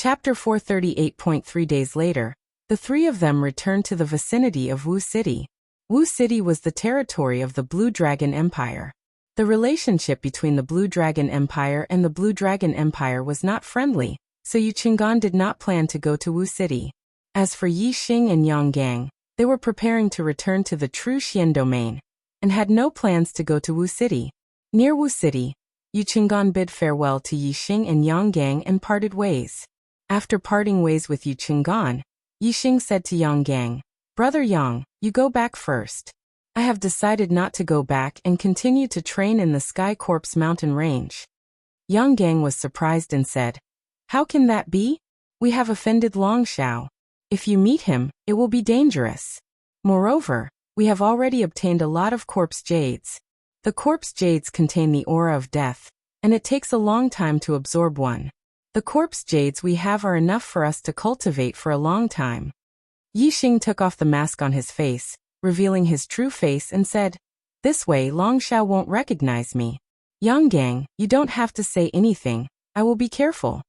Chapter 438.3 days later, the three of them returned to the vicinity of Wu City. Wu City was the territory of the Blue Dragon Empire. The relationship between the Blue Dragon Empire and the Blue Dragon Empire was not friendly, so Yu Qinggan did not plan to go to Wu City. As for Yi Xing and Yang Gang, they were preparing to return to the True Xian domain, and had no plans to go to Wu City. Near Wu City, Yu Qinggan bid farewell to Yi Xing and Yang Gang and parted ways. After parting ways with Yu Qinggan, Yi Xing said to Yang Gang, "Brother Yang, you go back first. I have decided not to go back and continue to train in the Sky Corpse mountain range." Yang Gang was surprised and said, "How can that be? We have offended Long Shao. If you meet him, it will be dangerous. Moreover, we have already obtained a lot of corpse jades. The corpse jades contain the aura of death, and it takes a long time to absorb one. The corpse jades we have are enough for us to cultivate for a long time." Yi Xing took off the mask on his face, revealing his true face, and said, "This way Long Shao won't recognize me. Yang Gang, you don't have to say anything, I will be careful."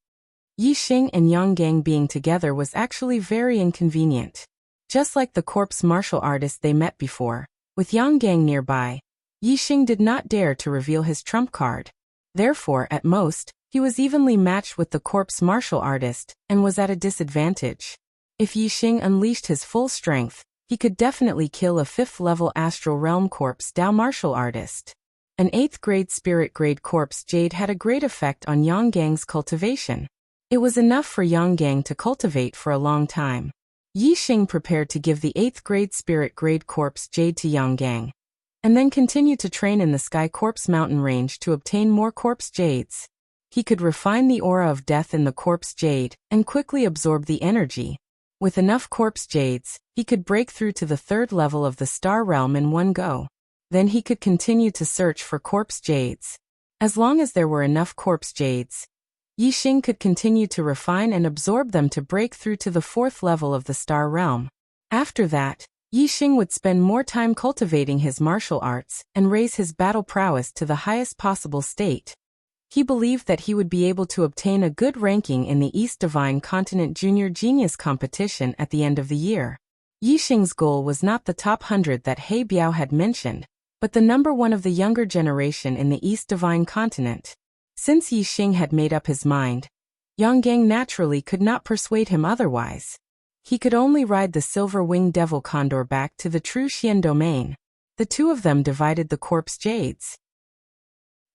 Yi Xing and Yang Gang being together was actually very inconvenient. Just like the corpse martial artist they met before, with Yang Gang nearby, Yi Xing did not dare to reveal his trump card. Therefore, at most, he was evenly matched with the corpse martial artist, and was at a disadvantage. If Yi Xing unleashed his full strength, he could definitely kill a 5th-level Astral Realm Corpse Dao martial artist. An 8th-grade Spirit Grade Corpse Jade had a great effect on Yang Gang's cultivation. It was enough for Yang Gang to cultivate for a long time. Yi Xing prepared to give the 8th-grade Spirit Grade Corpse Jade to Yang Gang, and then continue to train in the Sky Corpse mountain range to obtain more Corpse Jades. He could refine the aura of death in the Corpse Jade, and quickly absorb the energy. With enough Corpse Jades, he could break through to the 3rd level of the Star Realm in one go. Then he could continue to search for Corpse Jades. As long as there were enough Corpse Jades, Yi Xing could continue to refine and absorb them to break through to the 4th level of the Star Realm. After that, Yi Xing would spend more time cultivating his martial arts and raise his battle prowess to the highest possible state. He believed that he would be able to obtain a good ranking in the East Divine Continent Junior Genius competition at the end of the year. Yi Xing's goal was not the top 100 that He Biao had mentioned, but the number 1 of the younger generation in the East Divine Continent. Since Yi Xing had made up his mind, Yang Gang naturally could not persuade him otherwise. He could only ride the silver-winged devil condor back to the True Xian domain. The two of them divided the Corpse Jades.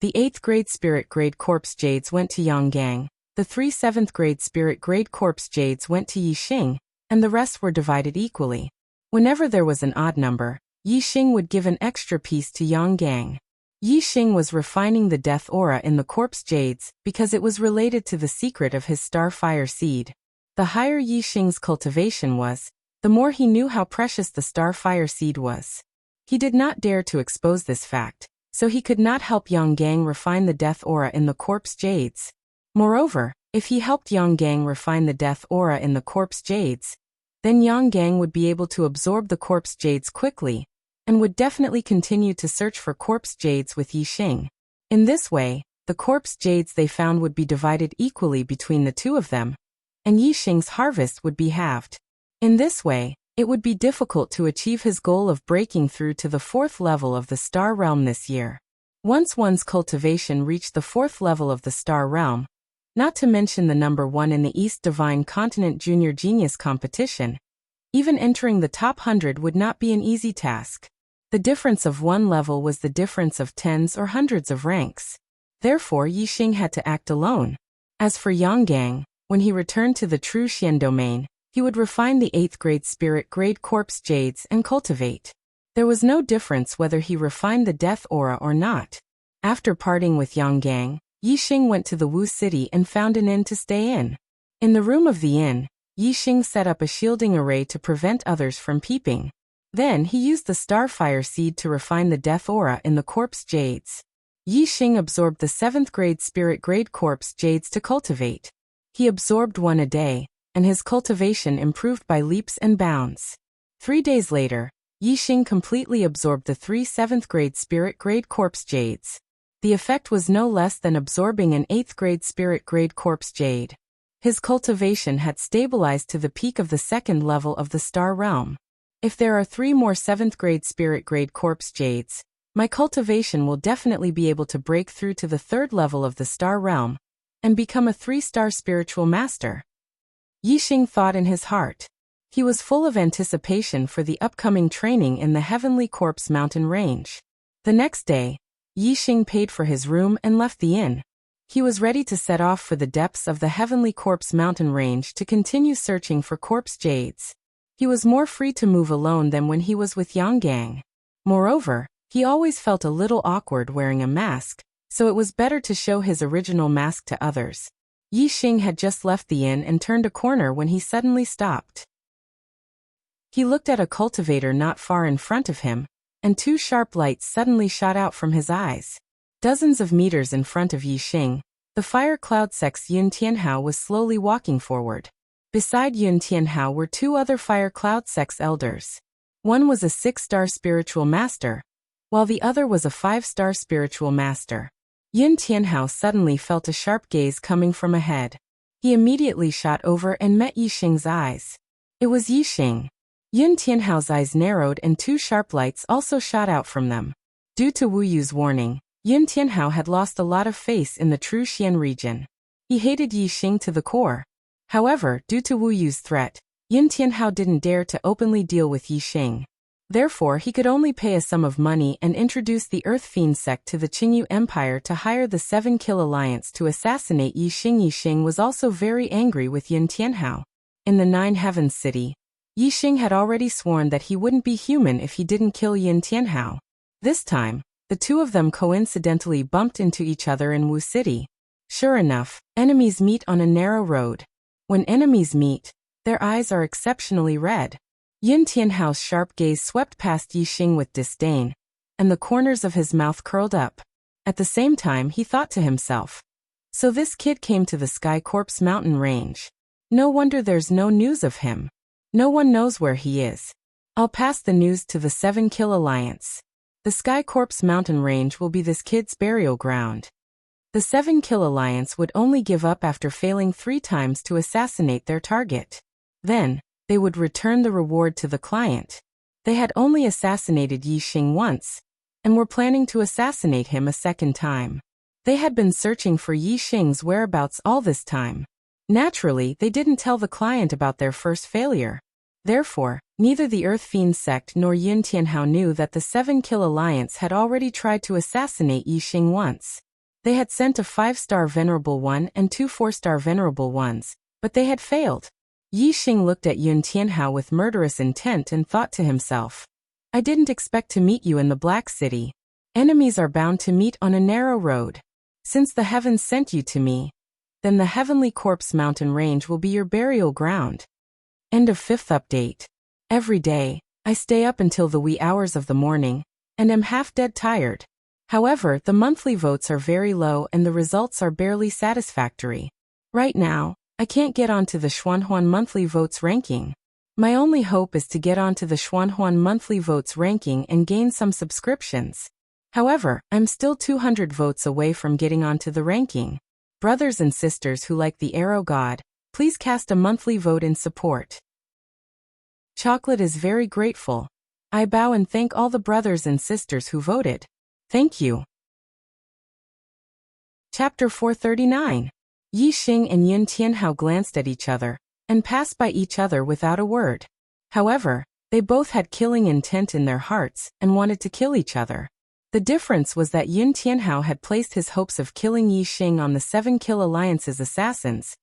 The 8th-grade Spirit Grade Corpse Jades went to Yang Gang, the 3 7th-grade Spirit Grade Corpse Jades went to Yi Xing, and the rest were divided equally. Whenever there was an odd number, Yi Xing would give an extra piece to Yang Gang. Yi Xing was refining the death aura in the Corpse Jades because it was related to the secret of his Starfire seed. The higher Yi Xing's cultivation was, the more he knew how precious the Starfire seed was. He did not dare to expose this fact, so he could not help Yang Gang refine the death aura in the Corpse Jades. Moreover, if he helped Yang Gang refine the death aura in the Corpse Jades, then Yang Gang would be able to absorb the Corpse Jades quickly, and would definitely continue to search for Corpse Jades with Yi Xing. In this way, the Corpse Jades they found would be divided equally between the two of them, and Yi Xing's harvest would be halved. In this way, it would be difficult to achieve his goal of breaking through to the 4th level of the Star Realm this year. Once one's cultivation reached the 4th level of the Star Realm, not to mention the number 1 in the East Divine Continent Junior Genius competition, even entering the top 100 would not be an easy task. The difference of one level was the difference of tens or hundreds of ranks. Therefore, Yi Xing had to act alone. As for Yang Gang, when he returned to the True Xian domain, he would refine the 8th-grade Spirit Grade Corpse Jades and cultivate. There was no difference whether he refined the death aura or not. After parting with Yang Gang, Yi Xing went to the Wu City and found an inn to stay in. In the room of the inn, Yi Xing set up a shielding array to prevent others from peeping. Then he used the Starfire seed to refine the death aura in the Corpse Jades. Yi Xing absorbed the 7th-grade Spirit Grade Corpse Jades to cultivate. He absorbed one a day, and his cultivation improved by leaps and bounds. 3 days later, Yi Xing completely absorbed the 3 7th-grade Spirit Grade Corpse Jades. The effect was no less than absorbing an 8th-grade Spirit Grade Corpse Jade. His cultivation had stabilized to the peak of the second level of the star realm. If there are 3 more 7th grade spirit grade corpse jades, my cultivation will definitely be able to break through to the 3rd level of the star realm and become a 3-star spiritual master. Yixing thought in his heart. He was full of anticipation for the upcoming training in the Heavenly Corpse mountain range. The next day, Yixing paid for his room and left the inn. He was ready to set off for the depths of the Heavenly Corpse mountain range to continue searching for corpse jades. He was more free to move alone than when he was with Yang Gang. Moreover, he always felt a little awkward wearing a mask, so it was better to show his original mask to others. Yixing had just left the inn and turned a corner when he suddenly stopped. He looked at a cultivator not far in front of him, and 2 sharp lights suddenly shot out from his eyes. Dozens of meters in front of Yixing, the fire cloud sex Yun Tianhao was slowly walking forward. Beside Yun Tianhao were 2 other fire cloud sex elders. One was a 6-star spiritual master, while the other was a 5-star spiritual master. Yun Tianhao suddenly felt a sharp gaze coming from ahead. He immediately shot over and met Yixing's eyes. It was Yixing. Yun Tianhao's eyes narrowed and 2 sharp lights also shot out from them. Due to Wu Yu's warning, Yun Tianhao had lost a lot of face in the true Xian region. He hated Yixing to the core. However, due to Wu Yu's threat, Yun Tianhao didn't dare to openly deal with Yixing. Therefore, he could only pay a sum of money and introduce the Earth Fiend sect to the Qingyu Empire to hire the 7 Kill Alliance to assassinate Yixing. Yixing was also very angry with Yun Tianhao. In the 9 Heavens City, Yixing had already sworn that he wouldn't be human if he didn't kill Yun Tianhao. This time, the 2 of them coincidentally bumped into each other in Wu City. Sure enough, enemies meet on a narrow road. When enemies meet, their eyes are exceptionally red. Yun Tianhao's sharp gaze swept past Yixing with disdain, and the corners of his mouth curled up. At the same time, he thought to himself, so this kid came to the Sky Corpse mountain range. No wonder there's no news of him. No one knows where he is. I'll pass the news to the 7 Kill Alliance. The Sky Corpse mountain range will be this kid's burial ground. The 7 Kill Alliance would only give up after failing 3 times to assassinate their target. Then, they would return the reward to the client. They had only assassinated Yixing once, and were planning to assassinate him a second time. They had been searching for Yixing's whereabouts all this time. Naturally, they didn't tell the client about their first failure. Therefore, neither the Earth Fiend sect nor Yun Tianhao knew that the 7 Kill Alliance had already tried to assassinate Yixing once. They had sent a 5-star Venerable One and 2 4-star Venerable Ones, but they had failed. Yixing looked at Yun Tianhao with murderous intent and thought to himself, I didn't expect to meet you in the Black City. Enemies are bound to meet on a narrow road. Since the heavens sent you to me, then the Heavenly Corpse mountain range will be your burial ground. End of 5th update. Every day, I stay up until the wee hours of the morning, and am half dead tired. However, the monthly votes are very low and the results are barely satisfactory. Right now, I can't get onto the Xuanhuan monthly votes ranking. My only hope is to get onto the Xuanhuan monthly votes ranking and gain some subscriptions. However, I'm still 200 votes away from getting onto the ranking. Brothers and sisters who like the Arrow God, please cast a monthly vote in support. Chocolate is very grateful. I bow and thank all the brothers and sisters who voted. Thank you. Chapter 439. Yixing and Yun Tianhao glanced at each other, and passed by each other without a word. However, they both had killing intent in their hearts, and wanted to kill each other. The difference was that Yun Tianhao had placed his hopes of killing Yixing on the 7 Kill Alliance's assassins,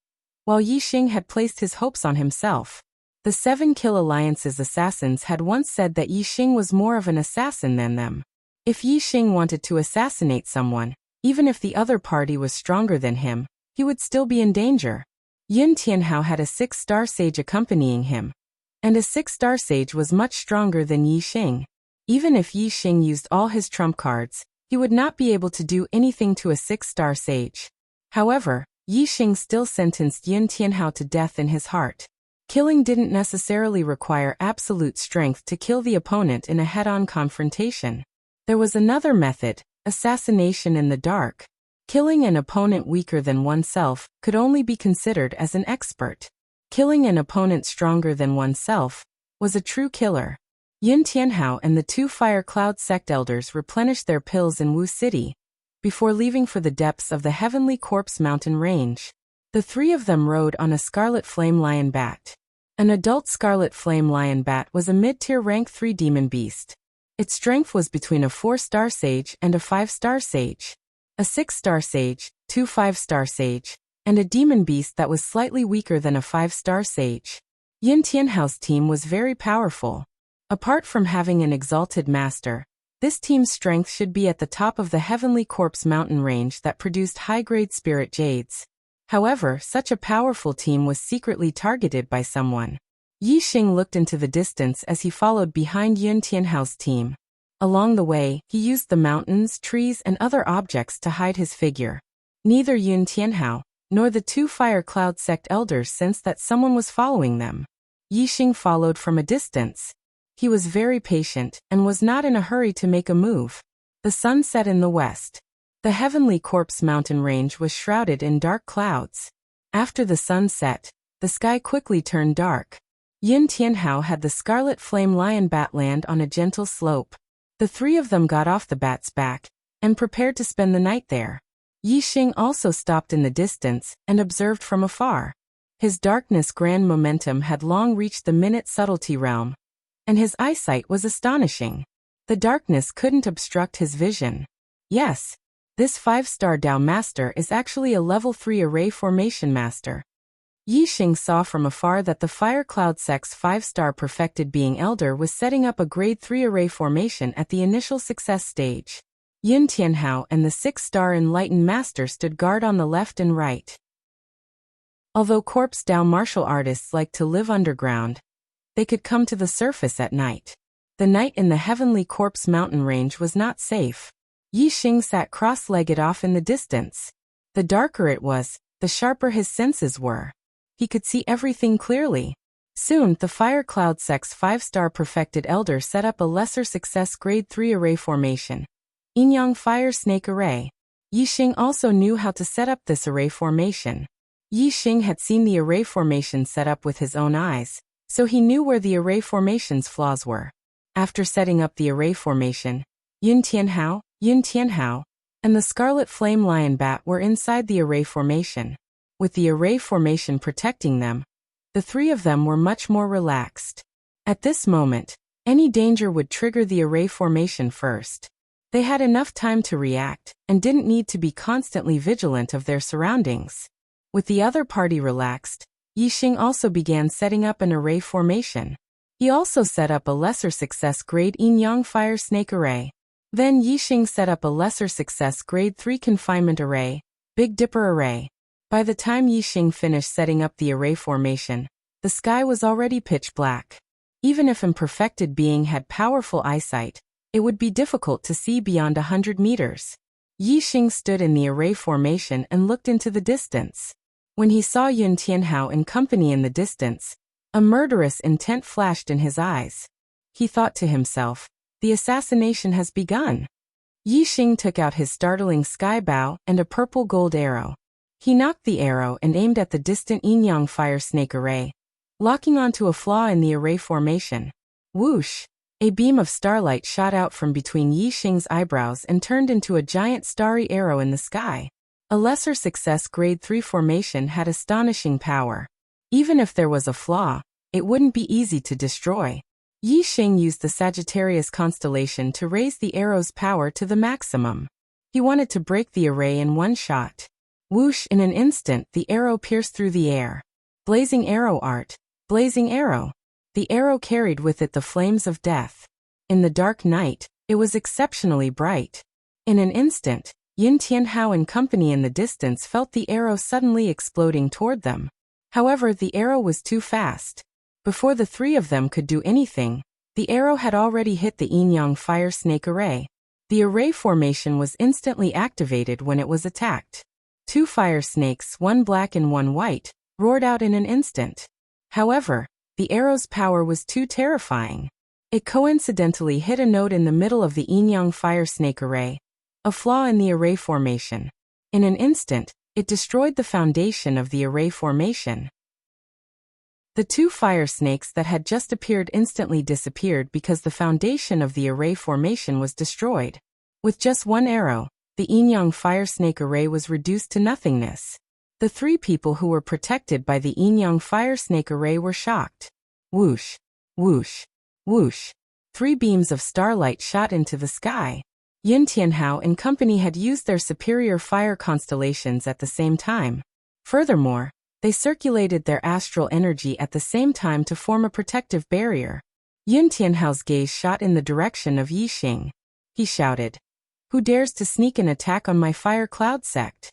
while Yixing had placed his hopes on himself. The 7 Kill Alliance's assassins had once said that Yixing was more of an assassin than them. If Yixing wanted to assassinate someone, even if the other party was stronger than him, he would still be in danger. Yun Tianhao had a 6-star sage accompanying him, and a 6-star sage was much stronger than Yixing. Even if Yixing used all his trump cards, he would not be able to do anything to a 6-star sage. However, Yixing still sentenced Yun Tianhao to death in his heart. Killing didn't necessarily require absolute strength to kill the opponent in a head-on confrontation. There was another method, assassination in the dark. Killing an opponent weaker than oneself could only be considered as an expert. Killing an opponent stronger than oneself was a true killer. Yun Tianhao and the 2 Fire Cloud sect elders replenished their pills in Wu City before leaving for the depths of the Heavenly Corpse mountain range. The 3 of them rode on a Scarlet Flame Lion Bat. An adult Scarlet Flame Lion Bat was a mid-tier rank 3 demon beast. Its strength was between a 4-star sage and a 5-star sage. A 6-star sage, 2 5-star sage, and a demon beast that was slightly weaker than a 5-star sage. Yin Tianhao's team was very powerful. Apart from having an exalted master, this team's strength should be at the top of the Heavenly Corpse mountain range that produced high-grade spirit jades. However, such a powerful team was secretly targeted by someone. Yi Xing looked into the distance as he followed behind Yun Tianhao's team. Along the way, he used the mountains, trees, and other objects to hide his figure. Neither Yun Tianhao nor the 2 Fire Cloud sect elders sensed that someone was following them. Yi Xing followed from a distance. He was very patient and was not in a hurry to make a move. The sun set in the west. The Heavenly Corpse mountain range was shrouded in dark clouds. After the sun set, the sky quickly turned dark. Yun Tianhao had the Scarlet Flame Lion Bat land on a gentle slope. The 3 of them got off the bat's back and prepared to spend the night there. Yi Xing also stopped in the distance and observed from afar. His darkness grand momentum had long reached the minute subtlety realm, and his eyesight was astonishing. The darkness couldn't obstruct his vision. Yes, this 5-star Dao master is actually a level 3 array formation master. Yi Xing saw from afar that the Fire Cloud sect's 5-star perfected being elder was setting up a grade 3 array formation at the initial success stage. Yun Tianhao and the 6-star enlightened master stood guard on the left and right. Although Corpse Dao martial artists like to live underground, they could come to the surface at night. The night in the Heavenly Corpse mountain range was not safe. Yi Xing sat cross-legged off in the distance. The darker it was, the sharper his senses were. He could see everything clearly. Soon, the Fire Cloud sect's 5-star perfected elder set up a lesser success grade 3 array formation. Yin-Yang Fire Snake Array. Yi Xing also knew how to set up this array formation. Yi Xing had seen the array formation set up with his own eyes, so he knew where the array formation's flaws were. After setting up the array formation, Yun Tianhao, and the Scarlet Flame Lion Bat were inside the array formation. With the array formation protecting them, the 3 of them were much more relaxed. At this moment, any danger would trigger the array formation first. They had enough time to react and didn't need to be constantly vigilant of their surroundings. With the other party relaxed, Yi Xing also began setting up an array formation. He also set up a lesser success grade Yin-Yang Fire Snake Array. Then Yi Xing set up a lesser success grade 3 confinement array, Big Dipper Array. By the time Yi Xing finished setting up the array formation, the sky was already pitch black. Even if an perfected being had powerful eyesight, it would be difficult to see beyond 100 meters. Yi Xing stood in the array formation and looked into the distance. When he saw Yun Tianhao and company in the distance, a murderous intent flashed in his eyes. He thought to himself, the assassination has begun. Yi Xing took out his startling sky bow and a purple gold arrow. He knocked the arrow and aimed at the distant Yin-Yang Fire Snake Array, locking onto a flaw in the array formation. Whoosh! A beam of starlight shot out from between Yi Xing's eyebrows and turned into a giant starry arrow in the sky. A lesser success grade 3 formation had astonishing power. Even if there was a flaw, it wouldn't be easy to destroy. Yi Xing used the Sagittarius constellation to raise the arrow's power to the maximum. He wanted to break the array in one shot. Whoosh! In an instant, the arrow pierced through the air. Blazing arrow art. Blazing arrow. The arrow carried with it the flames of death. In the dark night, it was exceptionally bright. In an instant, Yun Tianhao and company in the distance felt the arrow suddenly exploding toward them. However, the arrow was too fast. Before the 3 of them could do anything, the arrow had already hit the Yin-Yang Fire Snake Array. The array formation was instantly activated when it was attacked. 2 fire snakes, one black and one white, roared out in an instant. However, the arrow's power was too terrifying. It coincidentally hit a node in the middle of the Yin-Yang Fire Snake Array, a flaw in the array formation. In an instant, it destroyed the foundation of the array formation. The two fire snakes that had just appeared instantly disappeared because the foundation of the array formation was destroyed. With just one arrow, the yin-yang fire snake array was reduced to nothingness. The three people who were protected by the yin-yang fire snake array were shocked. Whoosh, whoosh, whoosh. 3 beams of starlight shot into the sky. Yin Tianhao and company had used their superior fire constellations at the same time. Furthermore, they circulated their astral energy at the same time to form a protective barrier. Yin Tianhao's gaze shot in the direction of Yi Xing. He shouted, "Who dares to sneak an attack on my fire cloud sect?"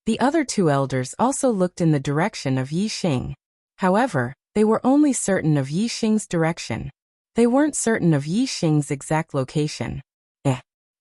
The other 2 elders also looked in the direction of Yi Xing. However, they were only certain of Yi Xing's direction. They weren't certain of Yi Xing's exact location.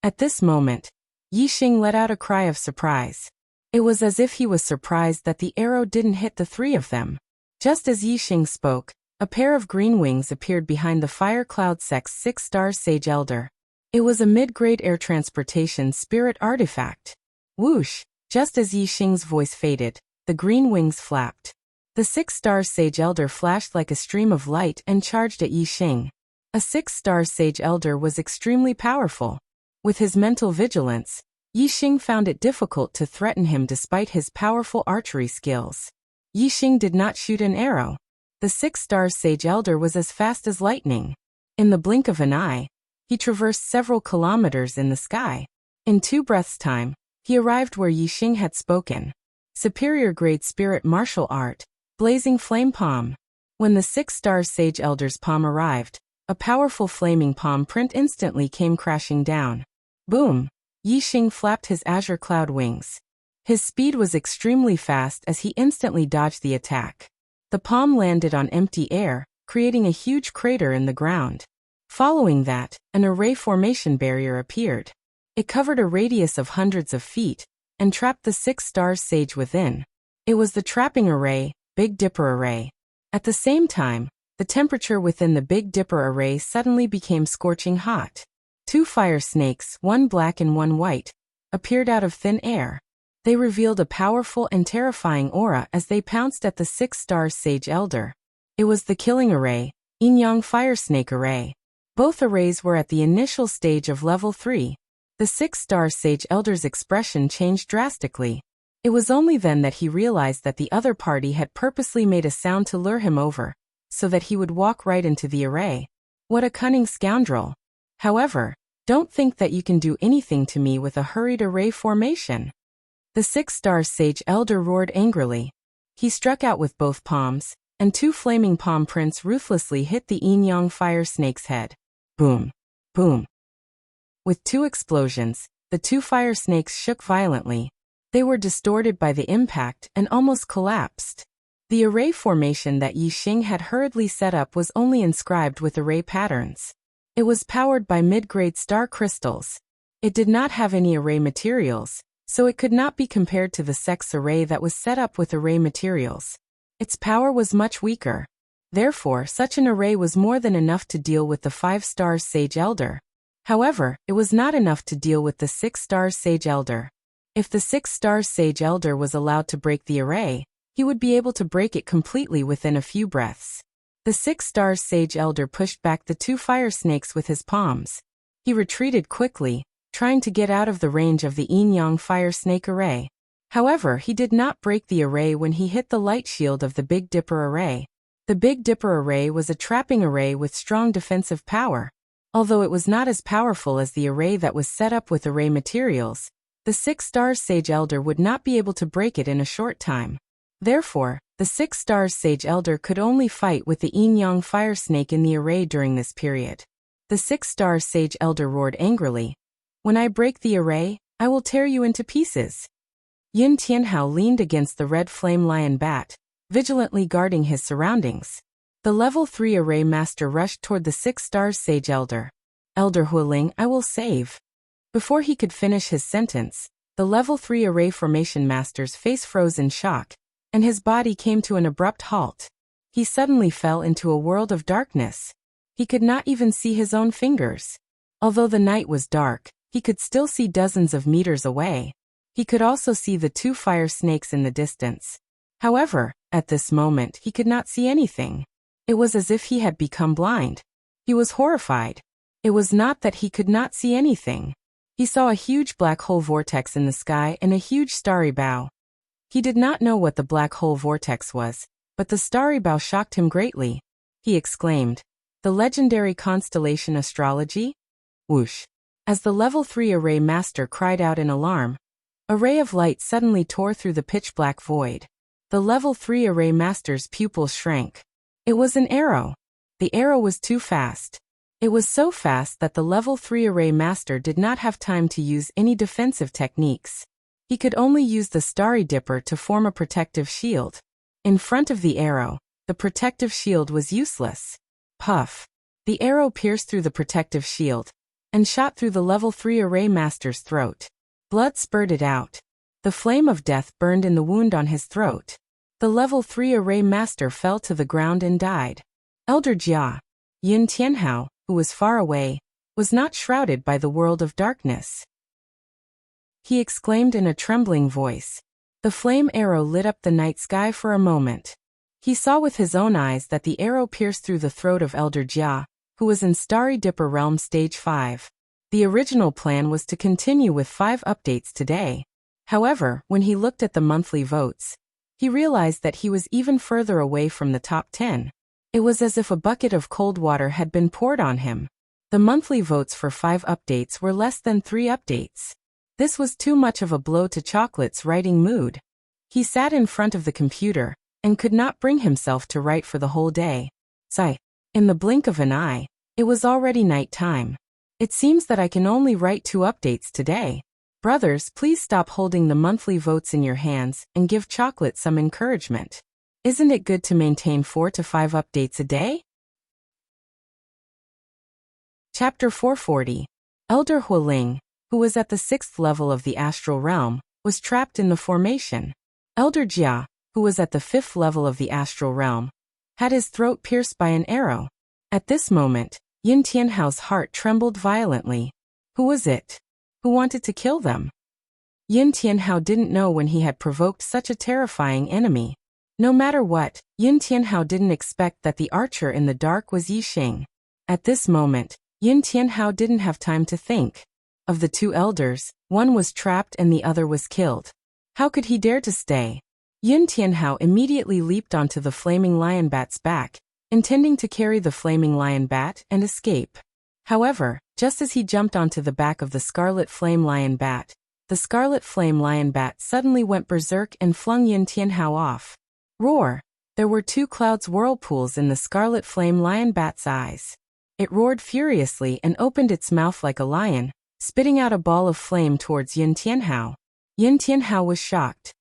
At this moment, Yi Xing let out a cry of surprise. It was as if he was surprised that the arrow didn't hit the 3 of them. Just as Yi Xing spoke, a pair of green wings appeared behind the Fire Cloud Sect's 6-star Sage Elder. It was a mid-grade air transportation spirit artifact. Whoosh! Just as Yi Xing's voice faded, the green wings flapped. The 6-star Sage Elder flashed like a stream of light and charged at Yi Xing. A 6-star Sage Elder was extremely powerful. With his mental vigilance, Yi Xing found it difficult to threaten him despite his powerful archery skills. Yi Xing did not shoot an arrow. The 6-star Sage Elder was as fast as lightning. In the blink of an eye, he traversed several kilometers in the sky. In 2 breaths' time, he arrived where Yi Xing had spoken. Superior grade spirit martial art, blazing flame palm. When the 6-star Sage Elder's palm arrived, a powerful flaming palm print instantly came crashing down. Boom! Yi Xing flapped his azure cloud wings. His speed was extremely fast as he instantly dodged the attack. The palm landed on empty air, creating a huge crater in the ground. Following that, an array formation barrier appeared. It covered a radius of hundreds of feet, and trapped the 6-star Sage within. It was the trapping array, Big Dipper Array. At the same time, the temperature within the Big Dipper Array suddenly became scorching hot. 2 fire snakes, one black and one white, appeared out of thin air. They revealed a powerful and terrifying aura as they pounced at the 6-star Sage Elder. It was the Killing Array, Yin-Yang Fire Snake Array. Both arrays were at the initial stage of level 3. The 6-star Sage Elder's expression changed drastically. It was only then that he realized that the other party had purposely made a sound to lure him over, so that he would walk right into the array. What a cunning scoundrel! However, don't think that you can do anything to me with a hurried array formation. The 6-star Sage Elder roared angrily. He struck out with both palms, and 2 flaming palm prints ruthlessly hit the yin-yang fire snake's head. Boom! Boom! With 2 explosions, the 2 fire snakes shook violently. They were distorted by the impact and almost collapsed. The array formation that Yi Xing had hurriedly set up was only inscribed with array patterns. It was powered by mid-grade star crystals. It did not have any array materials, so it could not be compared to the sect's array that was set up with array materials. Its power was much weaker. Therefore, such an array was more than enough to deal with the 5-star Sage Elder. However, it was not enough to deal with the 6-star Sage Elder. If the 6-star Sage Elder was allowed to break the array, he would be able to break it completely within a few breaths. The 6-star Sage Elder pushed back the 2 fire snakes with his palms. He retreated quickly, trying to get out of the range of the yin-yang fire snake array. However, he did not break the array when he hit the light shield of the Big Dipper Array. The Big Dipper Array was a trapping array with strong defensive power. Although it was not as powerful as the array that was set up with array materials, the 6-star Sage Elder would not be able to break it in a short time. Therefore, the 6-star Sage Elder could only fight with the yin-yang fire snake in the array during this period. The 6-star Sage Elder roared angrily. "When I break the array, I will tear you into pieces." Yin Tianhao leaned against the red flame lion bat, vigilantly guarding his surroundings. The level 3 array master rushed toward the 6-star Sage Elder. "Elder Hualing, I will save." Before he could finish his sentence, the level 3 array formation master's face froze in shock, and his body came to an abrupt halt. He suddenly fell into a world of darkness. He could not even see his own fingers. Although the night was dark, he could still see dozens of meters away. He could also see the two fire snakes in the distance. However, at this moment he could not see anything. It was as if he had become blind. He was horrified. It was not that he could not see anything. He saw a huge black hole vortex in the sky and a huge starry bow. He did not know what the black hole vortex was, but the starry bow shocked him greatly. He exclaimed, "The legendary constellation astrology?" Whoosh! As the level 3 array master cried out in alarm, a ray of light suddenly tore through the pitch-black void. The level 3 array master's pupils shrank. It was an arrow. The arrow was too fast. It was so fast that the level 3 array master did not have time to use any defensive techniques. He could only use the starry dipper to form a protective shield. In front of the arrow, the protective shield was useless. Puff! The arrow pierced through the protective shield and shot through the level 3 array master's throat. Blood spurted out. The flame of death burned in the wound on his throat. The level 3 array master fell to the ground and died. Elder Jia, Yin Tianhao, who was far away, was not shrouded by the world of darkness. He exclaimed in a trembling voice. The flame arrow lit up the night sky for a moment. He saw with his own eyes that the arrow pierced through the throat of Elder Jia, who was in Starry Dipper Realm Stage 5. The original plan was to continue with 5 updates today. However, when he looked at the monthly votes, he realized that he was even further away from the top 10. It was as if a bucket of cold water had been poured on him. The monthly votes for 5 updates were less than 3 updates. This was too much of a blow to Chocolate's writing mood. He sat in front of the computer and could not bring himself to write for the whole day. Sigh. In the blink of an eye, it was already night time. It seems that I can only write 2 updates today. Brothers, please stop holding the monthly votes in your hands and give Chocolate some encouragement. Isn't it good to maintain 4 to 5 updates a day? Chapter 440. Elder Hualing, who was at the 6th level of the astral realm, was trapped in the formation. Elder Jia, who was at the 5th level of the astral realm, had his throat pierced by an arrow. At this moment, Yin Tianhao's heart trembled violently. Who was it? Who wanted to kill them? Yin Tianhao didn't know when he had provoked such a terrifying enemy. No matter what, Yin Tianhao didn't expect that the archer in the dark was Yixing. At this moment, Yin Tianhao didn't have time to think. Of the 2 elders, one was trapped and the other was killed. How could he dare to stay? Yin Tianhao immediately leaped onto the flaming lion bat's back, intending to carry the flaming lion bat and escape. However, just as he jumped onto the back of the scarlet flame lion bat, the scarlet flame lion bat suddenly went berserk and flung Yin Tianhao off. Roar! There were 2 clouds whirlpools in the scarlet flame lion bat's eyes. It roared furiously and opened its mouth like a lion, spitting out a ball of flame towards Yin Tianhao. Yin Tianhao was shocked.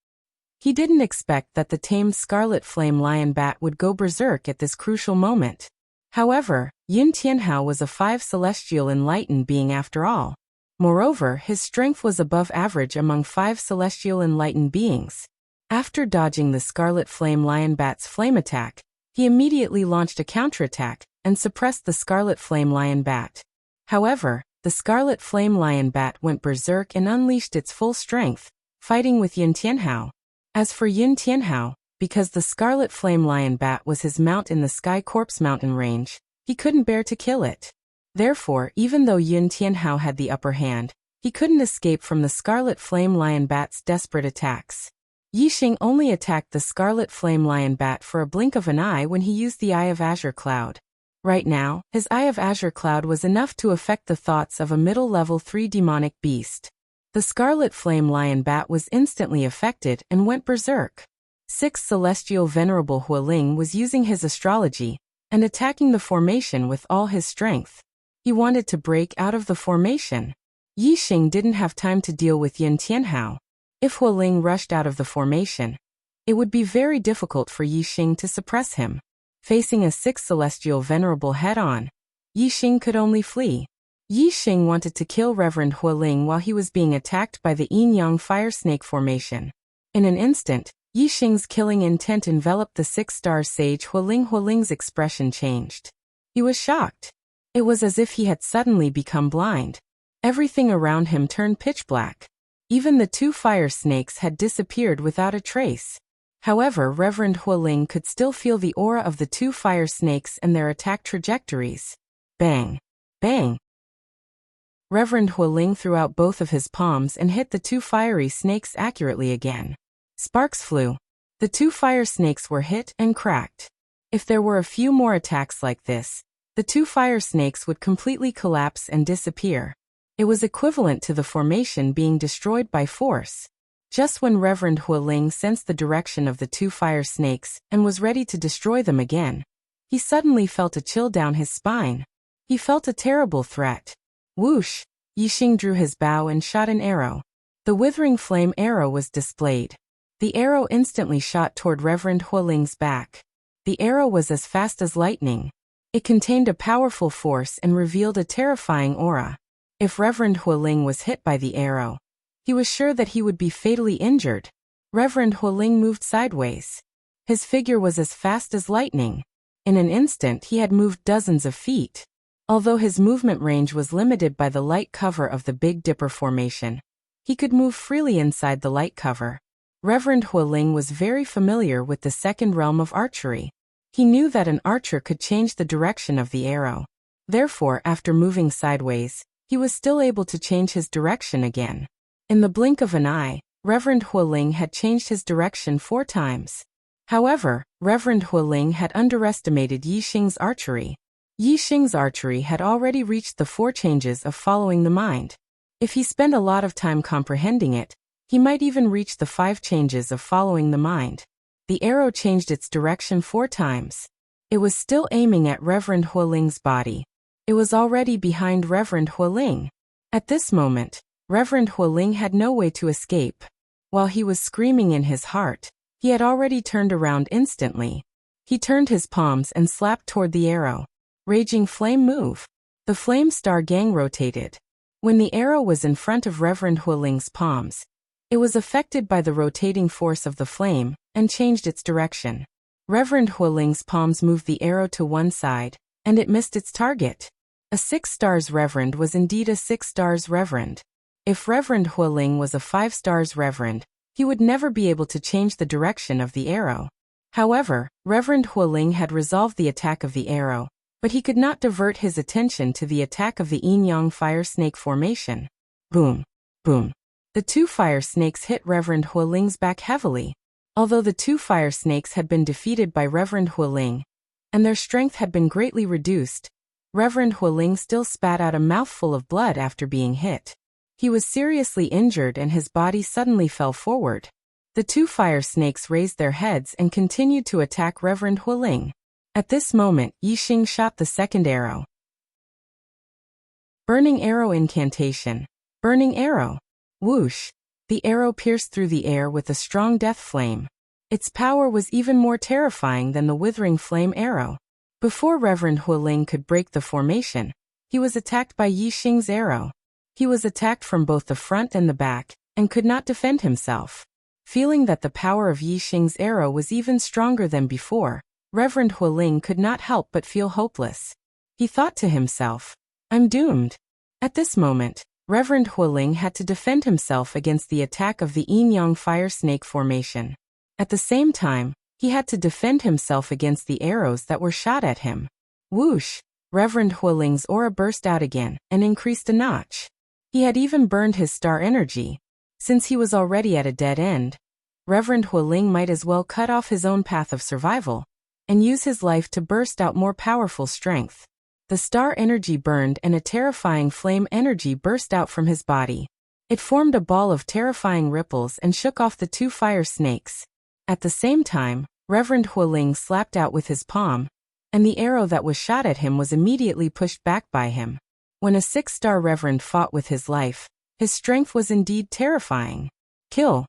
He didn't expect that the tamed scarlet flame lion bat would go berserk at this crucial moment. However, Yin Tianhao was a 5 celestial enlightened being after all. Moreover, his strength was above average among 5 celestial enlightened beings. After dodging the scarlet flame lion bat's flame attack, he immediately launched a counterattack and suppressed the scarlet flame lion bat. However, the scarlet flame lion bat went berserk and unleashed its full strength, fighting with Yin Tianhao. As for Yin Tianhao, because the scarlet flame lion bat was his mount in the Sky Corpse mountain range, he couldn't bear to kill it. Therefore, even though Yin Tianhao had the upper hand, he couldn't escape from the scarlet flame lion bat's desperate attacks. Yixing only attacked the scarlet flame lion bat for a blink of an eye when he used the Eye of Azure Cloud. Right now, his Eye of Azure Cloud was enough to affect the thoughts of a middle-level 3 demonic beast. The scarlet flame lion bat was instantly affected and went berserk. 6th Celestial Venerable Hualing was using his astrology and attacking the formation with all his strength. He wanted to break out of the formation. Yixing didn't have time to deal with Yin Tianhao. If Hualing rushed out of the formation, it would be very difficult for Yixing to suppress him. Facing a 6th Celestial Venerable head-on, Yixing could only flee. Yixing wanted to kill Reverend Hualing while he was being attacked by the Yin-Yang Fire Snake formation. In an instant, Yixing's killing intent enveloped the 6-star sage Hualing. Hualing's expression changed. He was shocked. It was as if he had suddenly become blind. Everything around him turned pitch black. Even the 2 fire snakes had disappeared without a trace. However, Reverend Hualing could still feel the aura of the 2 fire snakes and their attack trajectories. Bang! Bang! Reverend Hualing threw out both of his palms and hit the 2 fiery snakes accurately again. Sparks flew. The 2 fire snakes were hit and cracked. If there were a few more attacks like this, the 2 fire snakes would completely collapse and disappear. It was equivalent to the formation being destroyed by force. Just when Reverend Hualing sensed the direction of the 2 fire snakes and was ready to destroy them again, he suddenly felt a chill down his spine. He felt a terrible threat. Whoosh! Yixing drew his bow and shot an arrow. The withering flame arrow was displayed. The arrow instantly shot toward Reverend Hualing's back. The arrow was as fast as lightning. It contained a powerful force and revealed a terrifying aura. If Reverend Hualing was hit by the arrow, he was sure that he would be fatally injured. Reverend Hualing moved sideways. His figure was as fast as lightning. In an instant he had moved dozens of feet. Although his movement range was limited by the light cover of the Big Dipper formation, he could move freely inside the light cover. Reverend Hualing was very familiar with the second realm of archery. He knew that an archer could change the direction of the arrow. Therefore, after moving sideways, he was still able to change his direction again. In the blink of an eye, Reverend Hualing had changed his direction 4 times. However, Reverend Hualing had underestimated Yixing's archery. Yixing's archery had already reached the 4 changes of following the mind. If he spent a lot of time comprehending it, he might even reach the 5 changes of following the mind. The arrow changed its direction 4 times. It was still aiming at Reverend Hualing's body. It was already behind Reverend Hualing. At this moment, Reverend Hualing had no way to escape. While he was screaming in his heart, he had already turned around instantly. He turned his palms and slapped toward the arrow. Raging flame move. The flame star gang rotated. When the arrow was in front of Reverend Hualing's palms, it was affected by the rotating force of the flame and changed its direction. Reverend Hualing's palms moved the arrow to one side, and it missed its target. A 6 stars reverend was indeed a 6 stars reverend. If Reverend Hualing was a 5 stars reverend, he would never be able to change the direction of the arrow. However, Reverend Hualing had resolved the attack of the arrow, but he could not divert his attention to the attack of the yin-yang fire snake formation. Boom! Boom! The 2 fire snakes hit Reverend Hualing's back heavily. Although the 2 fire snakes had been defeated by Reverend Hualing, and their strength had been greatly reduced, Reverend Hualing still spat out a mouthful of blood after being hit. He was seriously injured and his body suddenly fell forward. The 2 fire snakes raised their heads and continued to attack Reverend Hualing. At this moment, Yixing shot the second arrow. Burning Arrow Incantation. Burning Arrow. Whoosh! The arrow pierced through the air with a strong death flame. Its power was even more terrifying than the withering flame arrow. Before Reverend Hualing could break the formation, he was attacked by Yixing's arrow. He was attacked from both the front and the back, and could not defend himself. Feeling that the power of Yixing's arrow was even stronger than before, Reverend Hualing could not help but feel hopeless. He thought to himself, "I'm doomed." At this moment, Reverend Hualing had to defend himself against the attack of the yin-yang fire snake formation. At the same time, he had to defend himself against the arrows that were shot at him. Whoosh! Reverend Hualing's aura burst out again and increased a notch. He had even burned his star energy. Since he was already at a dead end, Reverend Hualing might as well cut off his own path of survival and use his life to burst out more powerful strength. The star energy burned and a terrifying flame energy burst out from his body. It formed a ball of terrifying ripples and shook off the 2 fire snakes. At the same time, Reverend Hualing slapped out with his palm, and the arrow that was shot at him was immediately pushed back by him. When a 6-star reverend fought with his life, his strength was indeed terrifying. Kill!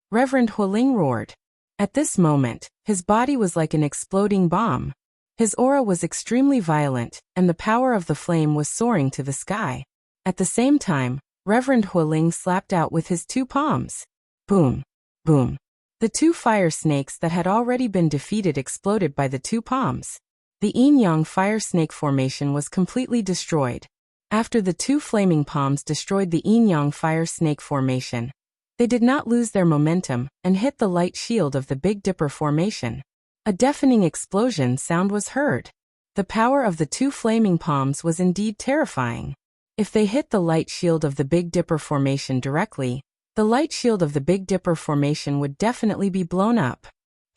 Reverend Hualing roared. At this moment, his body was like an exploding bomb. His aura was extremely violent, and the power of the flame was soaring to the sky. At the same time, Reverend Hualing slapped out with his 2 palms. Boom! Boom! The 2 fire snakes that had already been defeated exploded by the 2 palms. The yin-yang fire snake formation was completely destroyed. After the 2 flaming palms destroyed the yin-yang fire snake formation, They did not lose their momentum and hit the light shield of the Big Dipper formation. A deafening explosion sound was heard. The power of the two flaming palms was indeed terrifying. If they hit the light shield of the Big Dipper formation directly, the light shield of the Big Dipper formation would definitely be blown up.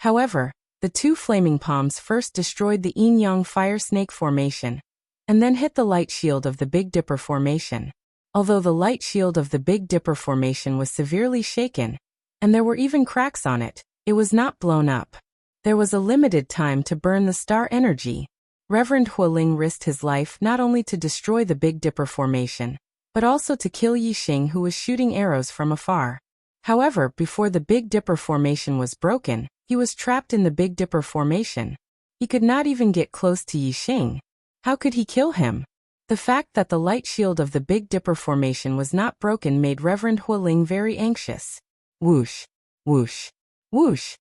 However, the two flaming palms first destroyed the yin-yang fire snake formation, and then hit the light shield of the Big Dipper formation. Although the light shield of the Big Dipper formation was severely shaken, and there were even cracks on it, it was not blown up. There was a limited time to burn the star energy. Reverend Hualing risked his life not only to destroy the Big Dipper formation, but also to kill Yixing, who was shooting arrows from afar. However, before the Big Dipper formation was broken, he was trapped in the Big Dipper formation. He could not even get close to Yixing. How could he kill him? The fact that the light shield of the Big Dipper formation was not broken made Reverend Hualing very anxious. Whoosh, whoosh, whoosh.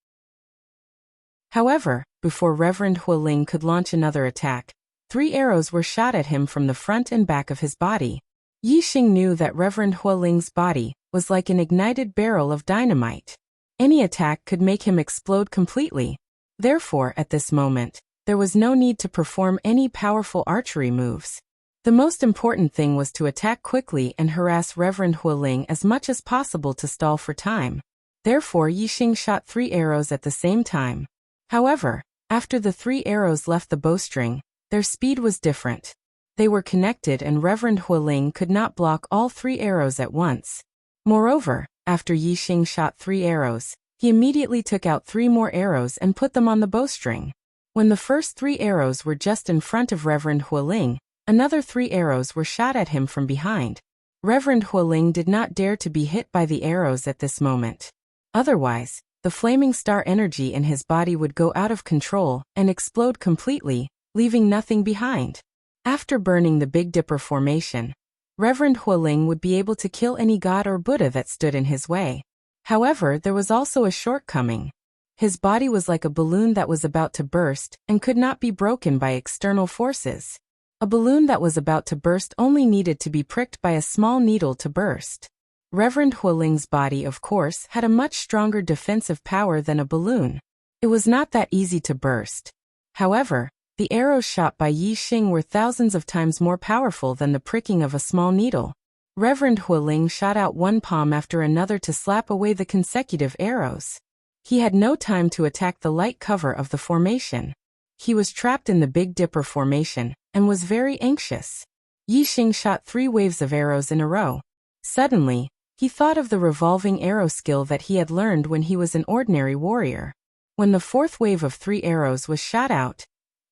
However, before Reverend Hualing could launch another attack, 3 arrows were shot at him from the front and back of his body. Yixing knew that Reverend Hualing's body was like an ignited barrel of dynamite. Any attack could make him explode completely. Therefore, at this moment, there was no need to perform any powerful archery moves. The most important thing was to attack quickly and harass Reverend Hualing as much as possible to stall for time. Therefore, Yixing shot 3 arrows at the same time. However, after the 3 arrows left the bowstring, their speed was different. They were connected and Reverend Hualing could not block all 3 arrows at once. Moreover, after Yixing shot 3 arrows, he immediately took out 3 more arrows and put them on the bowstring. When the first 3 arrows were just in front of Reverend Hualing, another 3 arrows were shot at him from behind. Reverend Hualing did not dare to be hit by the arrows at this moment. Otherwise, the flaming star energy in his body would go out of control and explode completely, leaving nothing behind. After burning the Big Dipper formation, Reverend Hualing would be able to kill any god or Buddha that stood in his way. However, there was also a shortcoming. His body was like a balloon that was about to burst and could not be broken by external forces. A balloon that was about to burst only needed to be pricked by a small needle to burst. Reverend Hualing's body, of course, had a much stronger defensive power than a balloon. It was not that easy to burst. However, the arrows shot by Yixing were thousands of times more powerful than the pricking of a small needle. Reverend Hualing shot out one palm after another to slap away the consecutive arrows. He had no time to attack the light cover of the formation. He was trapped in the Big Dipper formation and was very anxious. Yixing shot 3 waves of arrows in a row. Suddenly, he thought of the revolving arrow skill that he had learned when he was an ordinary warrior. When the 4th wave of 3 arrows was shot out,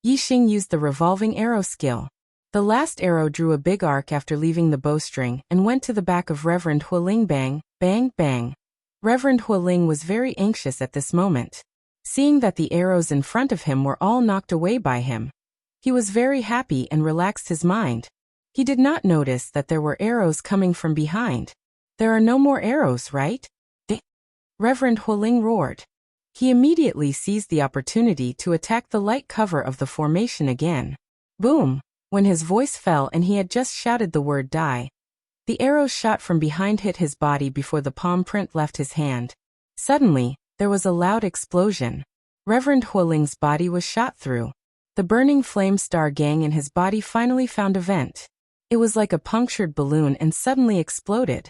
Yixing used the revolving arrow skill. The last arrow drew a big arc after leaving the bowstring and went to the back of Reverend Hualing. Bang, bang, bang. Reverend Hualing was very anxious at this moment. Seeing that the arrows in front of him were all knocked away by him, he was very happy and relaxed his mind. He did not notice that there were arrows coming from behind. There are no more arrows, right? Reverend Hualing roared. He immediately seized the opportunity to attack the light cover of the formation again. Boom! When his voice fell and he had just shouted the word die, the arrows shot from behind hit his body before the palm print left his hand. Suddenly, there was a loud explosion. Reverend Hualing's body was shot through. The burning flame star gang in his body finally found a vent. It was like a punctured balloon and suddenly exploded.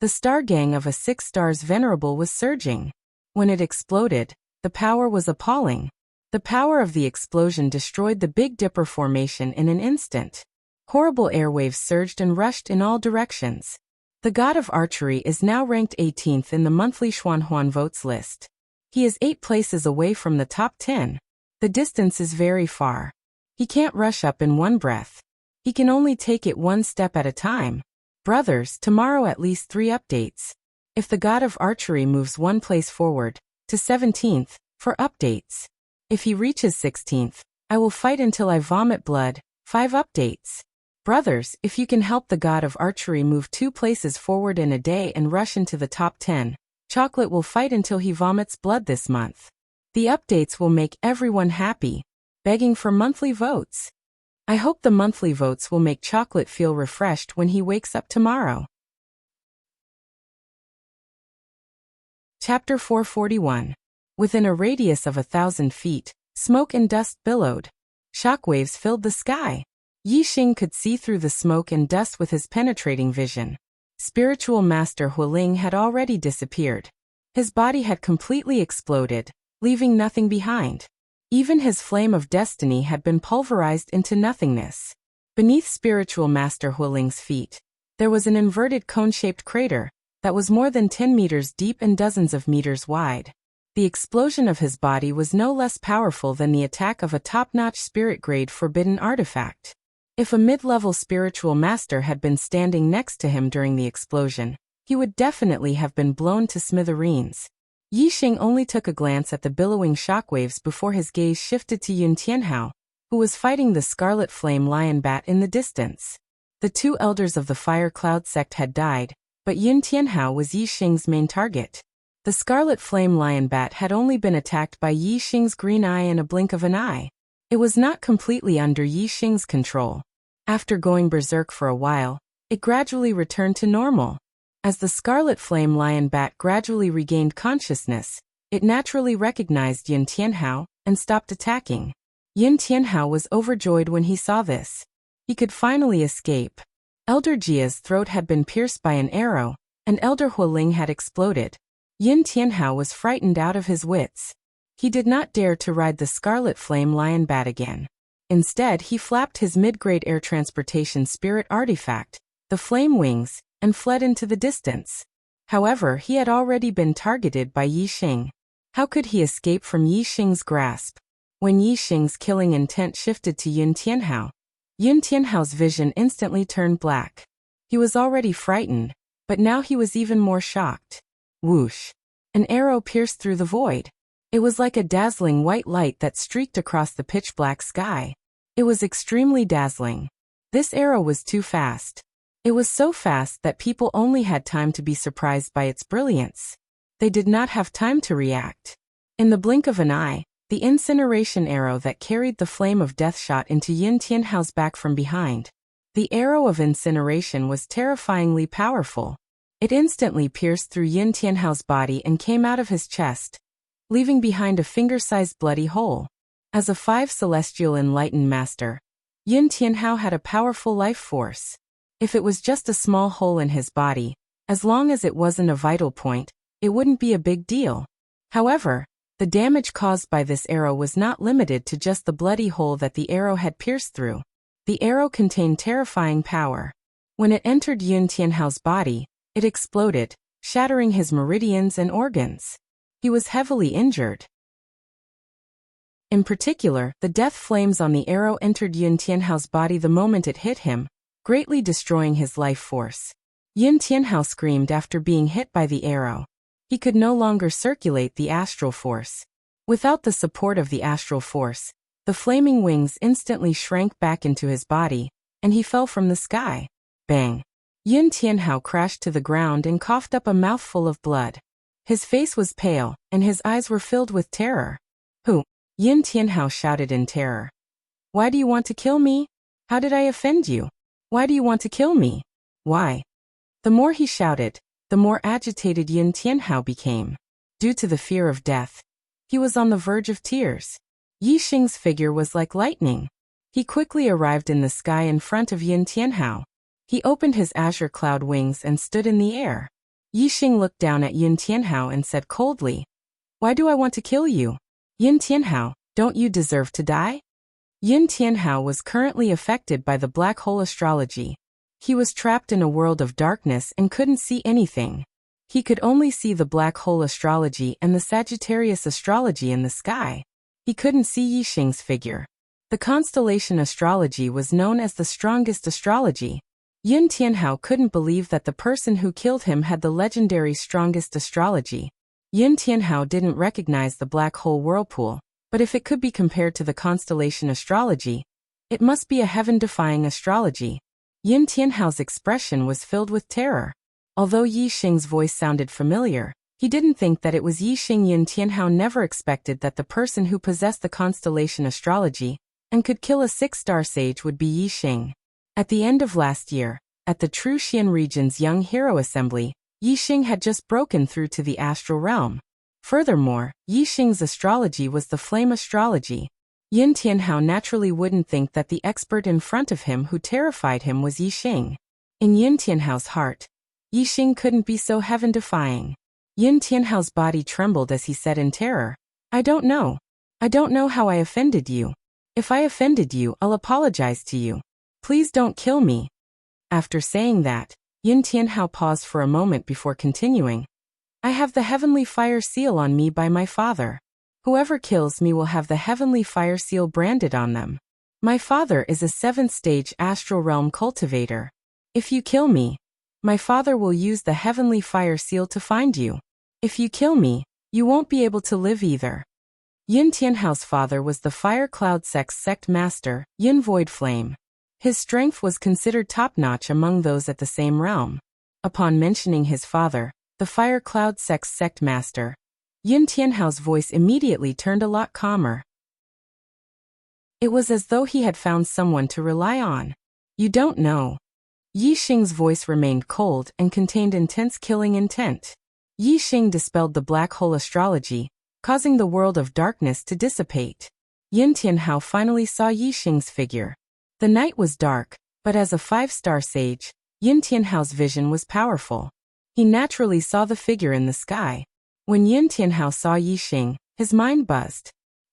The star gang of a 6 stars venerable was surging. When it exploded, the power was appalling. The power of the explosion destroyed the Big Dipper formation in an instant. Horrible airwaves surged and rushed in all directions. The god of archery is now ranked 18th in the monthly Xuanhuan votes list. He is 8 places away from the top 10. The distance is very far. He can't rush up in one breath. He can only take it one step at a time. Brothers, tomorrow at least 3 updates. If the god of archery moves 1 place forward, to 17th, for updates. If he reaches 16th, I will fight until I vomit blood, 5 updates. Brothers, if you can help the god of archery move 2 places forward in a day and rush into the top 10, Chocolate will fight until he vomits blood this month. The updates will make everyone happy. Begging for monthly votes. I hope the monthly votes will make Chocolate feel refreshed when he wakes up tomorrow. Chapter 441. Within a radius of 1,000 feet, smoke and dust billowed. Shockwaves filled the sky. Yi Xing could see through the smoke and dust with his penetrating vision. Spiritual Master Huiling had already disappeared. His body had completely exploded, leaving nothing behind. Even his flame of destiny had been pulverized into nothingness. Beneath Spiritual Master Huiling's feet, there was an inverted cone-shaped crater that was more than 10 meters deep and dozens of meters wide. The explosion of his body was no less powerful than the attack of a top-notch spirit-grade forbidden artifact. If a mid-level spiritual master had been standing next to him during the explosion, he would definitely have been blown to smithereens. Yi Xing only took a glance at the billowing shockwaves before his gaze shifted to Yun Tianhao, who was fighting the Scarlet Flame Lion Bat in the distance. The two elders of the Fire Cloud sect had died, but Yun Tianhao was Yi Xing's main target. The Scarlet Flame Lion Bat had only been attacked by Yi Xing's green eye in a blink of an eye. It was not completely under Yi Xing's control. After going berserk for a while, it gradually returned to normal. As the Scarlet Flame Lion Bat gradually regained consciousness, it naturally recognized Yun Tianhao and stopped attacking. Yun Tianhao was overjoyed when he saw this. He could finally escape. Elder Jia's throat had been pierced by an arrow, and Elder Huiling had exploded. Yun Tianhao was frightened out of his wits. He did not dare to ride the Scarlet Flame Lion Bat again. Instead, he flapped his mid-grade air transportation spirit artifact, the Flame Wings, and fled into the distance. However, he had already been targeted by Yi Xing. How could he escape from Yi Xing's grasp? When Yi Xing's killing intent shifted to Yun Tianhao's vision instantly turned black. He was already frightened, but now he was even more shocked. Whoosh! An arrow pierced through the void. It was like a dazzling white light that streaked across the pitch-black sky. It was extremely dazzling. This arrow was too fast. It was so fast that people only had time to be surprised by its brilliance. They did not have time to react. In the blink of an eye, the incineration arrow that carried the flame of death shot into Yun Tianhao's back from behind. The arrow of incineration was terrifyingly powerful. It instantly pierced through Yun Tianhao's body and came out of his chest, leaving behind a finger-sized bloody hole. As a 5 celestial enlightened master, Yun Tianhao had a powerful life force. If it was just a small hole in his body, as long as it wasn't a vital point, it wouldn't be a big deal. However, the damage caused by this arrow was not limited to just the bloody hole that the arrow had pierced through. The arrow contained terrifying power. When it entered Yun Tianhao's body, it exploded, shattering his meridians and organs. He was heavily injured. In particular, the death flames on the arrow entered Yun Tianhao's body the moment it hit him, greatly destroying his life force. Yun Tianhao screamed after being hit by the arrow. He could no longer circulate the astral force. Without the support of the astral force, the flaming wings instantly shrank back into his body, and he fell from the sky. Bang! Yun Tianhao crashed to the ground and coughed up a mouthful of blood. His face was pale, and his eyes were filled with terror. Who? Yun Tianhao shouted in terror. Why do you want to kill me? How did I offend you? Why do you want to kill me? Why? The more he shouted, the more agitated Yun Tianhao became. Due to the fear of death, he was on the verge of tears. Yi Xing's figure was like lightning. He quickly arrived in the sky in front of Yun Tianhao. He opened his azure cloud wings and stood in the air. Yi Xing looked down at Yun Tianhao and said coldly, Why do I want to kill you? Yun Tianhao, don't you deserve to die? Yun Tianhao was currently affected by the black hole astrology. He was trapped in a world of darkness and couldn't see anything. He could only see the black hole astrology and the Sagittarius astrology in the sky. He couldn't see Yi Xing's figure. The constellation astrology was known as the strongest astrology. Yun Tianhao couldn't believe that the person who killed him had the legendary strongest astrology. Yun Tianhao didn't recognize the black hole whirlpool, but if it could be compared to the constellation astrology, it must be a heaven-defying astrology. Yun Tianhao's expression was filled with terror. Although Yi Xing's voice sounded familiar, he didn't think that it was Yi Xing. Yun Tianhao never expected that the person who possessed the constellation astrology and could kill a 6-star sage would be Yi Xing. At the end of last year, at the True Xian region's Young Hero Assembly, Yixing had just broken through to the astral realm. Furthermore, Yixing's astrology was the flame astrology. Yin Tianhao naturally wouldn't think that the expert in front of him who terrified him was Yixing. In Yin Tianhao's heart, Yixing couldn't be so heaven-defying. Yin Tianhao's body trembled as he said in terror, I don't know. I don't know how I offended you. If I offended you, I'll apologize to you. Please don't kill me. After saying that, Yin Tianhao paused for a moment before continuing. I have the heavenly fire seal on me by my father. Whoever kills me will have the heavenly fire seal branded on them. My father is a 7th-stage astral realm cultivator. If you kill me, my father will use the heavenly fire seal to find you. If you kill me, you won't be able to live either. Yin Tianhao's father was the Fire Cloud sect master, Yin Void Flame. His strength was considered top-notch among those at the same realm. Upon mentioning his father, the Fire Cloud sect master, Yin Tianhao's voice immediately turned a lot calmer. It was as though he had found someone to rely on. You don't know. Yixing's voice remained cold and contained intense killing intent. Yixing dispelled the black hole astrology, causing the world of darkness to dissipate. Yin Tianhao finally saw Yixing's figure. The night was dark, but as a 5-star sage, Yin Tianhao's vision was powerful. He naturally saw the figure in the sky. When Yin Tianhao saw Yixing, his mind buzzed.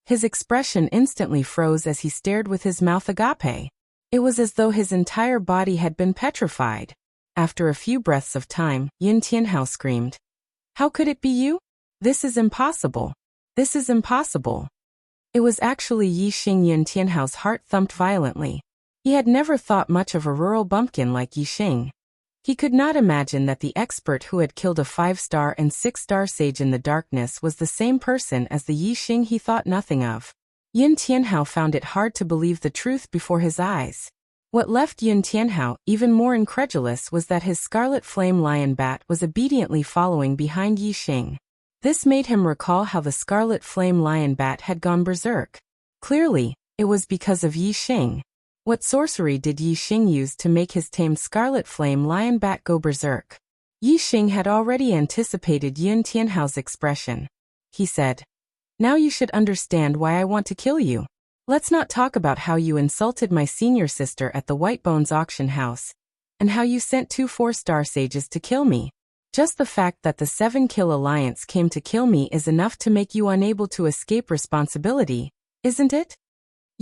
His expression instantly froze as he stared with his mouth agape. It was as though his entire body had been petrified. After a few breaths of time, Yin Tianhao screamed, How could it be you? This is impossible. This is impossible. It was actually Yixing. Yin Tianhao's heart thumped violently. He had never thought much of a rural bumpkin like Yixing. He could not imagine that the expert who had killed a 5-star and 6-star sage in the darkness was the same person as the Yixing he thought nothing of. Yin Tianhao found it hard to believe the truth before his eyes. What left Yin Tianhao even more incredulous was that his scarlet flame lion bat was obediently following behind Yixing. This made him recall how the scarlet flame lion bat had gone berserk. Clearly, it was because of Yixing. What sorcery did Yixing use to make his tamed scarlet flame lion bat go berserk? Yixing had already anticipated Yin Tianhao's expression. He said, Now you should understand why I want to kill you. Let's not talk about how you insulted my senior sister at the White Bones auction house, and how you sent 2 4-star sages to kill me. Just the fact that the 7-kill alliance came to kill me is enough to make you unable to escape responsibility, isn't it?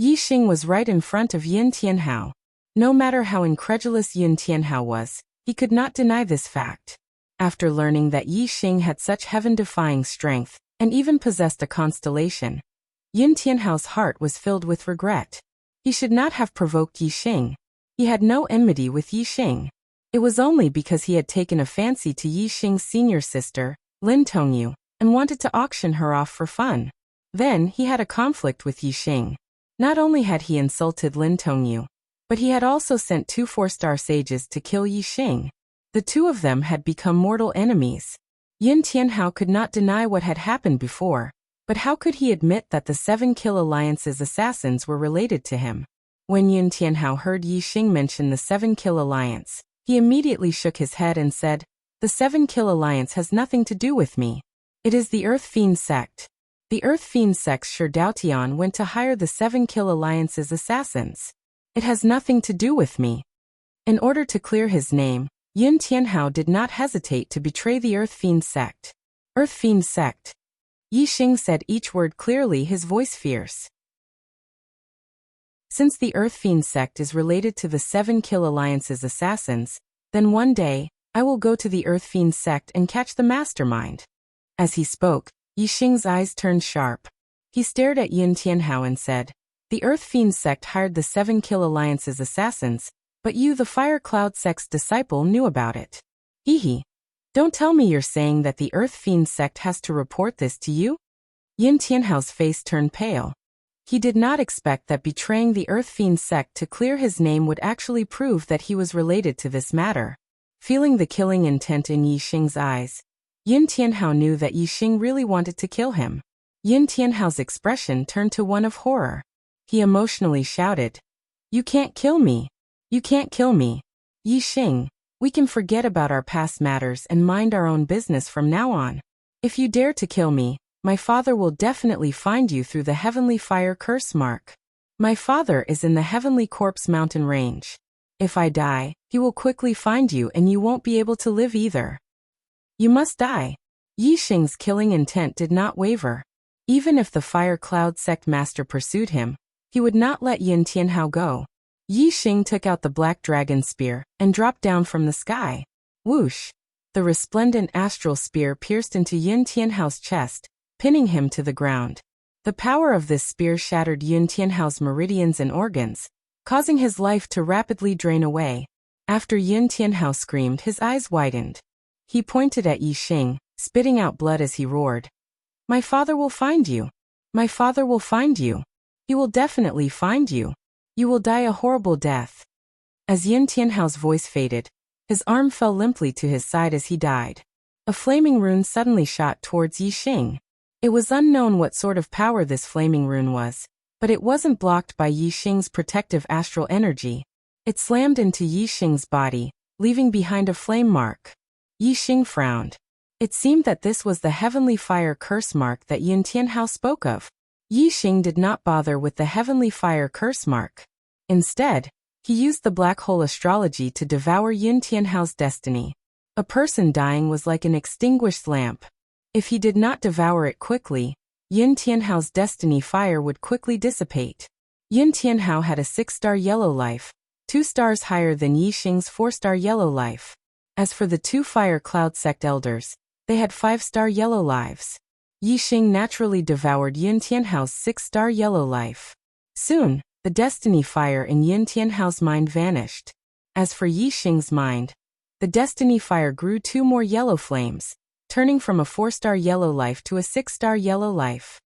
Yixing was right in front of Yin Tianhao. No matter how incredulous Yin Tianhao was, he could not deny this fact. After learning that Yixing had such heaven-defying strength, and even possessed a constellation, Yin Tianhao's heart was filled with regret. He should not have provoked Yixing. He had no enmity with Yixing. It was only because he had taken a fancy to Yixing's senior sister, Lin Tongyu, and wanted to auction her off for fun. Then he had a conflict with Yixing. Not only had he insulted Lin Tongyu, but he had also sent 2 4-star sages to kill Yixing. The two of them had become mortal enemies. Yin Tianhao could not deny what had happened before, but how could he admit that the 7-kill alliance's assassins were related to him? When Yin Tianhao heard Yixing mention the 7-kill alliance, he immediately shook his head and said, The 7-kill alliance has nothing to do with me. It is the Earth Fiend sect. The Earth Fiend sect's Shi Daotian went to hire the 7-kill alliance's assassins. It has nothing to do with me. In order to clear his name, Yin Tianhao did not hesitate to betray the Earth Fiend sect. Earth Fiend sect. Yixing said each word clearly, his voice fierce. Since the Earth Fiend sect is related to the 7-kill alliance's assassins, then one day, I will go to the Earth Fiend sect and catch the mastermind. As he spoke, Yixing's eyes turned sharp. He stared at Yin Tianhao and said, The Earth Fiend sect hired the 7-kill alliance's assassins, but you, the Fire Cloud sect's disciple, knew about it. Hee. Don't tell me you're saying that the Earth Fiend sect has to report this to you? Yin Tianhao's face turned pale. He did not expect that betraying the Earth Fiend sect to clear his name would actually prove that he was related to this matter. Feeling the killing intent in Yixing's eyes, Yin Tianhao knew that Yixing really wanted to kill him. Yin Tianhao's expression turned to one of horror. He emotionally shouted, You can't kill me. You can't kill me. Yixing, We can forget about our past matters and mind our own business from now on. If you dare to kill me, my father will definitely find you through the heavenly fire curse mark. My father is in the heavenly corpse mountain range. If I die, he will quickly find you and you won't be able to live either. You must die. Yi Xing's killing intent did not waver. Even if the fire cloud sect master pursued him, he would not let Yin Tianhao go. Yi Xing took out the black dragon spear and dropped down from the sky. Whoosh! The resplendent astral spear pierced into Yin Tianhao's chest, pinning him to the ground. The power of this spear shattered Yin Tianhao's meridians and organs, causing his life to rapidly drain away. After Yin Tianhao screamed, his eyes widened. He pointed at Yi Xing, spitting out blood as he roared. My father will find you. My father will find you. He will definitely find you. You will die a horrible death. As Yin Tianhao's voice faded, his arm fell limply to his side as he died. A flaming rune suddenly shot towards Yi Xing. It was unknown what sort of power this flaming rune was, but it wasn't blocked by Yi Xing's protective astral energy. It slammed into Yi Xing's body, leaving behind a flame mark. Yi Xing frowned. It seemed that this was the heavenly fire curse mark that Yin Tianhao spoke of. Yi Xing did not bother with the heavenly fire curse mark. Instead, he used the black hole astrology to devour Yin Tianhao's destiny. A person dying was like an extinguished lamp. If he did not devour it quickly, Yin Tianhao's destiny fire would quickly dissipate. Yin Tianhao had a 6-star yellow life, 2 stars higher than Yi Xing's 4-star yellow life. As for the 2 fire cloud sect elders, they had 5-star yellow lives. Yi Xing naturally devoured Yin Tianhao's 6-star yellow life. Soon, the destiny fire in Yin Tianhao's mind vanished. As for Yi Xing's mind, the destiny fire grew 2 more yellow flames, turning from a 4-star yellow life to a 6-star yellow life.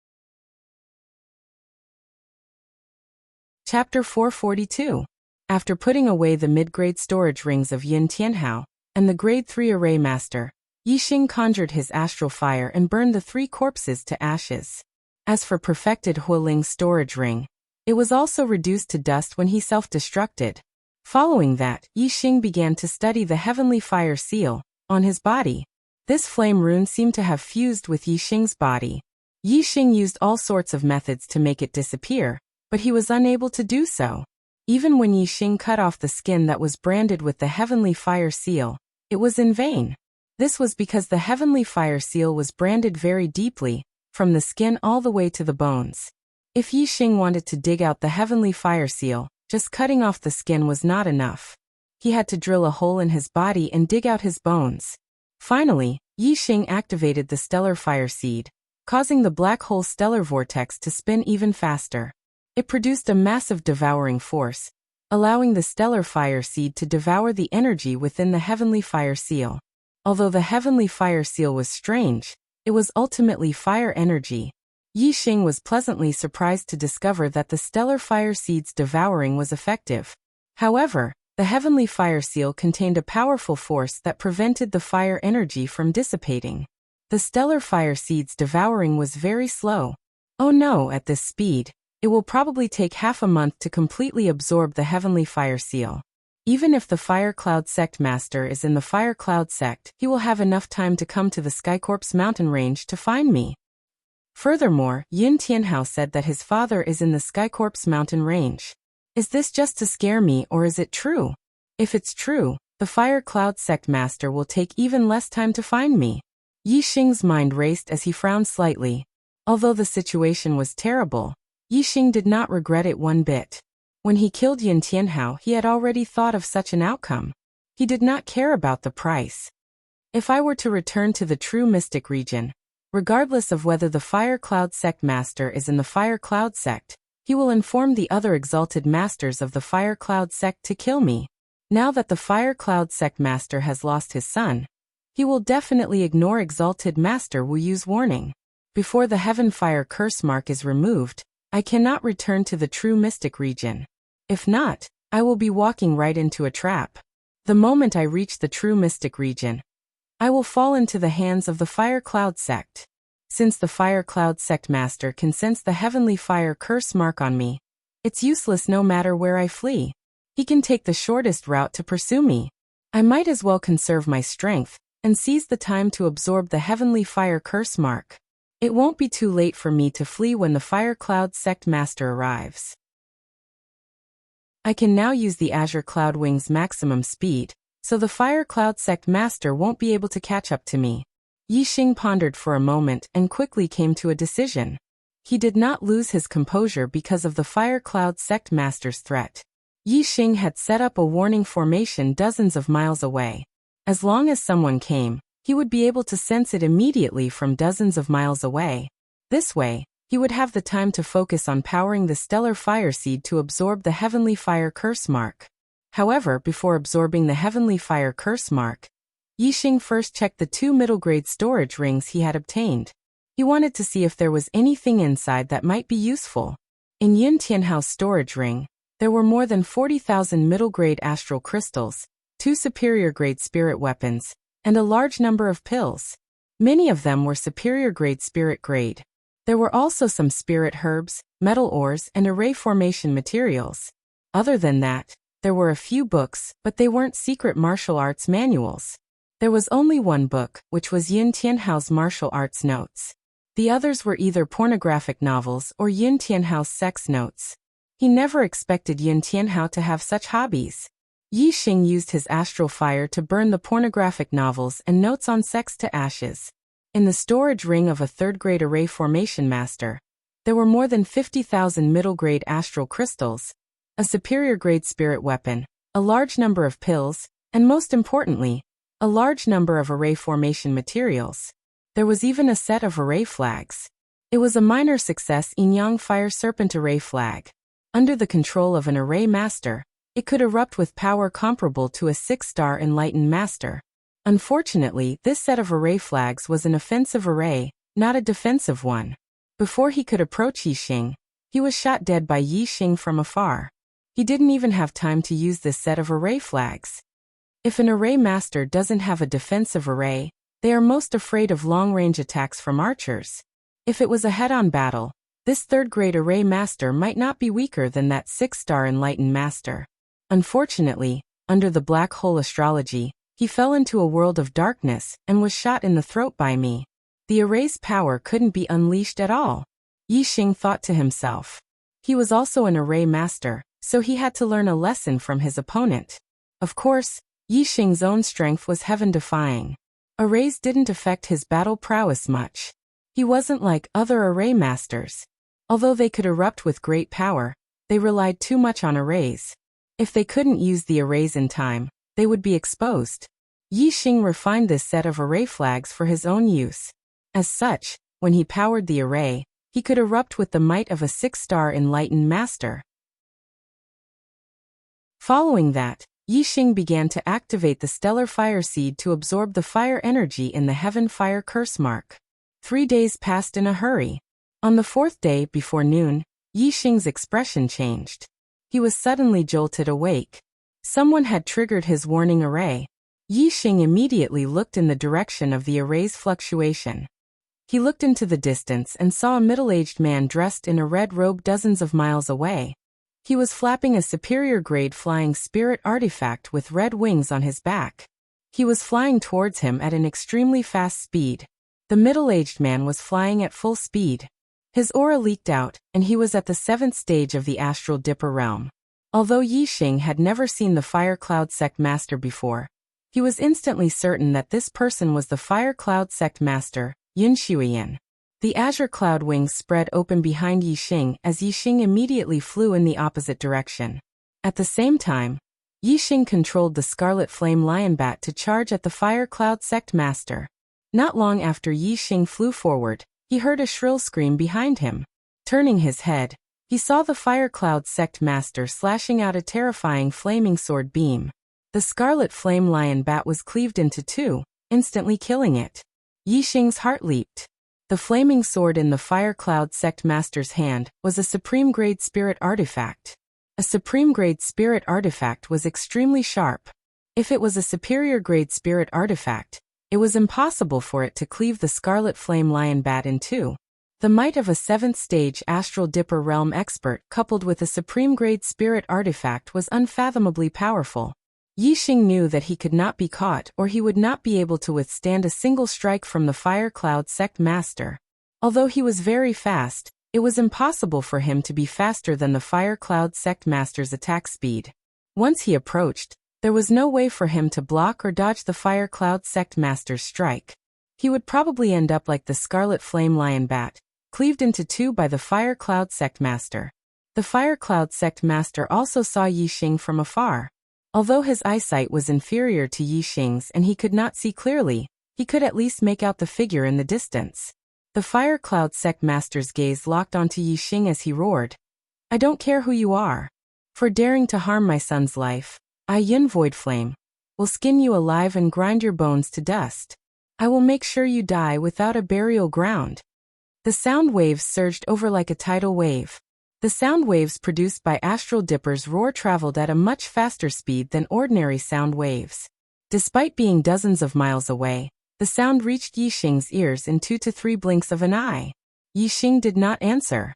Chapter 442. After putting away the mid-grade storage rings of Yin Tianhao and the grade 3 array master, Yi Xing conjured his astral fire and burned the 3 corpses to ashes. As for perfected Huoling's storage ring, it was also reduced to dust when he self-destructed. Following that, Yi Xing began to study the heavenly fire seal on his body. This flame rune seemed to have fused with Yi Xing's body. Yi Xing used all sorts of methods to make it disappear, but he was unable to do so. Even when Yi Xing cut off the skin that was branded with the heavenly fire seal, it was in vain. This was because the heavenly fire seal was branded very deeply, from the skin all the way to the bones. If Yi Xing wanted to dig out the heavenly fire seal, just cutting off the skin was not enough. He had to drill a hole in his body and dig out his bones. Finally, Yi Xing activated the stellar fire seed, causing the black hole stellar vortex to spin even faster. It produced a massive devouring force, allowing the stellar fire seed to devour the energy within the heavenly fire seal. Although the heavenly fire seal was strange, it was ultimately fire energy. Yi Xing was pleasantly surprised to discover that the stellar fire seed's devouring was effective. However, the heavenly fire seal contained a powerful force that prevented the fire energy from dissipating. The stellar fire seed's devouring was very slow. Oh no, at this speed, it will probably take half a month to completely absorb the heavenly fire seal. Even if the Fire Cloud Sect Master is in the Fire Cloud Sect, he will have enough time to come to the Skycorpse mountain range to find me. Furthermore, Yin Tianhao said that his father is in the Skycorpse mountain range. Is this just to scare me or is it true? If it's true, the Fire Cloud Sect Master will take even less time to find me. Yi Xing's mind raced as he frowned slightly. Although the situation was terrible, Yi Xing did not regret it one bit. When he killed Yin Tianhao, he had already thought of such an outcome. He did not care about the price. If I were to return to the true mystic region, regardless of whether the Fire Cloud Sect Master is in the Fire Cloud Sect, he will inform the other exalted masters of the Fire Cloud Sect to kill me. Now that the Fire Cloud Sect Master has lost his son, he will definitely ignore exalted master Wu Yu's warning. Before the Heaven Fire curse mark is removed, I cannot return to the true mystic region. If not, I will be walking right into a trap. The moment I reach the true mystic region, I will fall into the hands of the Fire Cloud Sect. Since the Fire Cloud Sect Master can sense the heavenly fire curse mark on me, it's useless no matter where I flee. He can take the shortest route to pursue me. I might as well conserve my strength and seize the time to absorb the heavenly fire curse mark. It won't be too late for me to flee when the Fire Cloud Sect Master arrives. I can now use the Azure Cloud Wing's maximum speed, so the Fire Cloud Sect Master won't be able to catch up to me. Yixing pondered for a moment and quickly came to a decision. He did not lose his composure because of the Fire Cloud Sect Master's threat. Yixing had set up a warning formation dozens of miles away. As long as someone came, he would be able to sense it immediately from dozens of miles away. This way, he would have the time to focus on powering the stellar fire seed to absorb the heavenly fire curse mark. However, before absorbing the heavenly fire curse mark, Yixing first checked the 2 middle-grade storage rings he had obtained. He wanted to see if there was anything inside that might be useful. In Yun Tianhao's storage ring, there were more than 40,000 middle-grade astral crystals, 2 superior-grade spirit weapons, and a large number of pills. Many of them were superior-grade spirit grade. There were also some spirit herbs, metal ores, and array formation materials. Other than that, there were a few books, but they weren't secret martial arts manuals. There was only one book, which was Yun Tianhao's martial arts notes. The others were either pornographic novels or Yun Tianhao's sex notes. He never expected Yun Tianhao to have such hobbies. Yixing used his astral fire to burn the pornographic novels and notes on sex to ashes. In the storage ring of a 3rd-grade array formation master, there were more than 50,000 middle-grade astral crystals, a superior-grade spirit weapon, a large number of pills, and most importantly, a large number of array formation materials. There was even a set of array flags. It was a minor success in Yang Fire Serpent array flag. Under the control of an array master, it could erupt with power comparable to a 6-star enlightened master. Unfortunately, this set of array flags was an offensive array, not a defensive one. Before he could approach Yixing, he was shot dead by Yixing from afar. He didn't even have time to use this set of array flags. If an array master doesn't have a defensive array, they are most afraid of long-range attacks from archers. If it was a head-on battle, this 3rd-grade array master might not be weaker than that 6-star enlightened master. Unfortunately, under the black hole astrology, he fell into a world of darkness and was shot in the throat by me. The array's power couldn't be unleashed at all. Yixing thought to himself. He was also an array master, so he had to learn a lesson from his opponent. Of course, Yixing's own strength was heaven-defying. Arrays didn't affect his battle prowess much. He wasn't like other array masters. Although they could erupt with great power, they relied too much on arrays. If they couldn't use the arrays in time, they would be exposed. Yixing refined this set of array flags for his own use. As such, when he powered the array, he could erupt with the might of a 6-star enlightened master. Following that, Yixing began to activate the stellar fire seed to absorb the fire energy in the heaven fire curse mark. 3 days passed in a hurry. On the 4th day before noon, Yixing's expression changed. He was suddenly jolted awake. Someone had triggered his warning array. Yixing immediately looked in the direction of the array's fluctuation. He looked into the distance and saw a middle-aged man dressed in a red robe dozens of miles away. He was flapping a superior-grade flying spirit artifact with red wings on his back. He was flying towards him at an extremely fast speed. The middle-aged man was flying at full speed. His aura leaked out, and he was at the 7th stage of the Astral Dipper realm. Although Yixing had never seen the Fire Cloud Sect Master before, he was instantly certain that this person was the Fire Cloud Sect Master, Yun Shuiyan. The azure cloud wings spread open behind Yixing as Yixing immediately flew in the opposite direction. At the same time, Yixing controlled the Scarlet Flame Lion Bat to charge at the Fire Cloud Sect Master. Not long after Yixing flew forward, he heard a shrill scream behind him. Turning his head, he saw the Fire Cloud Sect Master slashing out a terrifying flaming sword beam. The Scarlet Flame Lion Bat was cleaved into 2, instantly killing it. Yixing's heart leaped. The flaming sword in the Fire Cloud Sect Master's hand was a supreme-grade spirit artifact. A supreme-grade spirit artifact was extremely sharp. If it was a superior-grade spirit artifact, it was impossible for it to cleave the Scarlet Flame Lion Bat in 2. The might of a 7th-stage Astral Dipper Realm expert coupled with a supreme-grade spirit artifact was unfathomably powerful. Yixing knew that he could not be caught or he would not be able to withstand a single strike from the Fire Cloud Sect Master. Although he was very fast, it was impossible for him to be faster than the Fire Cloud Sect Master's attack speed. Once he approached, there was no way for him to block or dodge the Fire Cloud Sect Master's strike. He would probably end up like the Scarlet Flame Lion Bat, cleaved into two by the Fire Cloud Sect Master. The Fire Cloud Sect Master also saw Yixing from afar. Although his eyesight was inferior to Yixing's and he could not see clearly, he could at least make out the figure in the distance. The Fire Cloud Sect Master's gaze locked onto Yixing as he roared. I don't care who you are. For daring to harm my son's life, I, Yin Voidflame, will skin you alive and grind your bones to dust. I will make sure you die without a burial ground. The sound waves surged over like a tidal wave. The sound waves produced by Astral Dipper's roar traveled at a much faster speed than ordinary sound waves. Despite being dozens of miles away, the sound reached Yixing's ears in 2 to 3 blinks of an eye. Yixing did not answer.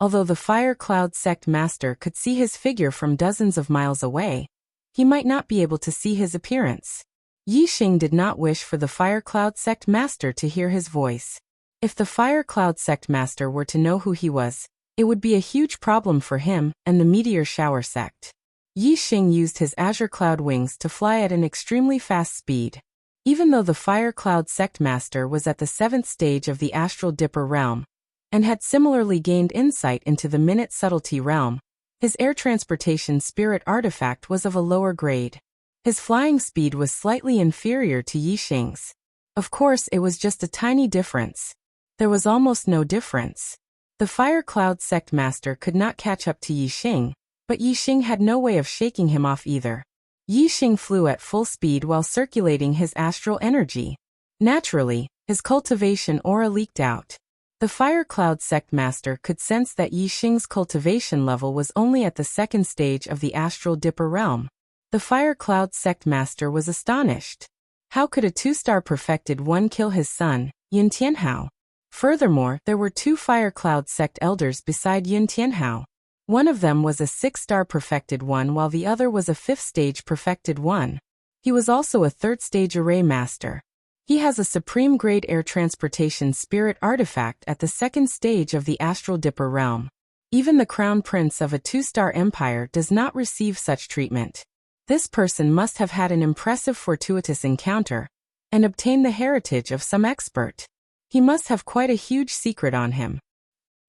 Although the Fire Cloud Sect Master could see his figure from dozens of miles away, he might not be able to see his appearance. Yixing did not wish for the Fire Cloud Sect Master to hear his voice. If the Fire Cloud Sect Master were to know who he was, it would be a huge problem for him and the Meteor Shower Sect. Yixing used his Azure Cloud wings to fly at an extremely fast speed. Even though the Fire Cloud Sect Master was at the 7th stage of the Astral Dipper realm, and had similarly gained insight into the Minute Subtlety realm, his air transportation spirit artifact was of a lower grade. His flying speed was slightly inferior to Yixing's. Of course, it was just a tiny difference. There was almost no difference. The Fire Cloud Sect Master could not catch up to Yixing, but Yixing had no way of shaking him off either. Yixing flew at full speed while circulating his astral energy. Naturally, his cultivation aura leaked out. The Fire Cloud Sect Master could sense that Yixing's cultivation level was only at the 2nd stage of the Astral Dipper realm. The Fire Cloud Sect Master was astonished. How could a 2-star perfected one kill his son, Yin Tianhao? Furthermore, there were 2 Fire Cloud Sect elders beside Yin Tianhao. One of them was a 6-star perfected one while the other was a 5th stage perfected one. He was also a 3rd stage array master. He has a supreme grade air transportation spirit artifact at the 2nd stage of the Astral Dipper realm. Even the crown prince of a 2-star empire does not receive such treatment. This person must have had an impressive fortuitous encounter and obtained the heritage of some expert. He must have quite a huge secret on him.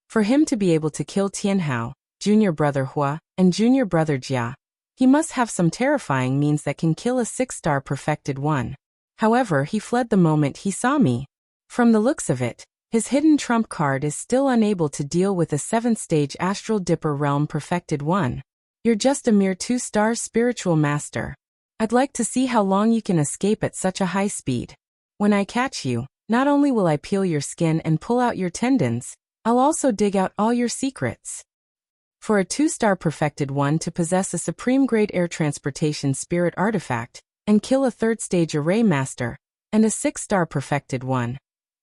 For him to be able to kill Tianhao, junior brother Hua, and junior brother Jia, he must have some terrifying means that can kill a 6-star perfected one. However, he fled the moment he saw me. From the looks of it, his hidden trump card is still unable to deal with a 7th stage Astral Dipper realm perfected one. You're just a mere 2-star spiritual master. I'd like to see how long you can escape at such a high speed. When I catch you, not only will I peel your skin and pull out your tendons, I'll also dig out all your secrets. For a 2-star perfected one to possess a supreme grade air transportation spirit artifact, and kill a 3rd stage array master, and a 6-star perfected one,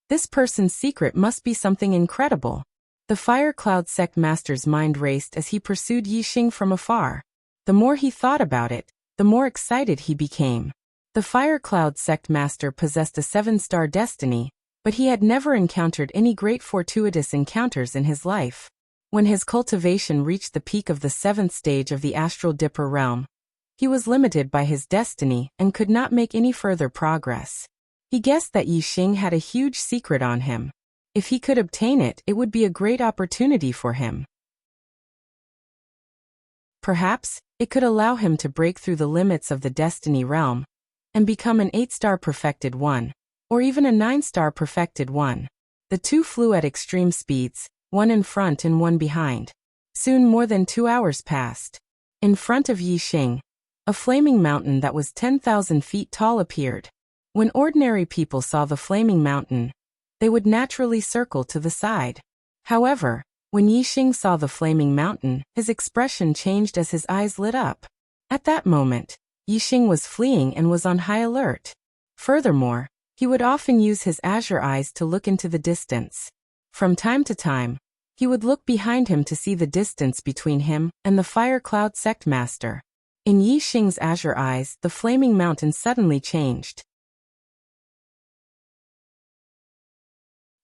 this person's secret must be something incredible. The Fire Cloud Sect Master's mind raced as he pursued Yixing from afar. The more he thought about it, the more excited he became. The Fire Cloud Sect Master possessed a 7-star destiny, but he had never encountered any great fortuitous encounters in his life. When his cultivation reached the peak of the 7th stage of the Astral Dipper realm, he was limited by his destiny and could not make any further progress. He guessed that Yixing had a huge secret on him. If he could obtain it, it would be a great opportunity for him. Perhaps, it could allow him to break through the limits of the Destiny realm and become an 8-star perfected one, or even a 9-star perfected one. The two flew at extreme speeds, one in front and one behind. Soon more than 2 hours passed. In front of Yixing, a flaming mountain that was 10,000 feet tall appeared. When ordinary people saw the flaming mountain, they would naturally circle to the side. However, when Yixing saw the flaming mountain, his expression changed as his eyes lit up. At that moment, Yixing was fleeing and was on high alert. Furthermore, he would often use his azure eyes to look into the distance. From time to time, he would look behind him to see the distance between him and the Fire Cloud Sect Master. In Yi Xing's azure eyes, the flaming mountain suddenly changed.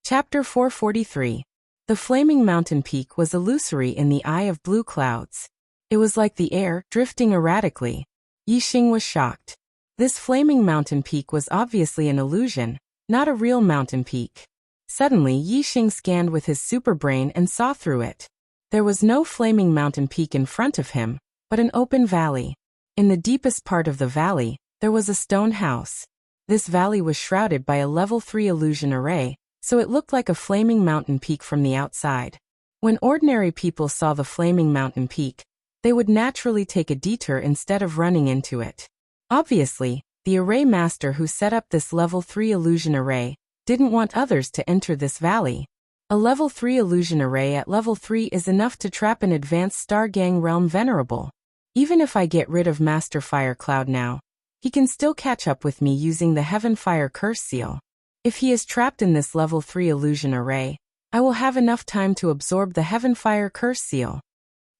Chapter 443. The flaming mountain peak was illusory in the eye of blue clouds. It was like the air, drifting erratically. Yi Xing was shocked. This flaming mountain peak was obviously an illusion, not a real mountain peak. Suddenly Yi Xing scanned with his superbrain and saw through it. There was no flaming mountain peak in front of him, but an open valley. In the deepest part of the valley, there was a stone house. This valley was shrouded by a level 3 illusion array, so it looked like a flaming mountain peak from the outside. When ordinary people saw the flaming mountain peak, they would naturally take a detour instead of running into it. Obviously, the array master who set up this level 3 illusion array didn't want others to enter this valley. A level 3 illusion array at level 3 is enough to trap an advanced Star Gang realm venerable. Even if I get rid of Master Fire Cloud now, he can still catch up with me using the Heaven Fire Curse Seal. If he is trapped in this level 3 illusion array, I will have enough time to absorb the Heaven Fire Curse Seal.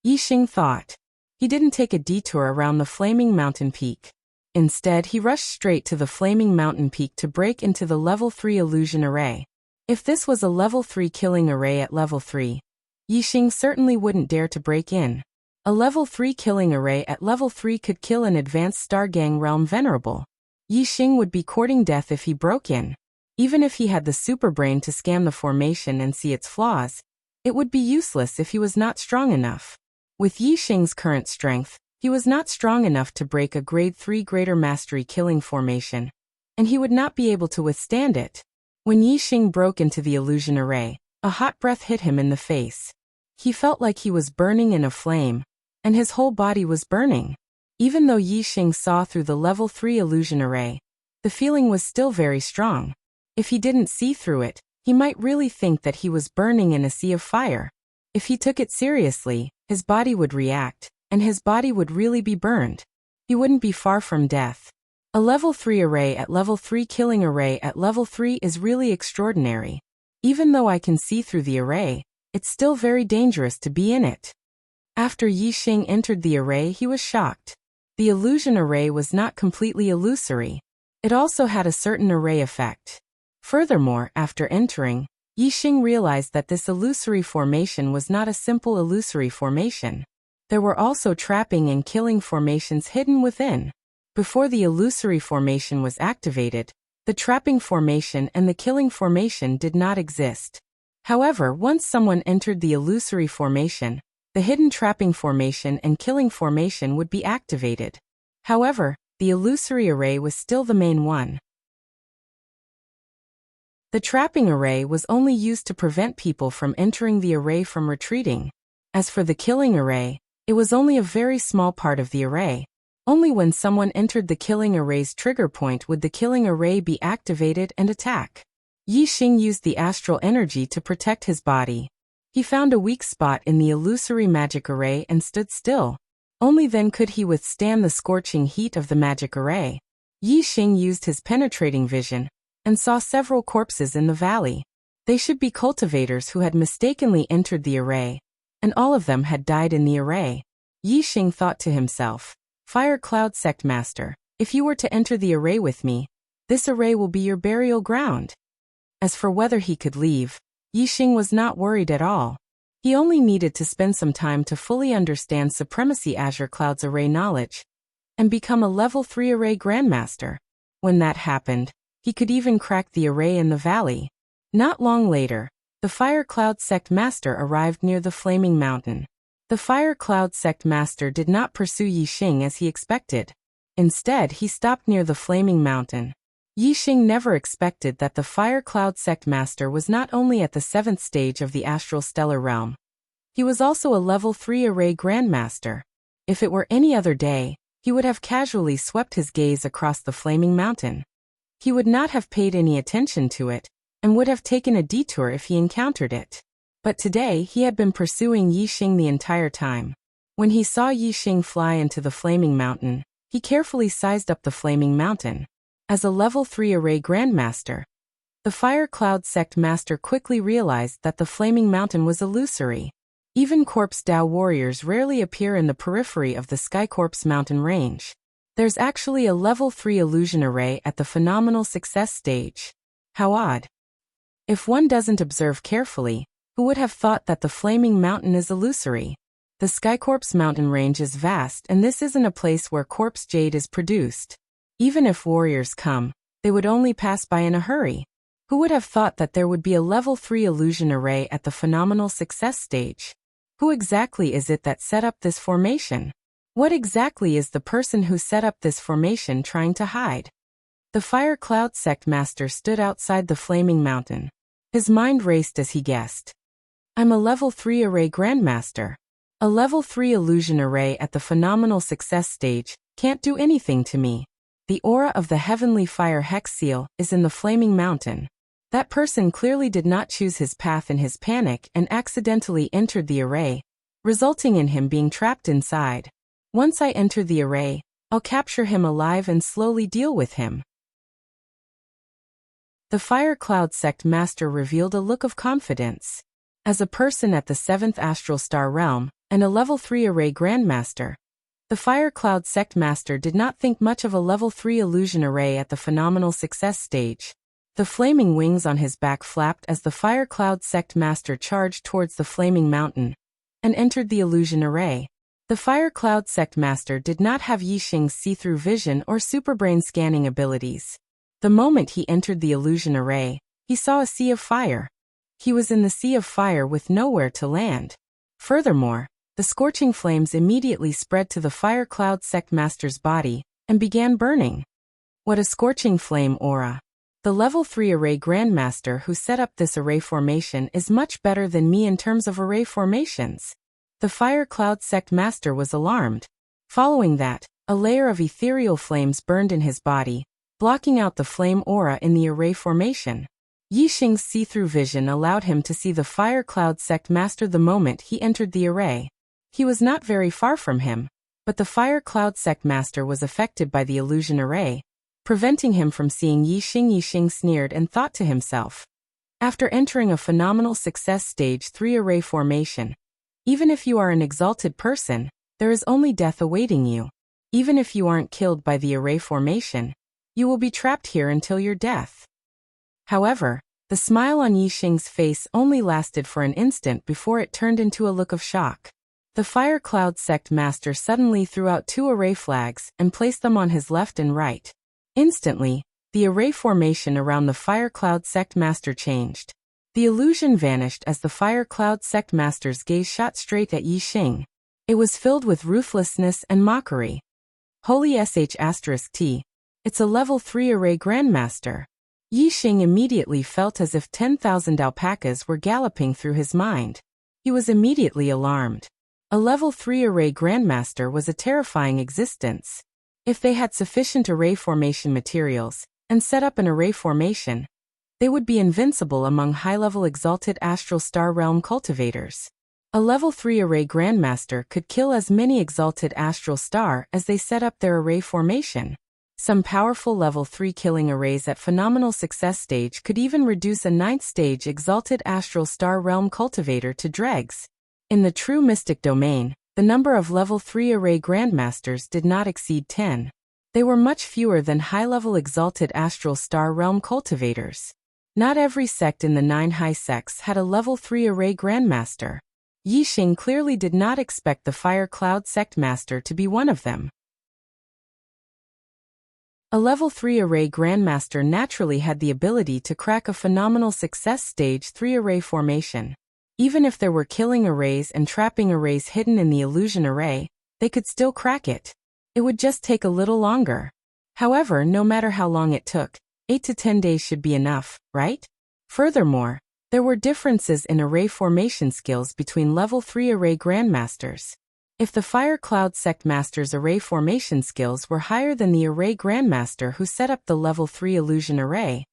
Yi Xing thought. He didn't take a detour around the flaming mountain peak. Instead, he rushed straight to the flaming mountain peak to break into the level 3 illusion array. If this was a level 3 killing array at level 3, Yi Xing certainly wouldn't dare to break in. A level 3 killing array at level 3 could kill an advanced Star Gang realm venerable. Yi Xing would be courting death if he broke in. Even if he had the superbrain to scan the formation and see its flaws, it would be useless if he was not strong enough. With Yi Xing's current strength, he was not strong enough to break a grade 3 greater mastery killing formation, and he would not be able to withstand it. When Yi Xing broke into the illusion array, a hot breath hit him in the face. He felt like he was burning in a flame, and his whole body was burning. Even though Yi Xing saw through the level 3 illusion array, the feeling was still very strong. If he didn't see through it, he might really think that he was burning in a sea of fire. If he took it seriously, his body would react, and his body would really be burned. He wouldn't be far from death. A level 3 array at level 3 killing array at level 3 is really extraordinary. Even though I can see through the array, it's still very dangerous to be in it. After Yi Xing entered the array, he was shocked. The illusion array was not completely illusory. It also had a certain array effect. Furthermore, after entering, Yi Xing realized that this illusory formation was not a simple illusory formation. There were also trapping and killing formations hidden within. Before the illusory formation was activated, the trapping formation and the killing formation did not exist. However, once someone entered the illusory formation, the hidden trapping formation and killing formation would be activated. However, the illusory array was still the main one. The trapping array was only used to prevent people from entering the array from retreating. As for the killing array, it was only a very small part of the array. Only when someone entered the killing array's trigger point would the killing array be activated and attack. Yi Xing used the astral energy to protect his body. He found a weak spot in the illusory magic array and stood still. Only then could he withstand the scorching heat of the magic array. Yi Xing used his penetrating vision and saw several corpses in the valley. They should be cultivators who had mistakenly entered the array, and all of them had died in the array. Yi Xing thought to himself, Fire Cloud Sect Master, if you were to enter the array with me, this array will be your burial ground. As for whether he could leave, Yi Xing was not worried at all. He only needed to spend some time to fully understand Supremacy Azure Cloud's array knowledge, and become a level 3 array grandmaster. When that happened, he could even crack the array in the valley. Not long later, the Fire Cloud Sect Master arrived near the Flaming Mountain. The Fire Cloud Sect Master did not pursue Yi Xing as he expected. Instead, he stopped near the Flaming Mountain. Yi Xing never expected that the Fire Cloud Sect Master was not only at the 7th stage of the Astral Stellar Realm. He was also a level 3 array grandmaster. If it were any other day, he would have casually swept his gaze across the Flaming Mountain. He would not have paid any attention to it, and would have taken a detour if he encountered it. But today he had been pursuing Yi Xing the entire time. When he saw Yi Xing fly into the Flaming Mountain, he carefully sized up the Flaming Mountain. As a level 3 array grandmaster, the Fire Cloud Sect Master quickly realized that the Flaming Mountain was illusory. Even Corpse Dao warriors rarely appear in the periphery of the Skycorpse mountain range. There's actually a level 3 illusion array at the phenomenal success stage. How odd. If one doesn't observe carefully, who would have thought that the flaming mountain is illusory? The Skycorpse mountain range is vast, and this isn't a place where corpse jade is produced. Even if warriors come, they would only pass by in a hurry. Who would have thought that there would be a level 3 illusion array at the phenomenal success stage? Who exactly is it that set up this formation? What exactly is the person who set up this formation trying to hide? The Fire Cloud Sect Master stood outside the flaming mountain. His mind raced as he guessed. I'm a level 3 array Grandmaster. A level 3 illusion array at the phenomenal success stage can't do anything to me. The aura of the heavenly fire hex seal is in the flaming mountain. That person clearly did not choose his path in his panic and accidentally entered the array, resulting in him being trapped inside. Once I enter the array, I'll capture him alive and slowly deal with him. The Fire Cloud Sect Master revealed a look of confidence. As a person at the 7th Astral Star Realm, and a level 3 array Grandmaster, the Fire Cloud Sect Master did not think much of a level 3 illusion array at the phenomenal success stage. The flaming wings on his back flapped as the Fire Cloud Sect Master charged towards the flaming mountain and entered the illusion array. The Fire Cloud Sect Master did not have Yixing's see-through vision or superbrain scanning abilities. The moment he entered the illusion array, he saw a sea of fire. He was in the sea of fire with nowhere to land. Furthermore, the scorching flames immediately spread to the Fire Cloud Sect Master's body and began burning. What a scorching flame aura! The level 3 array Grandmaster who set up this array formation is much better than me in terms of array formations. The Fire Cloud Sect Master was alarmed. Following that, a layer of ethereal flames burned in his body, blocking out the flame aura in the array formation. Yixing's see-through vision allowed him to see the Fire Cloud Sect Master the moment he entered the array. He was not very far from him, but the Fire Cloud Sect Master was affected by the illusion array, preventing him from seeing Yixing. Yixing sneered and thought to himself. After entering a phenomenal success stage 3 array formation, even if you are an exalted person, there is only death awaiting you. Even if you aren't killed by the array formation, you will be trapped here until your death. However, the smile on Yixing's face only lasted for an instant before it turned into a look of shock. The Fire Cloud Sect Master suddenly threw out 2 array flags and placed them on his left and right. Instantly, the array formation around the Fire Cloud Sect Master changed. The illusion vanished as the Fire Cloud Sect Master's gaze shot straight at Yixing. It was filled with ruthlessness and mockery. Holy **T. It's a level 3 array Grandmaster. Yixing immediately felt as if 10,000 alpacas were galloping through his mind. He was immediately alarmed. A level 3 array Grandmaster was a terrifying existence. If they had sufficient array formation materials and set up an array formation, they would be invincible among high-level exalted astral star realm cultivators. A level 3 array Grandmaster could kill as many exalted astral star as they set up their array formation. Some powerful level 3 killing arrays at phenomenal success stage could even reduce a 9th stage exalted astral star realm cultivator to dregs. In the true mystic domain, the number of level 3 array Grandmasters did not exceed 10. They were much fewer than high-level exalted astral star realm cultivators. Not every sect in the 9 high sects had a level 3 array Grandmaster. Yixing clearly did not expect the Fire Cloud Sect Master to be one of them. A level 3 array Grandmaster naturally had the ability to crack a phenomenal success stage 3 array formation. Even if there were killing arrays and trapping arrays hidden in the illusion array, they could still crack it. It would just take a little longer. However, no matter how long it took, 8 to 10 days should be enough, right? Furthermore, there were differences in array formation skills between level 3 array Grandmasters. If the Fire Cloud Sect Master's array formation skills were higher than the array Grandmaster who set up the level 3 illusion array,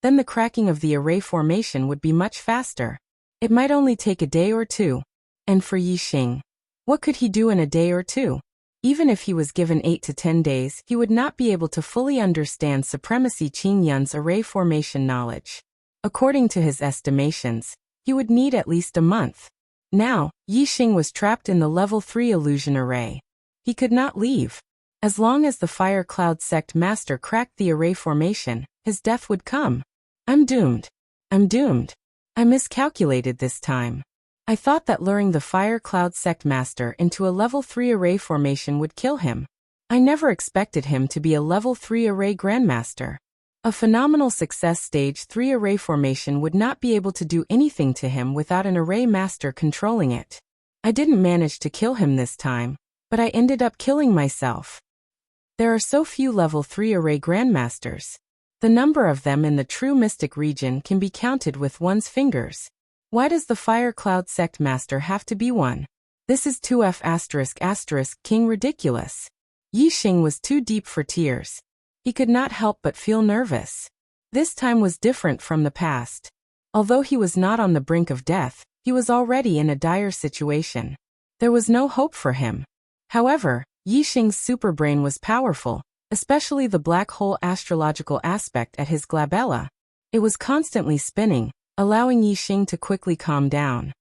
then the cracking of the array formation would be much faster. It might only take a day or two. And for Yixing, what could he do in a day or two? Even if he was given 8 to 10 days, he would not be able to fully understand Supremacy Qing Yun's array formation knowledge. According to his estimations, he would need at least a month. Now, Yixing was trapped in the level 3 illusion array. He could not leave. As long as the Fire Cloud Sect Master cracked the array formation, his death would come. I'm doomed. I'm doomed. I miscalculated this time. I thought that luring the Fire Cloud Sect Master into a level 3 array formation would kill him. I never expected him to be a level 3 array Grandmaster. A phenomenal success stage 3 array formation would not be able to do anything to him without an array master controlling it. I didn't manage to kill him this time, but I ended up killing myself. There are so few level 3 array Grandmasters. The number of them in the true Mystic region can be counted with one's fingers. Why does the Fire Cloud Sect Master have to be one? This is 2F*** King ridiculous. Yixing was too deep for tears. He could not help but feel nervous. This time was different from the past. Although he was not on the brink of death, he was already in a dire situation. There was no hope for him. However, Yixing's superbrain was powerful, especially the black hole astrological aspect at his glabella. It was constantly spinning, allowing Yixing to quickly calm down.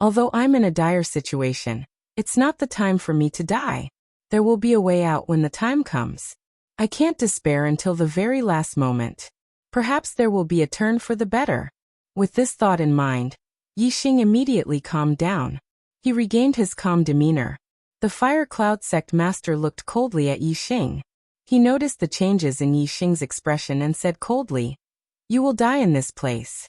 Although I'm in a dire situation, it's not the time for me to die. There will be a way out when the time comes. I can't despair until the very last moment. Perhaps there will be a turn for the better. With this thought in mind, Yixing immediately calmed down. He regained his calm demeanor. The Fire Cloud Sect Master looked coldly at Yixing. He noticed the changes in Yixing's expression and said coldly, "You will die in this place.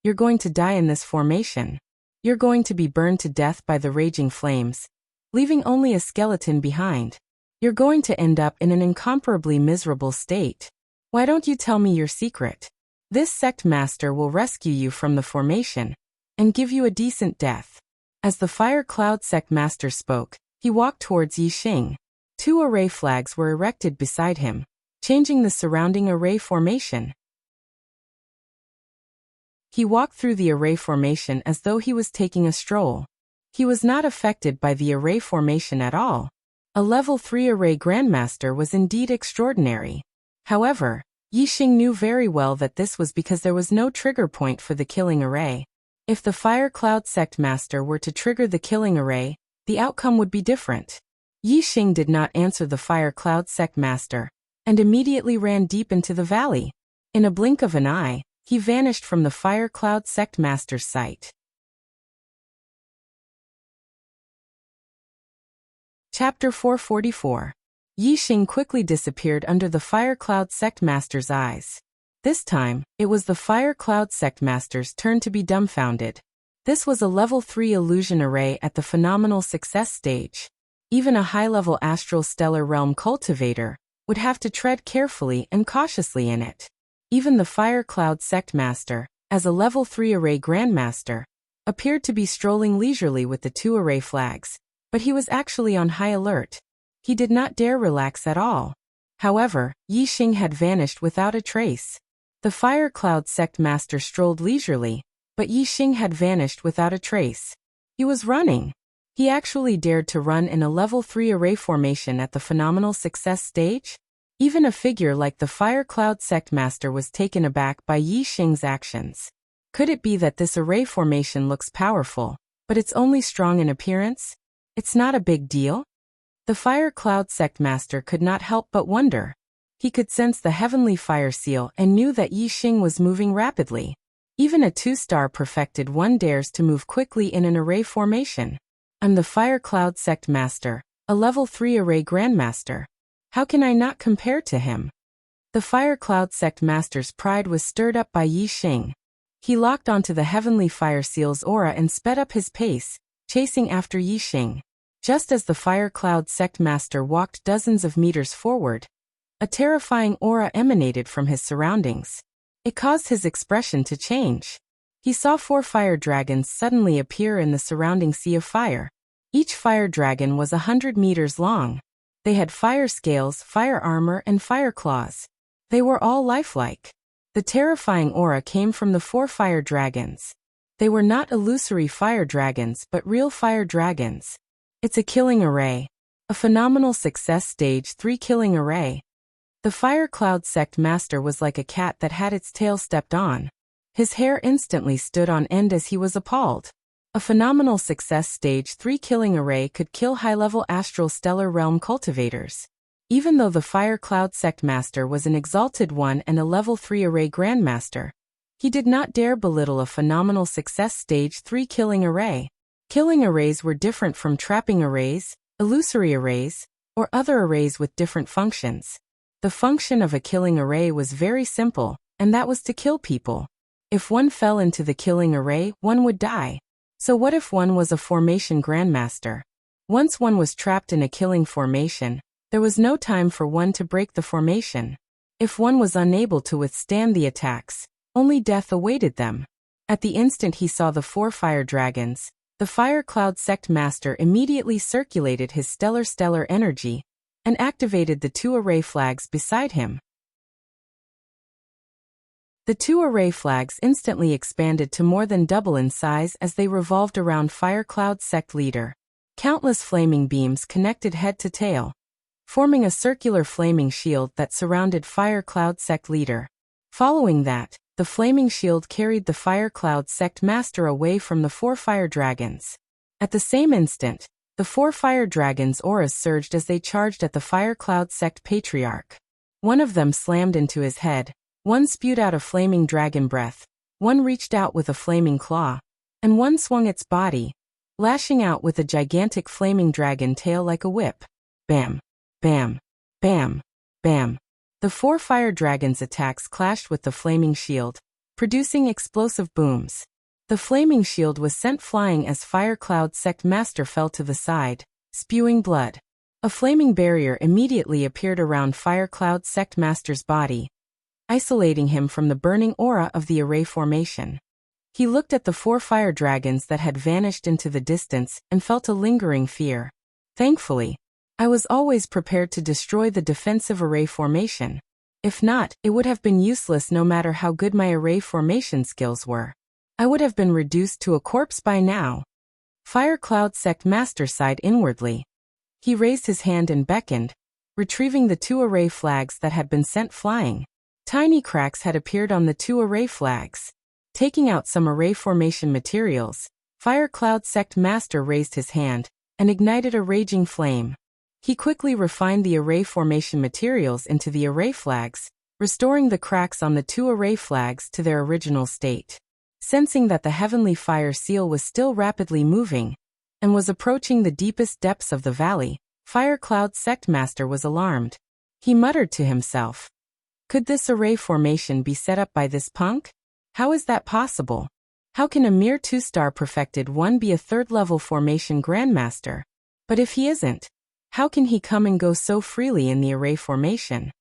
You're going to die in this formation. You're going to be burned to death by the raging flames, leaving only a skeleton behind. You're going to end up in an incomparably miserable state. Why don't you tell me your secret? This sect master will rescue you from the formation and give you a decent death." As the Fire Cloud Sect Master spoke, he walked towards Yixing. 2 array flags were erected beside him, changing the surrounding array formation. He walked through the array formation as though he was taking a stroll. He was not affected by the array formation at all. A level 3 array Grandmaster was indeed extraordinary. However, Yixing knew very well that this was because there was no trigger point for the killing array. If the Fire Cloud Sect Master were to trigger the killing array, the outcome would be different. Yixing did not answer the Fire Cloud Sect Master, and immediately ran deep into the valley. In a blink of an eye, he vanished from the Fire Cloud Sect Master's sight. Chapter 444. Yixing quickly disappeared under the Fire Cloud Sect Master's eyes. This time, it was the Fire Cloud Sect Master's turn to be dumbfounded. This was a level 3 illusion array at the phenomenal success stage. Even a high-level astral stellar realm cultivator would have to tread carefully and cautiously in it. Even the Fire Cloud Sect Master, as a level 3 array Grandmaster, appeared to be strolling leisurely with the 2 array flags, but he was actually on high alert. He did not dare relax at all. However, Yixing had vanished without a trace. The Fire Cloud Sect Master strolled leisurely, but Yixing had vanished without a trace. He was running. He actually dared to run in a level 3 array formation at the phenomenal success stage? Even a figure like the Fire Cloud Sect Master was taken aback by Yixing's actions. Could it be that this array formation looks powerful, but it's only strong in appearance? It's not a big deal? The Fire Cloud Sect Master could not help but wonder. He could sense the heavenly fire seal and knew that Yixing was moving rapidly. Even a 2-star perfected one dares to move quickly in an array formation. I'm the Fire Cloud Sect Master, a level 3 array Grandmaster. How can I not compare to him? The Fire Cloud Sect Master's pride was stirred up by Yixing. He locked onto the heavenly fire seal's aura and sped up his pace, chasing after Yixing. Just as the Fire Cloud Sect Master walked dozens of meters forward, a terrifying aura emanated from his surroundings. It caused his expression to change. He saw 4 fire dragons suddenly appear in the surrounding sea of fire. Each fire dragon was 100 meters long. They had fire scales, fire armor, and fire claws. They were all lifelike. The terrifying aura came from the 4 fire dragons. They were not illusory fire dragons but real fire dragons. It's a killing array. A phenomenal success stage 3 killing array. The Fire Cloud Sect Master was like a cat that had its tail stepped on. His hair instantly stood on end as he was appalled. A phenomenal success Stage 3 killing array could kill high-level astral stellar realm cultivators. Even though the Fire Cloud Sect Master was an exalted one and a level 3 array grandmaster, he did not dare belittle a phenomenal success Stage 3 killing array. Killing arrays were different from trapping arrays, illusory arrays, or other arrays with different functions. The function of a killing array was very simple, and that was to kill people. If one fell into the killing array, one would die. So what if one was a formation grandmaster? Once one was trapped in a killing formation, there was no time for one to break the formation. If one was unable to withstand the attacks, only death awaited them. At the instant he saw the 4 fire dragons, the Fire Cloud Sect Master immediately circulated his stellar energy and activated the 2 array flags beside him. The 2 array flags instantly expanded to more than double in size as they revolved around Fire Cloud Sect leader. Countless flaming beams connected head to tail, forming a circular flaming shield that surrounded Fire Cloud Sect leader. Following that, the flaming shield carried the Fire Cloud Sect Master away from the 4 fire dragons. At the same instant, the 4 fire dragons' auras surged as they charged at the Fire Cloud Sect Patriarch. One of them slammed into his head, one spewed out a flaming dragon breath, one reached out with a flaming claw, and one swung its body, lashing out with a gigantic flaming dragon tail like a whip. Bam! Bam! Bam! Bam! The 4 fire dragons' attacks clashed with the flaming shield, producing explosive booms. The flaming shield was sent flying as Fire Cloud Sect Master fell to the side, spewing blood. A flaming barrier immediately appeared around Fire Cloud Sect Master's body, isolating him from the burning aura of the array formation. He looked at the 4 fire dragons that had vanished into the distance and felt a lingering fear. Thankfully, I was always prepared to destroy the defensive array formation. If not, it would have been useless no matter how good my array formation skills were. I would have been reduced to a corpse by now. Fire Cloud Sect Master sighed inwardly. He raised his hand and beckoned, retrieving the 2 array flags that had been sent flying. Tiny cracks had appeared on the 2 array flags. Taking out some array formation materials, Fire Cloud Sect Master raised his hand and ignited a raging flame. He quickly refined the array formation materials into the array flags, restoring the cracks on the 2 array flags to their original state. Sensing that the heavenly fire seal was still rapidly moving and was approaching the deepest depths of the valley, Fire Cloud Sect Master was alarmed. He muttered to himself, "Could this array formation be set up by this punk? How is that possible? How can a mere 2-star perfected one be a 3rd-level formation grandmaster? But if he isn't, how can he come and go so freely in the array formation?"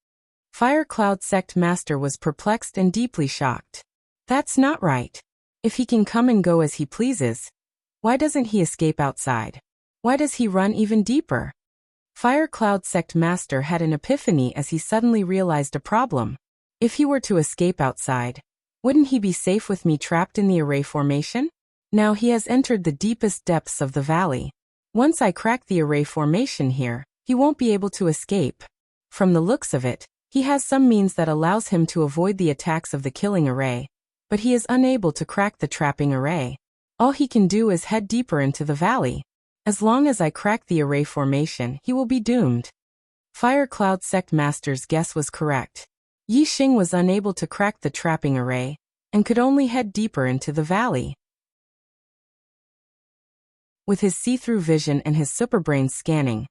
Fire Cloud Sect Master was perplexed and deeply shocked. That's not right. If he can come and go as he pleases, why doesn't he escape outside? Why does he run even deeper? Fire Cloud Sect Master had an epiphany as he suddenly realized a problem. If he were to escape outside, wouldn't he be safe with me trapped in the array formation? Now he has entered the deepest depths of the valley. Once I crack the array formation here, he won't be able to escape. From the looks of it, he has some means that allows him to avoid the attacks of the killing array, but he is unable to crack the trapping array. All he can do is head deeper into the valley. As long as I crack the array formation, he will be doomed. Fire Cloud Sect Master's guess was correct. Yi Xing was unable to crack the trapping array, and could only head deeper into the valley. With his see-through vision and his superbrain scanning,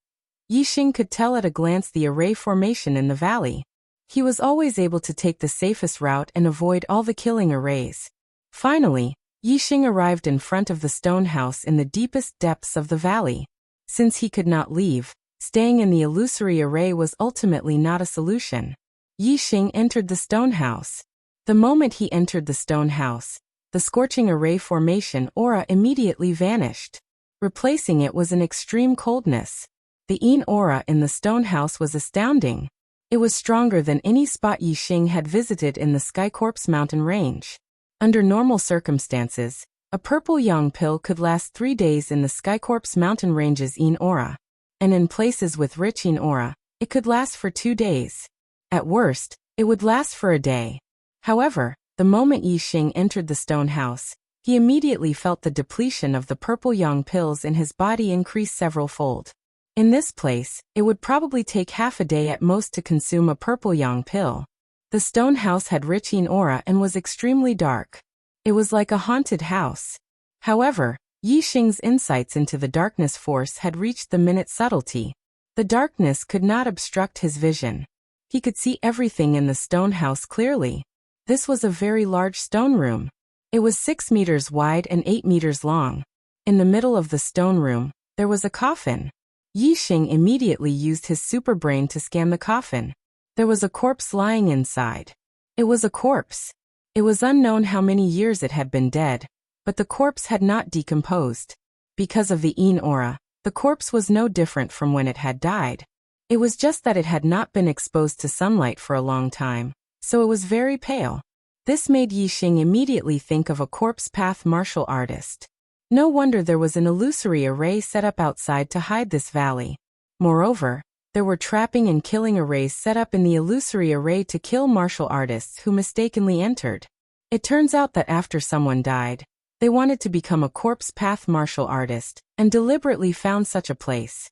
Yi Xing could tell at a glance the array formation in the valley. He was always able to take the safest route and avoid all the killing arrays. Finally, Yi Xing arrived in front of the stone house in the deepest depths of the valley. Since he could not leave, staying in the illusory array was ultimately not a solution. Yi Xing entered the stone house. The moment he entered the stone house, the scorching array formation aura immediately vanished. Replacing it was an extreme coldness. The Yin aura in the stone house was astounding. It was stronger than any spot Yi Xing had visited in the Skycorpse mountain range. Under normal circumstances, a purple yang pill could last 3 days in the Skycorpse mountain range's Yin aura, and in places with rich Yin aura, it could last for 2 days. At worst, it would last for a day. However, the moment Yi Xing entered the stone house, He immediately felt the depletion of the purple yang pills in his body increase several-fold. In this place, it would probably take half a day at most to consume a purple yang pill. The stone house had rich yin aura and was extremely dark. It was like a haunted house. However, Yi Xing's insights into the darkness force had reached the minute subtlety. The darkness could not obstruct his vision. He could see everything in the stone house clearly. This was a very large stone room. It was 6 meters wide and 8 meters long. In the middle of the stone room, there was a coffin. Yi Xing immediately used his super brain to scan the coffin. There was a corpse lying inside. It was a corpse. It was unknown how many years it had been dead, but the corpse had not decomposed. Because of the yin aura, the corpse was no different from when it had died. It was just that it had not been exposed to sunlight for a long time, so it was very pale. This made Yi Xing immediately think of a corpse path martial artist. No wonder there was an illusory array set up outside to hide this valley. Moreover, there were trapping and killing arrays set up in the illusory array to kill martial artists who mistakenly entered. It turns out that after someone died, they wanted to become a corpse path martial artist, and deliberately found such a place.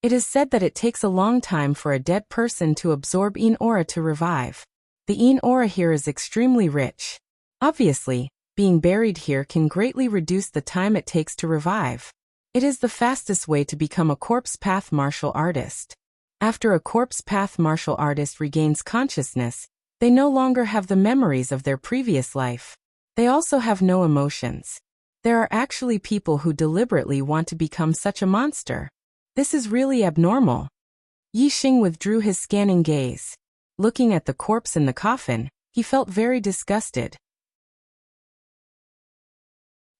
It is said that it takes a long time for a dead person to absorb yin aura to revive. The yin aura here is extremely rich. Obviously, being buried here can greatly reduce the time it takes to revive. It is the fastest way to become a corpse path martial artist. After a corpse path martial artist regains consciousness, they no longer have the memories of their previous life. They also have no emotions. There are actually people who deliberately want to become such a monster. This is really abnormal. Yi Xing withdrew his scanning gaze. Looking at the corpse in the coffin, he felt very disgusted.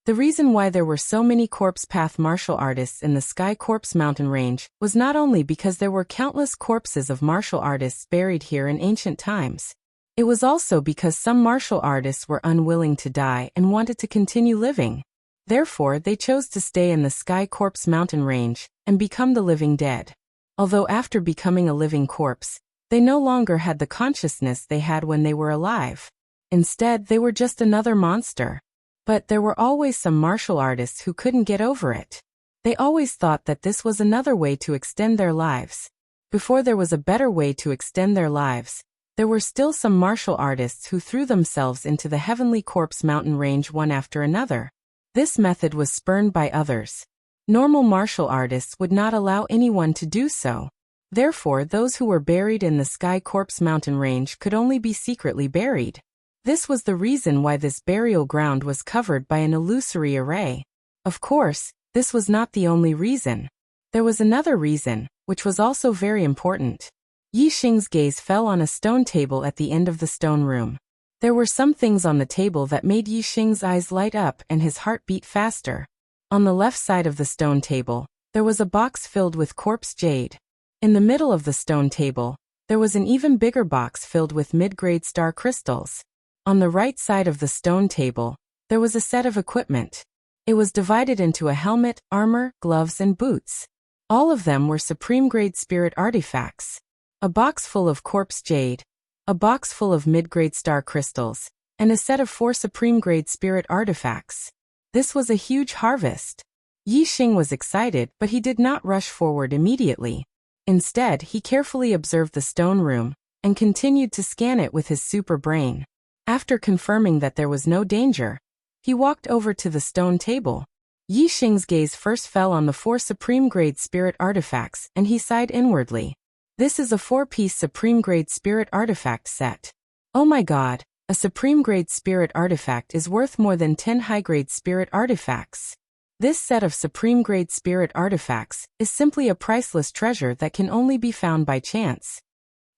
The reason why there were so many corpse path martial artists in the Sky Corpse mountain range was not only because there were countless corpses of martial artists buried here in ancient times. It was also because some martial artists were unwilling to die and wanted to continue living. Therefore, they chose to stay in the Sky Corpse mountain range and become the living dead. Although after becoming a living corpse, they no longer had the consciousness they had when they were alive. Instead, they were just another monster. But there were always some martial artists who couldn't get over it. They always thought that this was another way to extend their lives. Before there was a better way to extend their lives, there were still some martial artists who threw themselves into the Heavenly Corpse mountain range one after another. This method was spurned by others. Normal martial artists would not allow anyone to do so. Therefore, those who were buried in the Sky Corpse mountain range could only be secretly buried. This was the reason why this burial ground was covered by an illusory array. Of course, this was not the only reason. There was another reason, which was also very important. Yi Xing's gaze fell on a stone table at the end of the stone room. There were some things on the table that made Yi Xing's eyes light up and his heart beat faster. On the left side of the stone table, there was a box filled with corpse jade. In the middle of the stone table, there was an even bigger box filled with mid-grade star crystals. On the right side of the stone table, there was a set of equipment. It was divided into a helmet, armor, gloves, and boots. All of them were supreme-grade spirit artifacts. A box full of corpse jade, a box full of mid-grade star crystals, and a set of 4 supreme-grade spirit artifacts. This was a huge harvest. Yi Xing was excited, but he did not rush forward immediately. Instead, he carefully observed the stone room and continued to scan it with his super brain. After confirming that there was no danger, he walked over to the stone table. Yi Xing's gaze first fell on the 4 supreme-grade spirit artifacts, and he sighed inwardly. This is a 4-piece supreme-grade spirit artifact set. Oh my god, a supreme-grade spirit artifact is worth more than 10 high-grade spirit artifacts. This set of supreme-grade spirit artifacts is simply a priceless treasure that can only be found by chance.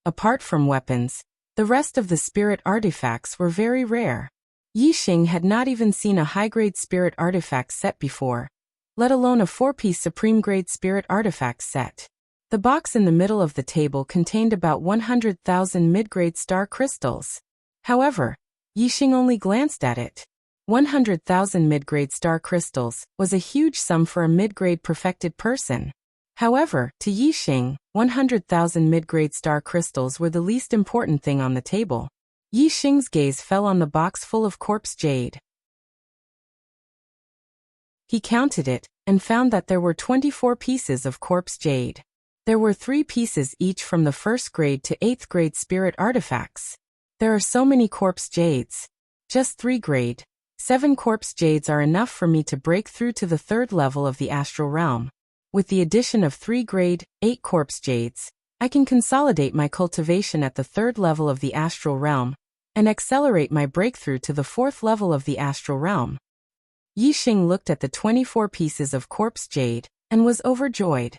Apart from weapons, the rest of the spirit artifacts were very rare. Yi Xing had not even seen a high-grade spirit artifact set before, let alone a 4-piece supreme-grade spirit artifact set. The box in the middle of the table contained about 100,000 mid-grade star crystals. However, Yi Xing only glanced at it. 100,000 mid-grade star crystals was a huge sum for a mid-grade perfected person. However, to Yi Xing, 100,000 mid-grade star crystals were the least important thing on the table. Yi Xing's gaze fell on the box full of corpse jade. He counted it, and found that there were 24 pieces of corpse jade. There were 3 pieces each from the 1st grade to 8th grade spirit artifacts. There are so many corpse jades. Just 3 grade. 7 corpse jades are enough for me to break through to the 3rd level of the astral realm. With the addition of 3 grade, 8 corpse jades, I can consolidate my cultivation at the 3rd level of the astral realm, and accelerate my breakthrough to the 4th level of the astral realm. Yixing looked at the 24 pieces of corpse jade, and was overjoyed.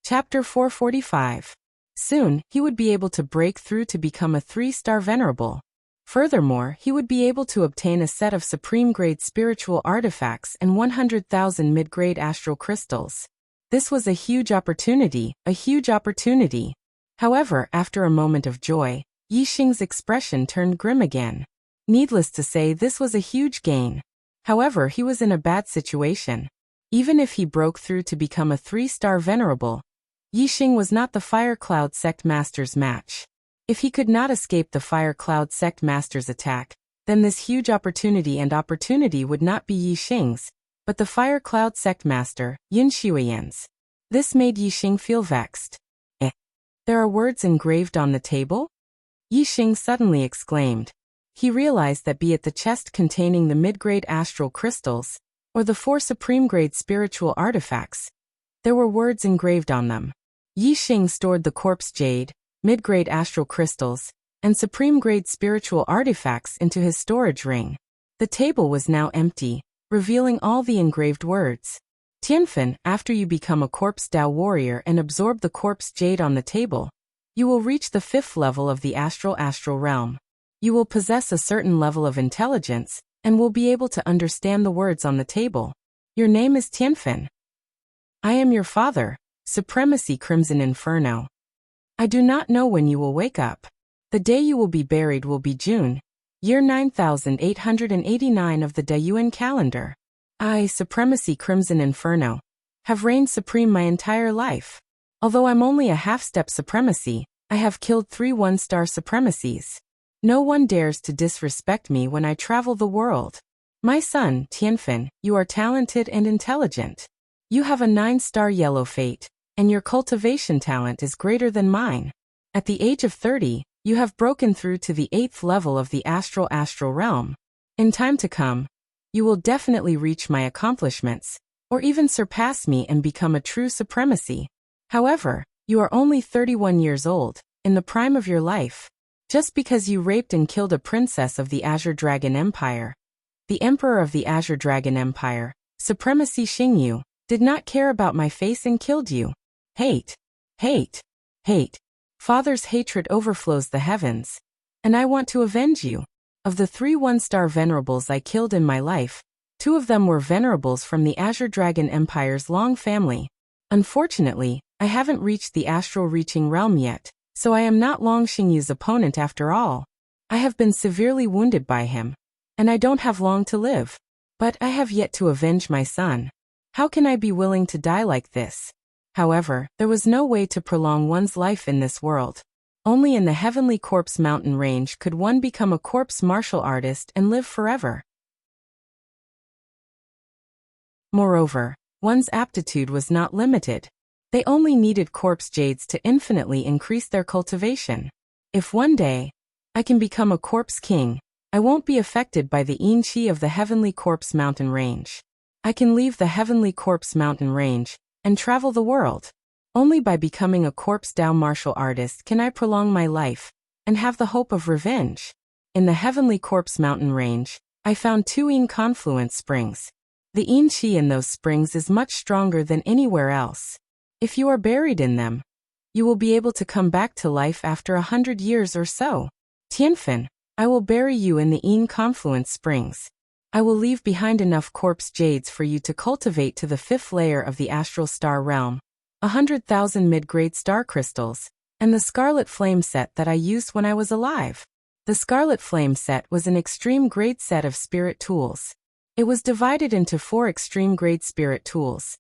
Chapter 445. Soon, he would be able to break through to become a 3-star venerable. Furthermore, he would be able to obtain a set of supreme-grade spiritual artifacts and 100,000 mid-grade astral crystals. This was a huge opportunity, a huge opportunity. However, after a moment of joy, Yixing's expression turned grim again. Needless to say, this was a huge gain. However, he was in a bad situation. Even if he broke through to become a 3-star venerable, Yixing was not the Fire Cloud Sect Master's match. If he could not escape the Fire Cloud Sect Master's attack, then this huge opportunity would not be Yixing's, but the Fire Cloud Sect Master, Yin Xueyan's. This made Yixing feel vexed. There are words engraved on the table? Yixing suddenly exclaimed. He realized that be it the chest containing the mid-grade astral crystals, or the 4 supreme-grade spiritual artifacts, there were words engraved on them. Yixing stored the corpse jade, mid-grade astral crystals, and supreme-grade spiritual artifacts into his storage ring. The table was now empty, revealing all the engraved words. Tianfen, after you become a corpse Dao warrior and absorb the corpse jade on the table, you will reach the 5th level of the astral realm. You will possess a certain level of intelligence, and will be able to understand the words on the table. Your name is Tianfen. I am your father, Supremacy Crimson Inferno. I do not know when you will wake up. The day you will be buried will be June, year 9889 of the Dayuan calendar. I, Supremacy Crimson Inferno, have reigned supreme my entire life. Although I'm only a half-step supremacy, I have killed 3 1-star supremacies. No one dares to disrespect me when I travel the world. My son, Tianfen, you are talented and intelligent. You have a 9-star yellow fate, and your cultivation talent is greater than mine. At the age of 30, you have broken through to the 8th level of the astral realm. In time to come, you will definitely reach my accomplishments, or even surpass me and become a true supremacy. However, you are only 31 years old, in the prime of your life. Just because you raped and killed a princess of the Azure Dragon Empire, the Emperor of the Azure Dragon Empire, Supremacy Xingyu, did not care about my face and killed you. Hate. Hate. Hate. Father's hatred overflows the heavens. And I want to avenge you. Of the 3 1-star venerables I killed in my life, 2 of them were venerables from the Azure Dragon Empire's long family. Unfortunately, I haven't reached the astral reaching realm yet, so I am not Long Xingyu's opponent after all. I have been severely wounded by him, and I don't have long to live. But I have yet to avenge my son. How can I be willing to die like this? However, there was no way to prolong one's life in this world. Only in the Heavenly Corpse mountain range could one become a corpse martial artist and live forever. Moreover, one's aptitude was not limited. They only needed corpse jades to infinitely increase their cultivation. If one day I can become a corpse king, I won't be affected by the yin qi of the Heavenly Corpse mountain range. I can leave the Heavenly Corpse mountain range and travel the world. Only by becoming a corpse Dao martial artist can I prolong my life and have the hope of revenge. In the Heavenly Corpse mountain range, I found 2 yin confluence springs. The yin qi in those springs is much stronger than anywhere else. If you are buried in them, you will be able to come back to life after 100 years or so. Tianfen, I will bury you in the yin confluence springs. I will leave behind enough corpse jades for you to cultivate to the 5th layer of the astral star realm, 100,000 mid-grade star crystals, and the Scarlet Flame set that I used when I was alive. The Scarlet Flame set was an extreme grade set of spirit tools. It was divided into 4 extreme grade spirit tools: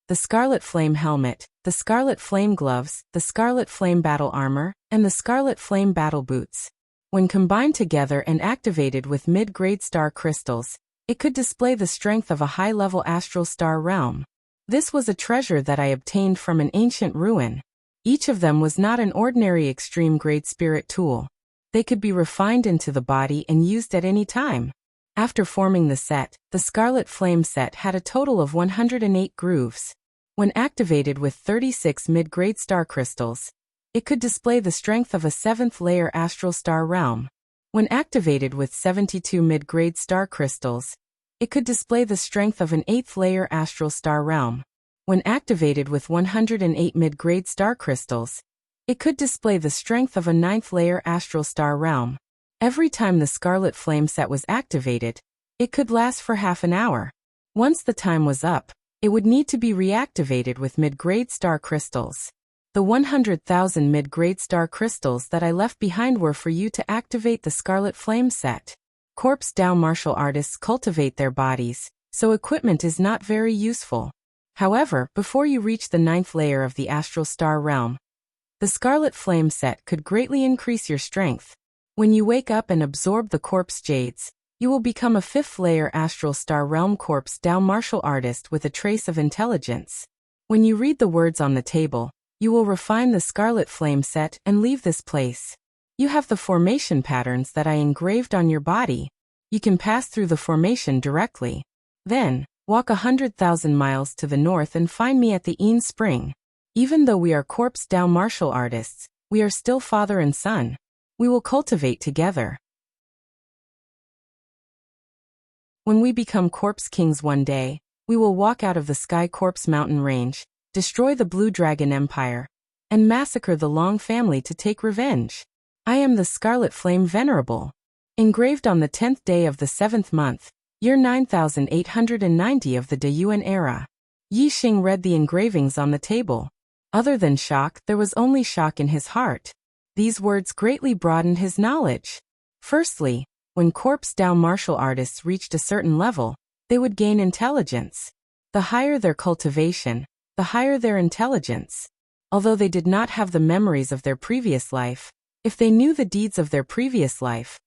the Scarlet Flame helmet, the Scarlet Flame gloves, the Scarlet Flame battle armor, and the Scarlet Flame battle boots. When combined together and activated with mid-grade star crystals, it could display the strength of a high-level astral star realm. This was a treasure that I obtained from an ancient ruin. Each of them was not an ordinary extreme-grade spirit tool. They could be refined into the body and used at any time. After forming the set, the Scarlet Flame set had a total of 108 grooves. When activated with 36 mid-grade star crystals, it could display the strength of a 7th-layer astral star realm. When activated with 72 mid-grade star crystals, it could display the strength of an 8th-layer astral star realm. When activated with 108 mid-grade star crystals, it could display the strength of a 9th-layer astral star realm. Every time the Scarlet Flame set was activated, it could last for half an hour. Once the time was up, it would need to be reactivated with mid-grade star crystals. The 100,000 mid-grade star crystals that I left behind were for you to activate the Scarlet Flame set. Corpse Dao martial artists cultivate their bodies, so equipment is not very useful. However, before you reach the 9th layer of the astral star realm, the Scarlet Flame set could greatly increase your strength. When you wake up and absorb the corpse jades, you will become a 5th-layer astral star realm Corpse Dao martial artist with a trace of intelligence. When you read the words on the table, you will refine the Scarlet Flame set and leave this place. You have the formation patterns that I engraved on your body. You can pass through the formation directly. Then, walk 100,000 miles to the north and find me at the Een Spring. Even though we are Corpse Dao martial artists, we are still father and son. We will cultivate together. When we become Corpse Kings one day, we will walk out of the Sky Corpse mountain range, destroy the Blue Dragon Empire, and massacre the Long family to take revenge. I am the Scarlet Flame Venerable. Engraved on the 10th day of the 7th month, year 9890 of the Deyuan era. Yi Xing read the engravings on the table. Other than shock, there was only shock in his heart. These words greatly broadened his knowledge. Firstly, when Corpse Dao martial artists reached a certain level, they would gain intelligence. The higher their cultivation, the higher their intelligence. Although they did not have the memories of their previous life, if they knew the deeds of their previous life,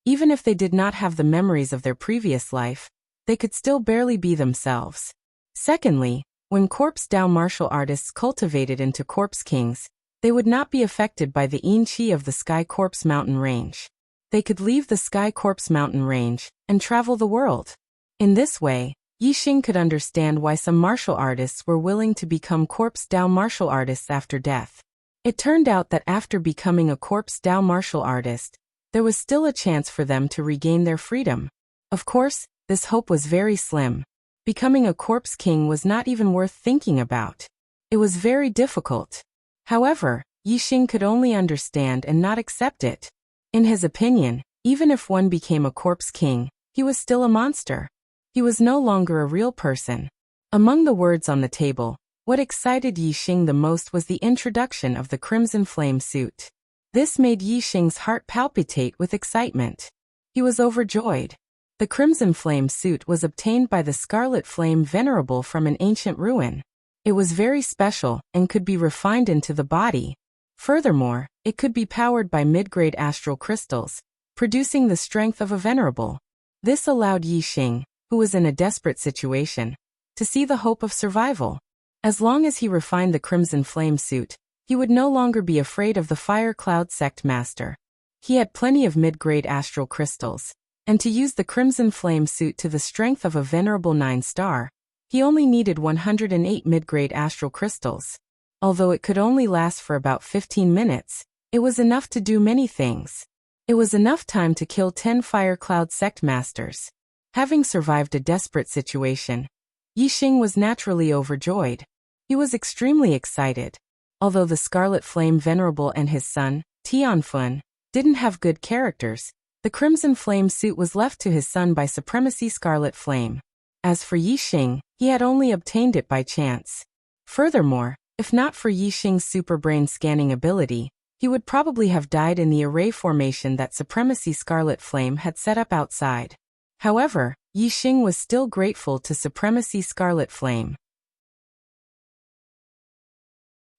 even if they did not have the memories of their previous life, they could still barely be themselves. Secondly, when Corpse Dao martial artists cultivated into Corpse Kings, they would not be affected by the Yin Qi of the Sky Corpse mountain range. They could leave the Sky Corpse mountain range and travel the world. In this way, Yi Xing could understand why some martial artists were willing to become Corpse Dao martial artists after death. It turned out that after becoming a Corpse Dao martial artist, there was still a chance for them to regain their freedom. Of course, this hope was very slim. Becoming a Corpse King was not even worth thinking about. It was very difficult. However, Yi Xing could only understand and not accept it. In his opinion, even if one became a Corpse King, he was still a monster. He was no longer a real person. Among the words on the table, what excited Yi Xing the most was the introduction of the Crimson Flame suit. This made Yi Xing's heart palpitate with excitement. He was overjoyed. The Crimson Flame suit was obtained by the Scarlet Flame Venerable from an ancient ruin. It was very special and could be refined into the body. Furthermore, it could be powered by mid-grade astral crystals, producing the strength of a venerable. This allowed Yi Xing, who was in a desperate situation, to see the hope of survival. As long as he refined the Crimson Flame suit, he would no longer be afraid of the Fire Cloud Sect Master. He had plenty of mid-grade astral crystals, and to use the Crimson Flame suit to the strength of a venerable 9-star, he only needed 108 mid-grade astral crystals. Although it could only last for about 15 minutes, it was enough to do many things. It was enough time to kill 10 Fire Cloud Sect Masters. Having survived a desperate situation, Yi Xing was naturally overjoyed. He was extremely excited. Although the Scarlet Flame Venerable and his son, Tianfun, didn't have good characters, the Crimson Flame suit was left to his son by Supremacy Scarlet Flame. As for Yi Xing, he had only obtained it by chance. Furthermore, if not for Yi Xing's superbrain scanning ability, he would probably have died in the array formation that Supremacy Scarlet Flame had set up outside. However, Yi Xing was still grateful to Supremacy Scarlet Flame.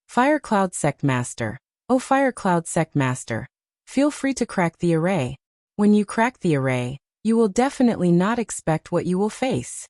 Fire Cloud Sect Master. O Fire Cloud Sect Master, Feel free to crack the array. When you crack the array, you will definitely not expect what you will face.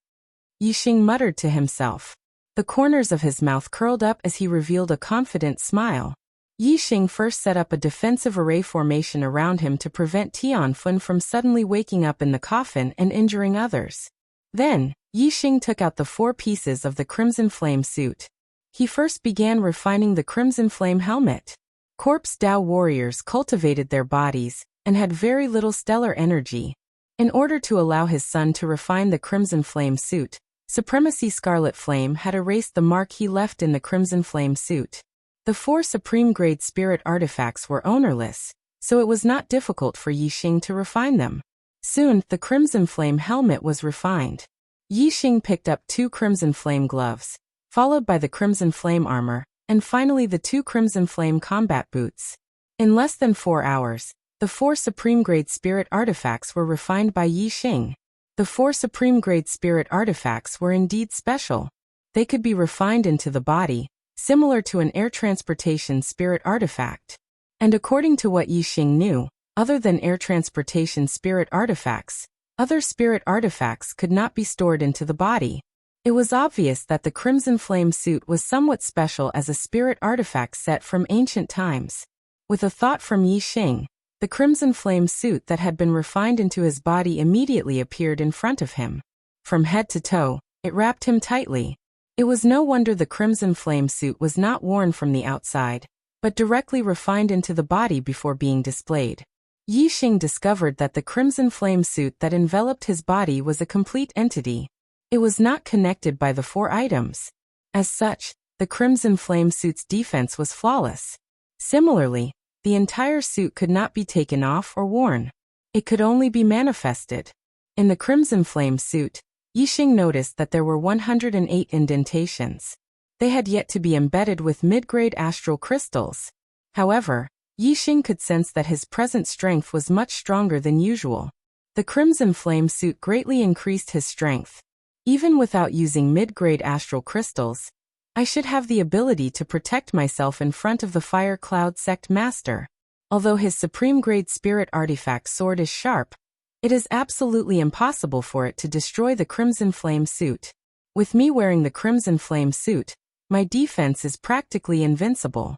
Yixing muttered to himself. The corners of his mouth curled up as he revealed a confident smile. Yixing first set up a defensive array formation around him to prevent Tianfun from suddenly waking up in the coffin and injuring others. Then, Yixing took out the 4 pieces of the Crimson Flame suit. He first began refining the Crimson Flame helmet. Corpse Dao warriors cultivated their bodies and had very little stellar energy. In order to allow his son to refine the Crimson Flame suit, Supremacy Scarlet Flame had erased the mark he left in the Crimson Flame suit. The 4 supreme-grade spirit artifacts were ownerless, so it was not difficult for Yixing to refine them. Soon, the Crimson Flame helmet was refined. Yixing picked up 2 Crimson Flame gloves, followed by the Crimson Flame armor, and finally the 2 Crimson Flame combat boots. In less than 4 hours, the 4 supreme-grade spirit artifacts were refined by Yixing. The 4 supreme-grade spirit artifacts were indeed special. They could be refined into the body, similar to an air transportation spirit artifact. And according to what Yixing knew, other than air transportation spirit artifacts, other spirit artifacts could not be stored into the body. It was obvious that the Crimson Flame suit was somewhat special as a spirit artifact set from ancient times. With a thought from Yixing, the Crimson Flame suit that had been refined into his body immediately appeared in front of him. From head to toe, it wrapped him tightly. It was no wonder the Crimson Flame suit was not worn from the outside, but directly refined into the body before being displayed. Yixing discovered that the Crimson Flame suit that enveloped his body was a complete entity. It was not connected by the 4 items. As such, the Crimson Flame suit's defense was flawless. Similarly, the entire suit could not be taken off or worn. It could only be manifested. In the Crimson Flame suit, Yixing noticed that there were 108 indentations. They had yet to be embedded with mid-grade astral crystals. However, Yixing could sense that his present strength was much stronger than usual. The Crimson Flame suit greatly increased his strength. Even without using mid-grade astral crystals, I should have the ability to protect myself in front of the Fire Cloud Sect Master. Although his supreme-grade spirit artifact sword is sharp, it is absolutely impossible for it to destroy the Crimson Flame suit. With me wearing the Crimson Flame suit, my defense is practically invincible.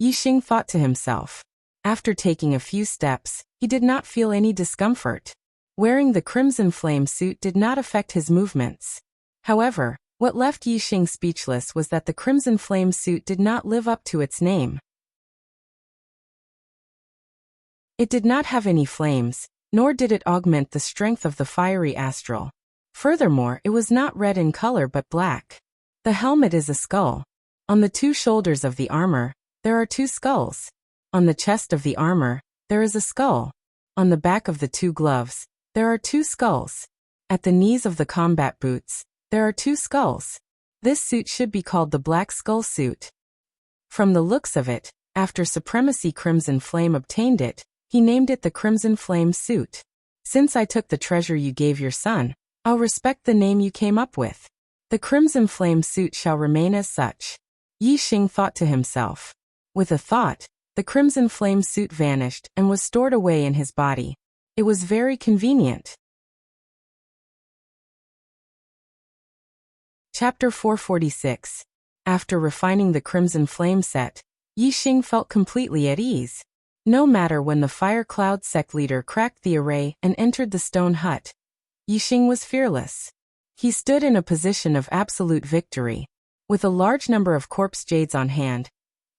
Yixing thought to himself. After taking a few steps, he did not feel any discomfort. Wearing the Crimson Flame suit did not affect his movements. However, what left Yixing speechless was that the Crimson Flame suit did not live up to its name. It did not have any flames, nor did it augment the strength of the fiery astral. Furthermore, it was not red in color but black. The helmet is a skull. On the 2 shoulders of the armor, there are 2 skulls. On the chest of the armor, there is a skull. On the back of the 2 gloves, there are 2 skulls. At the knees of the combat boots, there are 2 skulls. This suit should be called the Black Skull suit. From the looks of it, after Supremacy Crimson Flame obtained it, he named it the Crimson Flame suit. Since I took the treasure you gave your son, I'll respect the name you came up with. The Crimson Flame suit shall remain as such. Yixing thought to himself. With a thought, the Crimson Flame suit vanished and was stored away in his body. It was very convenient. Chapter 446. After refining the Crimson Flame set, Yixing felt completely at ease. No matter when the Fire Cloud sect leader cracked the array and entered the stone hut, Yixing was fearless. He stood in a position of absolute victory. With a large number of corpse jades on hand,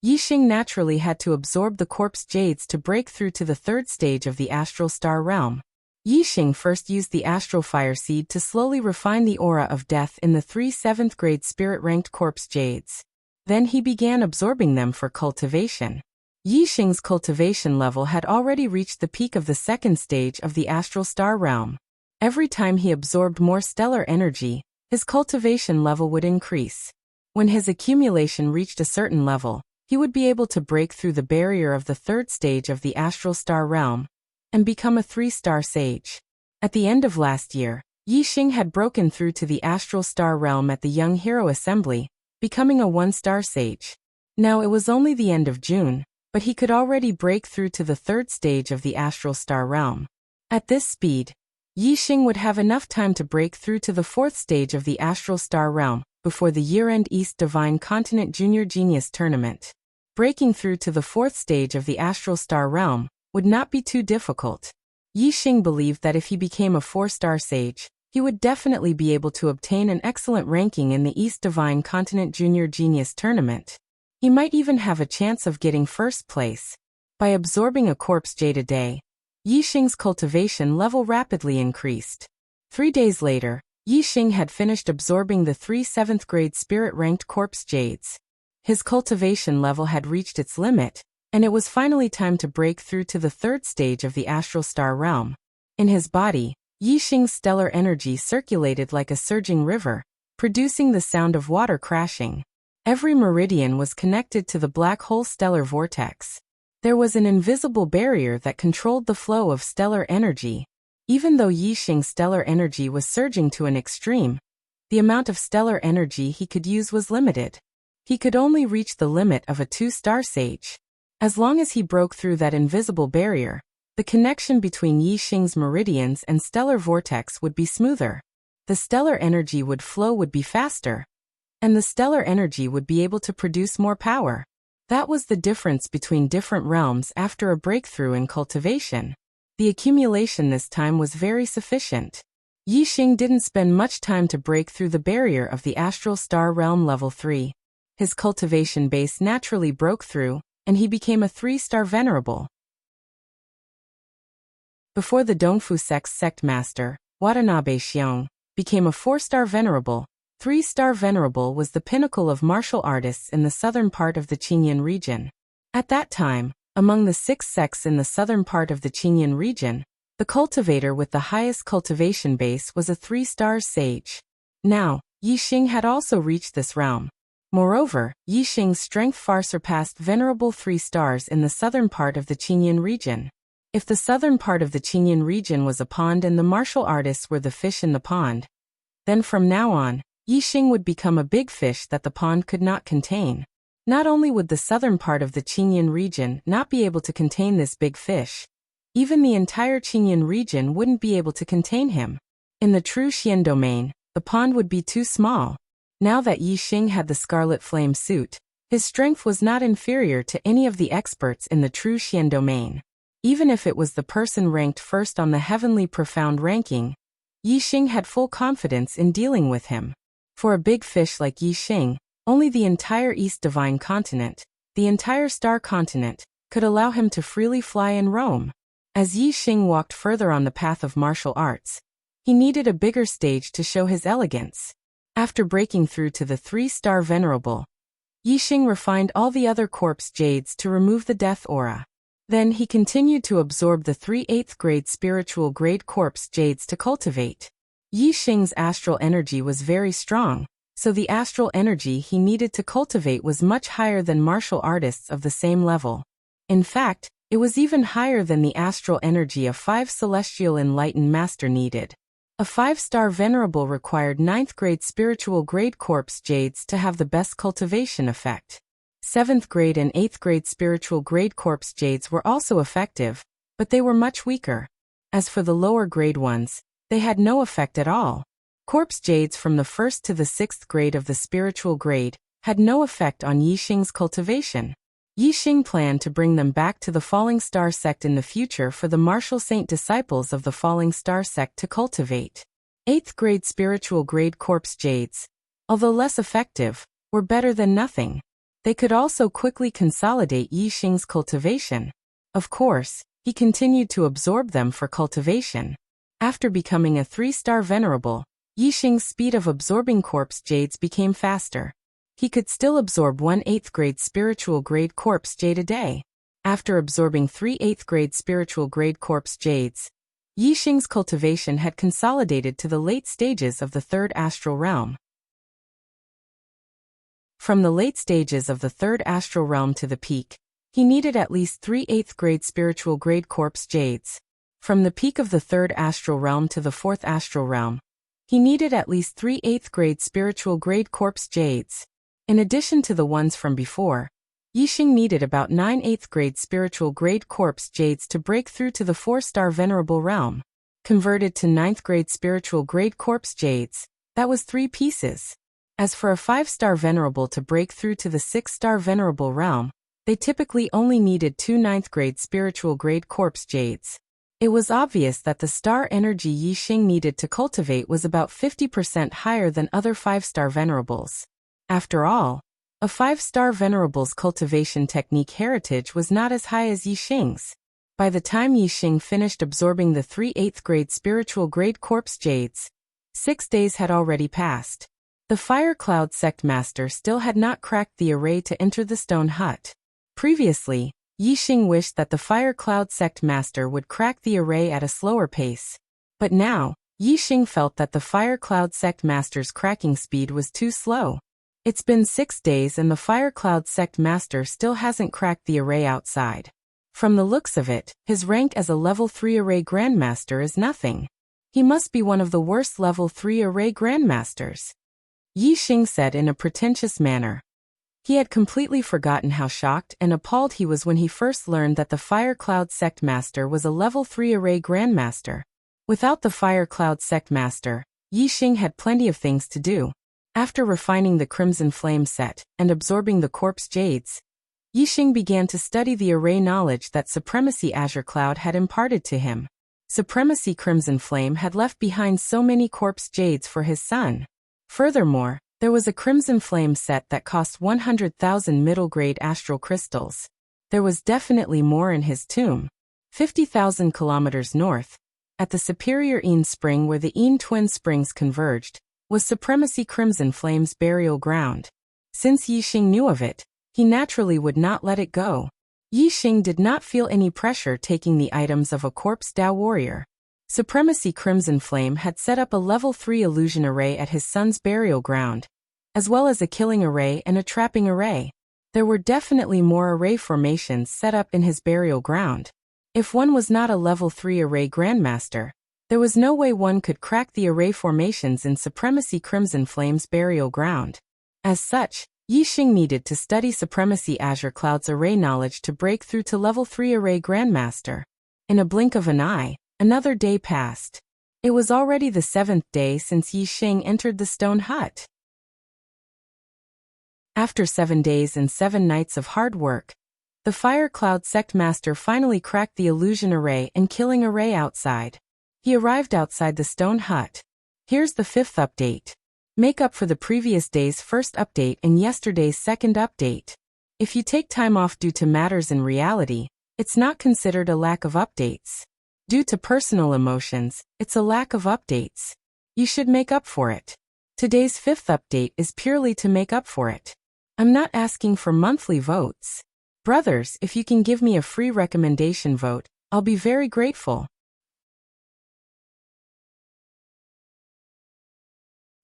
Yixing naturally had to absorb the corpse jades to break through to the 3rd stage of the Astral Star Realm. Yixing first used the Astral Fire Seed to slowly refine the aura of death in the 3 7th-grade spirit-ranked corpse jades. Then he began absorbing them for cultivation. Yixing's cultivation level had already reached the peak of the 2nd stage of the Astral Star Realm. Every time he absorbed more stellar energy, his cultivation level would increase. When his accumulation reached a certain level, he would be able to break through the barrier of the 3rd stage of the Astral Star Realm and become a 3-star sage. At the end of last year, Yixing had broken through to the Astral Star Realm at the Young Hero Assembly, becoming a 1-star sage. Now it was only the end of June, but he could already break through to the third stage of the astral star realm. At this speed, Yixing would have enough time to break through to the fourth stage of the astral star realm before the year-end East Divine Continent Junior Genius Tournament. Breaking through to the fourth stage of the astral star realm would not be too difficult. Yixing believed that if he became a 4-star sage, he would definitely be able to obtain an excellent ranking in the East Divine Continent Junior Genius Tournament. He might even have a chance of getting first place. By absorbing a corpse jade a day, Yixing's cultivation level rapidly increased. 3 days later, Yixing had finished absorbing the 3 7th-grade spirit-ranked corpse jades. His cultivation level had reached its limit, and it was finally time to break through to the third stage of the astral star realm. In his body, Yixing's stellar energy circulated like a surging river, producing the sound of water crashing. Every meridian was connected to the black hole stellar vortex. There was an invisible barrier that controlled the flow of stellar energy. Even though Yixing's stellar energy was surging to an extreme, the amount of stellar energy he could use was limited. He could only reach the limit of a 2-star sage. As long as he broke through that invisible barrier, the connection between Yixing's meridians and stellar vortex would be smoother. The stellar energy would be faster, and the stellar energy would be able to produce more power. That was the difference between different realms after a breakthrough in cultivation. The accumulation this time was very sufficient. Yixing didn't spend much time to break through the barrier of the astral star realm level 3. His cultivation base naturally broke through, and he became a 3-star venerable. Before the Dongfu sect master, Watanabe Xiong, became a 4-star venerable. 3-star venerable was the pinnacle of martial artists in the southern part of the Qinyan region. At that time, among the 6 sects in the southern part of the Qinyan region, the cultivator with the highest cultivation base was a 3-star sage. Now, Yixing had also reached this realm. Moreover, Yixing's strength far surpassed venerable 3 stars in the southern part of the Qinyan region. If the southern part of the Qinyan region was a pond and the martial artists were the fish in the pond, then from now on, Yixing would become a big fish that the pond could not contain. Not only would the southern part of the Qinyan region not be able to contain this big fish, even the entire Qinyan region wouldn't be able to contain him. In the true Xian domain, the pond would be too small. Now that Yixing had the Scarlet Flame suit, his strength was not inferior to any of the experts in the true Xian domain. Even if it was the person ranked first on the Heavenly Profound ranking, Yixing had full confidence in dealing with him. For a big fish like Yixing, only the entire East Divine Continent, the entire Star Continent, could allow him to freely fly and roam. As Yixing walked further on the path of martial arts, he needed a bigger stage to show his elegance. After breaking through to the 3-star venerable, Yixing refined all the other corpse jades to remove the death aura. Then he continued to absorb the 3 8th-grade spiritual grade corpse jades to cultivate. Yixing's astral energy was very strong, so the astral energy he needed to cultivate was much higher than martial artists of the same level. In fact, it was even higher than the astral energy a 5 celestial enlightened master needed. A 5-star venerable required 9th-grade spiritual grade corpse jades to have the best cultivation effect. 7th-grade and 8th-grade spiritual grade corpse jades were also effective, but they were much weaker. As for the lower grade ones, they had no effect at all. Corpse jades from the 1st to the 6th grade of the spiritual grade had no effect on Yixing's cultivation. Yixing planned to bring them back to the Falling Star sect in the future for the martial saint disciples of the Falling Star sect to cultivate. 8th grade spiritual grade corpse jades, although less effective, were better than nothing. They could also quickly consolidate Yixing's cultivation. Of course, he continued to absorb them for cultivation. After becoming a 3-star venerable, Yixing's speed of absorbing corpse jades became faster. He could still absorb 1 8th grade spiritual grade corpse jade a day. After absorbing 3 8th grade spiritual grade corpse jades, Yixing's cultivation had consolidated to the late stages of the 3rd astral realm. From the late stages of the 3rd astral realm to the peak, he needed at least 3 8th grade spiritual grade corpse jades. From the peak of the 3rd astral realm to the 4th astral realm, he needed at least 3 8th grade spiritual grade corpse jades. In addition to the ones from before, Yixing needed about 9 8th grade spiritual grade corpse jades to break through to the 4-star venerable realm. Converted to 9th grade spiritual grade corpse jades, that was 3 pieces. As for a 5-star venerable to break through to the 6-star venerable realm, they typically only needed 2 9th grade spiritual grade corpse jades. It was obvious that the star energy Yixing needed to cultivate was about 50% higher than other 5-star venerables. After all, a 5-star venerable's cultivation technique heritage was not as high as Yixing's. By the time Yixing finished absorbing the 3 8th grade spiritual grade corpse jades, 6 days had already passed. The Fire Cloud Sect Master still had not cracked the array to enter the stone hut. Previously, Yixing wished that the Fire Cloud Sect Master would crack the array at a slower pace. But now, Yixing felt that the Fire Cloud Sect Master's cracking speed was too slow. It's been 6 days and the Fire Cloud Sect Master still hasn't cracked the array outside. From the looks of it, his rank as a level 3 array Grandmaster is nothing. He must be one of the worst level 3 array Grandmasters. Yixing said in a pretentious manner. He had completely forgotten how shocked and appalled he was when he first learned that the Fire Cloud Sect Master was a level 3 array Grandmaster. Without the Fire Cloud Sect Master, Yixing had plenty of things to do. After refining the Crimson Flame set and absorbing the Corpse Jades, Yixing began to study the array knowledge that Supremacy Azure Cloud had imparted to him. Supremacy Crimson Flame had left behind so many Corpse Jades for his son. Furthermore, there was a Crimson Flame set that cost 100,000 middle-grade astral crystals. There was definitely more in his tomb. 50,000 kilometers north, at the superior Een Spring where the Een Twin Springs converged, was Supremacy Crimson Flame's burial ground. Since Yixing knew of it, he naturally would not let it go. Yixing did not feel any pressure taking the items of a Corpse Dao warrior. Supremacy Crimson Flame had set up a level 3 illusion array at his son's burial ground, as well as a killing array and a trapping array. There were definitely more array formations set up in his burial ground. If one was not a level 3 array Grandmaster, there was no way one could crack the array formations in Supremacy Crimson Flame's burial ground. As such, Yixing needed to study Supremacy Azure Cloud's array knowledge to break through to level 3 array Grandmaster. In a blink of an eye, another day passed. It was already the 7th day since Yixing entered the stone hut. After 7 days and 7 nights of hard work, the Fire Cloud Sect Master finally cracked the illusion array and killing array outside. He arrived outside the stone hut. Here's the 5th update. Make up for the previous day's first update and yesterday's second update. If you take time off due to matters in reality, it's not considered a lack of updates. Due to personal emotions, it's a lack of updates. You should make up for it. Today's 5th update is purely to make up for it. I'm not asking for monthly votes. Brothers, if you can give me a free recommendation vote, I'll be very grateful.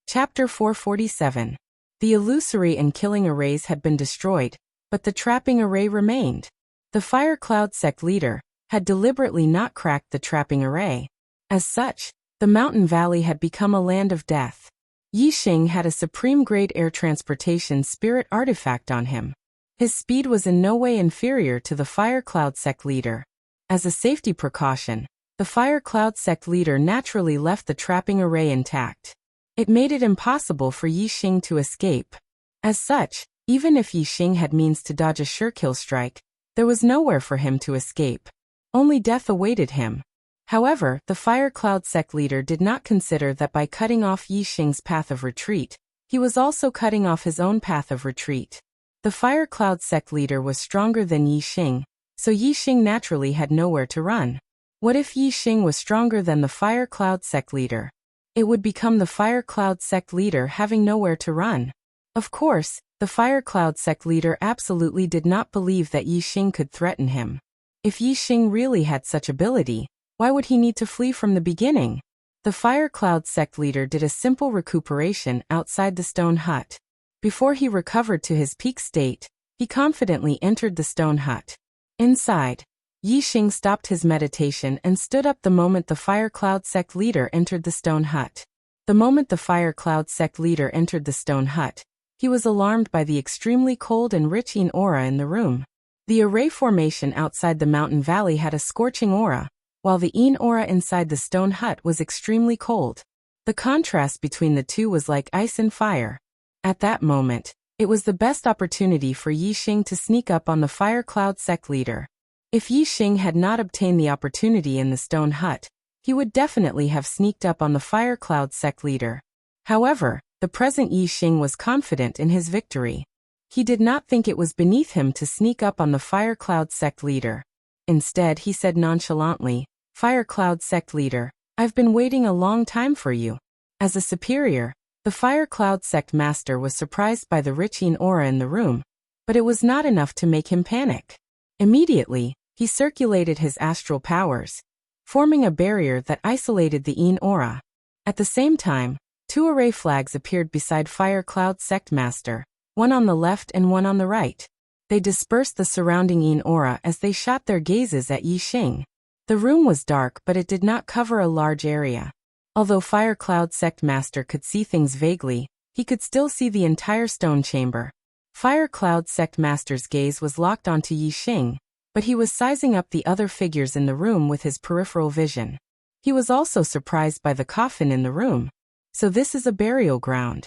Chapter 447. The illusory and killing arrays had been destroyed, but the trapping array remained. The Fire Cloud Sect leader had deliberately not cracked the trapping array. As such, the mountain valley had become a land of death. Yixing had a supreme-grade air transportation spirit artifact on him. His speed was in no way inferior to the Fire Cloud Sect leader. As a safety precaution, the Fire Cloud Sect leader naturally left the trapping array intact. It made it impossible for Yixing to escape. As such, even if Yixing had means to dodge a sure-kill strike, there was nowhere for him to escape. Only death awaited him. However, the Fire Cloud Sect leader did not consider that by cutting off Yixing's path of retreat, he was also cutting off his own path of retreat. The Fire Cloud Sect leader was stronger than Yixing, so Yixing naturally had nowhere to run. What if Yixing was stronger than the Fire Cloud Sect leader? It would become the Fire Cloud Sect leader having nowhere to run. Of course, the Fire Cloud Sect leader absolutely did not believe that Yixing could threaten him. If Yixing really had such ability, why would he need to flee from the beginning? The Fire Cloud Sect leader did a simple recuperation outside the stone hut. Before he recovered to his peak state, he confidently entered the stone hut. Inside, Yixing stopped his meditation and stood up the moment the Fire Cloud Sect leader entered the stone hut. The moment the Fire Cloud Sect leader entered the stone hut, He was alarmed by the extremely cold and rich Yin aura in the room. The array formation outside the mountain valley had a scorching aura, while the Yin aura inside the stone hut was extremely cold. The contrast between the two was like ice and fire. At that moment, it was the best opportunity for Yi Xing to sneak up on the Fire Cloud sect leader. If Yi Xing had not obtained the opportunity in the stone hut, he would definitely have sneaked up on the Fire Cloud sect leader. However, the present Yi Xing was confident in his victory. He did not think it was beneath him to sneak up on the Fire Cloud sect leader. Instead, he said nonchalantly, "Fire Cloud sect leader, I've been waiting a long time for you." As a superior, the Fire Cloud sect master was surprised by the rich Yin aura in the room, but it was not enough to make him panic. Immediately, he circulated his astral powers, forming a barrier that isolated the Yin aura. At the same time, 2 array flags appeared beside Fire Cloud sect master, one on the left and one on the right. They dispersed the surrounding Yin aura as they shot their gazes at Yi Xing. The room was dark, but it did not cover a large area. Although Fire Cloud sect master could see things vaguely, he could still see the entire stone chamber. Fire Cloud sect master's gaze was locked onto Yi Xing, but he was sizing up the other figures in the room with his peripheral vision. He was also surprised by the coffin in the room. So this is a burial ground.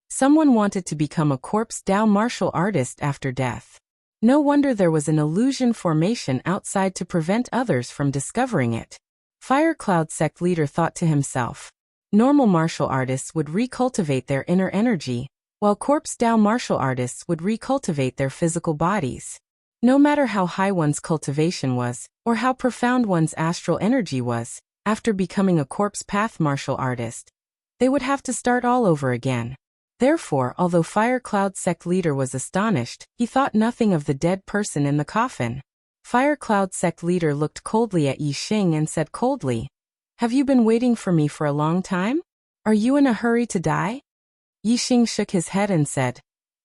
Someone wanted to become a corpse Dao martial artist after death. No wonder there was an illusion formation outside to prevent others from discovering it. Fire Cloud sect leader thought to himself. Normal martial artists would recultivate their inner energy, while corpse Dao martial artists would recultivate their physical bodies. No matter how high one's cultivation was, or how profound one's astral energy was, after becoming a corpse path martial artist, they would have to start all over again. Therefore, although Fire Cloud sect leader was astonished, he thought nothing of the dead person in the coffin. Fire Cloud sect leader looked coldly at Yi Xing and said coldly, "Have you been waiting for me for a long time? Are you in a hurry to die?" Yi Xing shook his head and said,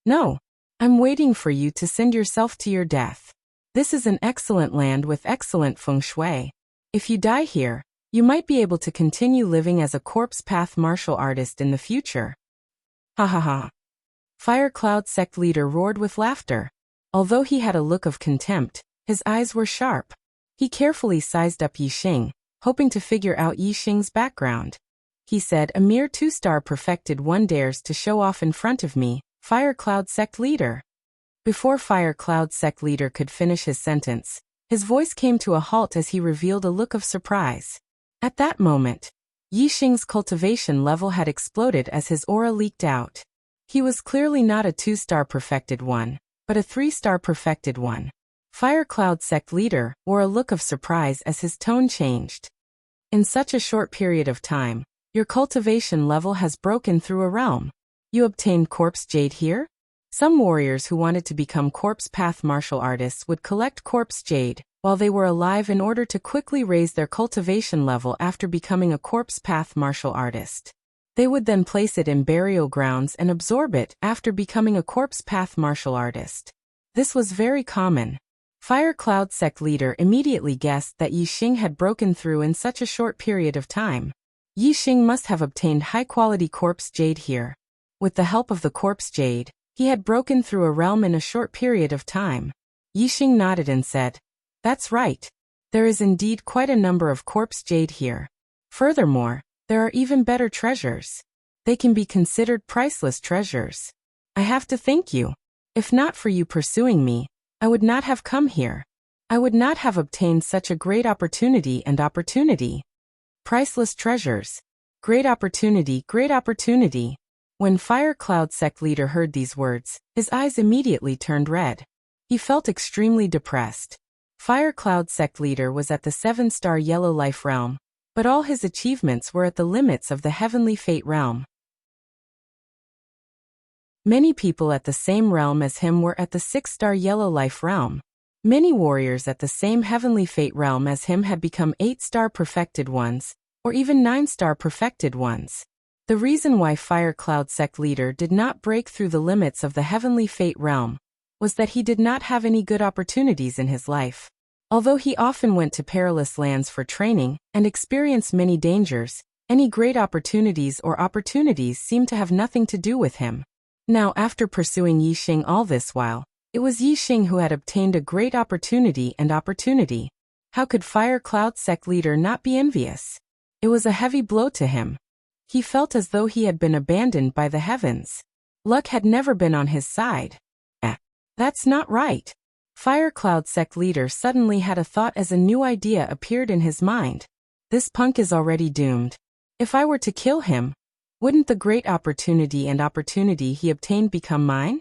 "No. I'm waiting for you to send yourself to your death. This is an excellent land with excellent feng shui. If you die here, you might be able to continue living as a corpse path martial artist in the future." Ha ha ha. Fire Cloud sect leader roared with laughter. Although he had a look of contempt, his eyes were sharp. He carefully sized up Yi Xing, hoping to figure out Yi Xing's background. He said, "A mere 2-star perfected one dares to show off in front of me, Fire Cloud sect leader." Before Fire Cloud sect leader could finish his sentence, his voice came to a halt as he revealed a look of surprise. At that moment, Yi Xing's cultivation level had exploded as his aura leaked out. He was clearly not a 2-star perfected one, but a 3-star perfected one. Fire Cloud sect leader wore a look of surprise as his tone changed. "In such a short period of time, your cultivation level has broken through a realm. You obtained corpse jade here?" Some warriors who wanted to become corpse path martial artists would collect corpse jade while they were alive in order to quickly raise their cultivation level after becoming a corpse path martial artist. They would then place it in burial grounds and absorb it after becoming a corpse path martial artist. This was very common. Fire Cloud sect leader immediately guessed that Yi Xing had broken through in such a short period of time. Yi Xing must have obtained high-quality corpse jade here. With the help of the corpse jade, he had broken through a realm in a short period of time. Yi Xing nodded and said, "That's right. There is indeed quite a number of corpse jade here. Furthermore, there are even better treasures. They can be considered priceless treasures. I have to thank you. If not for you pursuing me, I would not have come here. I would not have obtained such a great opportunity and opportunity. Priceless treasures. Great opportunity, great opportunity." When Fire Cloud sect leader heard these words, his eyes immediately turned red. He felt extremely depressed. Fire Cloud sect leader was at the 7-star yellow life realm, but all his achievements were at the limits of the heavenly fate realm. Many people at the same realm as him were at the 6-star yellow life realm. Many warriors at the same heavenly fate realm as him had become 8-star perfected ones, or even 9-star perfected ones. The reason why Fire Cloud sect leader did not break through the limits of the heavenly fate realm was that he did not have any good opportunities in his life. Although he often went to perilous lands for training and experienced many dangers, Any great opportunities seemed to have nothing to do with him. Now, after pursuing Yixing all this while, it was Yixing who had obtained a great opportunity. How could Fire Cloud sect leader not be envious? It was a heavy blow to him. He felt as though he had been abandoned by the heavens. Luck had never been on his side. That's not right. Fire Cloud sect leader suddenly had a thought as a new idea appeared in his mind. This punk is already doomed. If I were to kill him, wouldn't the great opportunity he obtained become mine?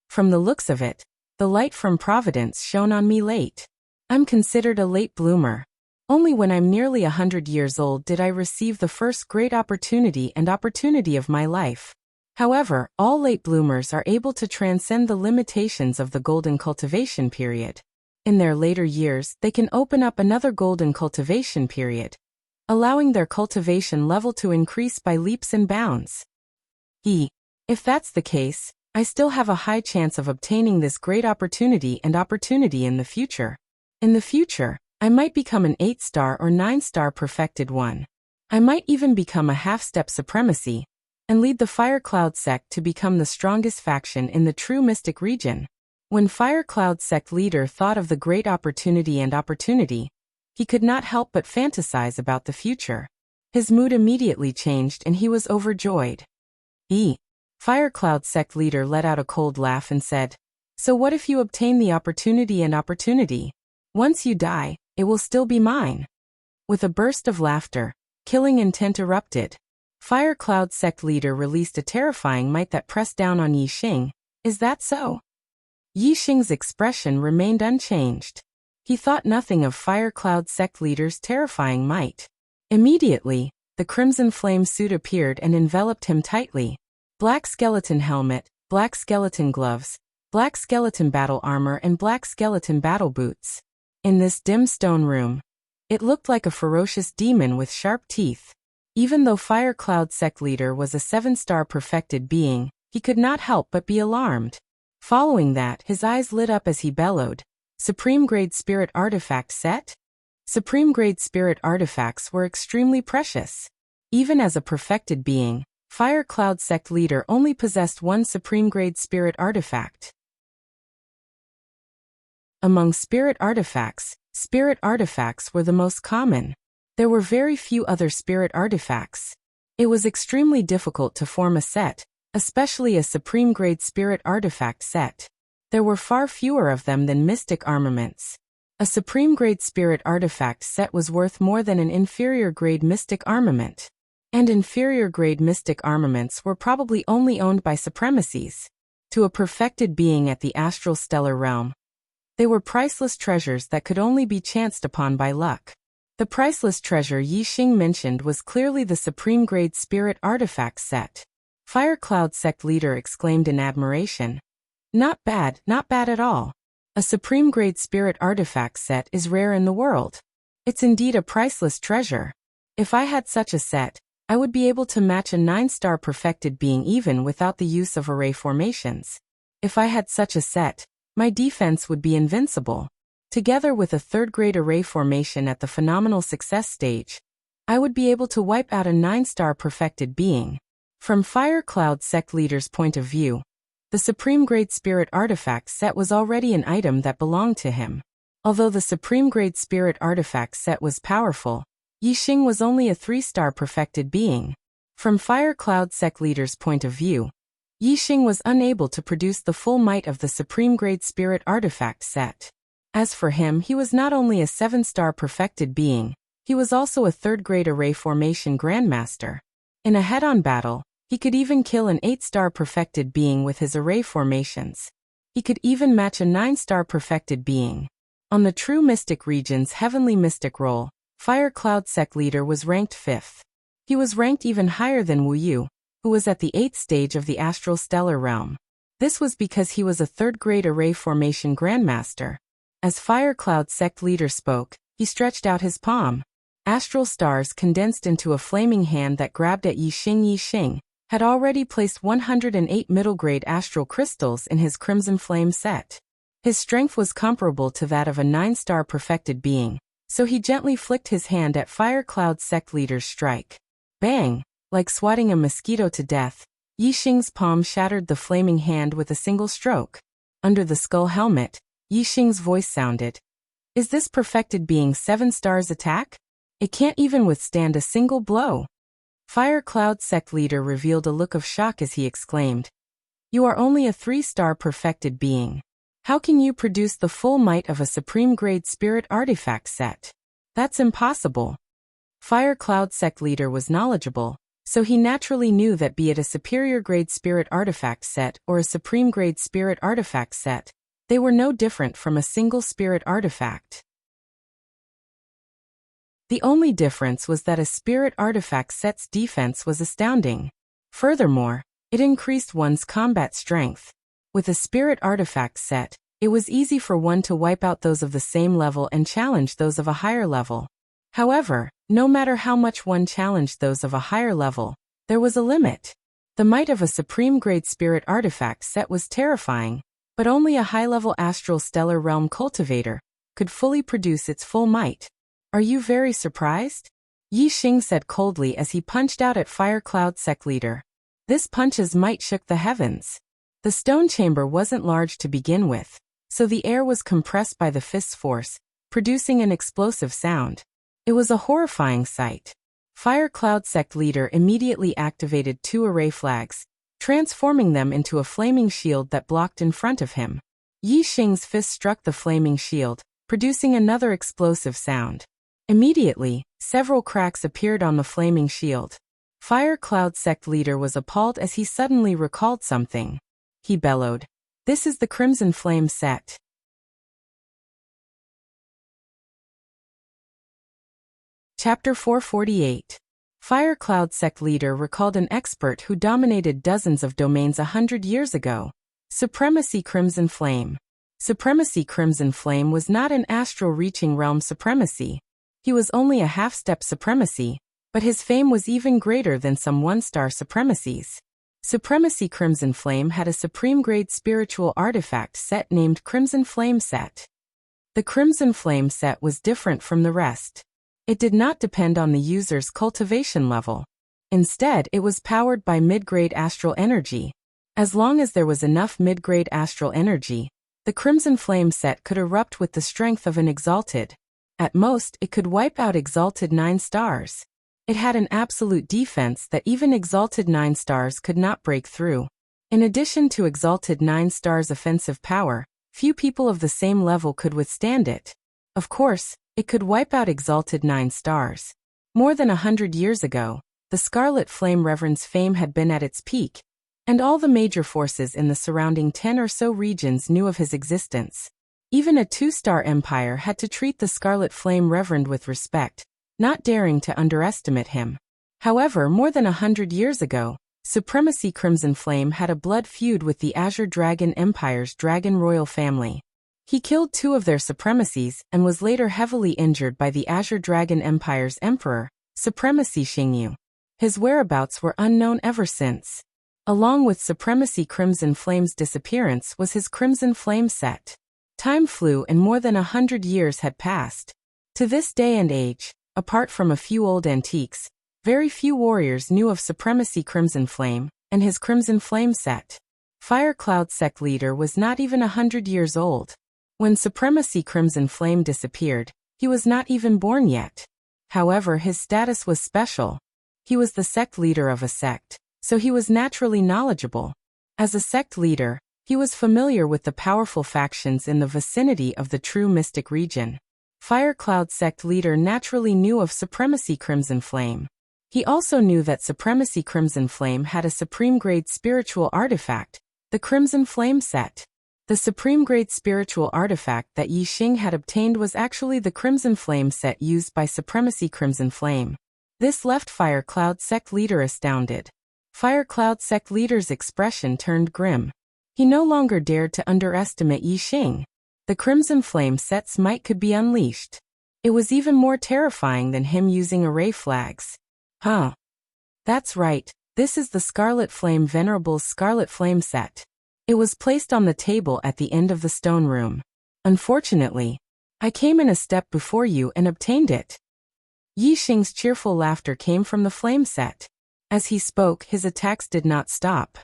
From the looks of it, the light from Providence shone on me late. I'm considered a late bloomer. Only when I'm nearly 100 years old did I receive the first great opportunity of my life. However, all late bloomers are able to transcend the limitations of the golden cultivation period. In their later years, they can open up another golden cultivation period, allowing their cultivation level to increase by leaps and bounds. If that's the case, I still have a high chance of obtaining this great opportunity in the future. In the future, I might become an 8-star or 9-star perfected one. I might even become a half-step supremacy, and lead the Fire Cloud sect to become the strongest faction in the true mystic region. When Fire Cloud sect leader thought of the great opportunity, he could not help but fantasize about the future. His mood immediately changed and he was overjoyed. Fire Cloud sect leader let out a cold laugh and said, "So what if you obtain the opportunity? Once you die, it will still be mine." With a burst of laughter, killing intent erupted. Fire Cloud sect leader released a terrifying might that pressed down on Yixing. Is that so? Yixing's expression remained unchanged. He thought nothing of Fire Cloud sect leader's terrifying might. Immediately, the crimson flame suit appeared and enveloped him tightly. Black skeleton helmet, black skeleton gloves, black skeleton battle armor and black skeleton battle boots. In this dim stone room, it looked like a ferocious demon with sharp teeth. Even though Fire Cloud sect leader was a 7-star perfected being, he could not help but be alarmed. Following that, his eyes lit up as he bellowed, "Supreme Grade Spirit Artifact Set?" Supreme Grade Spirit Artifacts were extremely precious. Even as a perfected being, Fire Cloud sect leader only possessed one Supreme Grade Spirit Artifact. Among spirit artifacts were the most common. There were very few other spirit artifacts. It was extremely difficult to form a set, especially a Supreme Grade Spirit Artifact set. There were far fewer of them than mystic armaments. A Supreme Grade Spirit Artifact set was worth more than an inferior grade mystic armament. And inferior grade mystic armaments were probably only owned by supremacies. To a perfected being at the astral stellar realm, they were priceless treasures that could only be chanced upon by luck. The priceless treasure Yixing mentioned was clearly the Supreme Grade Spirit Artifact set. Fire Cloud sect leader exclaimed in admiration. Not bad at all. A Supreme Grade Spirit Artifact set is rare in the world. It's indeed a priceless treasure. If I had such a set, I would be able to match a 9-star perfected being even without the use of array formations. If I had such a set, my defense would be invincible. Together with a 3rd-grade array formation at the phenomenal success stage, I would be able to wipe out a 9-star perfected being. From Fire Cloud sect leader's point of view, the Supreme Grade Spirit Artifact set was already an item that belonged to him. Although the Supreme Grade Spirit Artifact set was powerful, Yixing was only a 3-star perfected being. From Fire Cloud sect leader's point of view, Yixing was unable to produce the full might of the Supreme Grade Spirit Artifact set. As for him, he was not only a 7-star perfected being, he was also a 3rd-grade array formation grandmaster. In a head-on battle, he could even kill an 8-star perfected being with his array formations. He could even match a 9-star perfected being. On the True Mystic Region's Heavenly Mystic roll, Fire Cloud sect leader was ranked 5th. He was ranked even higher than Wu Yu, who was at the 8th stage of the astral stellar realm. This was because he was a 3rd-grade array formation grandmaster. As Fire Cloud sect leader spoke, he stretched out his palm. Astral stars condensed into a flaming hand that grabbed at Yixing. Yixing had already placed 108 middle-grade astral crystals in his crimson flame set. His strength was comparable to that of a 9-star perfected being, so he gently flicked his hand at Fire Cloud sect leader's strike. Bang! Like swatting a mosquito to death, Yixing's palm shattered the flaming hand with a single stroke. Under the skull helmet, Yixing's voice sounded. Is this perfected being 7 stars attack? It can't even withstand a single blow. Fire Cloud sect leader revealed a look of shock as he exclaimed. You are only a 3-star perfected being. How can you produce the full might of a supreme grade spirit artifact set? That's impossible. Fire Cloud sect leader was knowledgeable, so he naturally knew that be it a superior grade spirit artifact set or a supreme grade spirit artifact set, they were no different from a single spirit artifact. The only difference was that a spirit artifact set's defense was astounding. Furthermore, it increased one's combat strength. With a spirit artifact set, it was easy for one to wipe out those of the same level and challenge those of a higher level. However, no matter how much one challenged those of a higher level, there was a limit. The might of a supreme grade spirit artifact set was terrifying, but only a high-level astral stellar realm cultivator could fully produce its full might. Are you very surprised? Yixing said coldly as he punched out at Fire Cloud sect leader. This punch's might shook the heavens. The stone chamber wasn't large to begin with, so the air was compressed by the fist's force, producing an explosive sound. It was a horrifying sight. Fire Cloud sect leader immediately activated 2 array flags, transforming them into a flaming shield that blocked in front of him. Yixing's fist struck the flaming shield, producing another explosive sound. Immediately, several cracks appeared on the flaming shield. Fire Cloud sect leader was appalled as he suddenly recalled something. He bellowed, "This is the Crimson Flame set." Chapter 448. Fire Cloud sect leader recalled an expert who dominated dozens of domains 100 years ago. Supremacy Crimson Flame. Supremacy Crimson Flame was not an astral-reaching realm supremacy. He was only a half-step supremacy, but his fame was even greater than some 1-star supremacies. Supremacy Crimson Flame had a supreme-grade spiritual artifact set named Crimson Flame Set. The Crimson Flame Set was different from the rest. It did not depend on the user's cultivation level. Instead, it was powered by mid-grade astral energy. As long as there was enough mid-grade astral energy, the Crimson Flame Set could erupt with the strength of an exalted. At most, it could wipe out exalted 9 stars. It had an absolute defense that even exalted 9 stars could not break through. In addition to exalted 9 stars' offensive power, few people of the same level could withstand it. Of course, it could wipe out exalted 9 stars. More than 100 years ago, the Scarlet Flame Reverend's fame had been at its peak, and all the major forces in the surrounding 10 or so regions knew of his existence. Even a 2-star empire had to treat the Scarlet Flame Reverend with respect, not daring to underestimate him. However, more than 100 years ago, Supremacy Crimson Flame had a blood feud with the Azure Dragon Empire's Dragon Royal family. He killed 2 of their supremacies and was later heavily injured by the Azure Dragon Empire's Emperor, Supremacy Xingyu. His whereabouts were unknown ever since. Along with Supremacy Crimson Flame's disappearance was his Crimson Flame Set. Time flew and more than 100 years had passed. To this day and age, apart from a few old antiques, very few warriors knew of Supremacy Crimson Flame and his Crimson Flame Set. Fire Cloud sect leader was not even 100 years old. When Supremacy Crimson Flame disappeared, he was not even born yet. However, his status was special. He was the sect leader of a sect, so he was naturally knowledgeable. As a sect leader, he was familiar with the powerful factions in the vicinity of the true mystic region. Fire Cloud sect leader naturally knew of Supremacy Crimson Flame. He also knew that Supremacy Crimson Flame had a supreme-grade spiritual artifact, the Crimson Flame Set. The supreme-grade spiritual artifact that Yixing had obtained was actually the Crimson Flame Set used by Supremacy Crimson Flame. This left Fire Cloud sect leader astounded. Fire Cloud sect leader's expression turned grim. He no longer dared to underestimate Yixing. The Crimson Flame Set's might could be unleashed. It was even more terrifying than him using array flags. Huh. That's right, this is the Scarlet Flame Venerable's Scarlet Flame Set. It was placed on the table at the end of the stone room. Unfortunately, I came in a step before you and obtained it. Yixing's cheerful laughter came from the flame set. As he spoke, his attacks did not stop.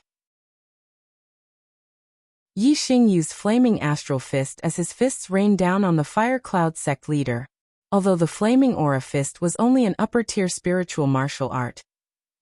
Yixing used Flaming Astral Fist as his fists rained down on the Fire Cloud sect leader. Although the Flaming Aura Fist was only an upper-tier spiritual martial art,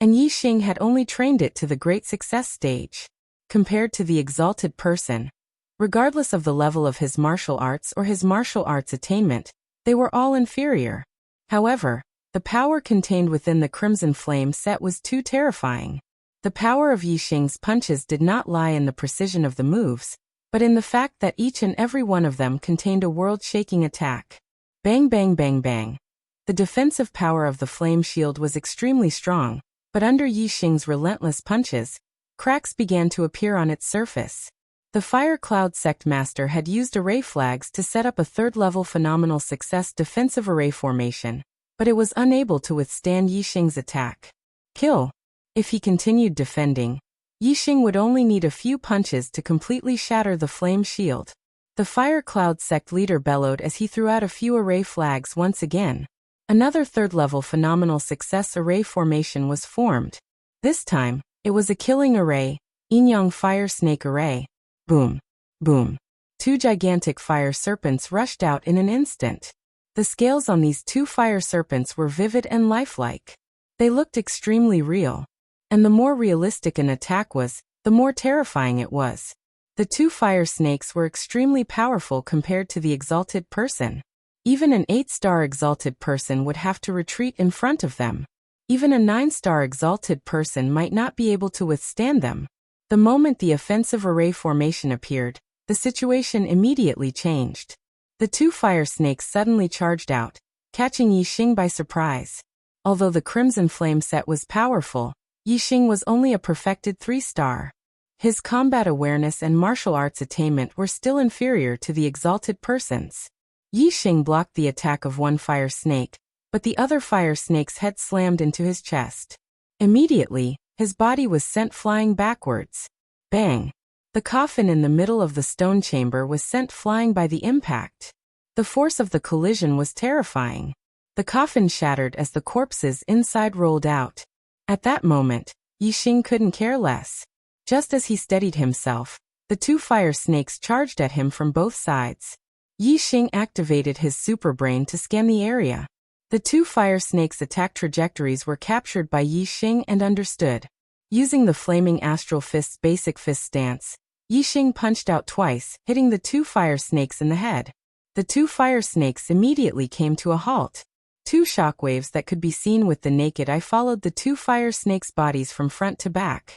and Yixing had only trained it to the great success stage. Compared to the exalted person, regardless of the level of his martial arts or his martial arts attainment, they were all inferior. However, the power contained within the Crimson Flame set was too terrifying. The power of Yixing's punches did not lie in the precision of the moves, but in the fact that each and every one of them contained a world-shaking attack. Bang bang bang bang. The defensive power of the flame shield was extremely strong, but under Yixing's relentless punches, cracks began to appear on its surface. The Fire Cloud sect master had used array flags to set up a third-level phenomenal success defensive array formation, but it was unable to withstand Yixing's attack. Kill. If he continued defending, Yixing would only need a few punches to completely shatter the flame shield. The Fire Cloud sect leader bellowed as he threw out a few array flags once again. Another third-level phenomenal success array formation was formed. This time, it was a killing array, Yin-Yang Fire Snake Array. Boom. Boom. Two gigantic fire serpents rushed out in an instant. The scales on these two fire serpents were vivid and lifelike. They looked extremely real. And the more realistic an attack was, the more terrifying it was. The two fire snakes were extremely powerful compared to the exalted person. Even an 8-star exalted person would have to retreat in front of them. Even a 9-star exalted person might not be able to withstand them. The moment the offensive array formation appeared, the situation immediately changed. The two fire snakes suddenly charged out, catching Yixing by surprise. Although the Crimson Flame set was powerful, Yixing was only a perfected 3-star. His combat awareness and martial arts attainment were still inferior to the exalted person's. Yixing blocked the attack of one fire snake, but the other fire snake's head slammed into his chest. Immediately, his body was sent flying backwards. Bang! The coffin in the middle of the stone chamber was sent flying by the impact. The force of the collision was terrifying. The coffin shattered as the corpses inside rolled out. At that moment, Yixing couldn't care less. Just as he steadied himself, the two fire snakes charged at him from both sides. Yixing activated his super brain to scan the area. The two fire snakes' attack trajectories were captured by Yixing and understood. Using the Flaming Astral Fist's basic fist stance, Yixing punched out twice, hitting the two fire snakes in the head. The two fire snakes immediately came to a halt. Two shockwaves that could be seen with the naked eye followed the two fire snakes' bodies from front to back.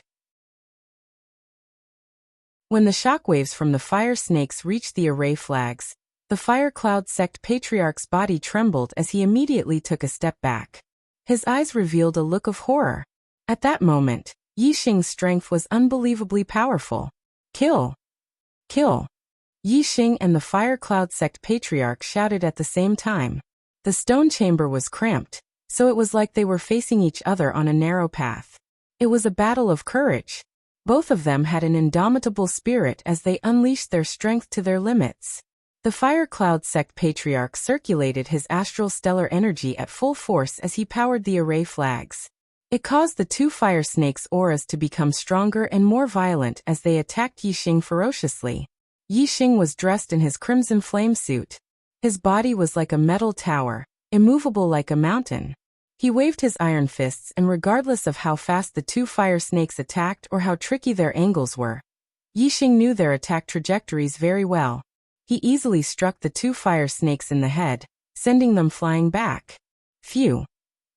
When the shockwaves from the fire snakes reached the array flags, the Fire Cloud sect patriarch's body trembled as he immediately took a step back. His eyes revealed a look of horror. At that moment, Yixing's strength was unbelievably powerful. Kill! Kill! Yixing and the Fire Cloud sect patriarch shouted at the same time. The stone chamber was cramped, so it was like they were facing each other on a narrow path. It was a battle of courage. Both of them had an indomitable spirit as they unleashed their strength to their limits. The Fire Cloud sect patriarch circulated his astral stellar energy at full force as he powered the array flags. It caused the two fire snakes' auras to become stronger and more violent as they attacked Yixing ferociously. Yixing was dressed in his crimson flame suit. His body was like a metal tower, immovable like a mountain. He waved his iron fists, and regardless of how fast the two fire snakes attacked or how tricky their angles were, Yixing knew their attack trajectories very well. He easily struck the two fire snakes in the head, sending them flying back. Phew!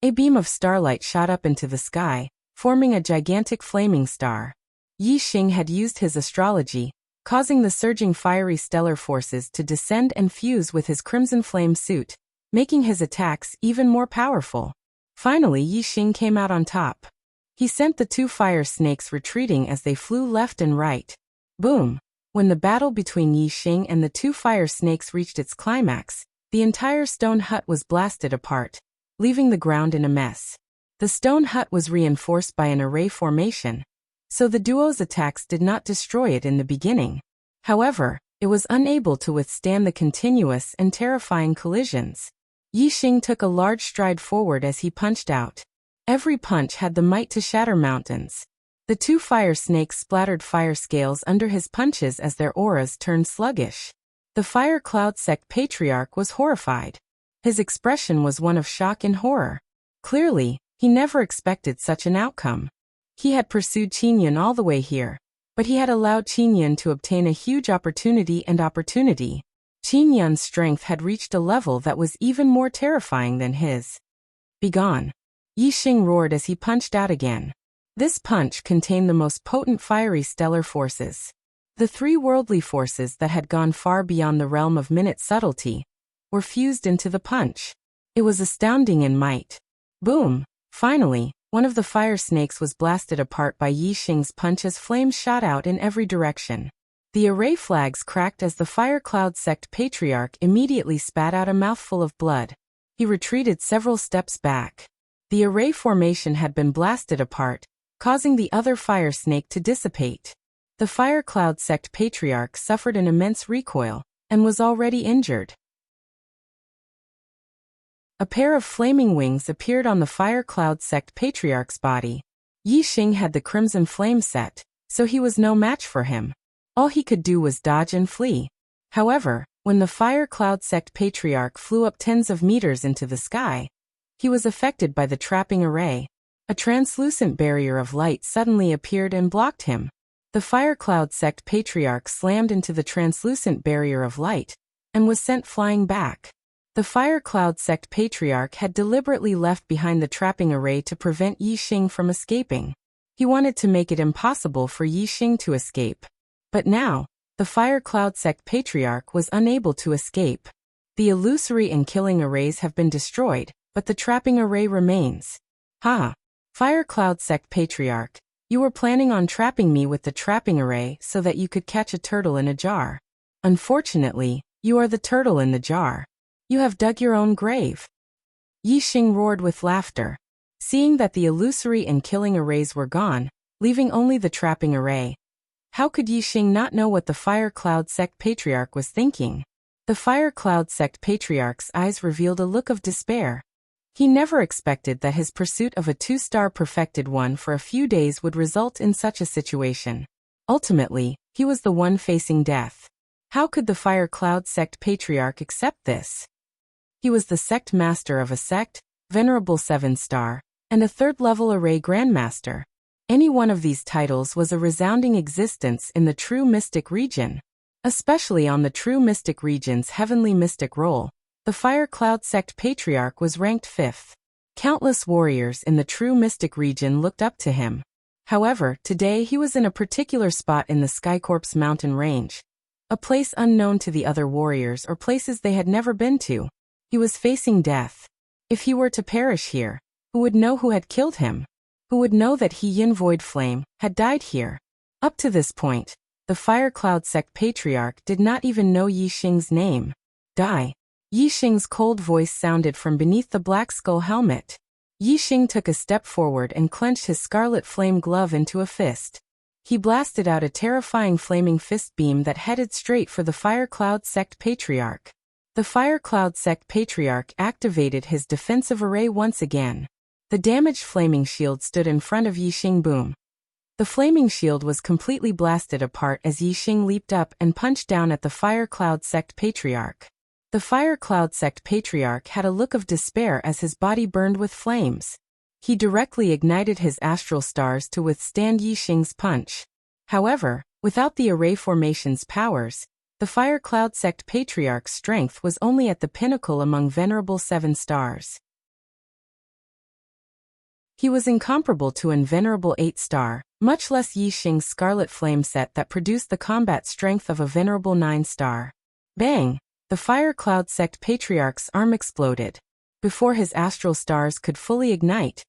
A beam of starlight shot up into the sky, forming a gigantic flaming star. Yixing had used his astrology, causing the surging fiery stellar forces to descend and fuse with his crimson flame suit, making his attacks even more powerful. Finally, Yixing came out on top. He sent the two fire snakes retreating as they flew left and right. Boom! When the battle between Yixing and the two fire snakes reached its climax, the entire stone hut was blasted apart, leaving the ground in a mess. The stone hut was reinforced by an array formation, so the duo's attacks did not destroy it in the beginning. However, it was unable to withstand the continuous and terrifying collisions. Yixing took a large stride forward as he punched out. Every punch had the might to shatter mountains. The two fire snakes splattered fire scales under his punches as their auras turned sluggish. The Fire Cloud Sect Patriarch was horrified. His expression was one of shock and horror. Clearly, he never expected such an outcome. He had pursued Qingyun all the way here, but he had allowed Qingyun to obtain a huge opportunity. Qingyun's strength had reached a level that was even more terrifying than his. Begone! Yixing roared as he punched out again. This punch contained the most potent fiery stellar forces. The three worldly forces that had gone far beyond the realm of minute subtlety were fused into the punch. It was astounding in might. Boom! Finally, one of the fire snakes was blasted apart by Yixing's punch as flames shot out in every direction. The array flags cracked as the Fire Cloud Sect Patriarch immediately spat out a mouthful of blood. He retreated several steps back. The array formation had been blasted apart, causing the other fire snake to dissipate. The Fire Cloud Sect Patriarch suffered an immense recoil, and was already injured. A pair of flaming wings appeared on the Fire Cloud Sect Patriarch's body. Yixing had the Crimson Flame set, so he was no match for him. All he could do was dodge and flee. However, when the Fire Cloud Sect Patriarch flew up tens of meters into the sky, he was affected by the trapping array. A translucent barrier of light suddenly appeared and blocked him. The Fire Cloud Sect Patriarch slammed into the translucent barrier of light, and was sent flying back. The Fire Cloud Sect Patriarch had deliberately left behind the trapping array to prevent Yixing from escaping. He wanted to make it impossible for Yixing to escape. But now, the Fire Cloud Sect Patriarch was unable to escape. The illusory and killing arrays have been destroyed, but the trapping array remains. Ha! Fire Cloud Sect Patriarch, you were planning on trapping me with the trapping array so that you could catch a turtle in a jar. Unfortunately, you are the turtle in the jar. You have dug your own grave. Yixing roared with laughter. Seeing that the illusory and killing arrays were gone, leaving only the trapping array, how could Yixing not know what the Fire Cloud Sect Patriarch was thinking? The Fire Cloud Sect Patriarch's eyes revealed a look of despair. He never expected that his pursuit of a 2-star perfected one for a few days would result in such a situation. Ultimately, he was the one facing death. How could the Fire Cloud Sect Patriarch accept this? He was the sect master of a sect, Venerable 7-star, and a 3rd-level array grandmaster. Any one of these titles was a resounding existence in the True Mystic region. Especially on the True Mystic region's heavenly mystic role, the Fire Cloud Sect Patriarch was ranked 5th. Countless warriors in the True Mystic region looked up to him. However, today he was in a particular spot in the Skycorp's mountain range, a place unknown to the other warriors or places they had never been to. He was facing death. If he were to perish here, who would know who had killed him? Who would know that he, Yin Void Flame, had died here? Up to this point, the Fire Cloud Sect Patriarch did not even know Yixing's name. Die. Yixing's cold voice sounded from beneath the black skull helmet. Yixing took a step forward and clenched his scarlet flame glove into a fist. He blasted out a terrifying flaming fist beam that headed straight for the Fire Cloud Sect Patriarch. The Fire Cloud Sect Patriarch activated his defensive array once again. The damaged flaming shield stood in front of Yixing. Boom. The flaming shield was completely blasted apart as Yixing leaped up and punched down at the Fire Cloud Sect Patriarch. The Fire Cloud Sect Patriarch had a look of despair as his body burned with flames. He directly ignited his astral stars to withstand Yixing's punch. However, without the array formation's powers, the Fire Cloud Sect Patriarch's strength was only at the pinnacle among Venerable 7 stars. He was incomparable to an Venerable 8-star, much less Yixing's Scarlet Flame set that produced the combat strength of a Venerable 9-star. Bang! The Fire Cloud Sect Patriarch's arm exploded. Before his astral stars could fully ignite,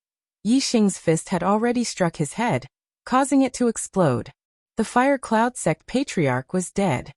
Yixing's fist had already struck his head, causing it to explode. The Fire Cloud Sect Patriarch was dead.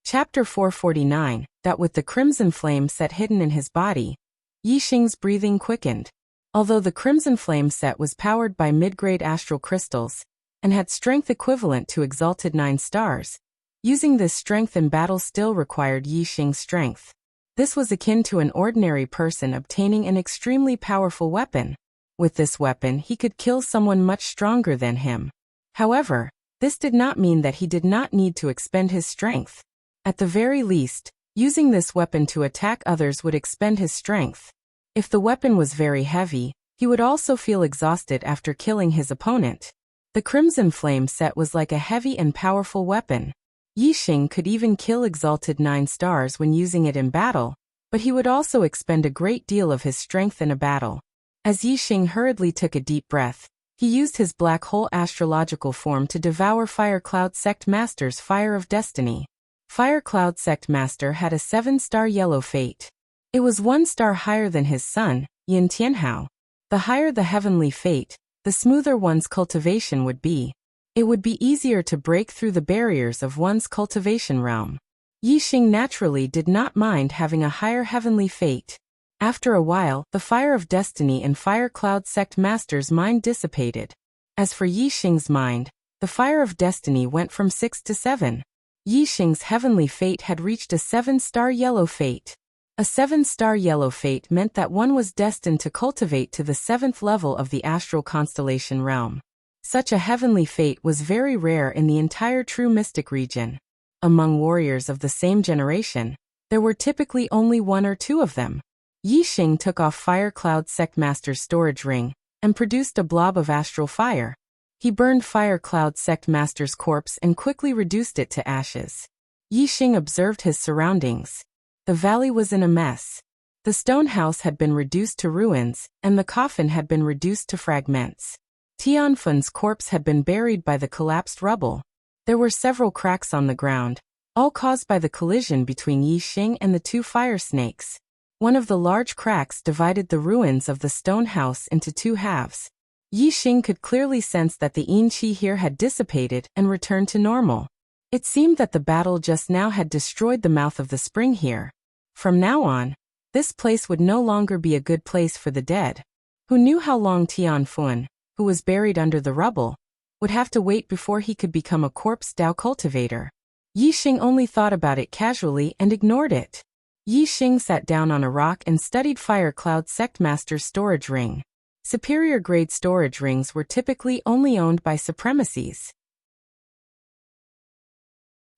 Chapter 449, that with the Crimson Flame set hidden in his body, Yixing's breathing quickened. Although the Crimson Flame set was powered by mid-grade astral crystals, and had strength equivalent to exalted 9 stars, Using this strength in battle still required Yi Xing's strength. This was akin to an ordinary person obtaining an extremely powerful weapon. With this weapon he could kill someone much stronger than him. However, this did not mean that he did not need to expend his strength. At the very least, using this weapon to attack others would expend his strength. If the weapon was very heavy, he would also feel exhausted after killing his opponent. The Crimson Flame set was like a heavy and powerful weapon. Yi Xing could even kill Exalted 9 stars when using it in battle, but he would also expend a great deal of his strength in a battle. As Yi Xing hurriedly took a deep breath, he used his black hole astrological form to devour Fire Cloud Sect Master's Fire of Destiny. Fire Cloud Sect Master had a 7-star yellow fate. It was 1 star higher than his son, Yin Tianhao. The higher the heavenly fate, the smoother one's cultivation would be. It would be easier to break through the barriers of one's cultivation realm. Yi Xing naturally did not mind having a higher heavenly fate. After a while, the Fire of Destiny in Fire Cloud Sect Master's mind dissipated. As for Yi Xing's mind, the Fire of Destiny went from 6 to 7. Yi Xing's heavenly fate had reached a 7-star yellow fate. A 7-star yellow fate meant that one was destined to cultivate to the 7th level of the astral constellation realm. Such a heavenly fate was very rare in the entire True Mystic region. Among warriors of the same generation, there were typically only 1 or 2 of them. Yi Xing took off Fire Cloud Sect Master's storage ring and produced a blob of astral fire. He burned Fire Cloud Sect Master's corpse and quickly reduced it to ashes. Yi Xing observed his surroundings. The valley was in a mess. The stone house had been reduced to ruins, and the coffin had been reduced to fragments. Tianfun's corpse had been buried by the collapsed rubble. There were several cracks on the ground, all caused by the collision between Yi Xing and the 2 fire snakes. One of the large cracks divided the ruins of the stone house into 2 halves. Yi Xing could clearly sense that the yin qi here had dissipated and returned to normal. It seemed that the battle just now had destroyed the mouth of the spring here. From now on, this place would no longer be a good place for the dead. Who knew how long Tianfun, who was buried under the rubble, would have to wait before he could become a corpse Dao cultivator? Yi Xing only thought about it casually and ignored it. Yi Xing sat down on a rock and studied Fire Cloud Sect Master's storage ring. Superior grade storage rings were typically only owned by supremacies.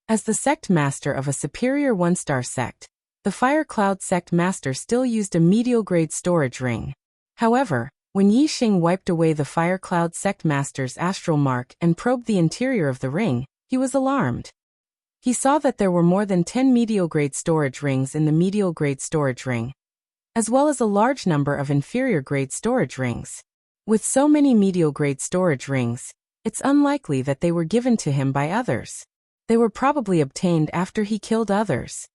As the sect master of a superior 1-star sect, the Fire Cloud Sect Master still used a medial grade storage ring. However, when Yi Xing wiped away the Fire Cloud Sect Master's astral mark and probed the interior of the ring, he was alarmed. He saw that there were more than 10 medial grade storage rings in the medial grade storage ring, as well as a large number of inferior grade storage rings. With so many medial grade storage rings, it's unlikely that they were given to him by others. They were probably obtained after he killed others.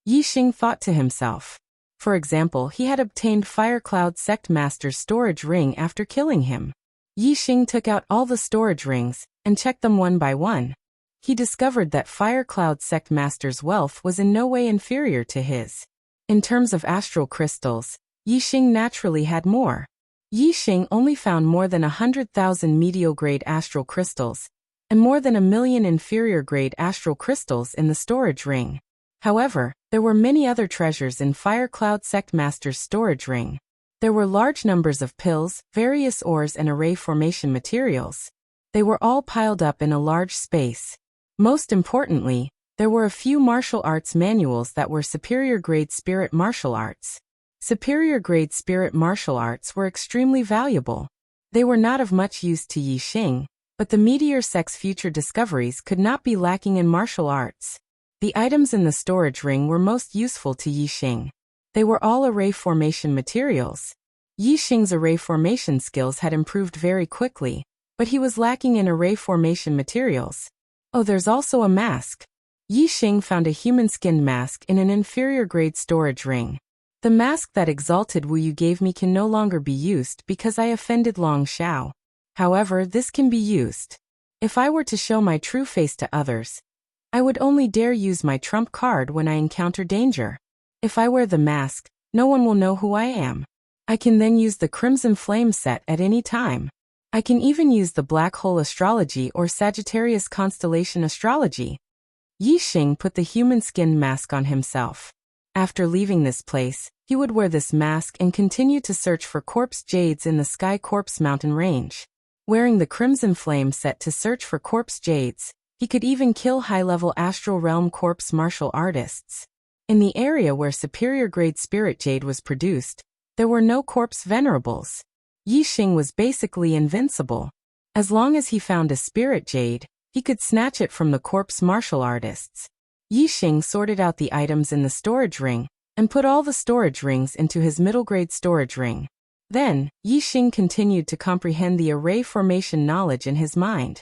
Yi Xing thought to himself. For example, he had obtained Fire Cloud Sect Master's storage ring after killing him. Yi Xing took out all the storage rings and checked them one by one. He discovered that Fire Cloud Sect Master's wealth was in no way inferior to his. In terms of astral crystals, Yi Xing naturally had more. Yi Xing only found more than 100,000 medial-grade astral crystals, and more than 1 million inferior-grade astral crystals in the storage ring. However, there were many other treasures in Fire Cloud Sect Master's storage ring. There were large numbers of pills, various ores and array formation materials. They were all piled up in a large space. Most importantly, there were a few martial arts manuals that were superior-grade spirit martial arts. Superior-grade spirit martial arts were extremely valuable. They were not of much use to Yi Xing, but the Meteor Sect's future discoveries could not be lacking in martial arts. The items in the storage ring were most useful to Yi Xing. They were all array formation materials. Yi Xing's array formation skills had improved very quickly, but he was lacking in array formation materials. Oh, there's also a mask. Yi Xing found a human-skinned mask in an inferior-grade storage ring. The mask that Exalted Wu Yu gave me can no longer be used because I offended Long Xiao. However, this can be used. If I were to show my true face to others, I would only dare use my trump card when I encounter danger. If I wear the mask, no one will know who I am. I can then use the Crimson Flame set at any time. I can even use the Black Hole Astrology or Sagittarius Constellation Astrology. Yi Xing put the human skin mask on himself. After leaving this place, he would wear this mask and continue to search for corpse jades in the Sky Corpse Mountain range. Wearing the Crimson Flame set to search for corpse jades, he could even kill high-level Astral Realm corpse martial artists. In the area where superior-grade spirit jade was produced, there were no corpse venerables. Yi Xing was basically invincible. As long as he found a spirit jade, he could snatch it from the corpse martial artists. Yi Xing sorted out the items in the storage ring and put all the storage rings into his middle-grade storage ring. Then, Yi Xing continued to comprehend the array formation knowledge in his mind.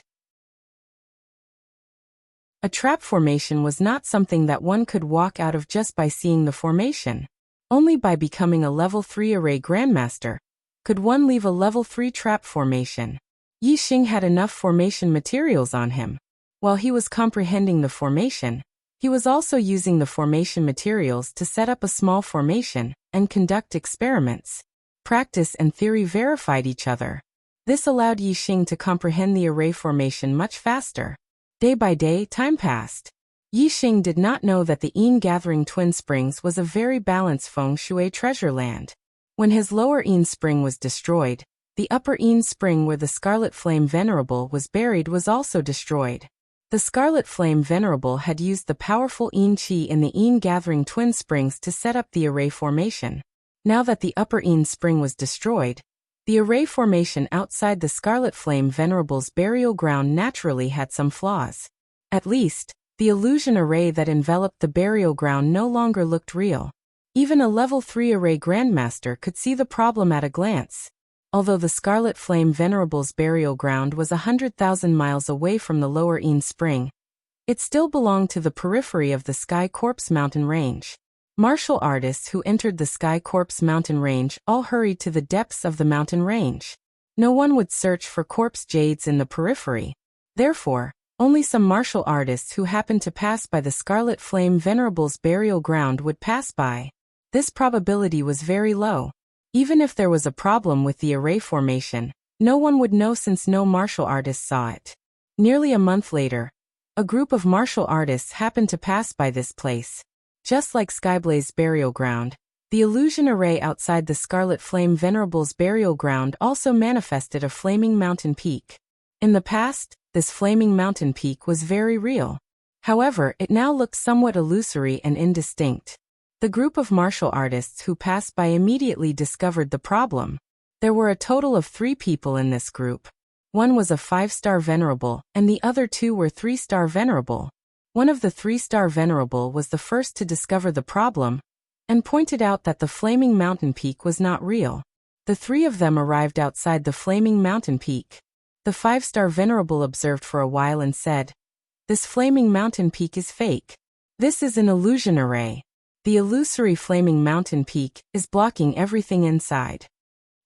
A trap formation was not something that one could walk out of just by seeing the formation. Only by becoming a level 3 array grandmaster could one leave a level 3 trap formation. Yi Xing had enough formation materials on him. While he was comprehending the formation, he was also using the formation materials to set up a small formation and conduct experiments. Practice and theory verified each other. This allowed Yi Xing to comprehend the array formation much faster. Day by day, time passed. Yi Xing did not know that the Yin Gathering Twin Springs was a very balanced feng shui treasure land. When his lower Yin Spring was destroyed, the upper Yin Spring where the Scarlet Flame Venerable was buried was also destroyed. The Scarlet Flame Venerable had used the powerful Yin Qi in the Yin Gathering Twin Springs to set up the array formation. Now that the upper Yin Spring was destroyed, the array formation outside the Scarlet Flame Venerable's burial ground naturally had some flaws. At least, the illusion array that enveloped the burial ground no longer looked real. Even a level 3 array grandmaster could see the problem at a glance. Although the Scarlet Flame Venerable's burial ground was 100,000 miles away from the lower Yin Spring, it still belonged to the periphery of the Sky Corpse Mountain range. Martial artists who entered the Sky Corpse Mountain range all hurried to the depths of the mountain range. No one would search for corpse jades in the periphery. Therefore, only some martial artists who happened to pass by the Scarlet Flame Venerable's burial ground would pass by. This probability was very low. Even if there was a problem with the array formation, no one would know since no martial artist saw it. Nearly a month later, a group of martial artists happened to pass by this place. Just like Skyblaze's burial ground, the illusion array outside the Scarlet Flame Venerable's burial ground also manifested a flaming mountain peak. In the past, this flaming mountain peak was very real. However, it now looked somewhat illusory and indistinct. The group of martial artists who passed by immediately discovered the problem. There were a total of 3 people in this group. One was a 5-star venerable, and the other 2 were 3-star venerable. One of the 3-star venerable was the first to discover the problem, and pointed out that the flaming mountain peak was not real. The 3 of them arrived outside the flaming mountain peak. The 5-star venerable observed for a while and said, "This flaming mountain peak is fake. This is an illusion array. The illusory flaming mountain peak is blocking everything inside."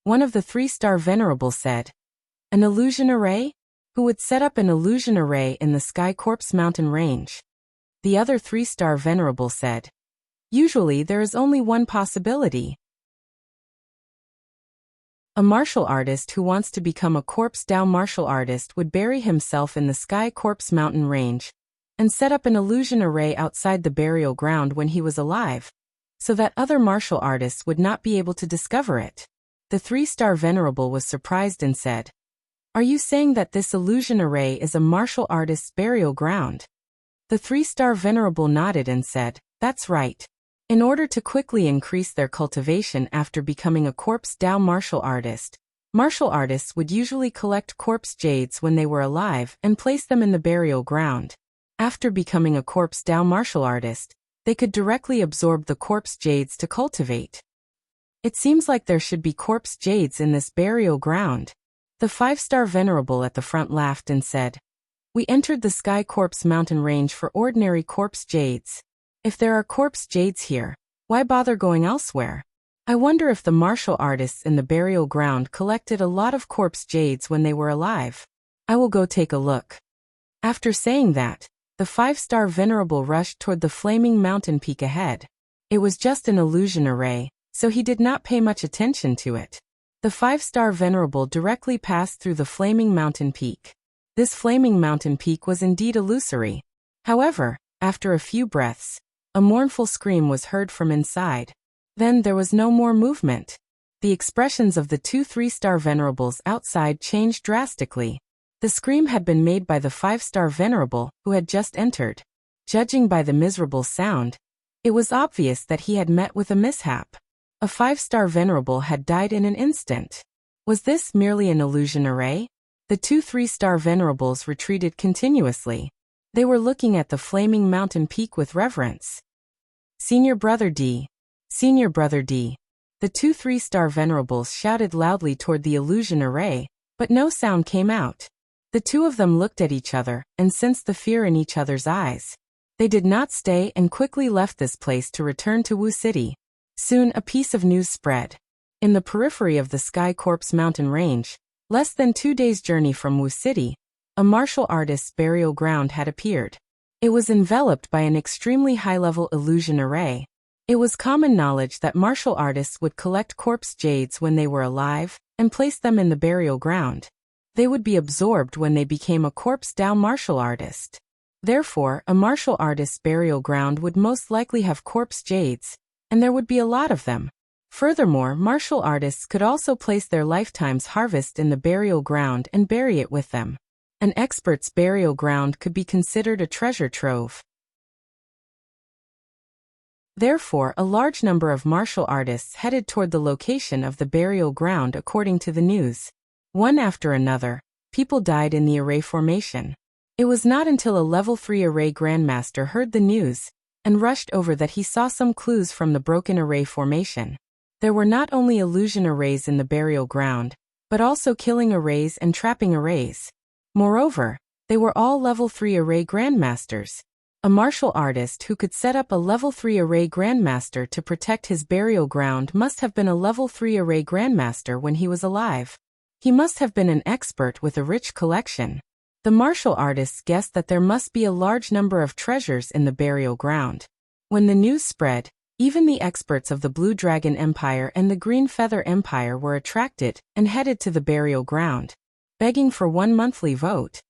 One of the 3-star venerable said, "An illusion array? Who would set up an illusion array in the Sky Corpse Mountain range?" The other 3-star venerable said, "Usually there is only one possibility. A martial artist who wants to become a corpse Dao martial artist would bury himself in the Sky Corpse Mountain range and set up an illusion array outside the burial ground when he was alive, so that other martial artists would not be able to discover it." The 3-star venerable was surprised and said, "Are you saying that this illusion array is a martial artist's burial ground?" The 3-star venerable nodded and said, "That's right. In order to quickly increase their cultivation after becoming a corpse Dao martial artists would usually collect corpse jades when they were alive and place them in the burial ground. After becoming a corpse Dao martial artist, they could directly absorb the corpse jades to cultivate. It seems like there should be corpse jades in this burial ground." The 5-star venerable at the front laughed and said, "We entered the Sky Corpse Mountain range for ordinary corpse jades. If there are corpse jades here, why bother going elsewhere? I wonder if the martial artists in the burial ground collected a lot of corpse jades when they were alive. I will go take a look." After saying that, the 5-star venerable rushed toward the flaming mountain peak ahead. It was just an illusion array, so he did not pay much attention to it. The 5-star venerable directly passed through the flaming mountain peak. This flaming mountain peak was indeed illusory. However, After a few breaths, a mournful scream was heard from inside. Then there was no more movement. The expressions of the two 3-star venerables outside changed drastically. The scream had been made by the 5-star venerable who had just entered. Judging by the miserable sound, it was obvious that he had met with a mishap. A 5-star venerable had died in an instant. Was this merely an illusion array? The two 3-star venerables retreated continuously. They were looking at the flaming mountain peak with reverence. Senior Brother D. Senior Brother D. The two 3-star venerables shouted loudly toward the illusion array, but no sound came out. The two of them looked at each other and sensed the fear in each other's eyes. They did not stay and quickly left this place to return to Wu City. Soon a piece of news spread. In the periphery of the Sky Corpse mountain range, less than 2 days' journey from Wu City, a martial artist's burial ground had appeared. It was enveloped by an extremely high-level illusion array. It was common knowledge that martial artists would collect corpse jades when they were alive and place them in the burial ground. They would be absorbed when they became a corpse Dao martial artist. Therefore, a martial artist's burial ground would most likely have corpse jades, and there would be a lot of them. Furthermore, martial artists could also place their lifetime's harvest in the burial ground and bury it with them. An expert's burial ground could be considered a treasure trove. Therefore, a large number of martial artists headed toward the location of the burial ground according to the news. One after another, people died in the array formation. It was not until a level 3 array grandmaster heard the news and rushed over that he saw some clues from the broken array formation. There were not only illusion arrays in the burial ground, but also killing arrays and trapping arrays. Moreover, they were all level 3 array grandmasters. A martial artist who could set up a level 3 array grandmaster to protect his burial ground must have been a level 3 array grandmaster when he was alive. He must have been an expert with a rich collection. The martial artists guessed that there must be a large number of treasures in the burial ground. When the news spread, even the experts of the Blue Dragon Empire and the Green Feather Empire were attracted and headed to the burial ground, begging for one monthly vote.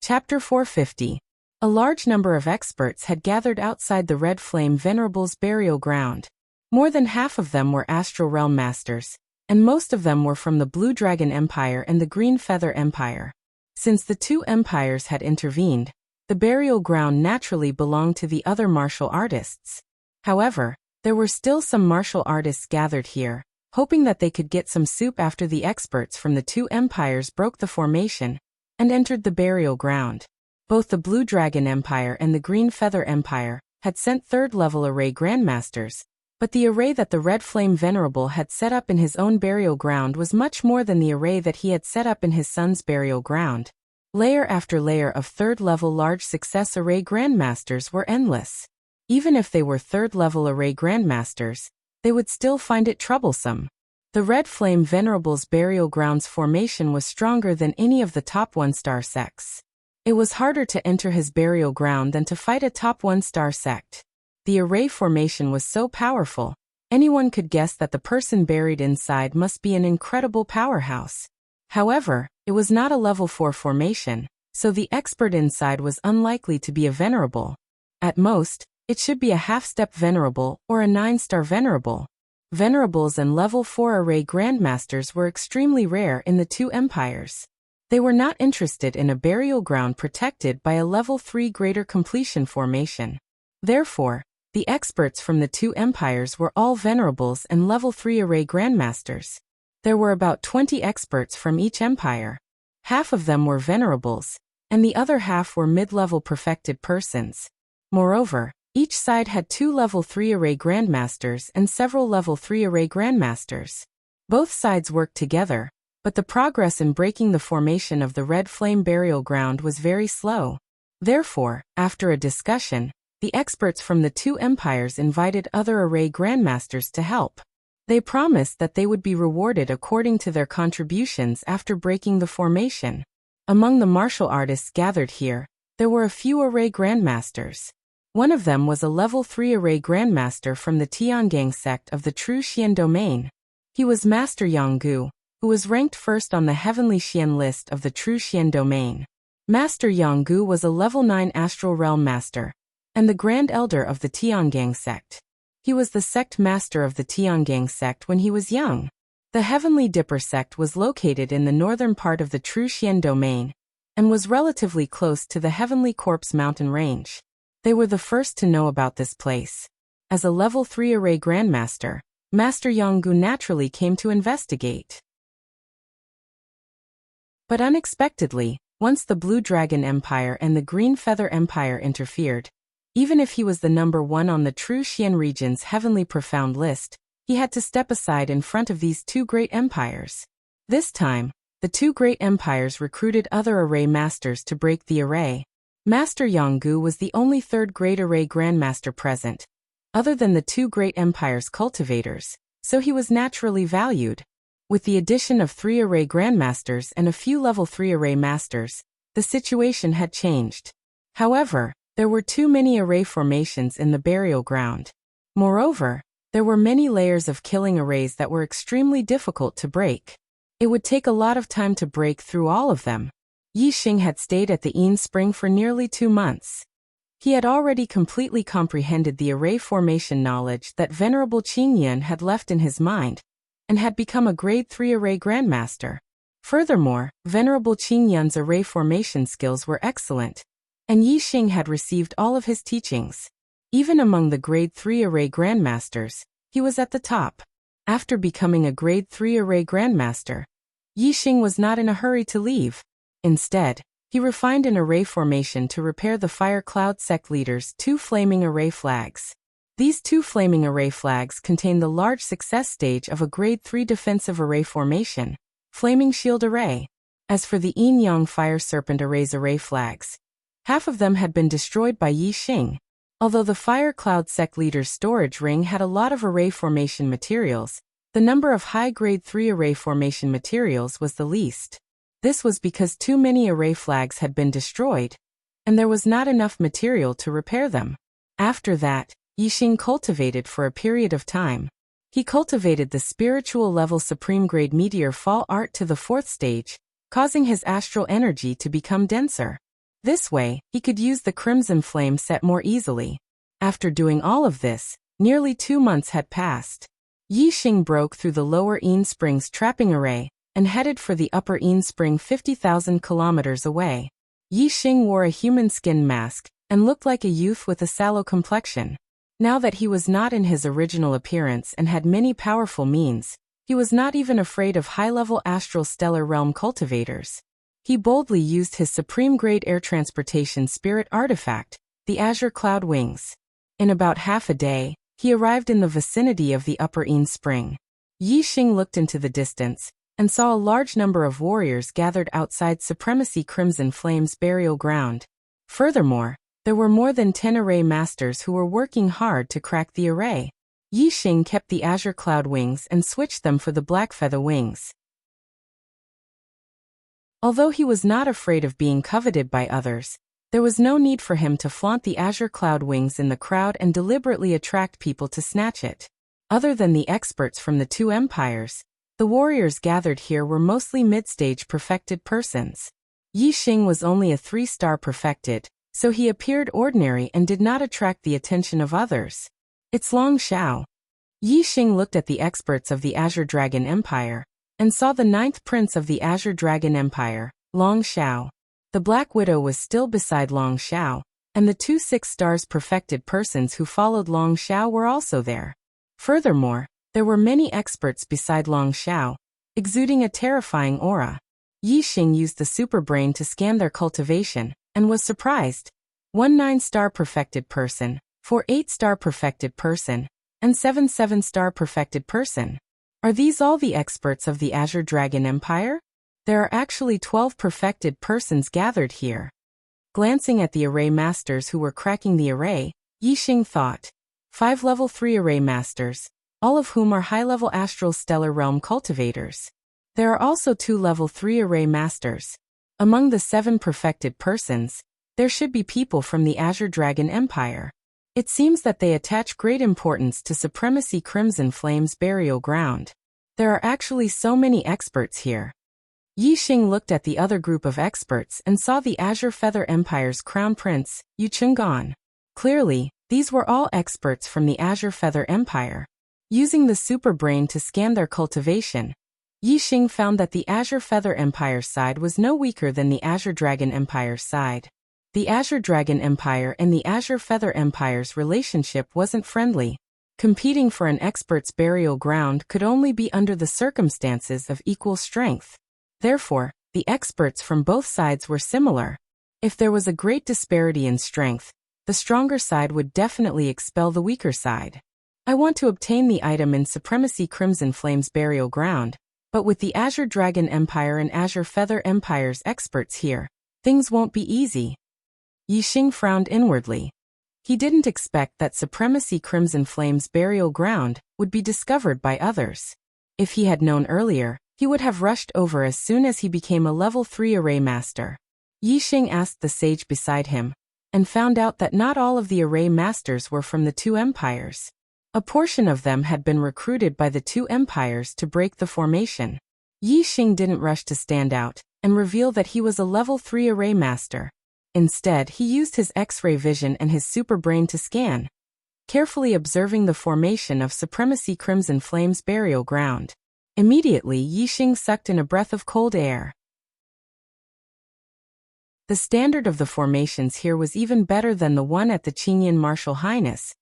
Chapter 450. A large number of experts had gathered outside the Red Flame Venerable's burial ground. More than half of them were Astral Realm Masters, and most of them were from the Blue Dragon Empire and the Green Feather Empire. Since the two empires had intervened, the burial ground naturally belonged to the other martial artists. However, there were still some martial artists gathered here, hoping that they could get some soup after the experts from the two empires broke the formation and entered the burial ground. Both the Blue Dragon Empire and the Green Feather Empire had sent 3rd-level array grandmasters, but the array that the Red Flame Venerable had set up in his own burial ground was much more than the array that he had set up in his son's burial ground. Layer after layer of 3rd-level large success array grandmasters were endless. Even if they were 3rd-level array grandmasters, they would still find it troublesome. The Red Flame Venerable's burial ground's formation was stronger than any of the top 1-star sects. It was harder to enter his burial ground than to fight a top 1-star sect. The array formation was so powerful, anyone could guess that the person buried inside must be an incredible powerhouse. However, it was not a level 4 formation, so the expert inside was unlikely to be a venerable. At most, it should be a half-step venerable or a 9-star venerable. Venerables and level 4 array grandmasters were extremely rare in the two empires. They were not interested in a burial ground protected by a level 3 greater completion formation. Therefore, the experts from the two empires were all venerables and level 3 array grandmasters. There were about 20 experts from each empire. Half of them were venerables, and the other half were mid-level perfected persons. Moreover, each side had 2 level 3 array grandmasters and several level 3 array grandmasters. Both sides worked together, but the progress in breaking the formation of the Red Flame burial ground was very slow. Therefore, after a discussion, the experts from the two empires invited other array grandmasters to help. They promised that they would be rewarded according to their contributions after breaking the formation. Among the martial artists gathered here, there were a few array grandmasters. One of them was a level 3 array grandmaster from the Tiangang sect of the True Xian domain. He was Master Yanggu, who was ranked first on the Heavenly Xian list of the True Xian domain. Master Yonggu was a level 9 Astral Realm Master, and the Grand Elder of the Tiangang sect. He was the sect master of the Tiangang sect when he was young. The Heavenly Dipper sect was located in the northern part of the Truxian domain, and was relatively close to the Heavenly Corpse mountain range. They were the first to know about this place. As a level 3 array grandmaster, Master Yonggu naturally came to investigate. But unexpectedly, once the Blue Dragon Empire and the Green Feather Empire interfered, even if he was the number 1 on the Truxian region's Heavenly Profound list, he had to step aside in front of these two great empires. This time, the two great empires recruited other array masters to break the array. Master Yonggu was the only third great array grandmaster present, other than the two great empires' cultivators, so he was naturally valued. With the addition of 3 array grandmasters and a few level 3 array masters, the situation had changed. However, there were too many array formations in the burial ground. Moreover, there were many layers of killing arrays that were extremely difficult to break. It would take a lot of time to break through all of them. Yi Xing had stayed at the Yin Spring for nearly 2 months. He had already completely comprehended the array formation knowledge that Venerable Qingyan had left in his mind, and had become a grade 3 array grandmaster. Furthermore, Venerable Qingyan's array formation skills were excellent, and Yi Xing had received all of his teachings. Even among the grade 3 array grandmasters, he was at the top. After becoming a grade 3 array grandmaster, Yi Xing was not in a hurry to leave. Instead, he refined an array formation to repair the Fire Cloud sect leader's 2 flaming array flags. These 2 flaming array flags contain the large success stage of a grade 3 defensive array formation, Flaming Shield Array. As for the Yin Yang Fire Serpent Array's array flags, half of them had been destroyed by Yi Xing. Although the Fire Cloud sect leader's storage ring had a lot of array formation materials, the number of high grade 3 array formation materials was the least. This was because too many array flags had been destroyed, and there was not enough material to repair them. After that, Yi Xing cultivated for a period of time. He cultivated the spiritual level supreme grade meteor fall art to the 4th stage, causing his astral energy to become denser. This way, he could use the Crimson Flame set more easily. After doing all of this, nearly 2 months had passed. Yi Xing broke through the lower Yin Spring's trapping array, and headed for the upper Yin Spring 50,000 kilometers away. Yi Xing wore a human skin mask, and looked like a youth with a sallow complexion. Now that he was not in his original appearance and had many powerful means, he was not even afraid of high-level astral stellar realm cultivators. He boldly used his supreme-grade air transportation spirit artifact, the Azure Cloud Wings. In about half a day, he arrived in the vicinity of the upper Yin Spring. Yi Xing looked into the distance, and saw a large number of warriors gathered outside Supremacy Crimson Flame's burial ground. Furthermore, there were more than 10 array masters who were working hard to crack the array. Yi Xing kept the Azure Cloud Wings and switched them for the Black Feather Wings. Although he was not afraid of being coveted by others, there was no need for him to flaunt the Azure Cloud Wings in the crowd and deliberately attract people to snatch it. Other than the experts from the 2 empires, the warriors gathered here were mostly mid-stage perfected persons. Yi Xing was only a 3-star perfected, so he appeared ordinary and did not attract the attention of others. It's Long Xiao. Yi Xing looked at the experts of the Azure Dragon Empire, and saw the 9th prince of the Azure Dragon Empire, Long Xiao. The Black Widow was still beside Long Xiao, and the 2 6-stars perfected persons who followed Long Xiao were also there. Furthermore, there were many experts beside Long Xiao, exuding a terrifying aura. Yi Xing used the super brain to scan their cultivation, and was surprised. 1 9-star perfected person, 4 8-star perfected person, and 7 7-star perfected person. Are these all the experts of the Azure Dragon Empire? There are actually 12 perfected persons gathered here. Glancing at the array masters who were cracking the array, Yi Xing thought. 5 level 3 array masters, all of whom are high-level astral stellar realm cultivators. There are also 2 level 3 array masters. Among the 7 perfected persons, there should be people from the Azure Dragon Empire. It seems that they attach great importance to Supremacy Crimson Flame's burial ground. There are actually so many experts here. Yi Xing looked at the other group of experts and saw the Azure Feather Empire's crown prince, Yu Chenggan. Clearly, these were all experts from the Azure Feather Empire. Using the super brain to scan their cultivation, Yi Xing found that the Azure Feather Empire's side was no weaker than the Azure Dragon Empire's side. The Azure Dragon Empire and the Azure Feather Empire's relationship wasn't friendly. Competing for an expert's burial ground could only be under the circumstances of equal strength. Therefore, the experts from both sides were similar. If there was a great disparity in strength, the stronger side would definitely expel the weaker side. I want to obtain the item in Supremacy Crimson Flame's burial ground, but with the Azure Dragon Empire and Azure Feather Empire's experts here, things won't be easy. Yi Xing frowned inwardly. He didn't expect that Supremacy Crimson Flame's burial ground would be discovered by others. If he had known earlier, he would have rushed over as soon as he became a level 3 array master. Yi Xing asked the sage beside him, and found out that not all of the array masters were from the two empires. A portion of them had been recruited by the two empires to break the formation. Yi Xing didn't rush to stand out and reveal that he was a level 3 array master. Instead, he used his X-ray vision and his super brain to scan, carefully observing the formation of Supremacy Crimson Flame's burial ground. Immediately, Yi Xing sucked in a breath of cold air. The standard of the formations here was even better than the one at the Qingyan Martial Highness,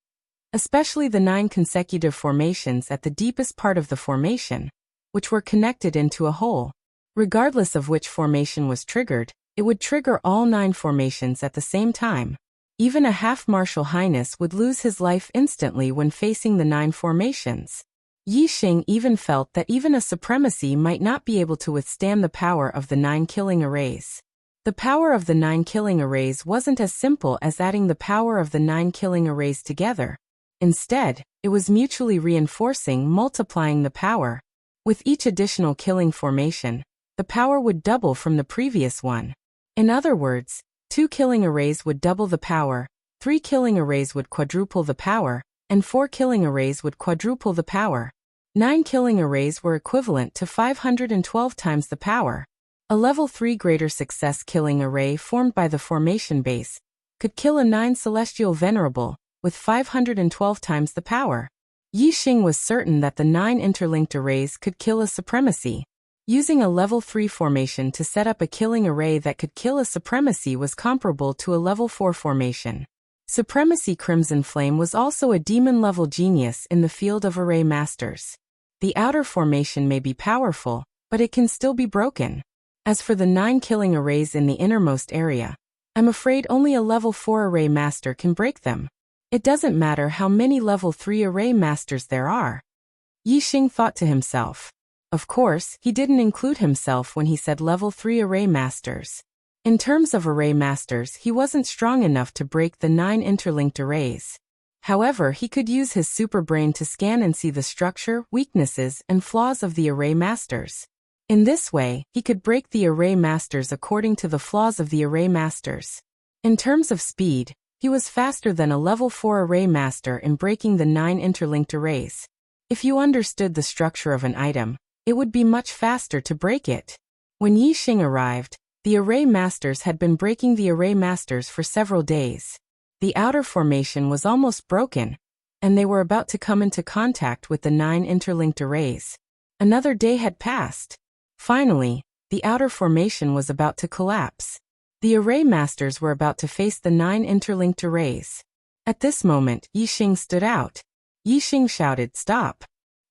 especially the 9 consecutive formations at the deepest part of the formation, which were connected into a whole. Regardless of which formation was triggered, it would trigger all 9 formations at the same time. Even a half Martial Highness would lose his life instantly when facing the 9 formations. Yi Xing even felt that even a supremacy might not be able to withstand the power of the 9 killing arrays. The power of the 9 killing arrays wasn't as simple as adding the power of the 9 killing arrays together. Instead, it was mutually reinforcing, multiplying the power. With each additional killing formation, the power would double from the previous one. In other words, 2 killing arrays would double the power, 3 killing arrays would quadruple the power, and 4 killing arrays would quadruple the power. 9 killing arrays were equivalent to 512 times the power. A level 3 greater success killing array formed by the formation base could kill a 9 celestial venerable with 512 times the power. Yi Xing was certain that the 9 interlinked arrays could kill a supremacy. Using a level 3 formation to set up a killing array that could kill a supremacy was comparable to a level 4 formation. Supremacy Crimson Flame was also a demon-level genius in the field of array masters. The outer formation may be powerful, but it can still be broken. As for the 9 killing arrays in the innermost area, I'm afraid only a level 4 array master can break them. It doesn't matter how many level 3 array masters there are. Yi Xing thought to himself. Of course, he didn't include himself when he said level 3 array masters. In terms of array masters, he wasn't strong enough to break the 9 interlinked arrays. However, he could use his super brain to scan and see the structure, weaknesses, and flaws of the array masters. In this way, he could break the array masters according to the flaws of the array masters. In terms of speed, he was faster than a level 4 array master in breaking the 9 interlinked arrays. If you understood the structure of an item, it would be much faster to break it. When Yi Xing arrived, the array masters had been breaking the array masters for several days. The outer formation was almost broken, and they were about to come into contact with the 9 interlinked arrays. Another day had passed. Finally, the outer formation was about to collapse. The array masters were about to face the 9 interlinked arrays. At this moment, Yi Xing stood out. Yi Xing shouted, "Stop!"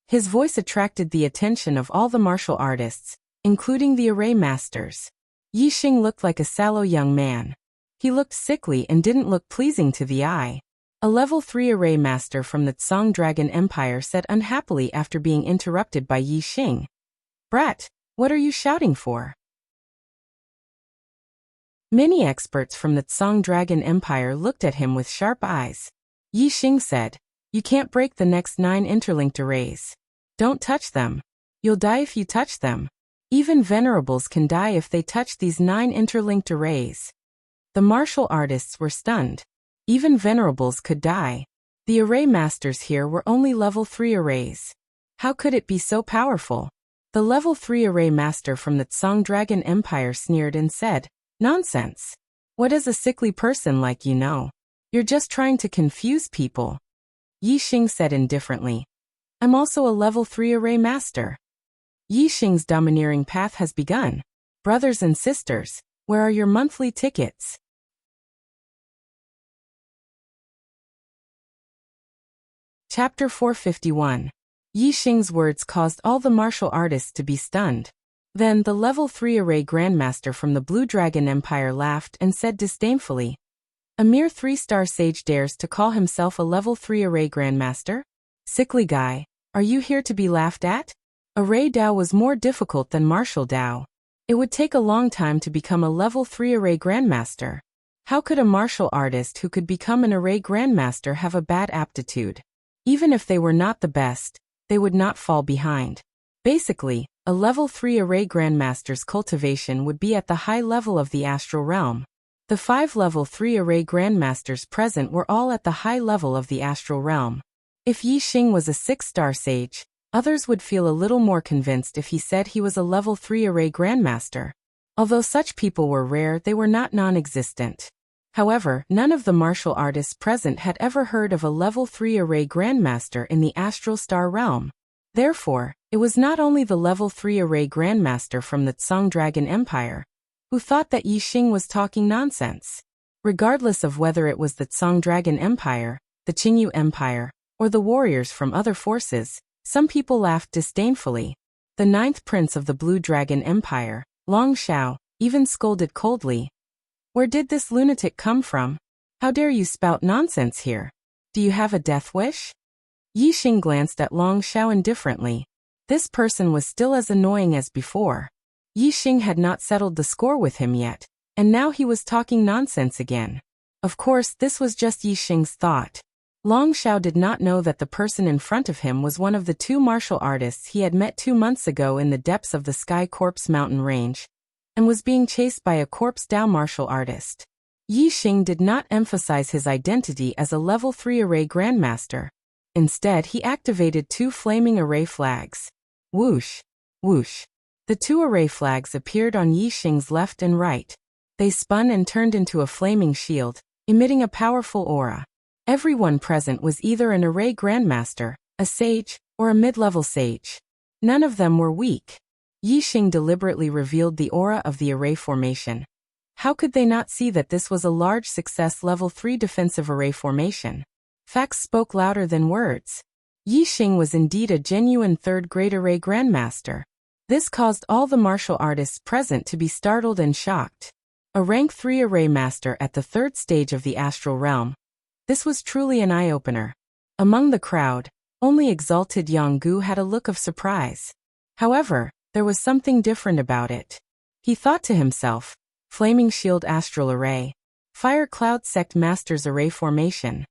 His voice attracted the attention of all the martial artists, including the array masters. Yi Xing looked like a sallow young man. He looked sickly and didn't look pleasing to the eye. A level 3 array master from the Tsang Dragon Empire said unhappily after being interrupted by Yi Xing. "Brat, what are you shouting for?" Many experts from the Tsang Dragon Empire looked at him with sharp eyes. Yi Xing said, "You can't break the next 9 interlinked arrays. Don't touch them. You'll die if you touch them. Even venerables can die if they touch these 9 interlinked arrays." The martial artists were stunned. Even venerables could die. The array masters here were only level 3 arrays. How could it be so powerful? The level 3 array master from the Tsang Dragon Empire sneered and said, "Nonsense. What does a sickly person like you know? You're just trying to confuse people." Yi Xing said indifferently, "I'm also a level 3 array master." Yi Xing's domineering path has begun. Brothers and sisters, where are your monthly tickets? Chapter 451. Yi Xing's words caused all the martial artists to be stunned. Then the level 3 array grandmaster from the Blue Dragon Empire laughed and said disdainfully, "A mere 3-star sage dares to call himself a level 3 array grandmaster? Sickly guy, are you here to be laughed at? Array Dao was more difficult than martial Dao. It would take a long time to become a level 3 array grandmaster. How could a martial artist who could become an array grandmaster have a bad aptitude? Even if they were not the best, they would not fall behind. Basically, a level 3 array grandmaster's cultivation would be at the high level of the astral realm. The 5 level 3 array grandmasters present were all at the high level of the astral realm. If Yi Xing was a 6-star sage, others would feel a little more convinced if he said he was a level 3 array grandmaster. Although such people were rare, they were not non-existent. However, none of the martial artists present had ever heard of a level 3 array grandmaster in the astral star realm. Therefore, it was not only the level 3 array grandmaster from the Tsang Dragon Empire who thought that Yi Xing was talking nonsense. Regardless of whether it was the Tsang Dragon Empire, the Qingyu Empire, or the warriors from other forces, some people laughed disdainfully. The 9th prince of the Blue Dragon Empire, Long Xiao, even scolded coldly. "Where did this lunatic come from? How dare you spout nonsense here? Do you have a death wish?" Yi Xing glanced at Long Xiao indifferently. This person was still as annoying as before. Yi Xing had not settled the score with him yet, and now he was talking nonsense again. Of course, this was just Yi Xing's thought. Long Xiao did not know that the person in front of him was one of the 2 martial artists he had met 2 months ago in the depths of the Sky Corpse mountain range, and was being chased by a Corpse Dao martial artist. Yi Xing did not emphasize his identity as a level 3 array grandmaster. Instead, he activated 2 flaming array flags. Whoosh! Whoosh! The 2 array flags appeared on Yi Xing's left and right. They spun and turned into a flaming shield, emitting a powerful aura. Everyone present was either an array grandmaster, a sage, or a mid-level sage. None of them were weak. Yi Xing deliberately revealed the aura of the array formation. How could they not see that this was a large success level 3 defensive array formation? Facts spoke louder than words. Yi Xing was indeed a genuine 3rd-grade array grandmaster. This caused all the martial artists present to be startled and shocked. A rank 3 array master at the 3rd stage of the astral realm. This was truly an eye-opener. Among the crowd, only Exalted Yanggu had a look of surprise. However, there was something different about it. He thought to himself, Flaming Shield Astral Array, Fire Cloud Sect Master's Array Formation.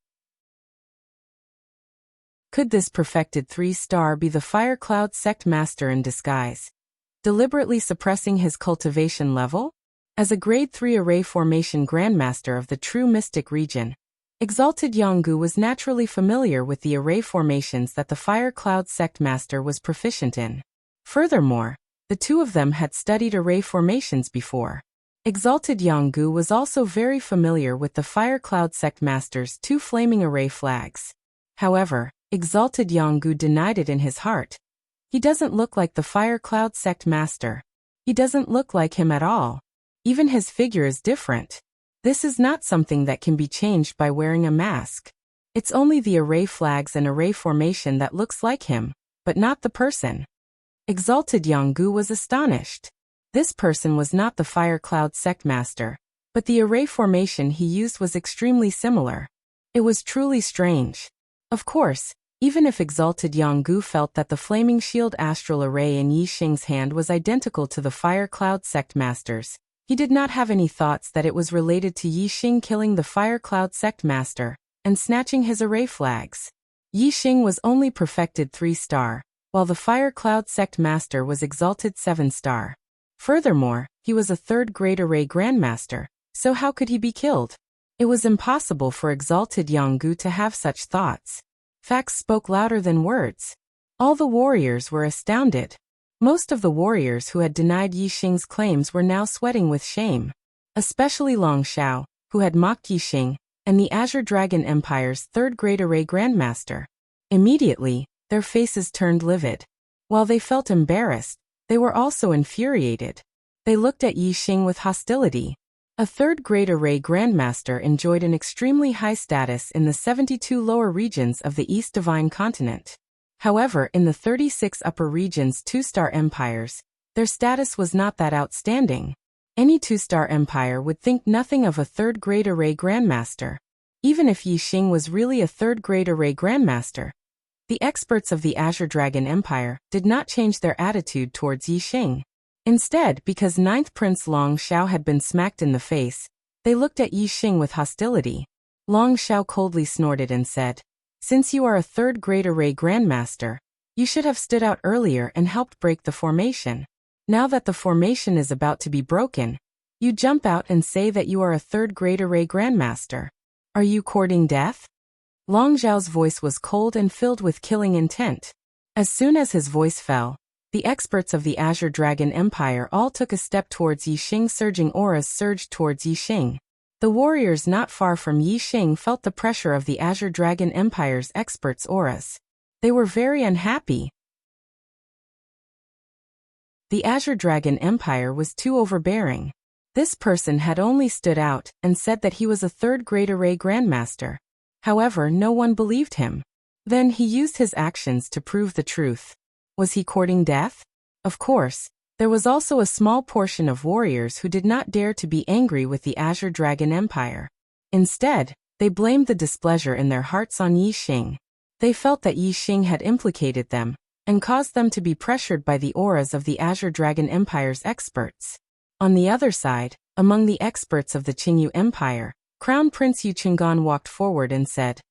Could this perfected 3-star be the Fire Cloud Sect Master in disguise, deliberately suppressing his cultivation level? As a Grade 3 Array Formation Grandmaster of the true Mystic region, Exalted Yanggu was naturally familiar with the array formations that the Fire Cloud Sect Master was proficient in. Furthermore, the 2 of them had studied array formations before. Exalted Yanggu was also very familiar with the Fire Cloud Sect Master's 2 flaming array flags. However, Exalted Yanggu denied it in his heart. He doesn't look like the Fire Cloud Sect Master. He doesn't look like him at all. Even his figure is different. This is not something that can be changed by wearing a mask. It's only the array flags and array formation that looks like him, but not the person. Exalted Yanggu was astonished. This person was not the Fire Cloud Sect Master, but the array formation he used was extremely similar. It was truly strange. Of course, even if Exalted Yanggu felt that the Flaming Shield Astral Array in Yi Xing's hand was identical to the Fire Cloud Sect Master's, he did not have any thoughts that it was related to Yi Xing killing the Fire Cloud Sect Master and snatching his array flags. Yi Xing was only perfected 3-star, while the Fire Cloud Sect Master was exalted 7-star. Furthermore, he was a 3rd-grade array grandmaster, so how could he be killed? It was impossible for Exalted Yanggu to have such thoughts. Facts spoke louder than words. All the warriors were astounded. Most of the warriors who had denied Yi Xing's claims were now sweating with shame. Especially Long Xiao, who had mocked Yi Xing, and the Azure Dragon Empire's third Great Array Grandmaster. Immediately, their faces turned livid. While they felt embarrassed, they were also infuriated. They looked at Yi Xing with hostility. A third Great Array Grandmaster enjoyed an extremely high status in the 72 lower regions of the East Divine Continent. However, in the 36 upper regions' two-star empires, their status was not that outstanding. Any two-star empire would think nothing of a third Great Array Grandmaster. Even if Yi Xing was really a third Great Array Grandmaster, the experts of the Azure Dragon Empire did not change their attitude towards Yi Xing. Instead, because Ninth Prince Long Xiao had been smacked in the face, they looked at Yi Xing with hostility. Long Xiao coldly snorted and said, "Since you are a third Great Array Grandmaster, you should have stood out earlier and helped break the formation. Now that the formation is about to be broken, you jump out and say that you are a third Great Array Grandmaster. Are you courting death?" Long Xiao's voice was cold and filled with killing intent. As soon as his voice fell, the experts of the Azure Dragon Empire all took a step towards Yi Xing. Surging auras surged towards Yi Xing. The warriors not far from Yi Xing felt the pressure of the Azure Dragon Empire's experts' auras. They were very unhappy. The Azure Dragon Empire was too overbearing. This person had only stood out and said that he was a third Great Array Grandmaster. However, no one believed him. Then he used his actions to prove the truth. Was he courting death? Of course, there was also a small portion of warriors who did not dare to be angry with the Azure Dragon Empire. Instead, they blamed the displeasure in their hearts on Yi Xing. They felt that Yi Xing had implicated them and caused them to be pressured by the auras of the Azure Dragon Empire's experts. On the other side, among the experts of the Qingyu Empire, Crown Prince Yu Qinggan walked forward and said,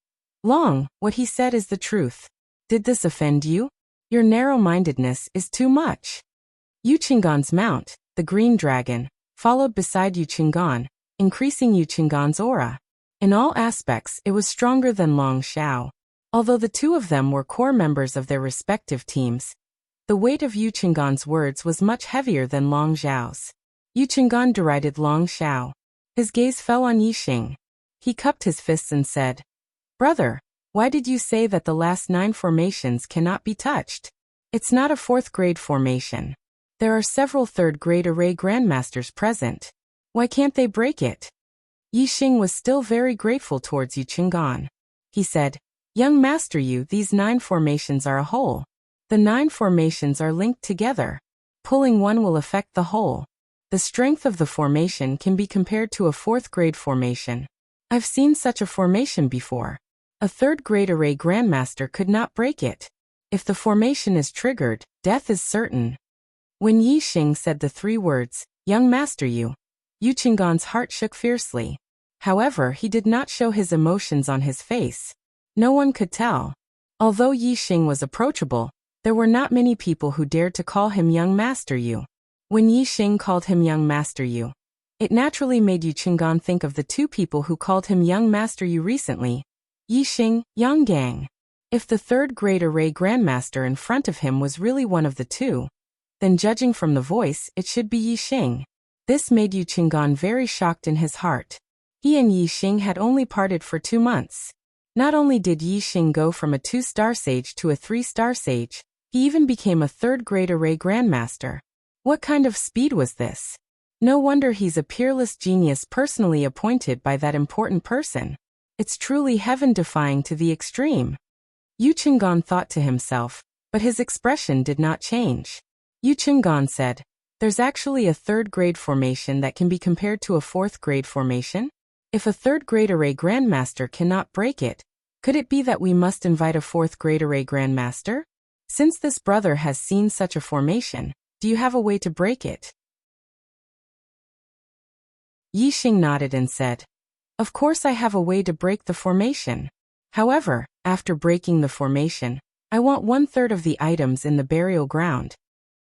"Long, what he said is the truth. Did this offend you? Your narrow-mindedness is too much." Yu Qinggan's mount, the Green Dragon, followed beside Yu Qinggan, increasing Yu Qinggan's aura. In all aspects, it was stronger than Long Xiao. Although the two of them were core members of their respective teams, the weight of Yu Qinggan's words was much heavier than Long Xiao's. Yu Qinggan derided Long Xiao. His gaze fell on Yi Xing. He cupped his fists and said, "Brother, why did you say that the last 9 formations cannot be touched? It's not a 4th grade formation. There are several 3rd Great Array Grandmasters present. Why can't they break it?" Yi Xing was still very grateful towards Yu Qinggan. He said, "Young Master Yu, these 9 formations are a whole. The 9 formations are linked together. Pulling one will affect the whole. The strength of the formation can be compared to a 4th grade formation. I've seen such a formation before. A 3rd Great Array Grandmaster could not break it. If the formation is triggered, death is certain." When Yi Xing said the 3 words, "Young Master Yu," Yu Qinggan's heart shook fiercely. However, he did not show his emotions on his face. No one could tell. Although Yi Xing was approachable, there were not many people who dared to call him Young Master Yu. When Yi Xing called him Young Master Yu, it naturally made Yu Qinggan think of the 2 people who called him Young Master Yu recently, Yi Xing, Yang Gang. If the 3rd Great Array Grandmaster in front of him was really one of the 2, then judging from the voice, it should be Yi Xing. This made Yu Qinggan very shocked in his heart. He and Yi Xing had only parted for 2 months. Not only did Yi Xing go from a 2-star sage to a 3-star sage, he even became a 3rd Great Array Grandmaster. What kind of speed was this? No wonder he's a peerless genius personally appointed by that important person. It's truly heaven-defying to the extreme. Yu Qinggan thought to himself, but his expression did not change. Yu Qinggan said, "There's actually a 3rd grade formation that can be compared to a 4th grade formation? If a 3rd Great Array Grandmaster cannot break it, could it be that we must invite a 4th Great Array Grandmaster? Since this brother has seen such a formation, do you have a way to break it?" Yi Xing nodded and said, "Of course I have a way to break the formation. However, after breaking the formation, I want 1/3 of the items in the burial ground."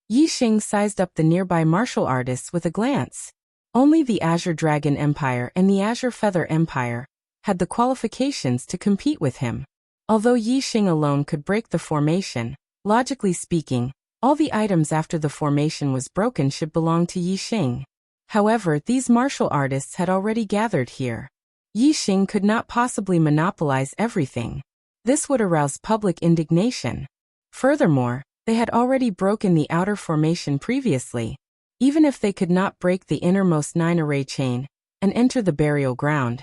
Yi Xing sized up the nearby martial artists with a glance. Only the Azure Dragon Empire and the Azure Feather Empire had the qualifications to compete with him. Although Yi Xing alone could break the formation, logically speaking, All the items after the formation was broken should belong to Yi Xing. However, these martial artists had already gathered here. Yi Xing could not possibly monopolize everything. This would arouse public indignation. Furthermore, they had already broken the outer formation previously. Even if they could not break the innermost 9-array chain and enter the burial ground,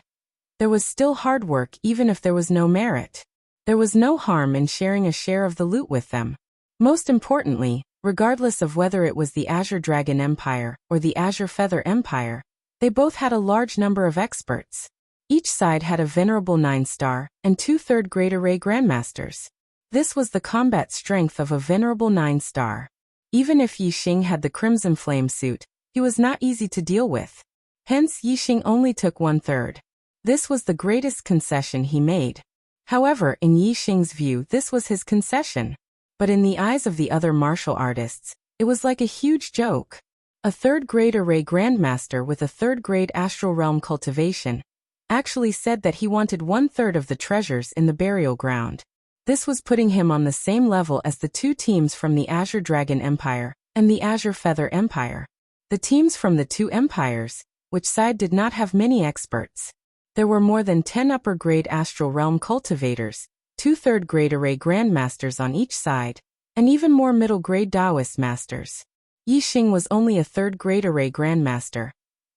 there was still hard work even if there was no merit. There was no harm in sharing a share of the loot with them. Most importantly, regardless of whether it was the Azure Dragon Empire or the Azure Feather Empire, they both had a large number of experts. Each side had a venerable 9-star and 2 third-grade array grandmasters. This was the combat strength of a venerable 9-star. Even if Yi Xing had the Crimson Flame suit, he was not easy to deal with. Hence, Yi Xing only took 1/3. This was the greatest concession he made. However, in Yi Xing's view, this was his concession. But in the eyes of the other martial artists, it was like a huge joke. A third-grade array grandmaster with a third-grade astral realm cultivation actually said that he wanted 1/3 of the treasures in the burial ground. This was putting him on the same level as the 2 teams from the Azure Dragon Empire and the Azure Feather Empire. The teams from the 2 empires, which side did not have many experts. There were more than 10 upper-grade astral realm cultivators, 2 third-grade array grandmasters on each side, and even more middle-grade Taoist masters. Yi Xing was only a third-grade array grandmaster,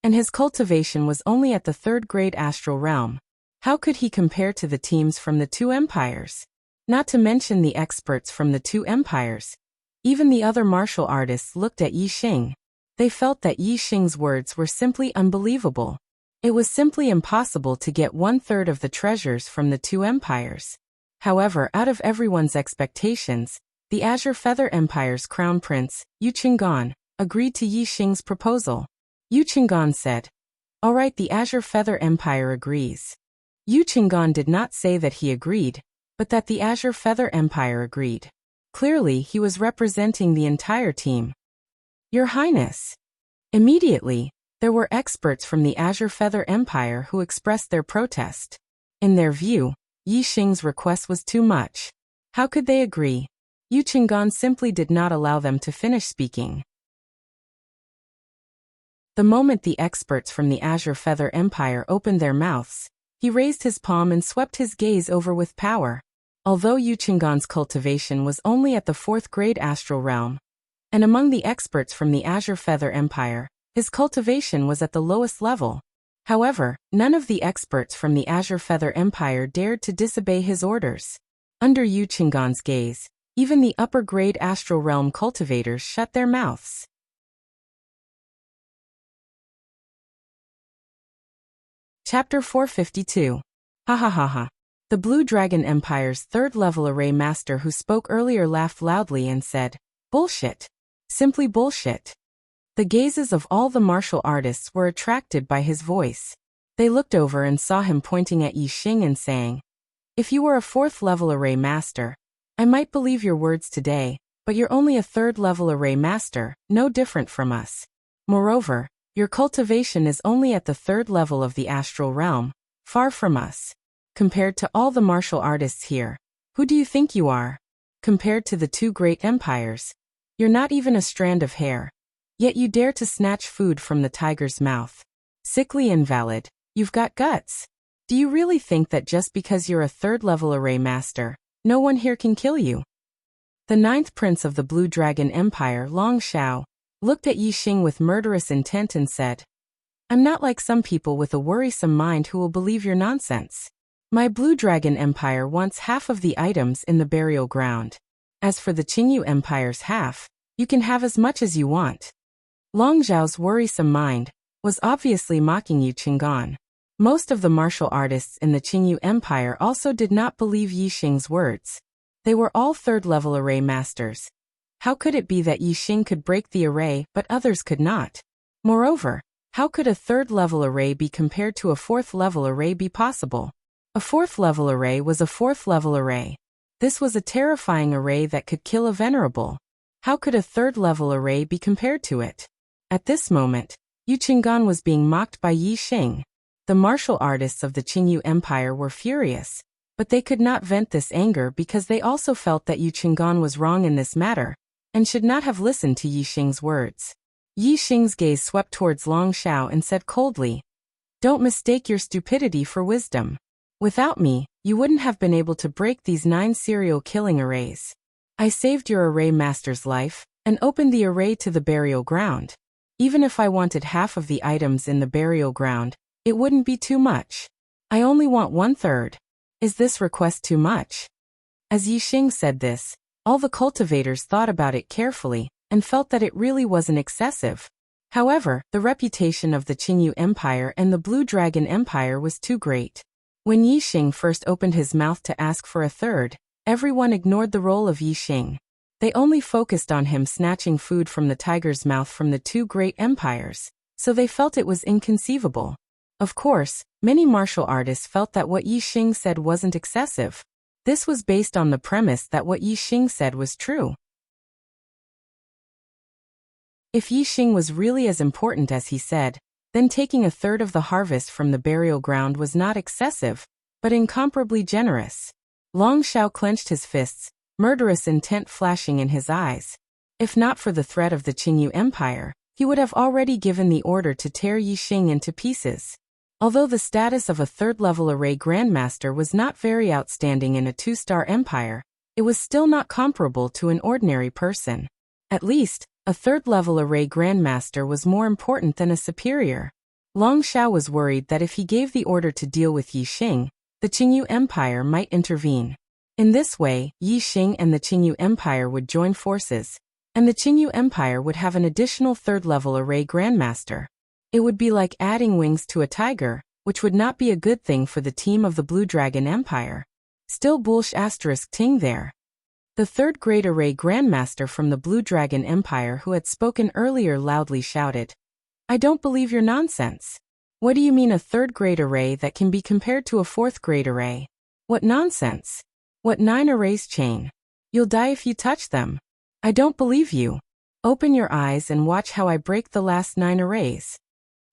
and his cultivation was only at the third-grade astral realm. How could he compare to the teams from the 2 empires? Not to mention the experts from the 2 empires. Even the other martial artists looked at Yi Xing. They felt that Yi Xing's words were simply unbelievable. It was simply impossible to get 1/3 of the treasures from the 2 empires. However, out of everyone's expectations, the Azure Feather Empire's crown prince, Yu Qinggan, agreed to Yi Xing's proposal. Yu Qinggan said, "All right, the Azure Feather Empire agrees." Yu Qinggan did not say that he agreed, but that the Azure Feather Empire agreed. Clearly, he was representing the entire team. "Your Highness." Immediately, there were experts from the Azure Feather Empire who expressed their protest. In their view, Yi Xing's request was too much. How could they agree? Yu Qinggan simply did not allow them to finish speaking. The moment the experts from the Azure Feather Empire opened their mouths, he raised his palm and swept his gaze over with power. Although Yu Qinggan's cultivation was only at the 4th-grade astral realm, and among the experts from the Azure Feather Empire, his cultivation was at the lowest level. However, none of the experts from the Azure Feather Empire dared to disobey his orders. Under Yu Qinggan's gaze, even the upper-grade astral realm cultivators shut their mouths. Chapter 452. Ha ha ha ha. The Blue Dragon Empire's 3rd-level array master who spoke earlier laughed loudly and said, "Bullshit. Simply bullshit." The gazes of all the martial artists were attracted by his voice. They looked over and saw him pointing at Yi Xing and saying, "If you were a 4th-level array master, I might believe your words today, but you're only a 3rd-level array master, no different from us. Moreover, your cultivation is only at the 3rd level of the astral realm, far from us. Compared to all the martial artists here, who do you think you are? Compared to the 2 great empires, you're not even a strand of hair. Yet you dare to snatch food from the tiger's mouth. Sickly invalid, you've got guts. Do you really think that just because you're a 3rd-level array master, no one here can kill you?" The 9th prince of the Blue Dragon Empire, Long Xiao, looked at Yi Xing with murderous intent and said, "I'm not like some people with a worrisome mind who will believe your nonsense. My Blue Dragon Empire wants half of the items in the burial ground. As for the Qingyu Empire's half, you can have as much as you want." Long Xiao's worrisome mind was obviously mocking Yu Qinggan. Most of the martial artists in the Qingyu Empire also did not believe Yi Xing's words. They were all 3rd-level array masters. How could it be that Yi Xing could break the array but others could not? Moreover, how could a 3rd-level array be compared to a 4th-level array be possible? A 4th-level array was a 4th-level array. This was a terrifying array that could kill a venerable. How could a 3rd-level array be compared to it? At this moment, Yu Qinggan was being mocked by Yi Xing. The martial artists of the Qingyu Empire were furious, but they could not vent this anger because they also felt that Yu Qinggan was wrong in this matter, and should not have listened to Yi Xing's words. Yi Xing's gaze swept towards Long Xiao and said coldly, "Don't mistake your stupidity for wisdom. Without me, you wouldn't have been able to break these 9 serial killing arrays. I saved your array master's life, and opened the array to the burial ground. Even if I wanted half of the items in the burial ground, it wouldn't be too much. I only want 1/3. Is this request too much?" As Yi Xing said this, all the cultivators thought about it carefully, and felt that it really wasn't excessive. However, the reputation of the Qingyu Empire and the Blue Dragon Empire was too great. When Yi Xing first opened his mouth to ask for 1/3, everyone ignored the role of Yi Xing. They only focused on him snatching food from the tiger's mouth from the 2 great empires, so they felt it was inconceivable. Of course, many martial artists felt that what Yi Xing said wasn't excessive. This was based on the premise that what Yi Xing said was true. If Yi Xing was really as important as he said, then taking 1/3 of the harvest from the burial ground was not excessive, but incomparably generous. Long Xiao clenched his fists, murderous intent flashing in his eyes. If not for the threat of the Qingyu Empire, he would have already given the order to tear Yi Xing into pieces. Although the status of a 3rd-level array grandmaster was not very outstanding in a 2-star empire, it was still not comparable to an ordinary person. At least, a 3rd-level array grandmaster was more important than a superior. Long Xiao was worried that if he gave the order to deal with Yi Xing, the Qingyu Empire might intervene. In this way, Yi Xing and the Qingyu Empire would join forces, and the Qingyu Empire would have an additional 3rd-level array grandmaster. It would be like adding wings to a tiger, which would not be a good thing for the team of the Blue Dragon Empire. Still bulsh asterisk ting there. The 3rd grade array grandmaster from the Blue Dragon Empire who had spoken earlier loudly shouted, "I don't believe your nonsense. What do you mean a 3rd grade array that can be compared to a 4th grade array? What nonsense? What 9 arrays chain? You'll die if you touch them. I don't believe you. Open your eyes and watch how I break the last 9 arrays."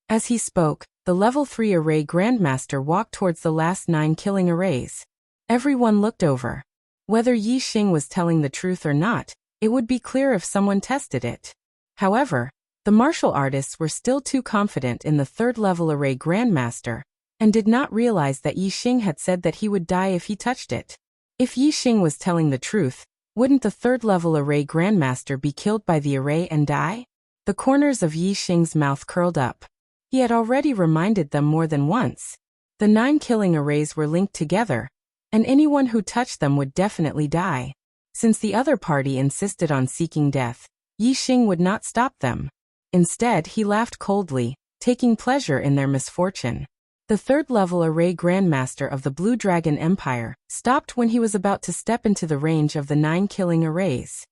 As he spoke, the level 3 array grandmaster walked towards the last 9 killing arrays. Everyone looked over. Whether Yi Xing was telling the truth or not, it would be clear if someone tested it. However, the martial artists were still too confident in the 3rd-level array grandmaster, and did not realize that Yi Xing had said that he would die if he touched it. If Yi Xing was telling the truth, wouldn't the 3rd-level array grandmaster be killed by the array and die? The corners of Yi Xing's mouth curled up. He had already reminded them more than once. The 9 killing arrays were linked together, and anyone who touched them would definitely die. Since the other party insisted on seeking death, Yi Xing would not stop them. Instead, he laughed coldly, taking pleasure in their misfortune. The 3rd-level array grandmaster of the Blue Dragon Empire stopped when he was about to step into the range of the 9 killing arrays.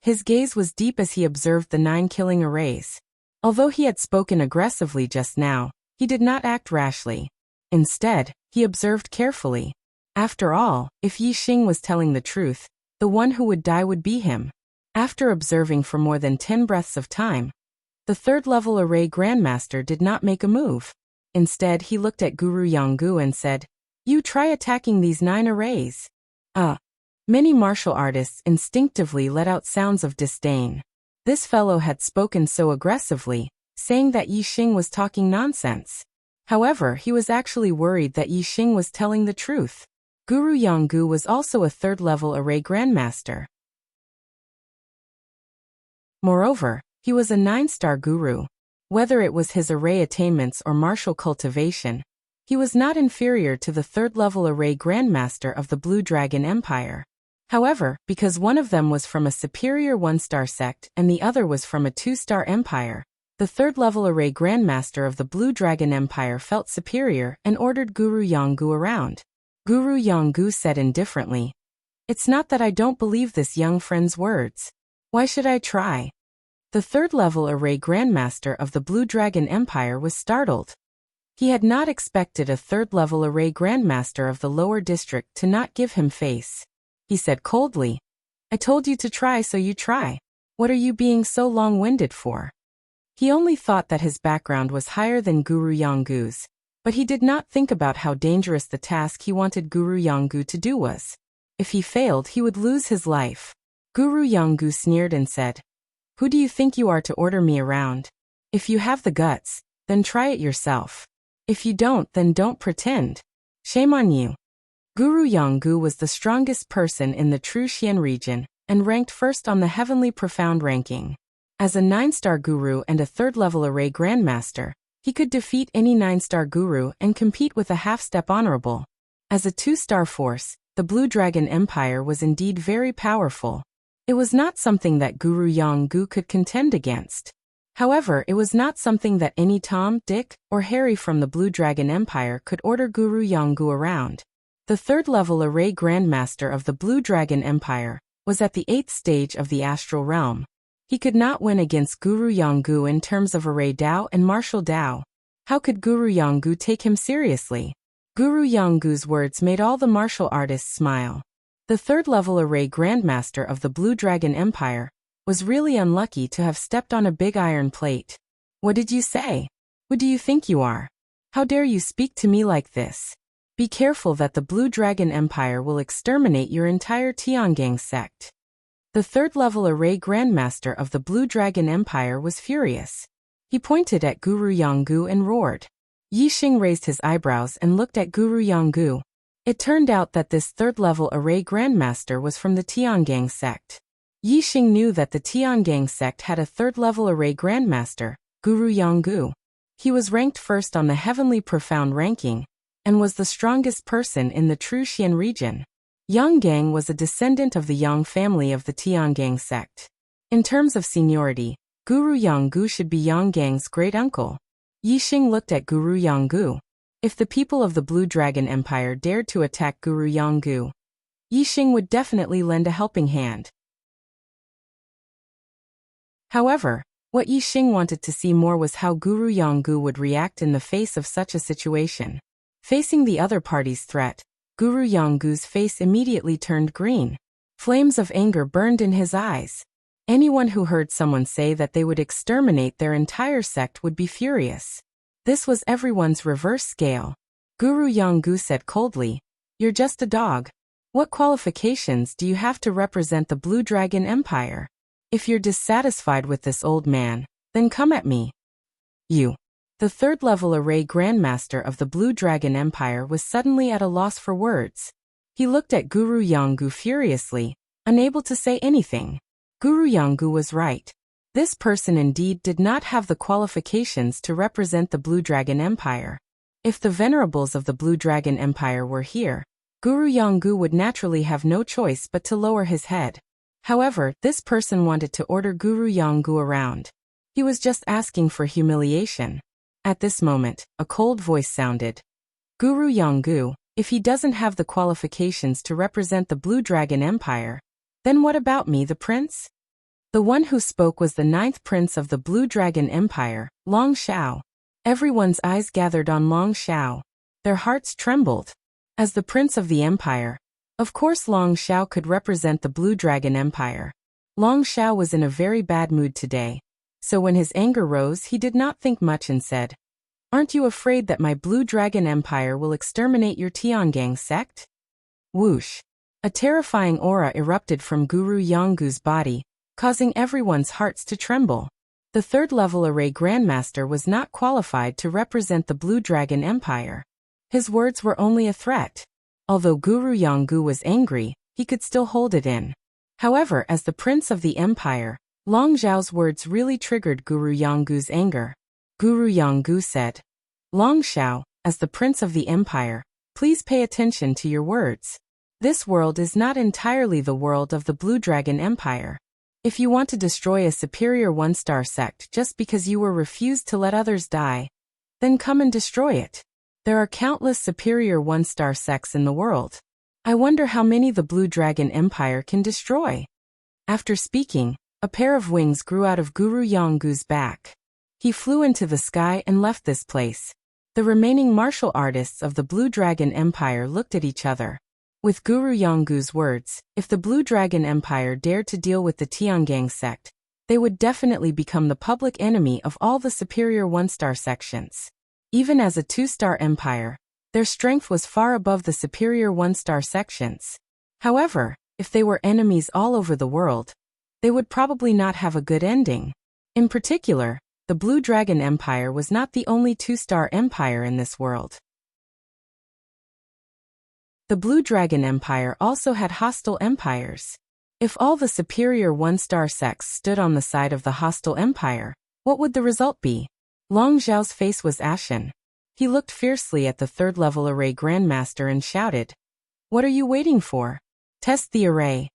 His gaze was deep as he observed the 9 killing arrays. Although he had spoken aggressively just now, he did not act rashly. Instead, he observed carefully. After all, if Yi Xing was telling the truth, the one who would die would be him. After observing for more than 10 breaths of time, the 3rd-level array grandmaster did not make a move. Instead, he looked at Guru Yanggu and said, "You try attacking these 9 arrays." Many martial artists instinctively let out sounds of disdain. This fellow had spoken so aggressively, saying that Yi Xing was talking nonsense. However, he was actually worried that Yi Xing was telling the truth. Guru Yanggu was also a 3rd-level array grandmaster. Moreover, he was a 9-star guru. Whether it was his array attainments or martial cultivation, he was not inferior to the 3rd-level array grandmaster of the Blue Dragon Empire. However, because one of them was from a superior 1-star sect and the other was from a 2-star empire, the 3rd-level array grandmaster of the Blue Dragon Empire felt superior and ordered Guru Yanggu around. Guru Yanggu said indifferently, "It's not that I don't believe this young friend's words. Why should I try?" The 3rd-level array grandmaster of the Blue Dragon Empire was startled. He had not expected a 3rd-level array grandmaster of the lower district to not give him face. He said coldly, "I told you to try, so you try. What are you being so long-winded for?" He only thought that his background was higher than Guru Yanggu's, but he did not think about how dangerous the task he wanted Guru Yanggu to do was. If he failed, he would lose his life. Guru Yonggu sneered and said, "Who do you think you are to order me around? If you have the guts, then try it yourself. If you don't, then don't pretend. Shame on you." Guru Yonggu was the strongest person in the True Xian region, and ranked first on the Heavenly Profound ranking. As a 9-star guru and a 3rd-level array grandmaster, he could defeat any 9-star guru and compete with a half-step honorable. As a 2-star force, the Blue Dragon Empire was indeed very powerful. It was not something that Guru Yonggu could contend against. However, it was not something that any Tom, Dick, or Harry from the Blue Dragon Empire could order Guru Yonggu around. The 3rd-level array grandmaster of the Blue Dragon Empire was at the 8th stage of the astral realm. He could not win against Guru Yonggu in terms of array Dao and martial Dao. How could Guru Yonggu take him seriously? Guru Yonggu's words made all the martial artists smile. The 3rd-level array grandmaster of the Blue Dragon Empire was really unlucky to have stepped on a big iron plate. "What did you say? Who do you think you are? How dare you speak to me like this? Be careful that the Blue Dragon Empire will exterminate your entire Tiangang sect." The 3rd-level array grandmaster of the Blue Dragon Empire was furious. He pointed at Guru Yonggu and roared. Yixing raised his eyebrows and looked at Guru Yonggu. It turned out that this 3rd-level array grandmaster was from the Tiangang sect. Yixing knew that the Tiangang sect had a 3rd-level array grandmaster, Guru Yonggu. He was ranked first on the Heavenly Profound ranking, and was the strongest person in the True Xian region. Yang Gang was a descendant of the Yang family of the Tiangang sect. In terms of seniority, Guru Yonggu should be Yang Gang's great-uncle. Yixing looked at Guru Yonggu. If the people of the Blue Dragon Empire dared to attack Guru Yonggu, Yixing would definitely lend a helping hand. However, what Yixing wanted to see more was how Guru Yonggu would react in the face of such a situation. Facing the other party's threat, Guru Yonggu's face immediately turned green. Flames of anger burned in his eyes. Anyone who heard someone say that they would exterminate their entire sect would be furious. This was everyone's reverse scale. Guru Yonggu said coldly, "You're just a dog. What qualifications do you have to represent the Blue Dragon Empire? If you're dissatisfied with this old man, then come at me." You. The 3rd-level array grandmaster of the Blue Dragon Empire was suddenly at a loss for words. He looked at Guru Yonggu furiously, unable to say anything. Guru Yonggu was right. This person indeed did not have the qualifications to represent the Blue Dragon Empire. If the venerables of the Blue Dragon Empire were here, Guru Yonggu would naturally have no choice but to lower his head. However, this person wanted to order Guru Yonggu around. He was just asking for humiliation. At this moment, a cold voice sounded. "Guru Yonggu, if he doesn't have the qualifications to represent the Blue Dragon Empire, then what about me, the prince?" The one who spoke was the 9th prince of the Blue Dragon Empire, Long Xiao. Everyone's eyes gathered on Long Xiao. Their hearts trembled. As the prince of the empire, of course Long Xiao could represent the Blue Dragon Empire. Long Xiao was in a very bad mood today. So when his anger rose, he did not think much and said, "Aren't you afraid that my Blue Dragon Empire will exterminate your Tiangang sect?" Whoosh! A terrifying aura erupted from Guru Yonggu's body, causing everyone's hearts to tremble. The 3rd-level array grandmaster was not qualified to represent the Blue Dragon Empire. His words were only a threat. Although Guru Yonggu was angry, he could still hold it in. However, as the prince of the empire, Long Xiao's words really triggered Guru Yonggu's anger. Guru Yonggu said, "Long Xiao, as the prince of the empire, please pay attention to your words. This world is not entirely the world of the Blue Dragon Empire. If you want to destroy a superior 1-star sect just because you were refused to let others die, then come and destroy it. There are countless superior 1-star sects in the world. I wonder how many the Blue Dragon Empire can destroy." After speaking, a pair of wings grew out of Guru Yonggu's back. He flew into the sky and left this place. The remaining martial artists of the Blue Dragon Empire looked at each other. With Guru Yonggu's words, if the Blue Dragon Empire dared to deal with the Tiangang sect, they would definitely become the public enemy of all the superior 1-star sections. Even as a 2-star empire, their strength was far above the superior 1-star sections. However, If they were enemies all over the world, they would probably not have a good ending. In particular, the Blue Dragon Empire was not the only two-star empire in this world. The Blue Dragon Empire also had hostile empires. If all the superior one-star sects stood on the side of the hostile empire, what would the result be? Long Zhao's face was ashen. He looked fiercely at the third-level array Grandmaster and shouted, "What are you waiting for? Test the array."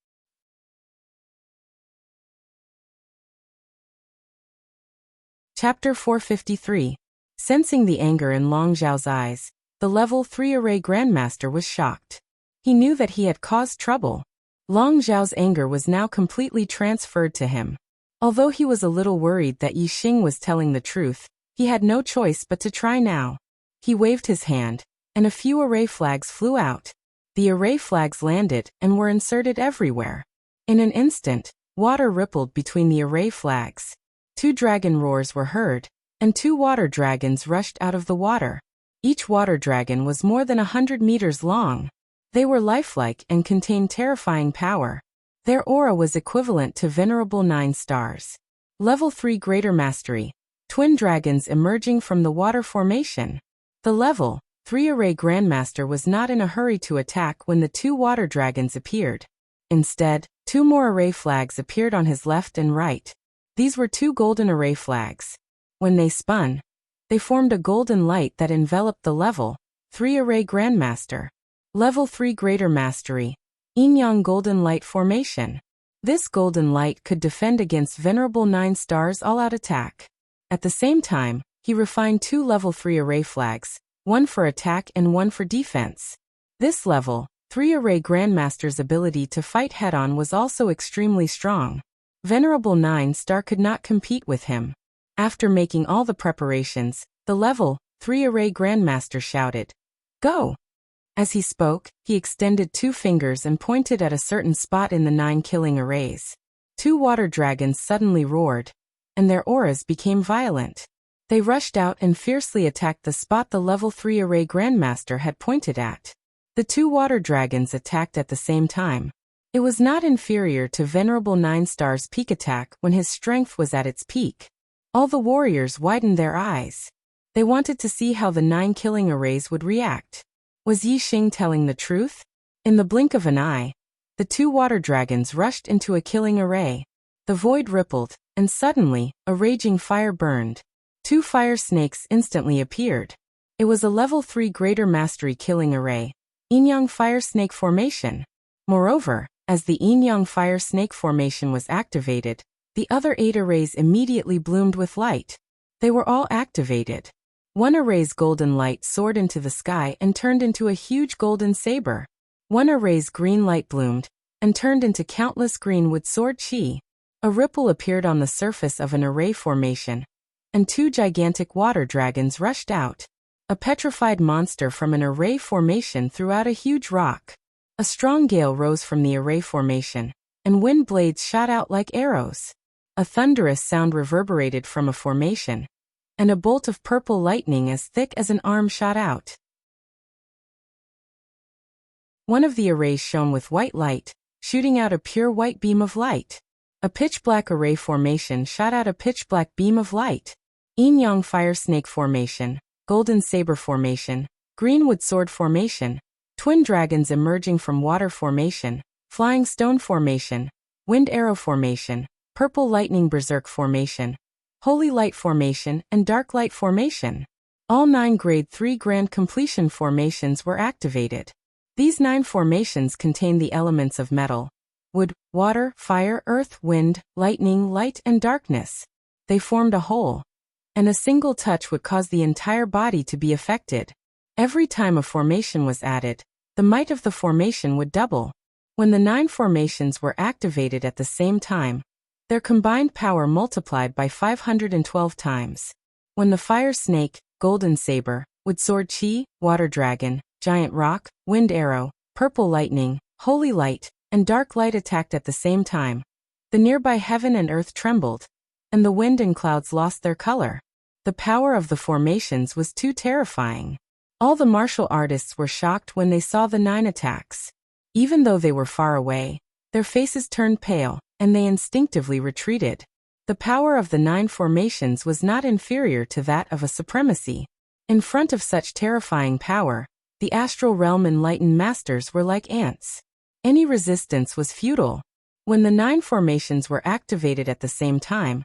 Chapter 453. Sensing the anger in Long Zhao's eyes, the level 3 array Grandmaster was shocked. He knew that he had caused trouble. Long Zhao's anger was now completely transferred to him. Although he was a little worried that Yi Xing was telling the truth, he had no choice but to try now. He waved his hand, and a few array flags flew out. The array flags landed and were inserted everywhere. In an instant, water rippled between the array flags. 2 dragon roars were heard, and 2 water dragons rushed out of the water. Each water dragon was more than 100 meters long. They were lifelike and contained terrifying power. Their aura was equivalent to venerable 9 stars. Level 3 Greater Mastery. Twin dragons emerging from the water formation. The level 3 array Grandmaster was not in a hurry to attack when the 2 water dragons appeared. Instead, 2 more array flags appeared on his left and right. These were 2 golden array flags. When they spun, they formed a golden light that enveloped the level 3 array Grandmaster. Level 3 Greater Mastery. Yin-Yang Golden Light Formation. This golden light could defend against venerable 9 stars all-out attack. At the same time, he refined 2 level 3 array flags, one for attack and one for defense. This level 3 array Grandmaster's ability to fight head-on was also extremely strong. Venerable 9 star could not compete with him. After making all the preparations, the level 3 array Grandmaster shouted, "Go!" As he spoke, he extended 2 fingers and pointed at a certain spot in the 9 killing arrays. 2 water dragons suddenly roared, and their auras became violent. They rushed out and fiercely attacked the spot the level 3 array Grandmaster had pointed at. The 2 water dragons attacked at the same time. It was not inferior to venerable 9 stars' peak attack when his strength was at its peak. All the warriors widened their eyes. They wanted to see how the 9 killing arrays would react. Was Yi Xing telling the truth? In the blink of an eye, the 2 water dragons rushed into a killing array. The void rippled, and suddenly, a raging fire burned. 2 fire snakes instantly appeared. It was a level 3 Greater Mastery killing array, Yin-Yang Fire Snake Formation. Moreover, as the Yin-Yang Fire Snake Formation was activated, the other 8 arrays immediately bloomed with light. They were all activated. One array's golden light soared into the sky and turned into a huge golden saber. One array's green light bloomed and turned into countless green wood sword chi. A ripple appeared on the surface of an array formation, and 2 gigantic water dragons rushed out. A petrified monster from an array formation threw out a huge rock. A strong gale rose from the array formation, and wind blades shot out like arrows. A thunderous sound reverberated from a formation, and a bolt of purple lightning as thick as an arm shot out. One of the arrays shone with white light, shooting out a pure white beam of light. A pitch-black array formation shot out a pitch-black beam of light. Yin-Yang Fire Snake Formation, Golden Saber Formation, Greenwood Sword Formation, Twin Dragons emerging from Water Formation, Flying Stone Formation, Wind Arrow Formation, Purple Lightning Berserk Formation, Holy Light Formation, and Dark Light Formation. All 9 Grade 3 Grand Completion formations were activated. These 9 formations contain the elements of metal, wood, water, fire, earth, wind, lightning, light, and darkness. They formed a whole, and a single touch would cause the entire body to be affected. Every time a formation was added, the might of the formation would double. When the 9 formations were activated at the same time, their combined power multiplied by 512 times. When the fire snake, golden saber, wood sword chi, water dragon, giant rock, wind arrow, purple lightning, holy light, and dark light attacked at the same time, the nearby heaven and earth trembled, and the wind and clouds lost their color. The power of the formations was too terrifying. All the martial artists were shocked when they saw the 9 attacks. Even though they were far away, Their faces turned pale, and they instinctively retreated. The power of the 9 formations was not inferior to that of a supremacy. In front of such terrifying power, the astral realm enlightened masters were like ants. Any resistance was futile. When the 9 formations were activated at the same time,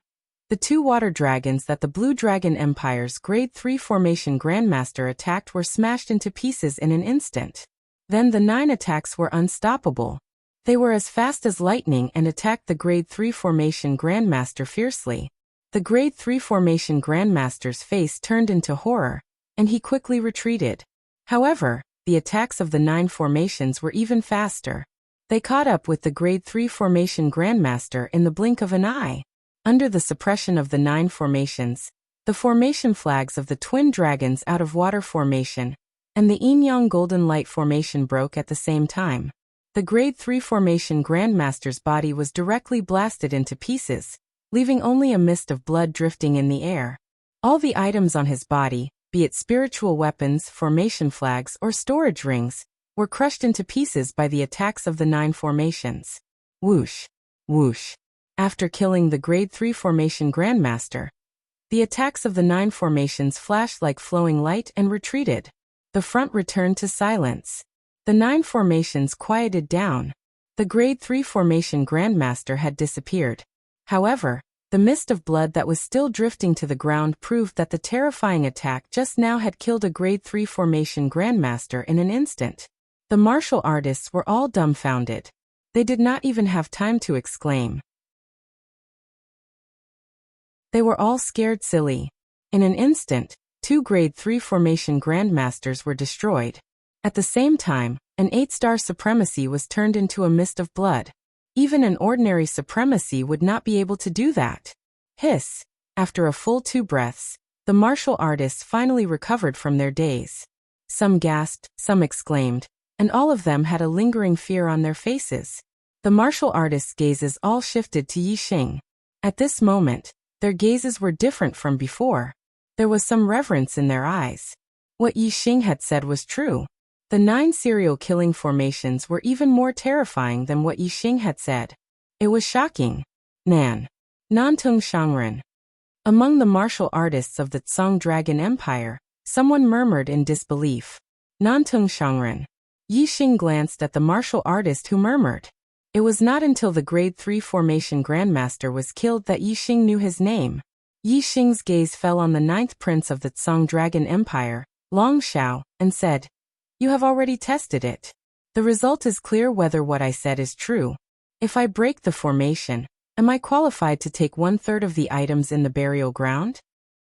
the 2 water dragons that the Blue Dragon Empire's Grade 3 formation Grandmaster attacked were smashed into pieces in an instant. Then the 9 attacks were unstoppable. They were as fast as lightning and attacked the Grade 3 formation Grandmaster fiercely. The Grade 3 formation Grandmaster's face turned into horror, and he quickly retreated. However, the attacks of the 9 formations were even faster. They caught up with the Grade 3 formation Grandmaster in the blink of an eye. Under the suppression of the 9 formations, the formation flags of the Twin Dragons out of water formation and the Yin-Yang Golden Light formation broke at the same time. The Grade 3 formation Grandmaster's body was directly blasted into pieces, leaving only a mist of blood drifting in the air. All the items on his body, be it spiritual weapons, formation flags, or storage rings, were crushed into pieces by the attacks of the 9 formations. Whoosh! Whoosh! After killing the Grade 3 formation Grandmaster, the attacks of the 9 formations flashed like flowing light and retreated. The front returned to silence. The 9 formations quieted down. The Grade 3 formation Grandmaster had disappeared. However, the mist of blood that was still drifting to the ground proved that the terrifying attack just now had killed a Grade 3 formation Grandmaster in an instant. The martial artists were all dumbfounded. They did not even have time to exclaim. They were all scared silly. In an instant, 2 Grade 3 formation Grandmasters were destroyed. At the same time, an 8-star supremacy was turned into a mist of blood. Even an ordinary supremacy would not be able to do that. Hiss! After a full 2 breaths, the martial artists finally recovered from their daze. Some gasped, some exclaimed, and all of them had a lingering fear on their faces. The martial artists' gazes all shifted to Yi Xing. At this moment, their gazes were different from before. There was some reverence in their eyes. What Yi Xing had said was true. The 9 serial killing formations were even more terrifying than what Yi Xing had said. It was shocking. Nan Tung Shangren. Among the martial artists of the Tsang Dragon Empire, someone murmured in disbelief. Tung Shangren. Yi Xing glanced at the martial artist who murmured. It was not until the Grade 3 formation Grandmaster was killed that Yi Xing knew his name. Yi Xing's gaze fell on the 9th prince of the Tsang Dragon Empire, Long Xiao, and said, "You have already tested it. The result is clear whether what I said is true. If I break the formation, am I qualified to take 1/3 of the items in the burial ground?"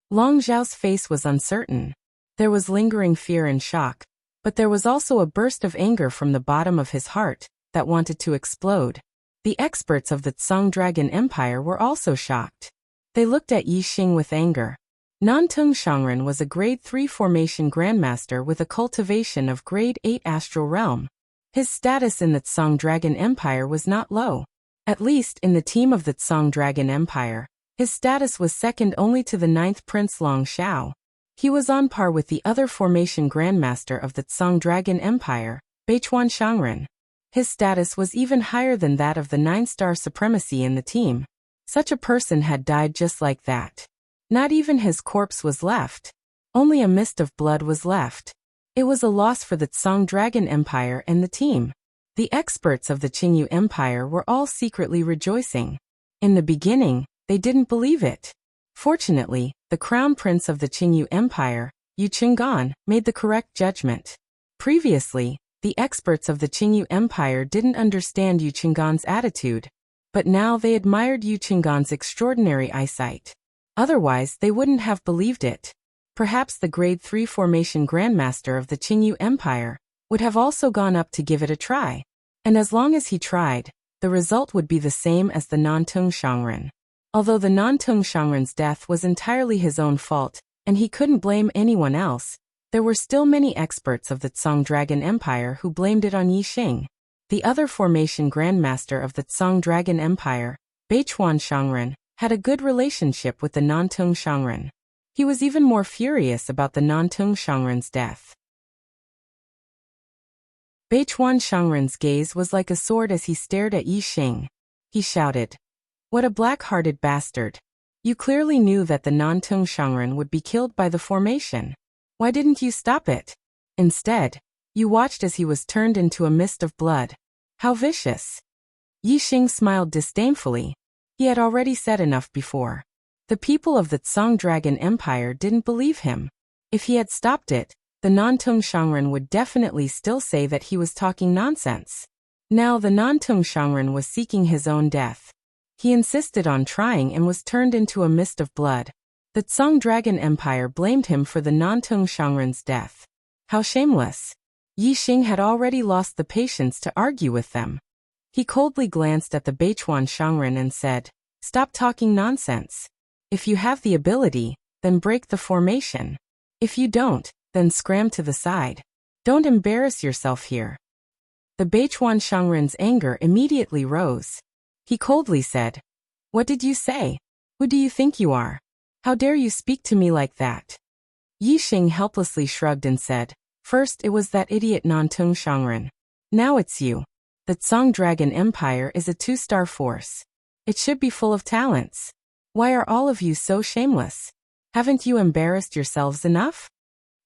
Long Xiao's face was uncertain. There was lingering fear and shock, but there was also a burst of anger from the bottom of his heart that wanted to explode. The experts of the Tsang Dragon Empire were also shocked. They looked at Yi Xing with anger. Nantung Shangren was a Grade 3 formation Grandmaster with a cultivation of Grade 8 Astral Realm. His status in the Tsang Dragon Empire was not low. At least in the team of the Tsang Dragon Empire, his status was second only to the 9th Prince Long Xiao. He was on par with the other formation Grandmaster of the Tsang Dragon Empire, Beichuan Shangren. His status was even higher than that of the 9-star supremacy in the team. Such a person had died just like that. Not even his corpse was left. Only a mist of blood was left. It was a loss for the Tsang Dragon Empire and the team. The experts of the Qingyu Empire were all secretly rejoicing. In the beginning, they didn't believe it. Fortunately, the Crown Prince of the Qingyu Empire, Yu Qinggan, made the correct judgment. Previously, the experts of the Qingyu Empire didn't understand Yu Qinggan's attitude, but now they admired Yu Qinggan's extraordinary eyesight. Otherwise, they wouldn't have believed it. Perhaps the Grade 3 formation Grandmaster of the Qingyu Empire would have also gone up to give it a try. And as long as he tried, the result would be the same as the Nantung Shangren. Although the Nantung Shangren's death was entirely his own fault, and he couldn't blame anyone else, there were still many experts of the Tsang Dragon Empire who blamed it on Yi Xing. The other formation Grandmaster of the Tsang Dragon Empire, Beichuan Shangren, had a good relationship with the Nantung Shangren. He was even more furious about the Nantung Shangren's death. Beichuan Shangren's gaze was like a sword as he stared at Yi Xing. He shouted, "What a black-hearted bastard. You clearly knew that the Nantung Shangren would be killed by the formation. Why didn't you stop it? Instead, you watched as he was turned into a mist of blood. How vicious." Yi Xing smiled disdainfully. He had already said enough before. The people of the Tsang Dragon Empire didn't believe him. If he had stopped it, the Nantung Shangren would definitely still say that he was talking nonsense. Now the Nantung Shangren was seeking his own death. He insisted on trying and was turned into a mist of blood. The Tsang Dragon Empire blamed him for the Nantung Shangren's death. How shameless. Yi Xing had already lost the patience to argue with them. He coldly glanced at the Beichuan Shangren and said, "Stop talking nonsense. If you have the ability, then break the formation. If you don't, then scram to the side. Don't embarrass yourself here." The Beichuan Shangren's anger immediately rose. He coldly said, "What did you say? Who do you think you are? How dare you speak to me like that?" Yi Xing helplessly shrugged and said, "First it was that idiot Nantung Shangren. Now it's you. The Tsang Dragon Empire is a 2-star force. It should be full of talents. Why are all of you so shameless? Haven't you embarrassed yourselves enough?"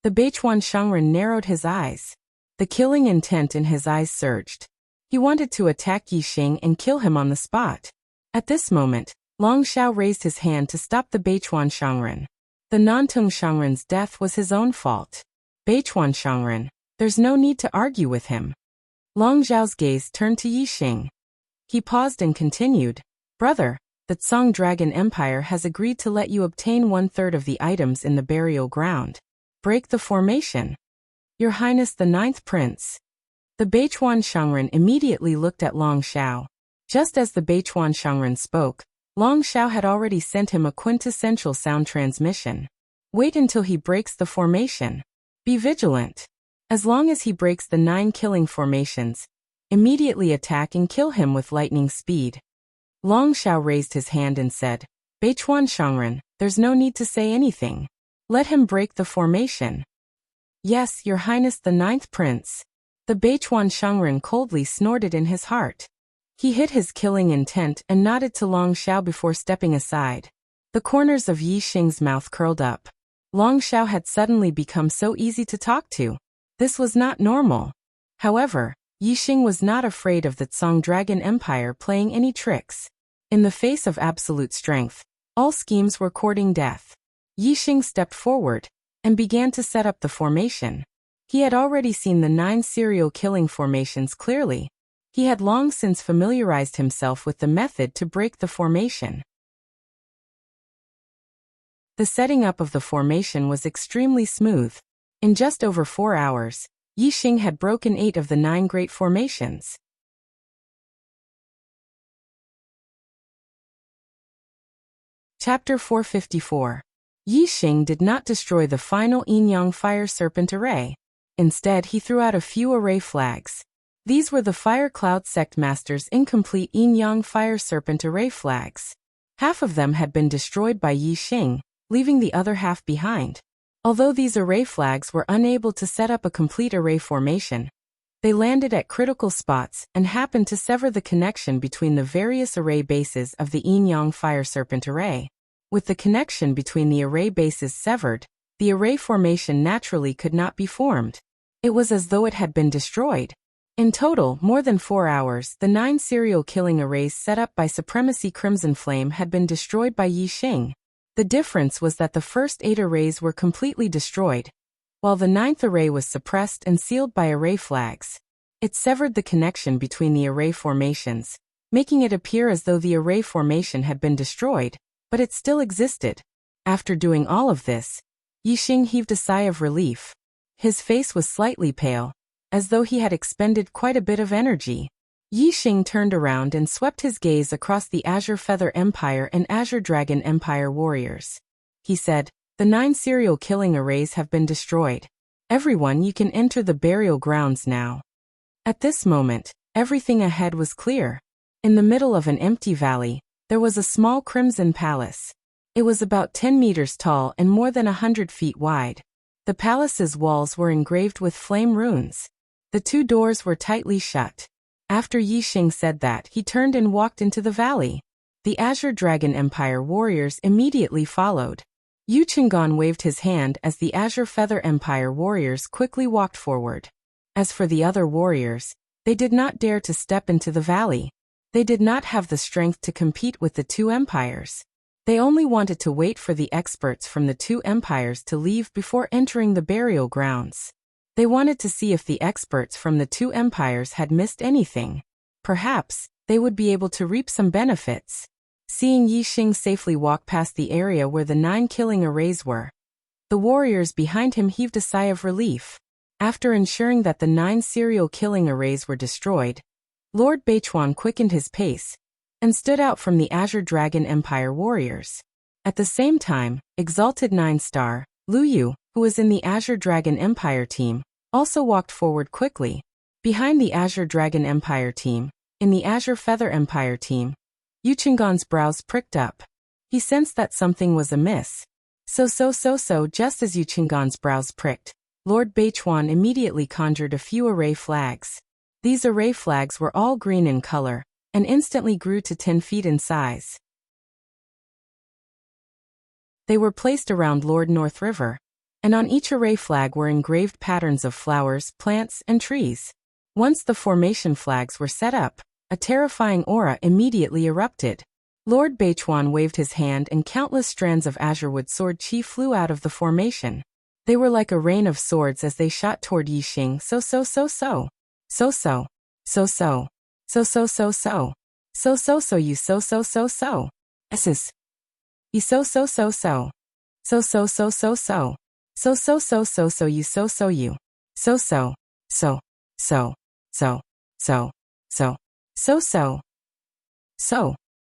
The Beichuan Shangren narrowed his eyes. The killing intent in his eyes surged. He wanted to attack Yi Xing and kill him on the spot. At this moment, Long Xiao raised his hand to stop the Beichuan Shangren. The Nantung Shangren's death was his own fault. "Beichuan Shangren, there's no need to argue with him." Long Xiao's gaze turned to Yi Xing. He paused and continued, "Brother, the Tsang Dragon Empire has agreed to let you obtain 1/3 of the items in the burial ground. Break the formation." "Your Highness the 9th Prince." The Beichuan Shangren immediately looked at Long Xiao. Just as the Beichuan Shangren spoke, Long Xiao had already sent him a quintessential sound transmission. "Wait until he breaks the formation. Be vigilant. As long as he breaks the 9 killing formations, immediately attack and kill him with lightning speed." Long Xiao raised his hand and said, "Beichuan Shangren, there's no need to say anything. Let him break the formation." "Yes, Your Highness the 9th Prince." The Beichuan Shangren coldly snorted in his heart. He hid his killing intent and nodded to Long Xiao before stepping aside. The corners of Yi Xing's mouth curled up. Long Xiao had suddenly become so easy to talk to. This was not normal. However, Yi Xing was not afraid of the Tsang Dragon Empire playing any tricks. In the face of absolute strength, all schemes were courting death. Yi Xing stepped forward and began to set up the formation. He had already seen the 9 serial killing formations clearly. He had long since familiarized himself with the method to break the formation. The setting up of the formation was extremely smooth. In just over 4 hours, Yi Xing had broken 8 of the 9 great formations. Chapter 454. Yi Xing did not destroy the final yin-yang fire serpent array. Instead, he threw out a few array flags. These were the Fire Cloud Sect Master's incomplete yin-yang fire serpent array flags. Half of them had been destroyed by Yi Xing, leaving the other half behind. Although these array flags were unable to set up a complete array formation, they landed at critical spots and happened to sever the connection between the various array bases of the yin-yang fire serpent array. With the connection between the array bases severed, the array formation naturally could not be formed. It was as though it had been destroyed. In total, more than 4 hours, the 9 serial killing arrays set up by Supremacy Crimson Flame had been destroyed by Yi Xing. The difference was that the first 8 arrays were completely destroyed, while the 9th array was suppressed and sealed by array flags. It severed the connection between the array formations, making it appear as though the array formation had been destroyed, but it still existed. After doing all of this, Yi Xing heaved a sigh of relief. His face was slightly pale, as though he had expended quite a bit of energy. Yi Xing turned around and swept his gaze across the Azure Feather Empire and Azure Dragon Empire warriors. He said, "The 9 serial killing arrays have been destroyed. Everyone, you can enter the burial grounds now." At this moment, everything ahead was clear. In the middle of an empty valley, there was a small crimson palace. It was about 10 meters tall and more than 100 feet wide. The palace's walls were engraved with flame runes. The two doors were tightly shut. After Yixing said that, he turned and walked into the valley. The Azure Dragon Empire warriors immediately followed. Yu Qinggan waved his hand as the Azure Feather Empire warriors quickly walked forward. As for the other warriors, they did not dare to step into the valley. They did not have the strength to compete with the two empires. They only wanted to wait for the experts from the two empires to leave before entering the burial grounds. They wanted to see if the experts from the two empires had missed anything. Perhaps, they would be able to reap some benefits. Seeing Yixing safely walk past the area where the 9 killing arrays were, the warriors behind him heaved a sigh of relief. After ensuring that the 9 serial killing arrays were destroyed, Lord Beichuan quickened his pace and stood out from the Azure Dragon Empire warriors. At the same time, Exalted 9-star, Lu Yu, who was in the Azure Dragon Empire team, also walked forward quickly. Behind the Azure Dragon Empire team, in the Azure Feather Empire team, Yu Qinggan's brows pricked up. He sensed that something was amiss. Just as Yu Qinggan's brows pricked, Lord Beichuan immediately conjured a few array flags. These array flags were all green in color, and instantly grew to 10 feet in size. They were placed around Lord North River, and on each array flag were engraved patterns of flowers, plants, and trees. Once the formation flags were set up, a terrifying aura immediately erupted. Lord Beichuan waved his hand and countless strands of azurewood sword chi flew out of the formation. They were like a rain of swords as they shot toward Yixing.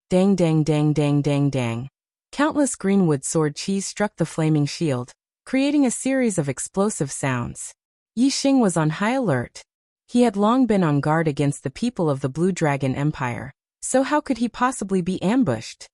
Dang dang dang dang dang dang. Countless greenwood sword chi struck the flaming shield, creating a series of explosive sounds. Yixing was on high alert. He had long been on guard against the people of the Blue Dragon Empire, so how could he possibly be ambushed?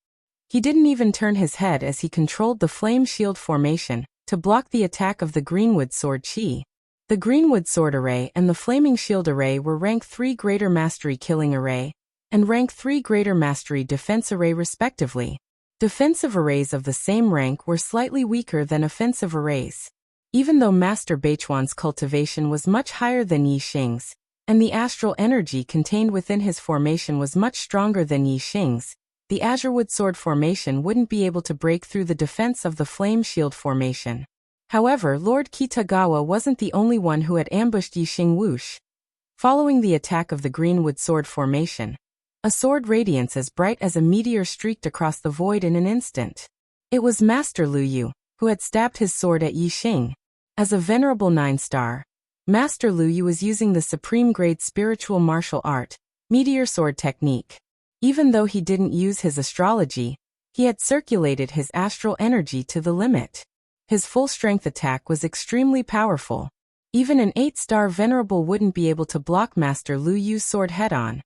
He didn't even turn his head as he controlled the flame shield formation to block the attack of the greenwood sword chi. The greenwood sword array and the flaming shield array were rank 3 greater mastery killing array and rank 3 greater mastery defense array respectively. Defensive arrays of the same rank were slightly weaker than offensive arrays. Even though Master Beichuan's cultivation was much higher than Yixing's, and the astral energy contained within his formation was much stronger than Yixing's, the azurewood sword formation wouldn't be able to break through the defense of the flame shield formation. However, Lord Kitagawa wasn't the only one who had ambushed Yixing Wush. Following the attack of the greenwood sword formation, a sword radiance as bright as a meteor streaked across the void in an instant. It was Master Lu Yu, who had stabbed his sword at Yixing. As a venerable 9-star, Master Lu Yu was using the supreme-grade spiritual martial art, meteor sword technique. Even though he didn't use his astrology, he had circulated his astral energy to the limit. His full-strength attack was extremely powerful. Even an 8-star venerable wouldn't be able to block Master Lu Yu's sword head-on,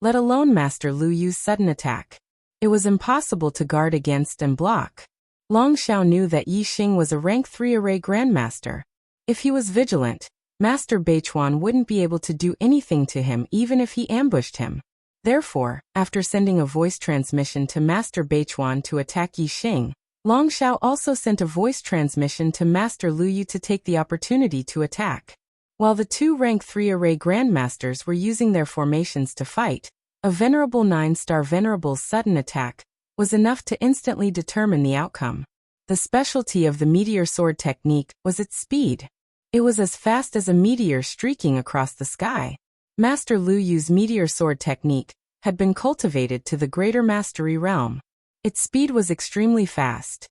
let alone Master Lu Yu's sudden attack. It was impossible to guard against and block. Long Xiao knew that Yixing was a rank 3 array grandmaster. If he was vigilant, Master Beichuan wouldn't be able to do anything to him even if he ambushed him. Therefore, after sending a voice transmission to Master Beichuan to attack Yixing, Long Xiao also sent a voice transmission to Master Lu Yu to take the opportunity to attack. While the two rank 3 array grandmasters were using their formations to fight, a venerable 9-star venerable's sudden attack was enough to instantly determine the outcome. The specialty of the meteor sword technique was its speed. It was as fast as a meteor streaking across the sky. Master Lu Yu's meteor sword technique had been cultivated to the greater mastery realm. Its speed was extremely fast.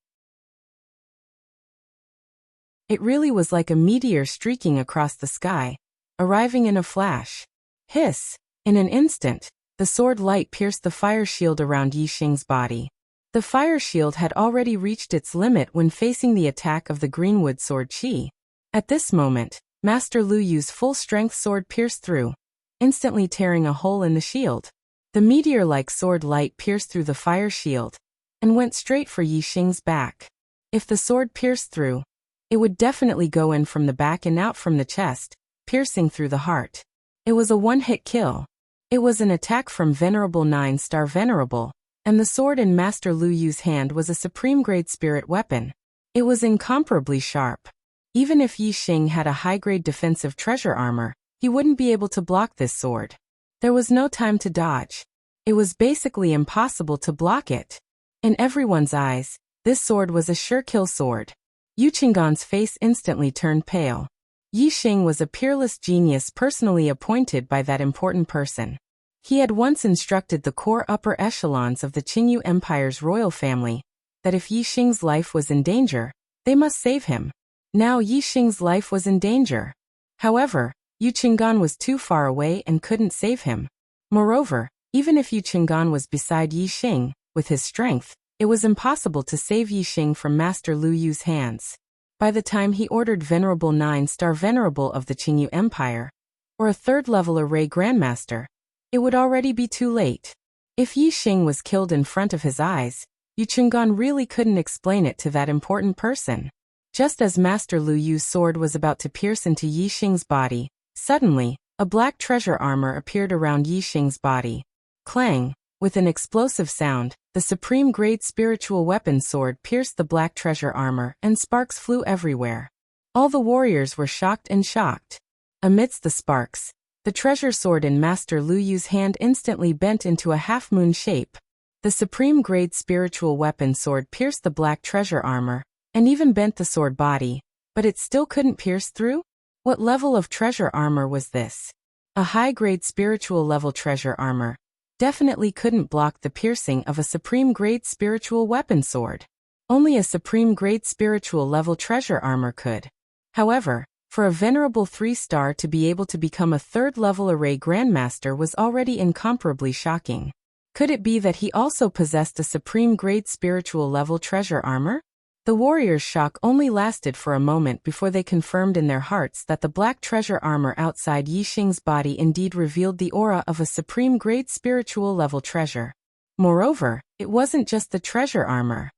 It really was like a meteor streaking across the sky, arriving in a flash. Hiss! In an instant, the sword light pierced the fire shield around Yixing's body. The fire shield had already reached its limit when facing the attack of the greenwood sword chi. At this moment, Master Lu Yu's full-strength sword pierced through, instantly tearing a hole in the shield. The meteor-like sword light pierced through the fire shield and went straight for Yixing's back. If the sword pierced through, it would definitely go in from the back and out from the chest, piercing through the heart. It was a one-hit kill. It was an attack from Venerable 9-star Venerable, and the sword in Master Lu Yu's hand was a supreme-grade spirit weapon. It was incomparably sharp. Even if Yi Xing had a high-grade defensive treasure armor, he wouldn't be able to block this sword. There was no time to dodge. It was basically impossible to block it. In everyone's eyes, this sword was a sure-kill sword. Yu Qinggan's face instantly turned pale. Yi Xing was a peerless genius personally appointed by that important person. He had once instructed the core upper echelons of the Qingyu Empire's royal family that if Yi Xing's life was in danger, they must save him. Now Yi Xing's life was in danger. However, Yu Qinggan was too far away and couldn't save him. Moreover, even if Yu Qinggan was beside Yi Xing, with his strength, it was impossible to save Yi Xing from Master Lu Yu's hands. By the time he ordered Venerable 9-star Venerable of the Qingyu Empire, or a third-level array Grandmaster, it would already be too late. If Yi Xing was killed in front of his eyes, Yu Qinggan really couldn't explain it to that important person. Just as Master Lu Yu's sword was about to pierce into Yi Xing's body, suddenly, a black treasure armor appeared around Yi Xing's body. Clang! With an explosive sound, the supreme-grade spiritual weapon sword pierced the black treasure armor and sparks flew everywhere. All the warriors were shocked. Amidst the sparks, the treasure sword in Master Lu Yu's hand instantly bent into a half-moon shape. The supreme-grade spiritual weapon sword pierced the black treasure armor, and even bent the sword body, but it still couldn't pierce through? What level of treasure armor was this? A high-grade spiritual level treasure armor definitely couldn't block the piercing of a supreme-grade spiritual weapon sword. Only a supreme-grade spiritual level treasure armor could. However, for a Venerable 3-star to be able to become a third-level array Grandmaster was already incomparably shocking. Could it be that he also possessed a supreme-grade spiritual level treasure armor? The warriors' shock only lasted for a moment before they confirmed in their hearts that the black treasure armor outside Yi Xing's body indeed revealed the aura of a supreme-grade spiritual level treasure. Moreover, it wasn't just the treasure armor.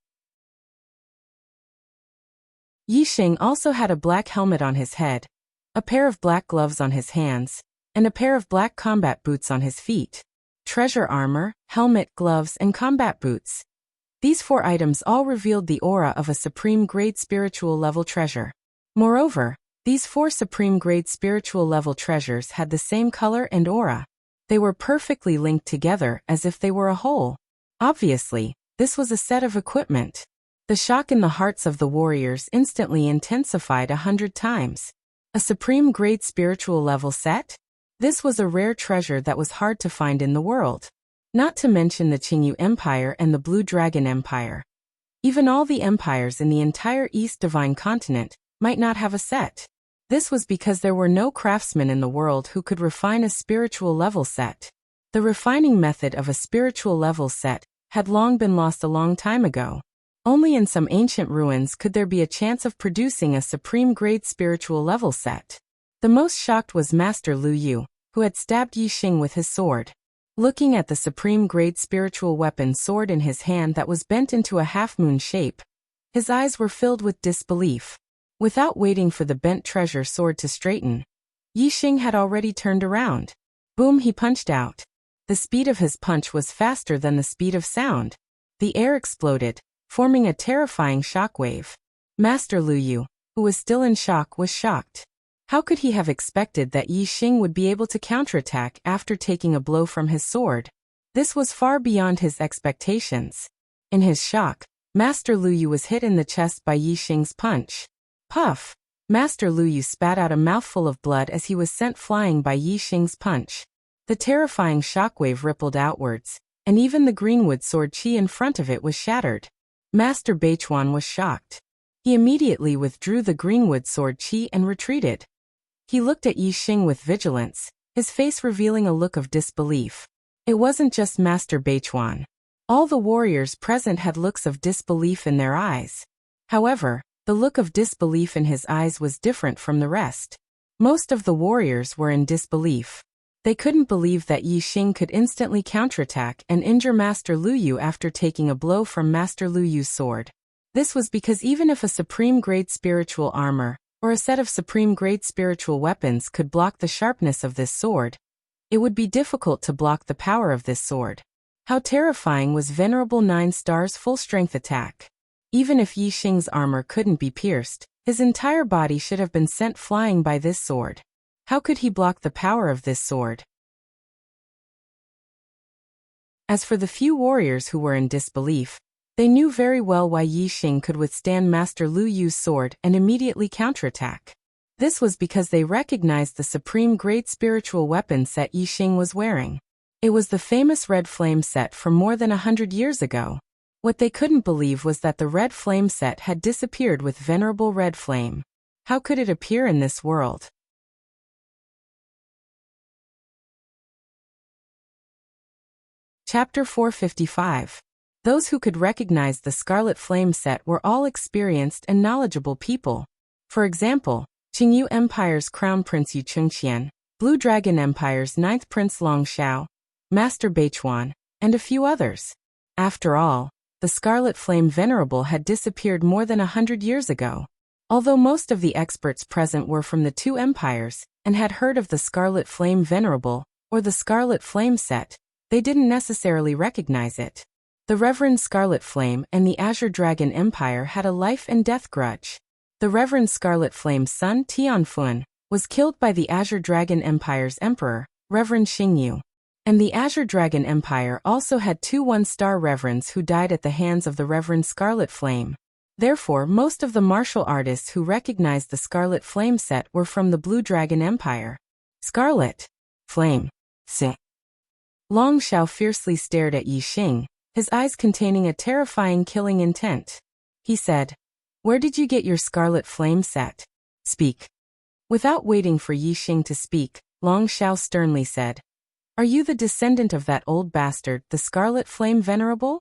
Yi Xing also had a black helmet on his head, a pair of black gloves on his hands, and a pair of black combat boots on his feet. Treasure armor, helmet, gloves, and combat boots. These 4 items all revealed the aura of a supreme-grade spiritual level treasure. Moreover, these 4 supreme-grade spiritual level treasures had the same color and aura. They were perfectly linked together as if they were a whole. Obviously, this was a set of equipment. The shock in the hearts of the warriors instantly intensified 100 times. A supreme-grade spiritual level set? This was a rare treasure that was hard to find in the world. Not to mention the Qingyu Empire and the Blue Dragon Empire. Even all the empires in the entire East Divine Continent might not have a set. This was because there were no craftsmen in the world who could refine a spiritual level set. The refining method of a spiritual level set had long been lost a long time ago. Only in some ancient ruins could there be a chance of producing a supreme-grade spiritual level set. The most shocked was Master Lu Yu, who had stabbed Yi Xing with his sword. Looking at the supreme-grade spiritual weapon sword in his hand that was bent into a half-moon shape, his eyes were filled with disbelief. Without waiting for the bent treasure sword to straighten, Yi Xing had already turned around. Boom, he punched out. The speed of his punch was faster than the speed of sound. The air exploded, forming a terrifying shockwave. Master Lu Yu, who was still in shock, was shocked. How could he have expected that Yi Xing would be able to counterattack after taking a blow from his sword? This was far beyond his expectations. In his shock, Master Lu Yu was hit in the chest by Yi Xing's punch. Puff! Master Lu Yu spat out a mouthful of blood as he was sent flying by Yi Xing's punch. The terrifying shockwave rippled outwards, and even the greenwood sword chi in front of it was shattered. Master Beichuan was shocked. He immediately withdrew the greenwood sword chi and retreated. He looked at Yi Xing with vigilance, his face revealing a look of disbelief. It wasn't just Master Beichuan. All the warriors present had looks of disbelief in their eyes. However, the look of disbelief in his eyes was different from the rest. Most of the warriors were in disbelief. They couldn't believe that Yi Xing could instantly counterattack and injure Master Lu Yu after taking a blow from Master Lu Yu's sword. This was because even if a supreme-grade spiritual armor or a set of supreme-grade spiritual weapons could block the sharpness of this sword, it would be difficult to block the power of this sword. How terrifying was Venerable 9 Star's full-strength attack. Even if Yi Xing's armor couldn't be pierced, his entire body should have been sent flying by this sword. How could he block the power of this sword? As for the few warriors who were in disbelief, they knew very well why Yi Xing could withstand Master Lu Yu's sword and immediately counterattack. This was because they recognized the supreme-grade spiritual weapon set Yi Xing was wearing. It was the famous Red Flame set from more than 100 years ago. What they couldn't believe was that the Red Flame set had disappeared with Venerable Red Flame. How could it appear in this world? Chapter 455. Those who could recognize the Scarlet Flame set were all experienced and knowledgeable people. For example, Qingyu Empire's Crown Prince Yu Chengqian, Blue Dragon Empire's 9th Prince Long Xiao, Master Beichuan, and a few others. After all, the Scarlet Flame Venerable had disappeared more than 100 years ago. Although most of the experts present were from the two empires, and had heard of the Scarlet Flame Venerable, or the Scarlet Flame set, they didn't necessarily recognize it. The Reverend Scarlet Flame and the Azure Dragon Empire had a life and death grudge. The Reverend Scarlet Flame's son Tianfun was killed by the Azure Dragon Empire's emperor, Reverend Xingyu. And the Azure Dragon Empire also had two one-star reverends who died at the hands of the Reverend Scarlet Flame. Therefore, most of the martial artists who recognized the Scarlet Flame set were from the Blue Dragon Empire. Scarlet Flame. Long Xiao fiercely stared at Yi Xing, his eyes containing a terrifying killing intent. He said, "Where did you get your Scarlet Flame set? Speak." Without waiting for Yi Xing to speak, Long Xiao sternly said, "Are you the descendant of that old bastard, the Scarlet Flame Venerable?"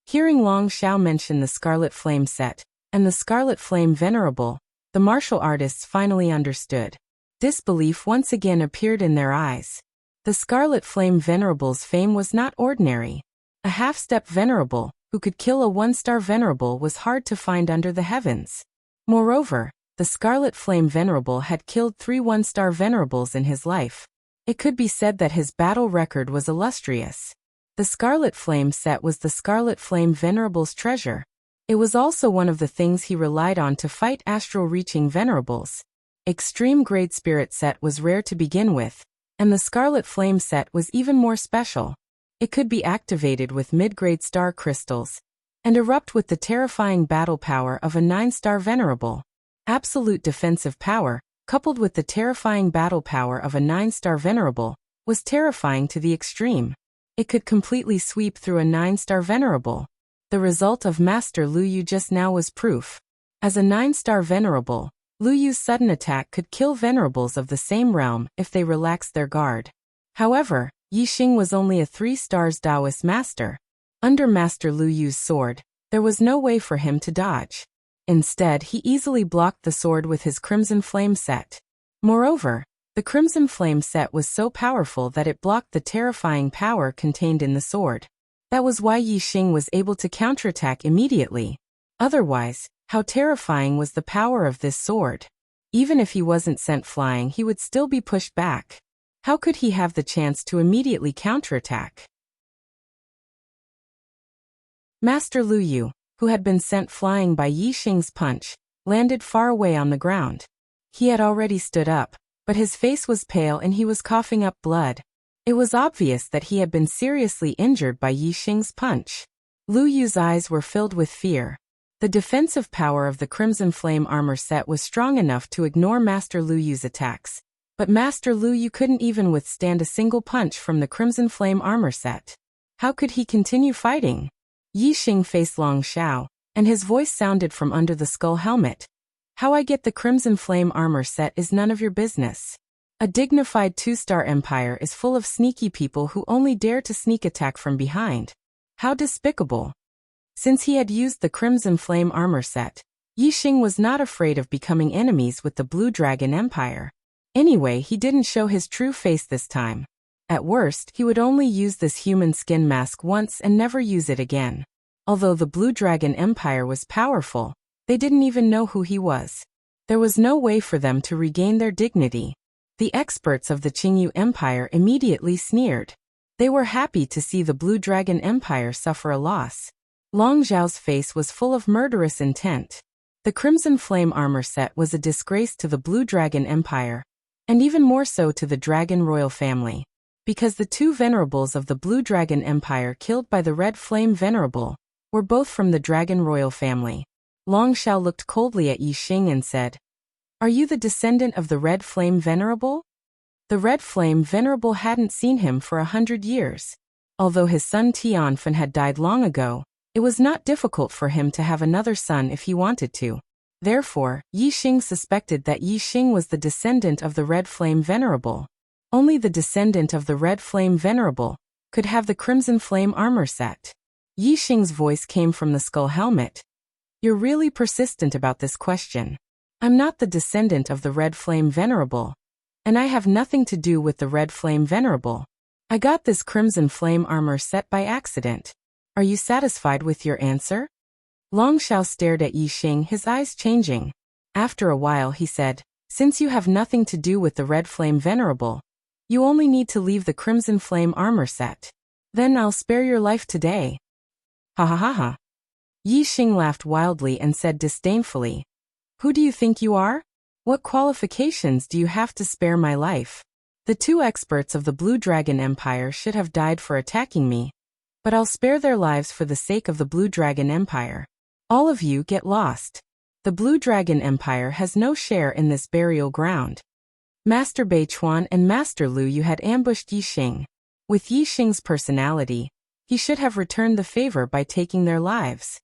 Hearing Long Xiao mention the Scarlet Flame set, and the Scarlet Flame Venerable, the martial artists finally understood. Disbelief once again appeared in their eyes. The Scarlet Flame Venerable's fame was not ordinary. A half-step venerable, who could kill a one-star venerable, was hard to find under the heavens. Moreover, the Scarlet Flame Venerable had killed 3 one-star venerables in his life. It could be said that his battle record was illustrious. The Scarlet Flame set was the Scarlet Flame Venerable's treasure. It was also one of the things he relied on to fight astral-reaching venerables. Extreme Grade Spirit set was rare to begin with, and the Scarlet Flame set was even more special. It could be activated with mid-grade star crystals, and erupt with the terrifying battle power of a 9-star venerable. Absolute defensive power, coupled with the terrifying battle power of a 9-star venerable, was terrifying to the extreme. It could completely sweep through a 9-star venerable. The result of Master Lu Yu just now was proof. As a 9-star venerable, Lu Yu's sudden attack could kill venerables of the same realm if they relaxed their guard. However, Yi Xing was only a 3-star Taoist master. Under Master Lu Yu's sword, there was no way for him to dodge. Instead, he easily blocked the sword with his Crimson Flame set. Moreover, the Crimson Flame set was so powerful that it blocked the terrifying power contained in the sword. That was why Yi Xing was able to counterattack immediately. Otherwise, how terrifying was the power of this sword? Even if he wasn't sent flying, he would still be pushed back. How could he have the chance to immediately counterattack? Master Lu Yu, who had been sent flying by Yi Xing's punch, landed far away on the ground. He had already stood up, but his face was pale and he was coughing up blood. It was obvious that he had been seriously injured by Yi Xing's punch. Lu Yu's eyes were filled with fear. The defensive power of the Crimson Flame armor set was strong enough to ignore Master Lu Yu's attacks, but Master Lu Yu couldn't even withstand a single punch from the Crimson Flame armor set. How could he continue fighting? Yi Xing faced Long Xiao, and his voice sounded from under the skull helmet. "How I get the Crimson Flame armor set is none of your business. A dignified 2-star empire is full of sneaky people who only dare to sneak attack from behind. How despicable." Since he had used the Crimson Flame armor set, Yi Xing was not afraid of becoming enemies with the Blue Dragon Empire. Anyway, he didn't show his true face this time. At worst, he would only use this human skin mask once and never use it again. Although the Blue Dragon Empire was powerful, they didn't even know who he was. There was no way for them to regain their dignity. The experts of the Qingyu Empire immediately sneered. They were happy to see the Blue Dragon Empire suffer a loss. Long Zhao's face was full of murderous intent. The Crimson Flame armor set was a disgrace to the Blue Dragon Empire, and even more so to the Dragon Royal family, because the two venerables of the Blue Dragon Empire killed by the Red Flame Venerable were both from the Dragon Royal family. Long Zhao looked coldly at Yi Xing and said, "Are you the descendant of the Red Flame Venerable?" The Red Flame Venerable hadn't seen him for 100 years. Although his son Tianfen had died long ago, it was not difficult for him to have another son if he wanted to. Therefore, Yi Xing suspected that Yi Xing was the descendant of the Red Flame Venerable. Only the descendant of the Red Flame Venerable could have the Crimson Flame armor set. Yi Xing's voice came from the skull helmet. "You're really persistent about this question. I'm not the descendant of the Red Flame Venerable, and I have nothing to do with the Red Flame Venerable. I got this Crimson Flame armor set by accident. Are you satisfied with your answer?" Long Zhao stared at Yi Xing, his eyes changing. After a while he said, "Since you have nothing to do with the Red Flame Venerable, you only need to leave the Crimson Flame armor set. Then I'll spare your life today." Ha ha ha ha. Yi Xing laughed wildly and said disdainfully, "Who do you think you are? What qualifications do you have to spare my life? The two experts of the Blue Dragon Empire should have died for attacking me, but I'll spare their lives for the sake of the Blue Dragon Empire. All of you get lost. The Blue Dragon Empire has no share in this burial ground." Master Beichuan and Master Lu Yu had ambushed Yi Xing. With Yi Xing's personality, he should have returned the favor by taking their lives.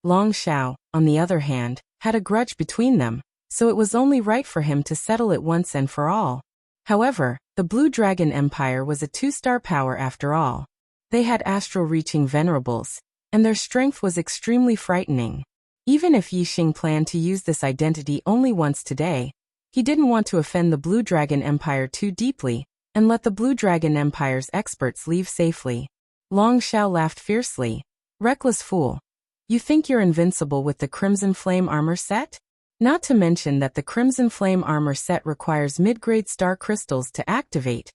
Long Zhao, on the other hand, had a grudge between them, so it was only right for him to settle it once and for all. However, the Blue Dragon Empire was a two-star power after all. They had astral-reaching venerables, and their strength was extremely frightening. Even if Yi Xing planned to use this identity only once today, he didn't want to offend the Blue Dragon Empire too deeply, and let the Blue Dragon Empire's experts leave safely. Long Zhao laughed fiercely. "Reckless fool. You think you're invincible with the Crimson Flame armor set? Not to mention that the Crimson Flame armor set requires mid-grade star crystals to activate,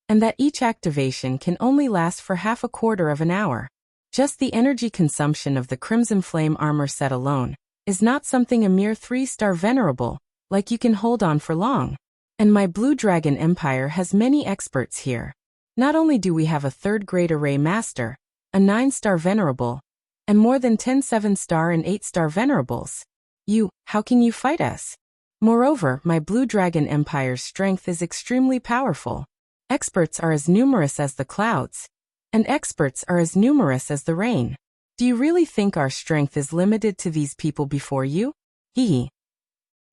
and that each activation can only last for half a quarter of an hour. Just the energy consumption of the Crimson Flame armor set alone is not something a mere 3-star venerable like you can hold on for long. And my Blue Dragon Empire has many experts here. Not only do we have a 3rd-grade array master, a 9-star venerable, and more than 10 7-star and 8-star venerables. How can you fight us? Moreover, my Blue Dragon Empire's strength is extremely powerful. Experts are as numerous as the clouds, and experts are as numerous as the rain. Do you really think our strength is limited to these people before you? Hee.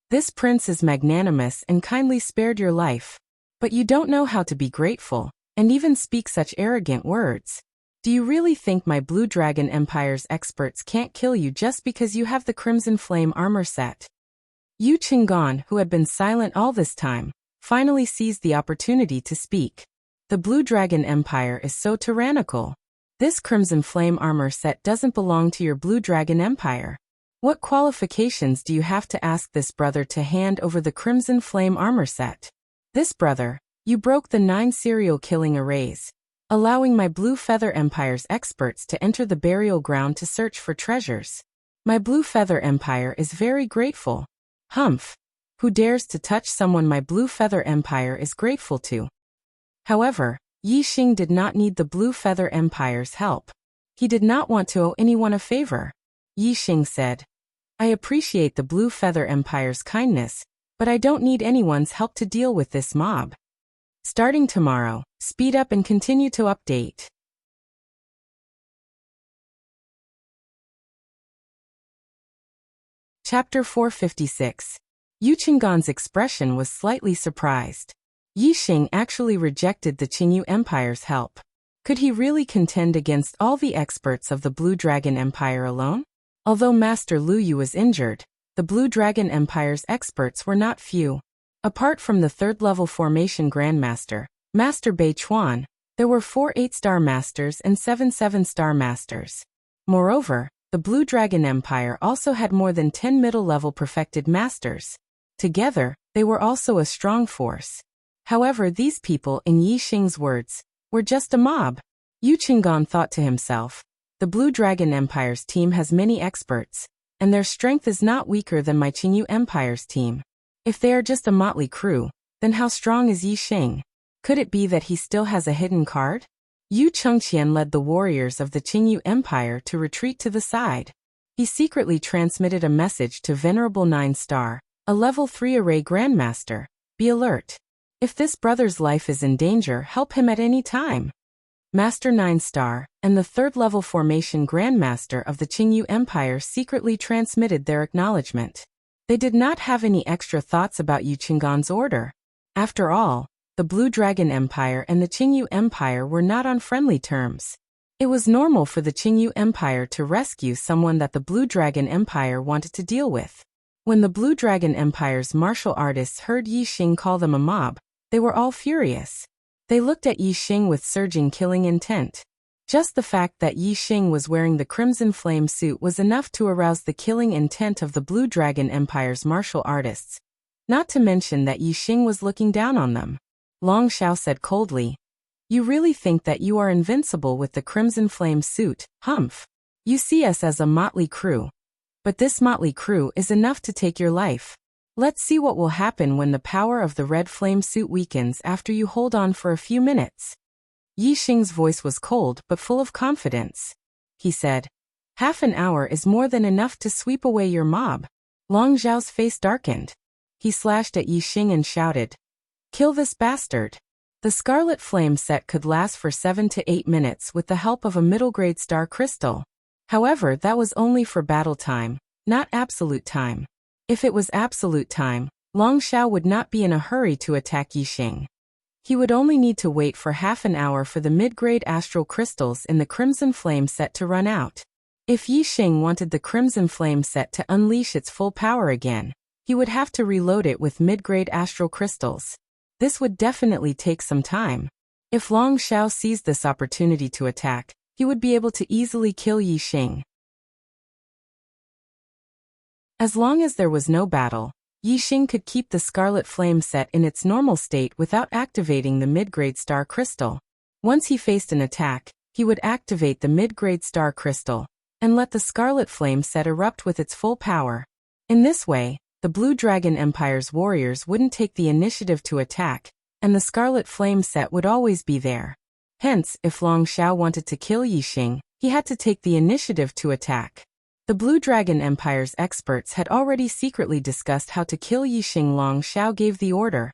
This prince is magnanimous and kindly spared your life, but you don't know how to be grateful, and even speak such arrogant words. Do you really think my Blue Dragon Empire's experts can't kill you just because you have the Crimson Flame armor set?" Yu Qinggan, who had been silent all this time, finally seized the opportunity to speak. "The Blue Dragon Empire is so tyrannical. This Crimson Flame armor set doesn't belong to your Blue Dragon Empire. What qualifications do you have to ask this brother to hand over the Crimson Flame armor set? This brother, you broke the 9 serial killing arrays, allowing my Blue Feather Empire's experts to enter the burial ground to search for treasures. My Blue Feather Empire is very grateful. Humph! Who dares to touch someone my Blue Feather Empire is grateful to?" However, Yi Xing did not need the Blue Feather Empire's help. He did not want to owe anyone a favor. Yi Xing said, "I appreciate the Blue Feather Empire's kindness, but I don't need anyone's help to deal with this mob. Starting tomorrow, speed up and continue to update." Chapter 456. Yu Qinggan's expression was slightly surprised. Yi Xing actually rejected the Qingyu Empire's help. Could he really contend against all the experts of the Blue Dragon Empire alone? Although Master Lu Yu was injured, the Blue Dragon Empire's experts were not few. Apart from the 3rd-level formation Grandmaster, Master Beichuan, there were 4 8-star masters and 7 7-star masters. Moreover, The Blue Dragon Empire also had more than 10 middle-level perfected masters. Together, they were also a strong force. However, these people, in Yi Xing's words, were just a mob. Yu Qinggan thought to himself, the Blue Dragon Empire's team has many experts, and their strength is not weaker than my Qingyu Empire's team. If they are just a motley crew, then how strong is Yi Xing? Could it be that he still has a hidden card? Yu Chengqian led the warriors of the Qingyu Empire to retreat to the side. He secretly transmitted a message to Venerable 9-Star, a level 3 array grandmaster. Be alert. If this brother's life is in danger, help him at any time. Master 9-Star and the 3rd level formation grandmaster of the Qingyu Empire secretly transmitted their acknowledgement. They did not have any extra thoughts about Yu Qinggan's order. After all, the Blue Dragon Empire and the Qingyu Empire were not on friendly terms. It was normal for the Qingyu Empire to rescue someone that the Blue Dragon Empire wanted to deal with. When the Blue Dragon Empire's martial artists heard Yi Xing call them a mob, they were all furious. They looked at Yi Xing with surging killing intent. Just the fact that Yi Xing was wearing the Crimson Flame suit was enough to arouse the killing intent of the Blue Dragon Empire's martial artists. Not to mention that Yi Xing was looking down on them. Long Xiao said coldly, "You really think that you are invincible with the Crimson Flame suit, humph? You see us as a motley crew. But this motley crew is enough to take your life. Let's see what will happen when the power of the Red Flame suit weakens after you hold on for a few minutes." Yi Xing's voice was cold but full of confidence. He said, "Half an hour is more than enough to sweep away your mob." Long Xiao's face darkened. He slashed at Yi Xing and shouted, "Kill this bastard." The Scarlet Flame set could last for 7 to 8 minutes with the help of a middle-grade star crystal. However, that was only for battle time, not absolute time. If it was absolute time, Long Xiao would not be in a hurry to attack Yi Xing. He would only need to wait for half an hour for the mid-grade astral crystals in the Crimson Flame set to run out. If Yi Xing wanted the Crimson Flame set to unleash its full power again, he would have to reload it with mid-grade astral crystals. This would definitely take some time. If Long Xiao seized this opportunity to attack, he would be able to easily kill Yi Xing. As long as there was no battle, Yi Xing could keep the Scarlet Flame set in its normal state without activating the mid-grade star crystal. Once he faced an attack, he would activate the mid-grade star crystal and let the Scarlet Flame set erupt with its full power. In this way, the Blue Dragon Empire's warriors wouldn't take the initiative to attack, and the Scarlet Flame set would always be there. Hence, if Long Xiao wanted to kill Yi Xing, he had to take the initiative to attack. The Blue Dragon Empire's experts had already secretly discussed how to kill Yi Xing. Long Xiao gave the order,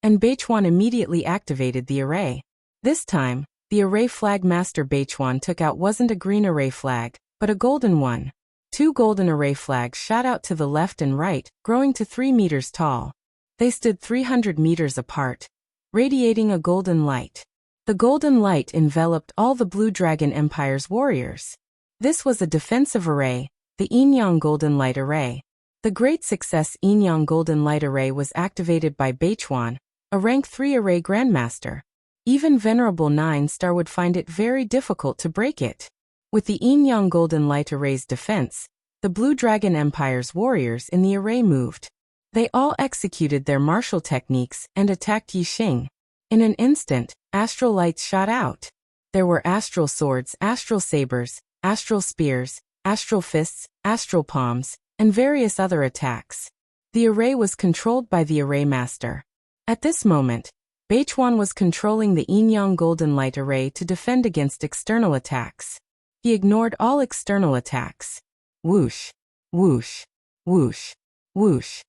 and Beichuan immediately activated the array. This time, the array flag Master Beichuan took out wasn't a green array flag, but a golden one. 2 golden array flags shot out to the left and right, growing to 3 meters tall. They stood 300 meters apart, radiating a golden light. The golden light enveloped all the Blue Dragon Empire's warriors. This was a defensive array, the Yinyang Golden Light Array. The great success Yinyang Golden Light Array was activated by Beichuan, a rank 3 array grandmaster. Even Venerable 9-Star would find it very difficult to break it. With the Yinyang Golden Light Array's defense, the Blue Dragon Empire's warriors in the array moved. They all executed their martial techniques and attacked Yi Xing. In an instant, astral lights shot out. There were astral swords, astral sabers, astral spears, astral fists, astral palms, and various other attacks. The array was controlled by the array master. At this moment, Beichuan was controlling the Yinyang Golden Light Array to defend against external attacks. He ignored all external attacks. Whoosh, whoosh, whoosh, whoosh.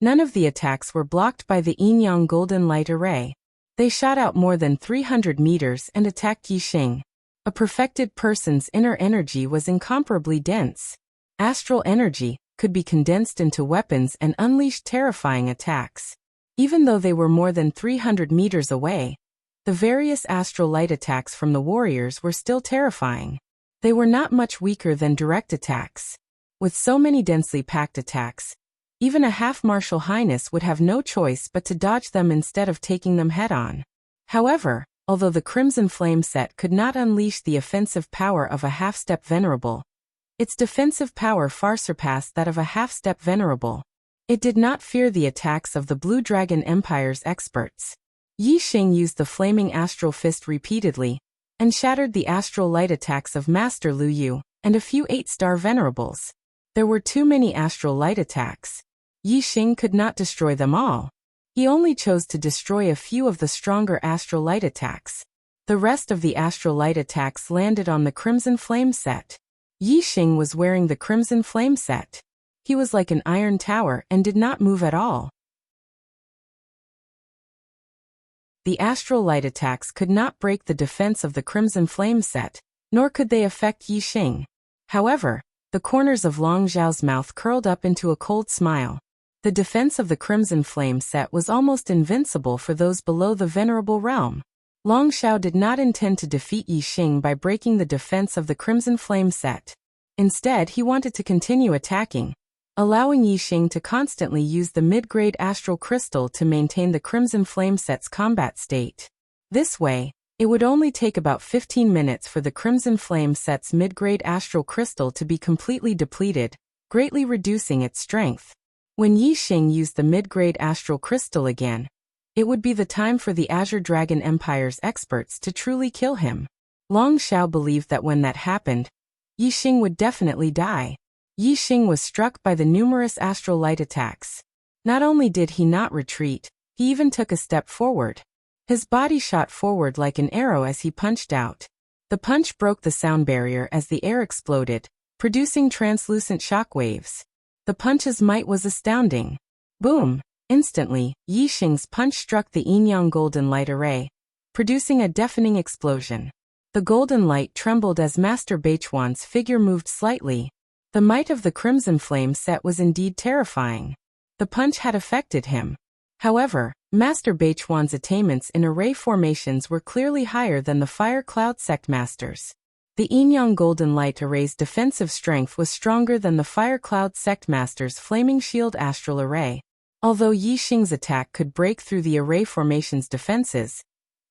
None of the attacks were blocked by the Yinyang Golden Light Array. They shot out more than 300 meters and attacked Yi Xing. A perfected person's inner energy was incomparably dense. Astral energy could be condensed into weapons and unleash terrifying attacks. Even though they were more than 300 meters away, the various astral light attacks from the warriors were still terrifying. They were not much weaker than direct attacks. With so many densely packed attacks, even a half-martial highness would have no choice but to dodge them instead of taking them head-on. However, although the Crimson Flame set could not unleash the offensive power of a half-step venerable, Its defensive power far surpassed that of a half-step venerable. It did not fear the attacks of the Blue Dragon Empire's experts. Yi Xing used the flaming astral fist repeatedly, and shattered the astral light attacks of Master Lu Yu, and a few 8-star venerables. There were too many astral light attacks. Yi Xing could not destroy them all. He only chose to destroy a few of the stronger astral light attacks. The rest of the astral light attacks landed on the Crimson Flame set. Yi Xing was wearing the Crimson Flame set. He was like an iron tower and did not move at all. The astral light attacks could not break the defense of the Crimson Flame set, nor could they affect Yi Xing. However, the corners of Long Zhao's mouth curled up into a cold smile. The defense of the Crimson Flame set was almost invincible for those below the Venerable Realm. Long Zhao did not intend to defeat Yi Xing by breaking the defense of the Crimson Flame set. Instead, he wanted to continue attacking, allowing Yi Xing to constantly use the mid-grade astral crystal to maintain the Crimson Flame set's combat state. This way, it would only take about 15 minutes for the Crimson Flame set's mid-grade astral crystal to be completely depleted, greatly reducing its strength. When Yi Xing used the mid-grade astral crystal again, it would be the time for the Azure Dragon Empire's experts to truly kill him. Long Zhao believed that when that happened, Yi Xing would definitely die. Yi Xing was struck by the numerous astral light attacks. Not only did he not retreat, he even took a step forward. His body shot forward like an arrow as he punched out. The punch broke the sound barrier as the air exploded, producing translucent shockwaves. The punch's might was astounding. Boom! Instantly, Yi Xing's punch struck the yin-yang golden light array, producing a deafening explosion. The golden light trembled as Master Beichuan's figure moved slightly. The might of the Crimson Flame set was indeed terrifying. The punch had affected him. However, Master Beichuan's attainments in array formations were clearly higher than the Fire Cloud Sect Masters. The yin-yang golden light array's defensive strength was stronger than the Fire Cloud Sect Master's Flaming Shield Astral Array. Although Yi Xing's attack could break through the array formation's defenses,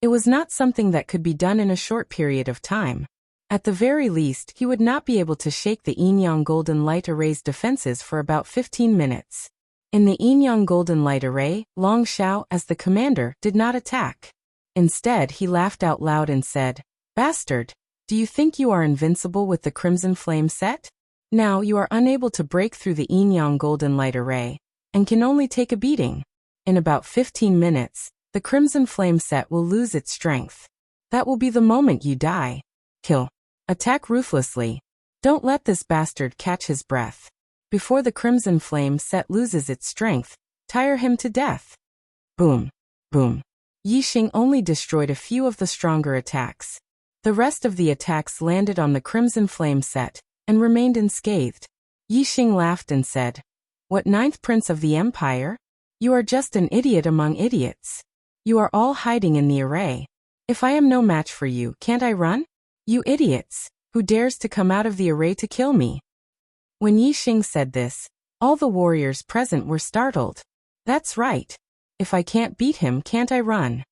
it was not something that could be done in a short period of time. At the very least, he would not be able to shake the yin-yang golden light array's defenses for about 15 minutes. In the yin-yang golden light array, Long Zhao, as the commander, did not attack. Instead, he laughed out loud and said, "Bastard! Do you think you are invincible with the Crimson Flame set? Now you are unable to break through the yin-yang golden light array, and can only take a beating. In about 15 minutes, the Crimson Flame set will lose its strength. That will be the moment you die. Kill. Attack ruthlessly. Don't let this bastard catch his breath. Before the Crimson Flame set loses its strength, tire him to death." Boom. Boom. Yi Xing only destroyed a few of the stronger attacks. The rest of the attacks landed on the Crimson Flame set, and remained unscathed. Yi Xing laughed and said, "What, ninth prince of the Empire? You are just an idiot among idiots. You are all hiding in the array. If I am no match for you, can't I run? You idiots! Who dares to come out of the array to kill me?" When Yi Xing said this, all the warriors present were startled. That's right. If I can't beat him, can't I run?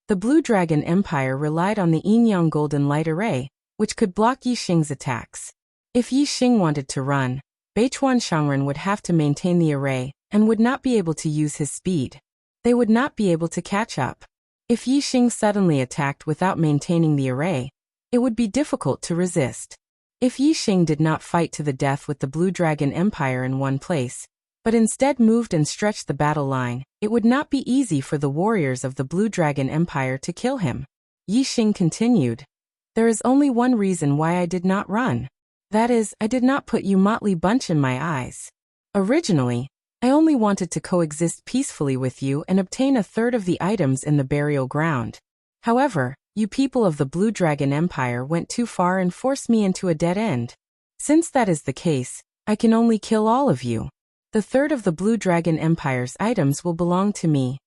The Blue Dragon Empire relied on the yin-yang golden light array, which could block Yi Xing's attacks. If Yi Xing wanted to run, Beichuan Shangren would have to maintain the array, and would not be able to use his speed. They would not be able to catch up. If Yi Xing suddenly attacked without maintaining the array, it would be difficult to resist. If Yi Xing did not fight to the death with the Blue Dragon Empire in one place, but instead moved and stretched the battle line, it would not be easy for the warriors of the Blue Dragon Empire to kill him. Yi Xing continued, "There is only one reason why I did not run. That is, I did not put you motley bunch in my eyes. Originally, I only wanted to coexist peacefully with you and obtain a third of the items in the burial ground. However, you people of the Blue Dragon Empire went too far and forced me into a dead end. Since that is the case, I can only kill all of you. The third of the Blue Dragon Empire's items will belong to me."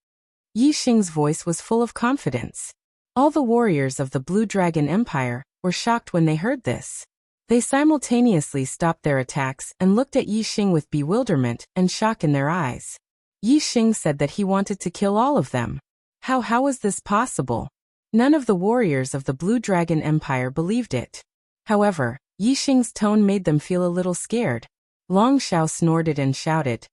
Yi Xing's voice was full of confidence. All the warriors of the Blue Dragon Empire were shocked when they heard this. They simultaneously stopped their attacks and looked at Yi Xing with bewilderment and shock in their eyes. Yi Xing said that he wanted to kill all of them. How was this possible? None of the warriors of the Blue Dragon Empire believed it. However, Yixing's tone made them feel a little scared. Long Xiao snorted and shouted,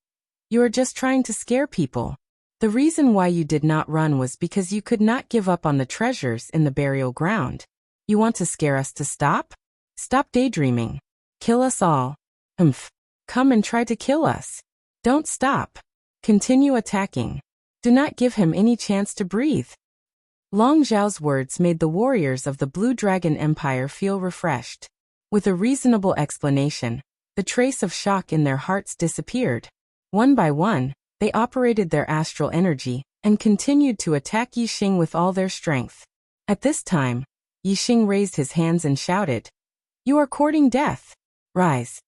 "You are just trying to scare people. The reason why you did not run was because you could not give up on the treasures in the burial ground. You want to scare us to stop? Stop daydreaming. Kill us all. Humph. Come and try to kill us. Don't stop. Continue attacking. Do not give him any chance to breathe." Long Zhao's words made the warriors of the Blue Dragon Empire feel refreshed. With a reasonable explanation, the trace of shock in their hearts disappeared. One by one, they operated their astral energy and continued to attack Yixing with all their strength. At this time, Yixing raised his hands and shouted, "You are courting death. Rise."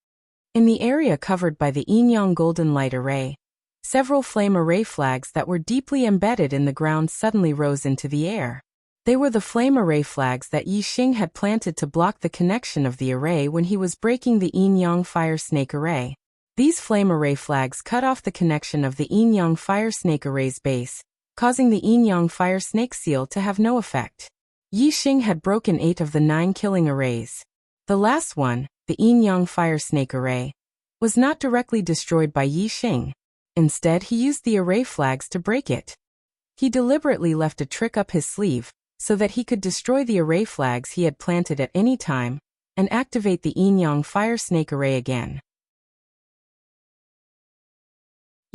In the area covered by the Yin-Yang Golden Light Array, several flame array flags that were deeply embedded in the ground suddenly rose into the air. They were the flame array flags that Yixing had planted to block the connection of the array when he was breaking the Yin-Yang Fire Snake Array. These flame array flags cut off the connection of the Yin-Yang Fire Snake Array's base, causing the Yin-Yang Fire Snake Seal to have no effect. Yixing had broken 8 of the 9 killing arrays. The last one, the Yin-Yang Fire Snake Array, was not directly destroyed by Yixing. Instead, he used the array flags to break it. He deliberately left a trick up his sleeve, so that he could destroy the array flags he had planted at any time, and activate the Yin-Yang Fire Snake Array again.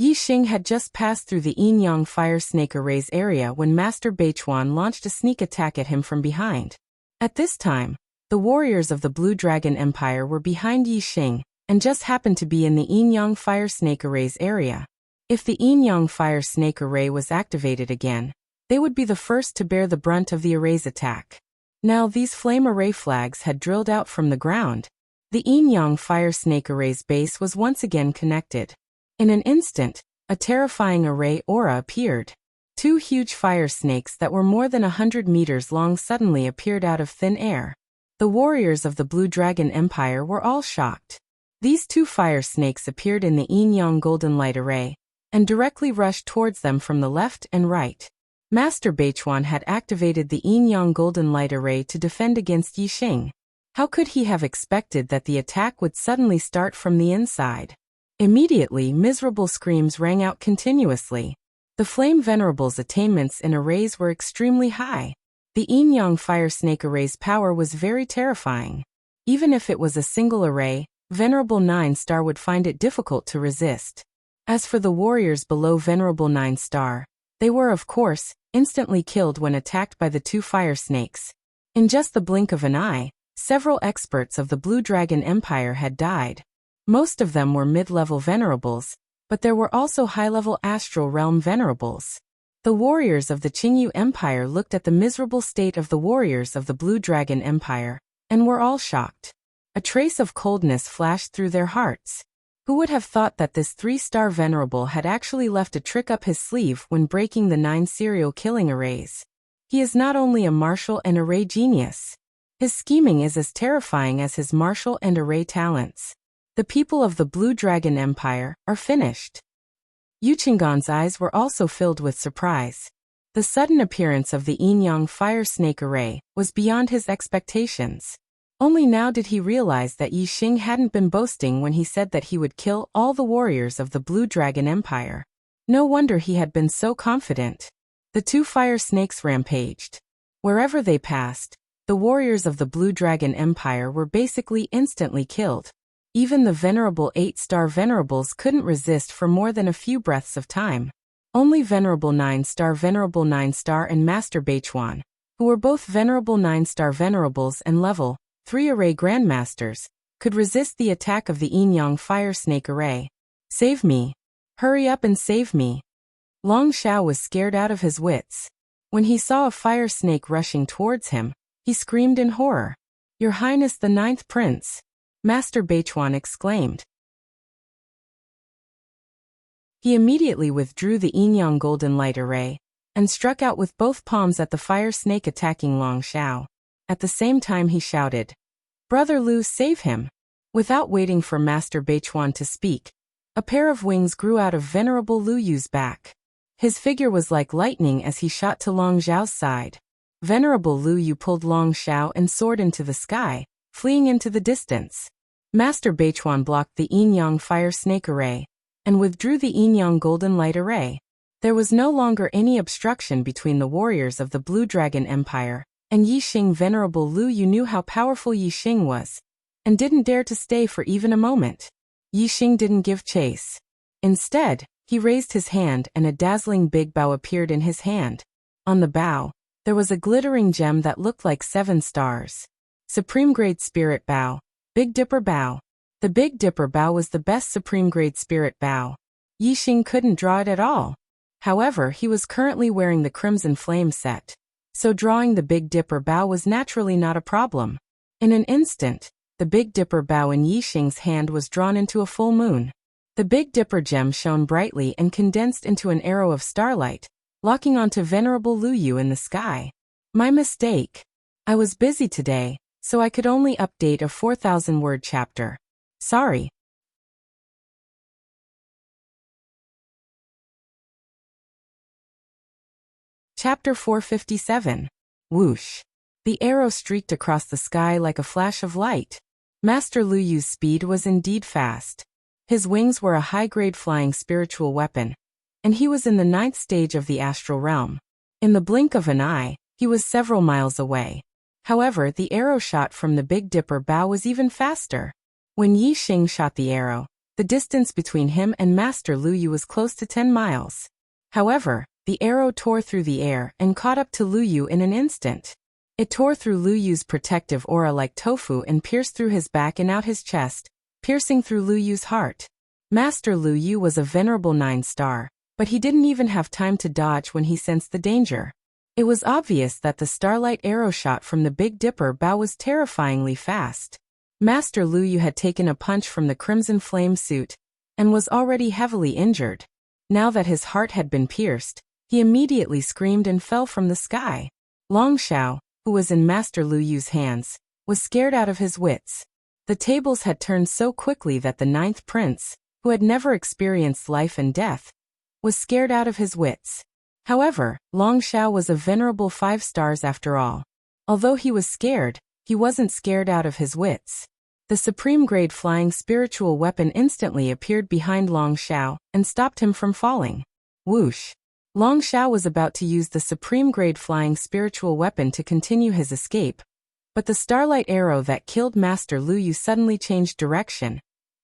Yixing had just passed through the Yin-Yang Fire Snake Array's area when Master Beichuan launched a sneak attack at him from behind. At this time, the warriors of the Blue Dragon Empire were behind Yixing, and just happened to be in the Yin-Yang Fire Snake Array's area. If the Yin-Yang Fire Snake Array was activated again, they would be the first to bear the brunt of the array's attack. Now these flame array flags had drilled out from the ground. The Yin-Yang Fire Snake Array's base was once again connected. In an instant, a terrifying array aura appeared. 2 huge fire snakes that were more than 100 meters long suddenly appeared out of thin air. The warriors of the Blue Dragon Empire were all shocked. These 2 fire snakes appeared in the Yin-Yang Golden Light Array, and directly rushed towards them from the left and right. Master Beichuan had activated the Yin-Yang Golden Light Array to defend against Yixing. How could he have expected that the attack would suddenly start from the inside? Immediately, miserable screams rang out continuously. The Flame Venerable's attainments in arrays were extremely high. The Yin-Yang Fire Snake Array's power was very terrifying. Even if it was a single array, Venerable 9-star would find it difficult to resist. As for the warriors below Venerable 9-star, they were, of course, instantly killed when attacked by the 2 fire snakes. In just the blink of an eye, several experts of the Blue Dragon Empire had died. Most of them were mid-level venerables, but there were also high-level astral realm venerables. The warriors of the Qingyu Empire looked at the miserable state of the warriors of the Blue Dragon Empire, and were all shocked. A trace of coldness flashed through their hearts. Who would have thought that this 3-star venerable had actually left a trick up his sleeve when breaking the 9 serial killing arrays? He is not only a martial and array genius. His scheming is as terrifying as his martial and array talents. The people of the Blue Dragon Empire are finished. Yu Qinggan's eyes were also filled with surprise. The sudden appearance of the Yin-Yang Fire Snake Array was beyond his expectations. Only now did he realize that Yixing hadn't been boasting when he said that he would kill all the warriors of the Blue Dragon Empire. No wonder he had been so confident. The 2 fire snakes rampaged. Wherever they passed, the warriors of the Blue Dragon Empire were basically instantly killed. Even the Venerable 8-star venerables couldn't resist for more than a few breaths of time. Only Venerable 9-star and Master Beichuan, who were both Venerable 9-star venerables and level 3 array grandmasters, could resist the attack of the Yin-Yang Fire Snake Array. "Save me! Hurry up and save me!" Long Xiao was scared out of his wits. When he saw a fire snake rushing towards him, he screamed in horror. "Your Highness the 9th Prince!" Master Beichuan exclaimed. He immediately withdrew the Yin-Yang Golden Light Array, and struck out with both palms at the fire snake attacking Long Xiao. At the same time he shouted, "Brother Lu, save him!" Without waiting for Master Beichuan to speak, a pair of wings grew out of Venerable Lu Yu's back. His figure was like lightning as he shot to Long Xiao's side. Venerable Lu Yu pulled Long Xiao and soared into the sky, fleeing into the distance. Master Beichuan blocked the yin-yang fire snake array and withdrew the yin-yang golden light array. There was no longer any obstruction between the warriors of the Blue Dragon Empire and Yixing. Venerable Lu Yu knew how powerful Yixing was and didn't dare to stay for even a moment. Yixing didn't give chase. Instead, he raised his hand and a dazzling big bow appeared in his hand. On the bow, there was a glittering gem that looked like 7 stars. Supreme Grade Spirit Bow. Big Dipper Bow. The Big Dipper Bow was the best Supreme Grade Spirit Bow. Yixing couldn't draw it at all. However, he was currently wearing the Crimson Flame set, so drawing the Big Dipper Bow was naturally not a problem. In an instant, the Big Dipper Bow in Yixing's hand was drawn into a full moon. The Big Dipper gem shone brightly and condensed into an arrow of starlight, locking onto Venerable Lu Yu in the sky. My mistake. I was busy today, so I could only update a 4,000-word chapter. Sorry. Chapter 457. Whoosh. The arrow streaked across the sky like a flash of light. Master Lu Yu's speed was indeed fast. His wings were a high-grade flying spiritual weapon, and he was in the 9th stage of the astral realm. In the blink of an eye, he was several miles away. However, the arrow shot from the Big Dipper Bow was even faster. When Yixing shot the arrow, the distance between him and Master Lu Yu was close to 10 miles. However, the arrow tore through the air and caught up to Lu Yu in an instant. It tore through Lu Yu's protective aura like tofu and pierced through his back and out his chest, piercing through Lu Yu's heart. Master Lu Yu was a venerable 9-star, but he didn't even have time to dodge when he sensed the danger. It was obvious that the starlight arrow shot from the Big Dipper Bow was terrifyingly fast. Master Lu Yu had taken a punch from the Crimson Flame suit and was already heavily injured. Now that his heart had been pierced, he immediately screamed and fell from the sky. Long Xiao, who was in Master Lu Yu's hands, was scared out of his wits. The tables had turned so quickly that the 9th prince, who had never experienced life and death, was scared out of his wits. However, Long Xiao was a venerable 5 stars after all. Although he was scared, he wasn't scared out of his wits. The Supreme Grade flying spiritual weapon instantly appeared behind Long Xiao and stopped him from falling. Whoosh! Long Xiao was about to use the Supreme Grade flying spiritual weapon to continue his escape, but the starlight arrow that killed Master Lu Yu suddenly changed direction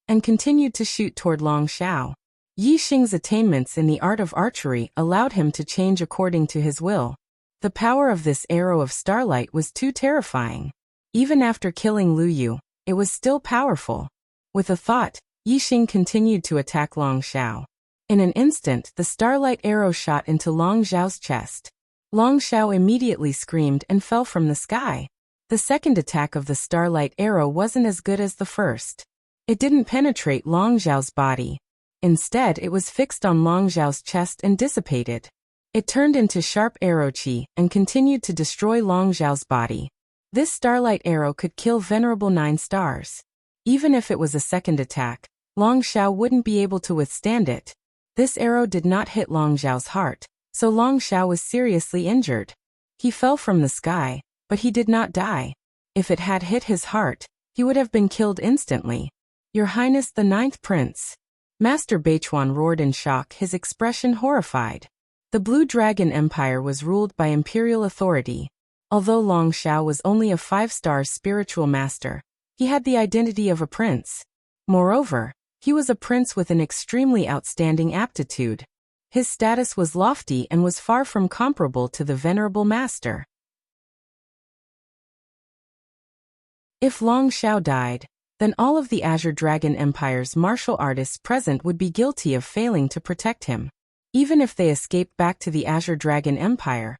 and continued to shoot toward Long Xiao. Yixing's attainments in the art of archery allowed him to change according to his will. The power of this arrow of starlight was too terrifying. Even after killing Lu Yu, it was still powerful. With a thought, Yixing continued to attack Long Xiao. In an instant, the starlight arrow shot into Long Xiao's chest. Long Xiao immediately screamed and fell from the sky. The second attack of the starlight arrow wasn't as good as the first. It didn't penetrate Long Xiao's body. Instead, it was fixed on Long Xiao's chest and dissipated. It turned into sharp arrow chi and continued to destroy Long Xiao's body. This starlight arrow could kill venerable 9 stars. Even if it was a second attack, Long Xiao wouldn't be able to withstand it. This arrow did not hit Long Xiao's heart, so Long Xiao was seriously injured. He fell from the sky, but he did not die. If it had hit his heart, he would have been killed instantly. Your Highness the 9th Prince. Master Beichuan roared in shock, his expression horrified. The Blue Dragon Empire was ruled by imperial authority. Although Long Xiao was only a 5-star spiritual master, he had the identity of a prince. Moreover, he was a prince with an extremely outstanding aptitude. His status was lofty and was far from comparable to the venerable master. If Long Xiao died, then all of the Azure Dragon Empire's martial artists present would be guilty of failing to protect him. Even if they escaped back to the Azure Dragon Empire,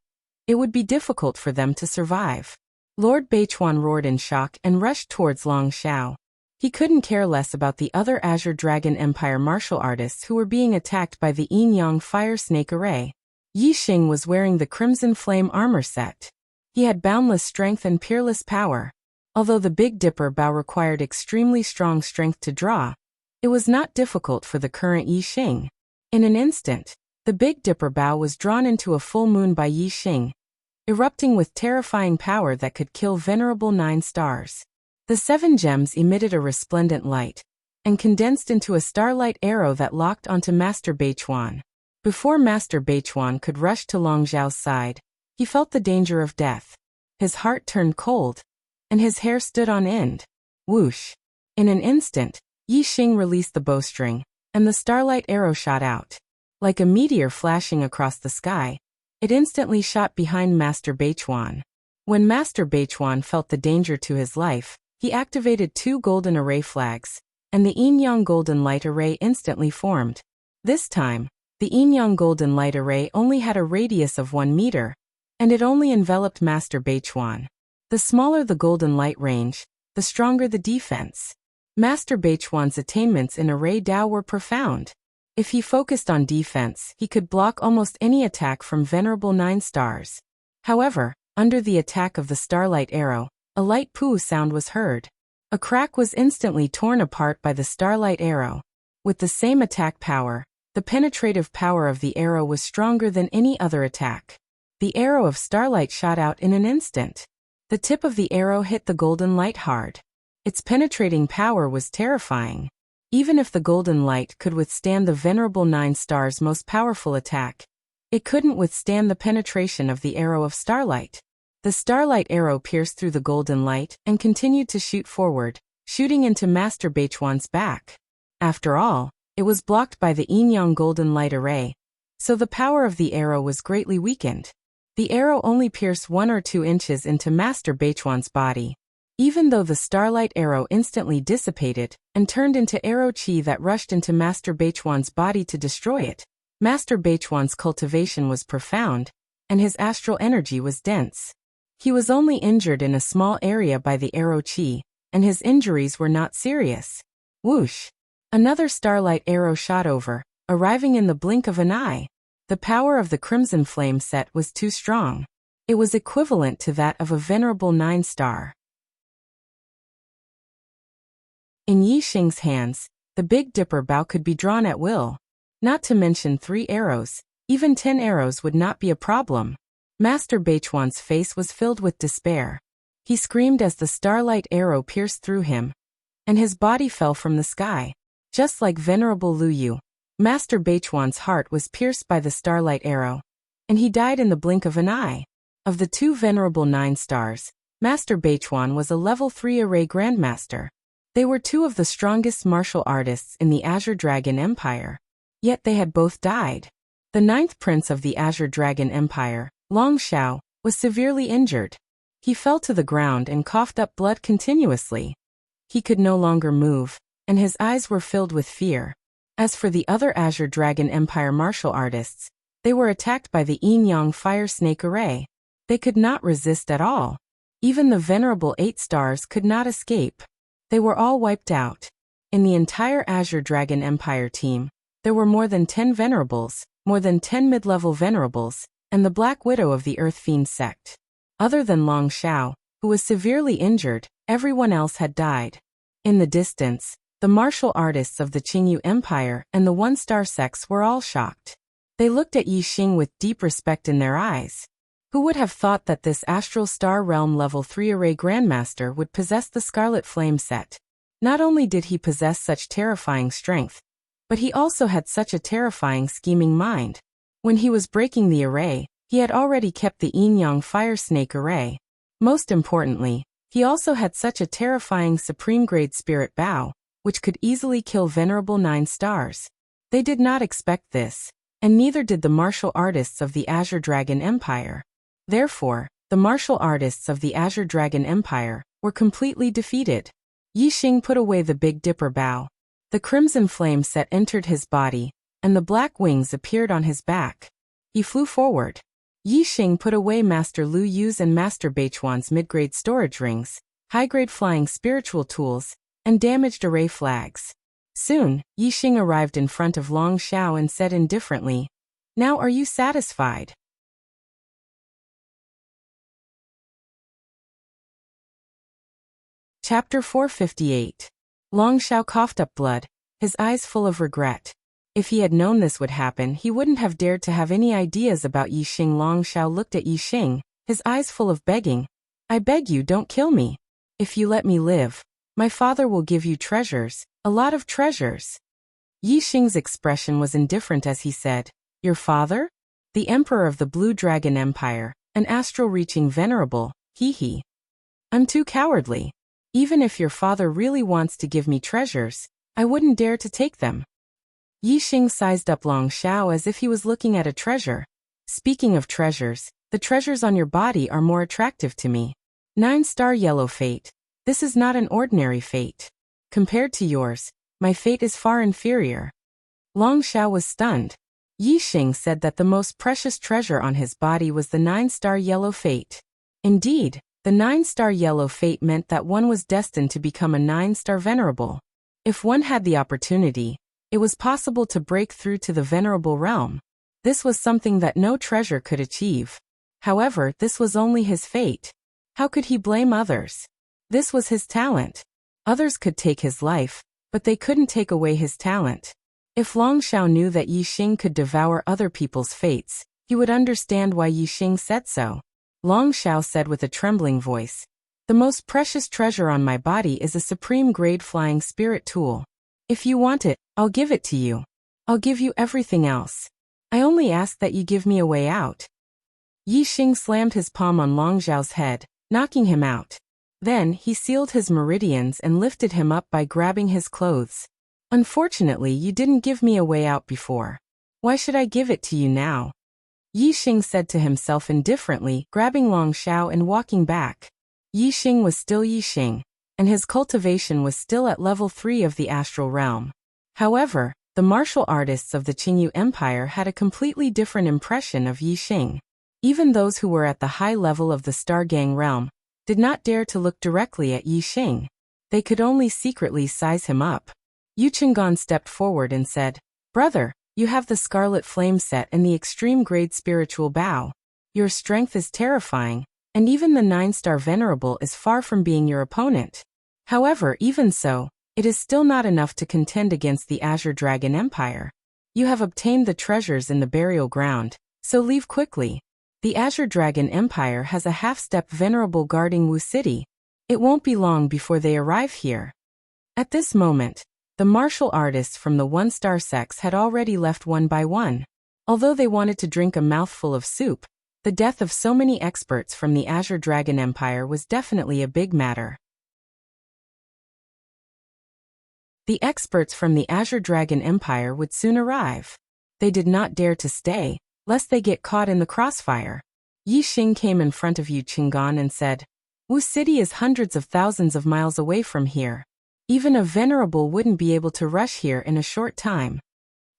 it would be difficult for them to survive. Lord Beichuan roared in shock and rushed towards Long Xiao. He couldn't care less about the other Azure Dragon Empire martial artists who were being attacked by the Yin-Yang Fire Snake Array. Yixing was wearing the Crimson Flame armor set. He had boundless strength and peerless power. Although the Big Dipper Bow required extremely strong strength to draw, it was not difficult for the current Yixing. In an instant, the Big Dipper Bow was drawn into a full moon by Yixing, erupting with terrifying power that could kill venerable 9 stars. The 7 gems emitted a resplendent light and condensed into a starlight arrow that locked onto Master Beichuan. Before Master Beichuan could rush to Long Zhao's side, he felt the danger of death. His heart turned cold, and his hair stood on end. Whoosh! In an instant, Yi Xing released the bowstring, and the starlight arrow shot out. Like a meteor flashing across the sky, it instantly shot behind Master Beichuan. When Master Beichuan felt the danger to his life, he activated 2 golden array flags, and the yin-yang golden light array instantly formed. This time, the yin-yang golden light array only had a radius of 1 meter, and it only enveloped Master Beichuan. The smaller the golden light range, the stronger the defense. Master Beichuan's attainments in Array Dao were profound. If he focused on defense, he could block almost any attack from Venerable 9 stars. However, under the attack of the starlight arrow, a light poo sound was heard. A crack was instantly torn apart by the starlight arrow. With the same attack power, the penetrative power of the arrow was stronger than any other attack. The arrow of starlight shot out in an instant. The tip of the arrow hit the golden light hard. Its penetrating power was terrifying. Even if the golden light could withstand the Venerable 9 stars' most powerful attack, it couldn't withstand the penetration of the arrow of starlight. The starlight arrow pierced through the golden light and continued to shoot forward, shooting into Master Beichuan's back. After all, it was blocked by the yin-yang golden light array, so the power of the arrow was greatly weakened. The arrow only pierced 1 or 2 inches into Master Beichuan's body. Even though the starlight arrow instantly dissipated and turned into arrow chi that rushed into Master Beichuan's body to destroy it, Master Beichuan's cultivation was profound, and his astral energy was dense. He was only injured in a small area by the arrow chi, and his injuries were not serious. Whoosh! Another starlight arrow shot over, arriving in the blink of an eye. The power of the crimson flame set was too strong. It was equivalent to that of a Venerable 9 star. In Yi Xing's hands, the Big Dipper bow could be drawn at will. Not to mention 3 arrows, even 10 arrows would not be a problem. Master Beichuan's face was filled with despair. He screamed as the starlight arrow pierced through him, and his body fell from the sky. Just like Venerable Lu Yu, Master Beichuan's heart was pierced by the starlight arrow, and he died in the blink of an eye. Of the 2 Venerable 9 stars, Master Beichuan was a level 3 array grandmaster. They were 2 of the strongest martial artists in the Azure Dragon Empire. Yet they had both died. The 9th prince of the Azure Dragon Empire, Long Zhao, was severely injured. He fell to the ground and coughed up blood continuously. He could no longer move, and his eyes were filled with fear. As for the other Azure Dragon Empire martial artists, they were attacked by the yin-yang fire snake array. They could not resist at all. Even the Venerable 8 stars could not escape. They were all wiped out. In the entire Azure Dragon Empire team, there were more than 10 Venerables, more than 10 mid-level Venerables, and the Black Widow of the Earth Fiend sect. Other than Long Zhao, who was severely injured, everyone else had died. In the distance, the martial artists of the Qingyu Empire and the 1-star sects were all shocked. They looked at Yi Xing with deep respect in their eyes. Who would have thought that this Astral Star Realm Level 3 Array Grandmaster would possess the Scarlet Flame set? Not only did he possess such terrifying strength, but he also had such a terrifying scheming mind. When he was breaking the array, he had already kept the yin-yang fire snake array. Most importantly, he also had such a terrifying supreme-grade spirit bow, which could easily kill Venerable 9 stars. They did not expect this, and neither did the martial artists of the Azure Dragon Empire. Therefore, the martial artists of the Azure Dragon Empire were completely defeated. Yi Xing put away the Big Dipper bow. The crimson flame set entered his body, and the black wings appeared on his back. He flew forward. Yi Xing put away Master Lu Yu's and Master Beichuan's mid-grade storage rings, high-grade flying spiritual tools, and damaged array flags. Soon, Yi Xing arrived in front of Long Zhao and said indifferently, "Now are you satisfied?" Chapter 458. Long Zhao coughed up blood, his eyes full of regret. If he had known this would happen, he wouldn't have dared to have any ideas about Yi Xing. Long Zhao looked at Yi Xing, his eyes full of begging. "I beg you, don't kill me. If you let me live, my father will give you treasures, a lot of treasures. Yi Xing's expression was indifferent as he said, Your father? The emperor of the Blue Dragon Empire, an astral-reaching venerable, hee. I'm too cowardly. Even if your father really wants to give me treasures, I wouldn't dare to take them. Yi Xing sized up Long Xiao as if he was looking at a treasure. Speaking of treasures, the treasures on your body are more attractive to me. 9-star yellow fate. This is not an ordinary fate. Compared to yours, my fate is far inferior. Long Xiao was stunned. Yi Xing said that the most precious treasure on his body was the 9-star yellow fate. Indeed, the 9-star yellow fate meant that one was destined to become a 9-star venerable. If one had the opportunity, it was possible to break through to the venerable realm. This was something that no treasure could achieve. However, this was only his fate. How could he blame others? This was his talent. Others could take his life, but they couldn't take away his talent. If Long Xiao knew that Yi Xing could devour other people's fates, he would understand why Yi Xing said so. Long Xiao said with a trembling voice, The most precious treasure on my body is a supreme-grade flying spirit tool. If you want it, I'll give it to you. I'll give you everything else. I only ask that you give me a way out. Yi Xing slammed his palm on Long Xiao's head, knocking him out. Then, he sealed his meridians and lifted him up by grabbing his clothes. Unfortunately, you didn't give me a way out before. Why should I give it to you now? Yi Xing said to himself indifferently, grabbing Long Xiao and walking back. Yi Xing was still Yi Xing, and his cultivation was still at level 3 of the astral realm. However, the martial artists of the Qingyu Empire had a completely different impression of Yi Xing. Even those who were at the high level of the Star Gang realm did not dare to look directly at Yi Xing. They could only secretly size him up. Yu Qinggan stepped forward and said, Brother, you have the Scarlet Flame set and the extreme grade spiritual bow. Your strength is terrifying, and even the 9-star venerable is far from being your opponent. However, even so, it is still not enough to contend against the Azure Dragon Empire. You have obtained the treasures in the burial ground, so leave quickly. The Azure Dragon Empire has a half-step venerable guarding Wu City. It won't be long before they arrive here. At this moment, the martial artists from the 1-star sects had already left one by one. Although they wanted to drink a mouthful of soup, the death of so many experts from the Azure Dragon Empire was definitely a big matter. The experts from the Azure Dragon Empire would soon arrive. They did not dare to stay, lest they get caught in the crossfire. Yi Xing came in front of Yu Qinggan and said, Wu City is hundreds of thousands of miles away from here. Even a venerable wouldn't be able to rush here in a short time.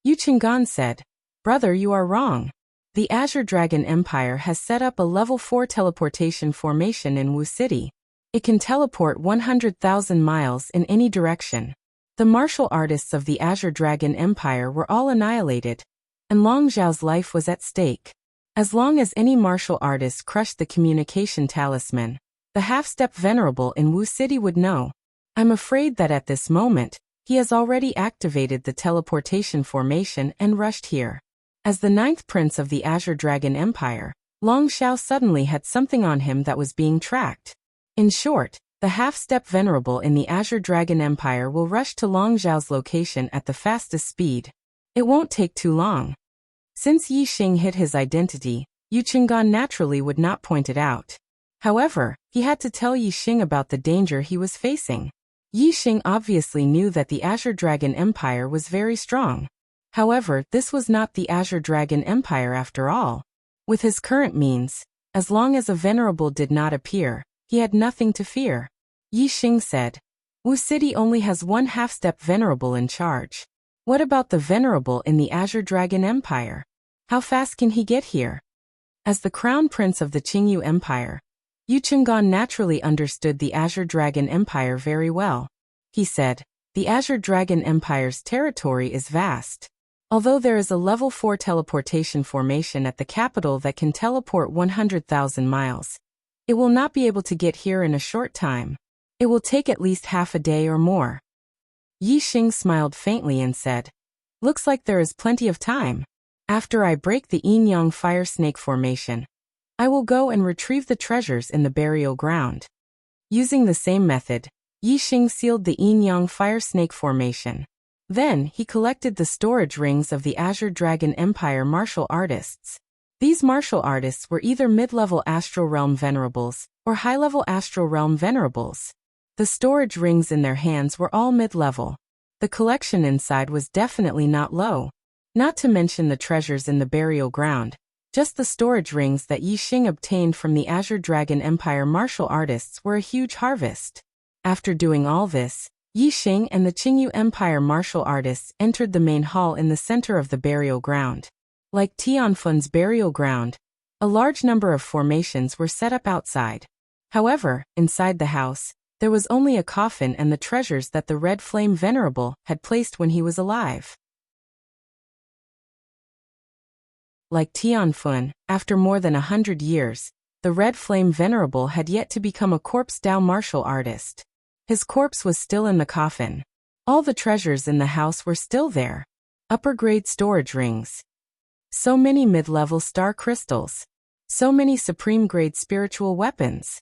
Yu Qinggan said, Brother, you are wrong. The Azure Dragon Empire has set up a level 4 teleportation formation in Wu City. It can teleport 100,000 miles in any direction. The martial artists of the Azure Dragon Empire were all annihilated, and Long Xiao's life was at stake. As long as any martial artist crushed the communication talisman, the half-step venerable in Wu City would know. I'm afraid that at this moment, he has already activated the teleportation formation and rushed here. As the 9th prince of the Azure Dragon Empire, Long Xiao suddenly had something on him that was being tracked. In short, the half-step venerable in the Azure Dragon Empire will rush to Long Xiao's location at the fastest speed. It won't take too long. Since Yi Xing hid his identity, Yu Qinggan naturally would not point it out. However, he had to tell Yi Xing about the danger he was facing. Yi Xing obviously knew that the Azure Dragon Empire was very strong. However, this was not the Azure Dragon Empire after all. With his current means, as long as a venerable did not appear, he had nothing to fear. Yi Xing said, Wu City only has one half-step venerable in charge. What about the venerable in the Azure Dragon Empire? How fast can he get here? As the crown prince of the Qingyu Empire, Yu Qinggan naturally understood the Azure Dragon Empire very well. He said, The Azure Dragon Empire's territory is vast. Although there is a level 4 teleportation formation at the capital that can teleport 100,000 miles, it will not be able to get here in a short time. It will take at least half a day or more. Yi Xing smiled faintly and said, Looks like there is plenty of time. After I break the Yin-Yang Fire Snake formation, I will go and retrieve the treasures in the burial ground. Using the same method, Yi Xing sealed the yin-yang fire snake formation. Then, he collected the storage rings of the Azure Dragon Empire martial artists. These martial artists were either mid-level Astral Realm Venerables or high-level Astral Realm Venerables. The storage rings in their hands were all mid-level. The collection inside was definitely not low. Not to mention the treasures in the burial ground. Just the storage rings that Yi Xing obtained from the Azure Dragon Empire martial artists were a huge harvest. After doing all this, Yi Xing and the Qingyu Empire martial artists entered the main hall in the center of the burial ground. Like Tianfun's burial ground, a large number of formations were set up outside. However, inside the house, there was only a coffin and the treasures that the Red Flame Venerable had placed when he was alive. Like Tianfun, after more than 100 years, the Red Flame Venerable had yet to become a corpse Dao martial artist. His corpse was still in the coffin. All the treasures in the house were still there. Upper-grade storage rings. So many mid-level star crystals. So many supreme-grade spiritual weapons.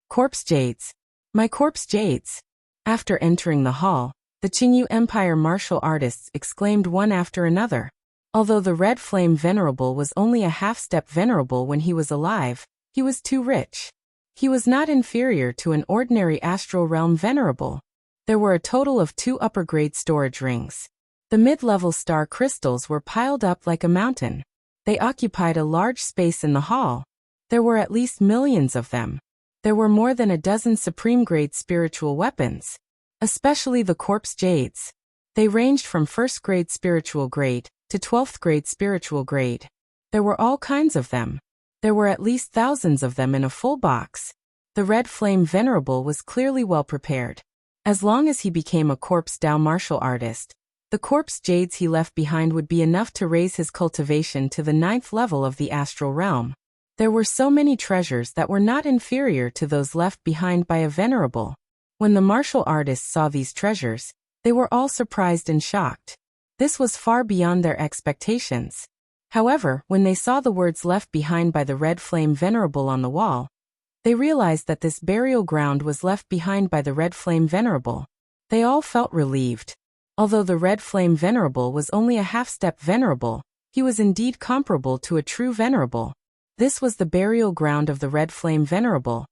Corpse jades. My corpse jades. After entering the hall, the Qingyu Empire martial artists exclaimed one after another. Although the Red Flame Venerable was only a half-step venerable when he was alive, he was too rich. He was not inferior to an ordinary Astral Realm Venerable. There were a total of 2 upper-grade storage rings. The mid-level star crystals were piled up like a mountain. They occupied a large space in the hall. There were at least millions of them. There were more than a dozen supreme-grade spiritual weapons, especially the corpse jades. They ranged from 1st grade spiritual grade to 12th grade spiritual grade. There were all kinds of them. There were at least thousands of them in a full box. The Red Flame Venerable was clearly well prepared. As long as he became a corpse Dao martial artist, the corpse jades he left behind would be enough to raise his cultivation to the 9th level of the astral realm. There were so many treasures that were not inferior to those left behind by a venerable. When the martial artists saw these treasures, they were all surprised and shocked. This was far beyond their expectations. However, when they saw the words left behind by the Red Flame Venerable on the wall, they realized that this burial ground was left behind by the Red Flame Venerable. They all felt relieved. Although the Red Flame Venerable was only a half-step venerable, he was indeed comparable to a true venerable. This was the burial ground of the Red Flame Venerable,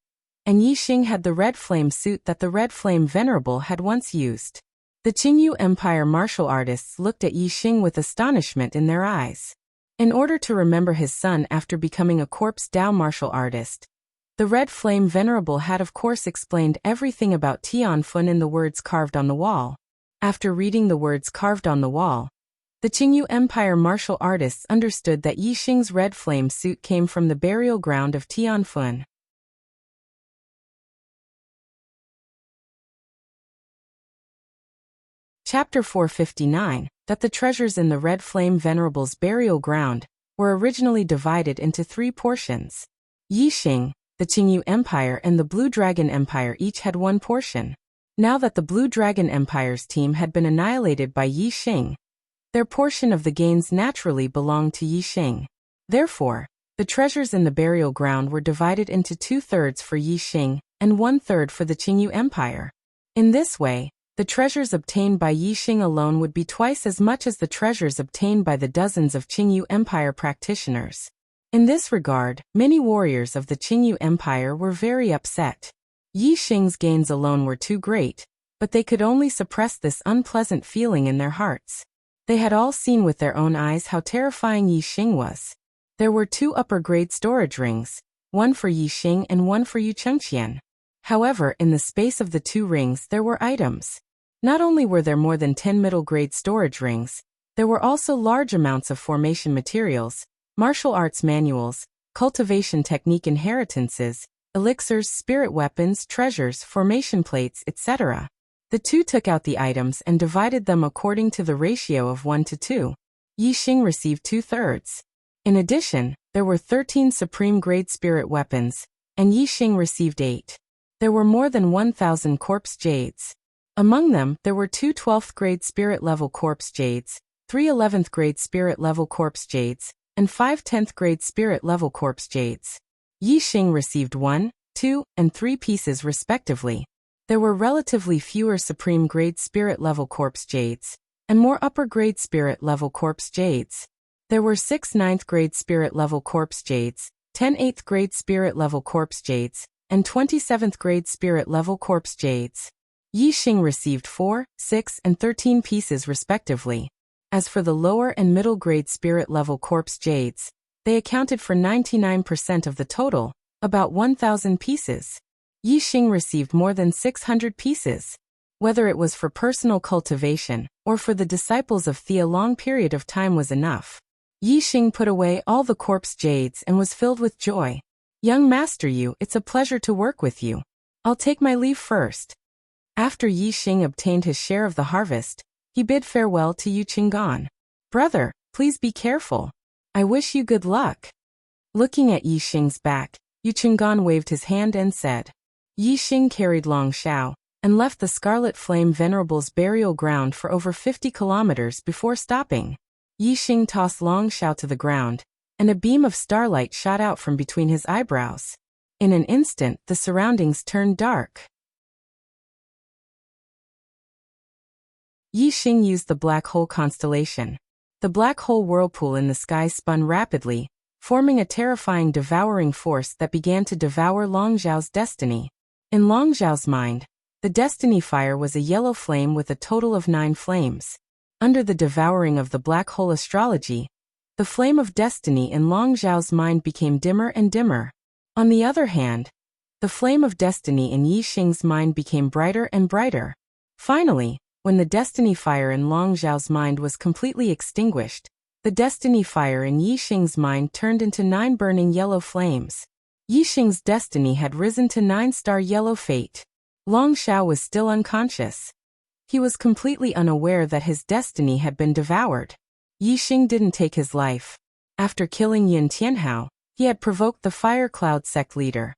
and Yi Xing had the Red Flame suit that the Red Flame Venerable had once used. The Qingyu Empire martial artists looked at Yi Xing with astonishment in their eyes. In order to remember his son after becoming a corpse Dao martial artist, the Red Flame Venerable had of course explained everything about Tianfun in the words carved on the wall. After reading the words carved on the wall, the Qingyu Empire martial artists understood that Yi Xing's Red Flame suit came from the burial ground of Tianfun. Chapter 459, that the treasures in the Red Flame Venerable's burial ground were originally divided into 3 portions. Yi Xing, the Qingyu Empire and the Blue Dragon Empire each had 1 portion. Now that the Blue Dragon Empire's team had been annihilated by Yi Xing, their portion of the gains naturally belonged to Yi Xing. Therefore, the treasures in the burial ground were divided into 2/3 for Yi Xing and 1/3 for the Qingyu Empire. In this way, the treasures obtained by Yi Xing alone would be twice as much as the treasures obtained by the dozens of Qingyu Empire practitioners. In this regard, many warriors of the Qingyu Empire were very upset. Yi Xing's gains alone were too great, but they could only suppress this unpleasant feeling in their hearts. They had all seen with their own eyes how terrifying Yi Xing was. There were 2 upper-grade storage rings, one for Yi Xing and one for Yu Chengqian. However, in the space of the 2 rings there were items. Not only were there more than 10 middle-grade storage rings, there were also large amounts of formation materials, martial arts manuals, cultivation technique inheritances, elixirs, spirit weapons, treasures, formation plates, etc. The 2 took out the items and divided them according to the ratio of 1 to 2. Yi Xing received 2/3. In addition, there were 13 supreme-grade spirit weapons, and Yi Xing received 8. There were more than 1,000 corpse jades. Among them, there were 2 12th-grade spirit-level corpse jades, 3 11th-grade spirit-level corpse jades, and 5 10th-grade spirit-level corpse jades. Yi Xing received 1, 2, and 3 pieces respectively. There were relatively fewer supreme-grade spirit-level corpse jades, and more upper-grade spirit-level corpse jades. There were 6 9th-grade spirit-level corpse jades, 10 8th-grade spirit-level corpse jades, and 27th-grade spirit-level corpse jades. Yi Xing received 4, 6, and 13 pieces respectively. As for the lower and middle-grade spirit-level corpse jades, they accounted for 99% of the total, about 1,000 pieces. Yi Xing received more than 600 pieces. Whether it was for personal cultivation or for the disciples of Thea, a long period of time was enough. Yi Xing put away all the corpse jades and was filled with joy. "Young Master Yu, it's a pleasure to work with you. I'll take my leave first." After Yi Xing obtained his share of the harvest, he bid farewell to Yu Qinggan. "Brother, please be careful. I wish you good luck." Looking at Yi Xing's back, Yu Qinggan waved his hand and said. Yi Xing carried Long Xiao and left the Scarlet Flame Venerable's burial ground for over 50 kilometers before stopping. Yi Xing tossed Long Xiao to the ground, and a beam of starlight shot out from between his eyebrows. In an instant, the surroundings turned dark. Yi Xing used the black hole constellation. The black hole whirlpool in the sky spun rapidly, forming a terrifying devouring force that began to devour Long Xiao's destiny. In Long Xiao's mind, the destiny fire was a yellow flame with a total of 9 flames. Under the devouring of the black hole astrology, the flame of destiny in Long Xiao's mind became dimmer and dimmer. On the other hand, the flame of destiny in Yi Xing's mind became brighter and brighter. Finally, when the destiny fire in Long Xiao's mind was completely extinguished, the destiny fire in Yi Xing's mind turned into 9 burning yellow flames. Yi Xing's destiny had risen to 9-star yellow fate. Long Xiao was still unconscious. He was completely unaware that his destiny had been devoured. Yi Xing didn't take his life. After killing Yin Tianhao, he had provoked the Fire Cloud sect leader.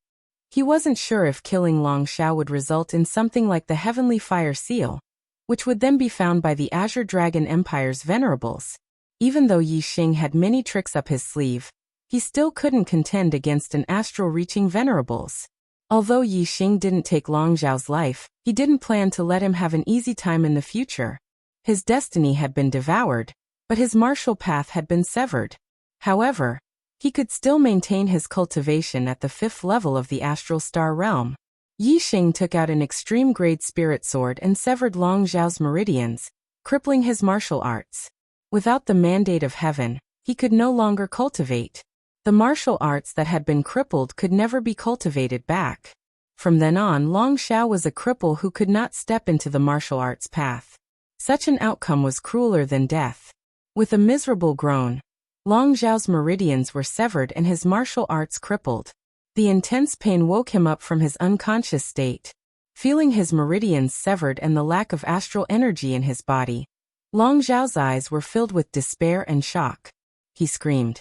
He wasn't sure if killing Long Xiao would result in something like the Heavenly Fire Seal, which would then be found by the Azure Dragon Empire's venerables. Even though Yi Xing had many tricks up his sleeve, he still couldn't contend against an astral-reaching venerables. Although Yi Xing didn't take Long Xiao's life, he didn't plan to let him have an easy time in the future. His destiny had been devoured, but his martial path had been severed. However, he could still maintain his cultivation at the 5th level of the Astral Star Realm. Yi Xing took out an extreme-grade spirit sword and severed Long Xiao's meridians, crippling his martial arts. Without the mandate of heaven, he could no longer cultivate. The martial arts that had been crippled could never be cultivated back. From then on, Long Xiao was a cripple who could not step into the martial arts path. Such an outcome was crueler than death. With a miserable groan, Long Xiao's meridians were severed and his martial arts crippled. The intense pain woke him up from his unconscious state. Feeling his meridians severed and the lack of astral energy in his body, Long Xiao's eyes were filled with despair and shock. He screamed,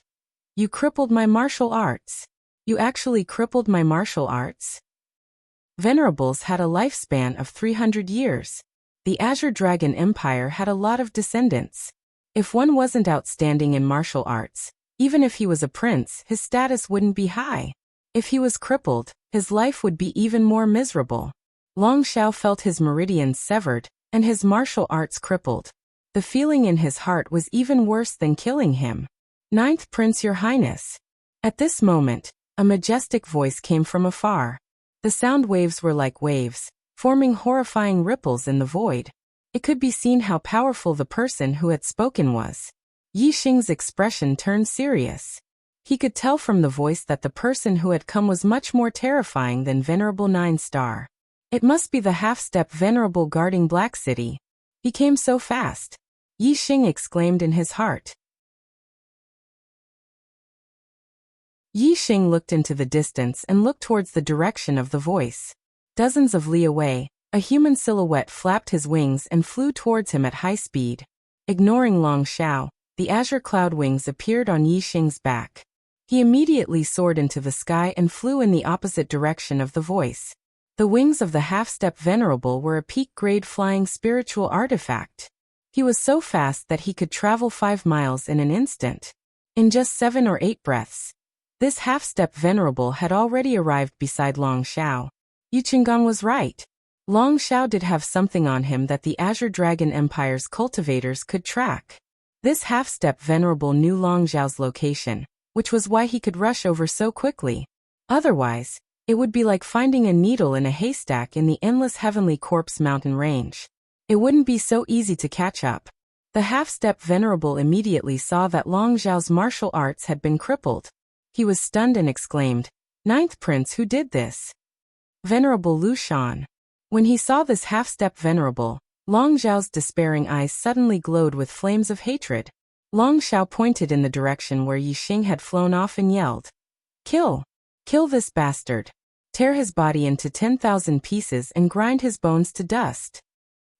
"You crippled my martial arts. You actually crippled my martial arts?" Venerables had a lifespan of 300 years. The Azure Dragon Empire had a lot of descendants. If one wasn't outstanding in martial arts, even if he was a prince, his status wouldn't be high. If he was crippled, his life would be even more miserable. Long Xiao felt his meridians severed, and his martial arts crippled. The feeling in his heart was even worse than killing him. "Ninth Prince, Your Highness." At this moment, a majestic voice came from afar. The sound waves were like waves, forming horrifying ripples in the void. It could be seen how powerful the person who had spoken was. Yi Xing's expression turned serious. He could tell from the voice that the person who had come was much more terrifying than Venerable 9-Star. It must be the half-step Venerable guarding Black City. He came so fast. Yi Xing exclaimed in his heart. Yi Xing looked into the distance and looked towards the direction of the voice. Dozens of li away, a human silhouette flapped his wings and flew towards him at high speed. Ignoring Long Xiao, the azure cloud wings appeared on Yi Xing's back. He immediately soared into the sky and flew in the opposite direction of the voice. The wings of the half-step Venerable were a peak-grade flying spiritual artifact. He was so fast that he could travel 5 miles in an instant. In just 7 or 8 breaths, This half-step venerable had already arrived beside Long Xiao. Yu Qinggang was right. Long Xiao did have something on him that the Azure Dragon Empire's cultivators could track. This half-step venerable knew Long Xiao's location, which was why he could rush over so quickly. Otherwise, it would be like finding a needle in a haystack in the endless Heavenly Corpse mountain range. It wouldn't be so easy to catch up. The half-step venerable immediately saw that Long Xiao's martial arts had been crippled. He was stunned and exclaimed, "Ninth Prince, who did this?" "Venerable Lu Shan." When he saw this half-step venerable, Long Xiao's despairing eyes suddenly glowed with flames of hatred. Long Xiao pointed in the direction where Yixing had flown off and yelled, "Kill! Kill this bastard! Tear his body into 10,000 pieces and grind his bones to dust."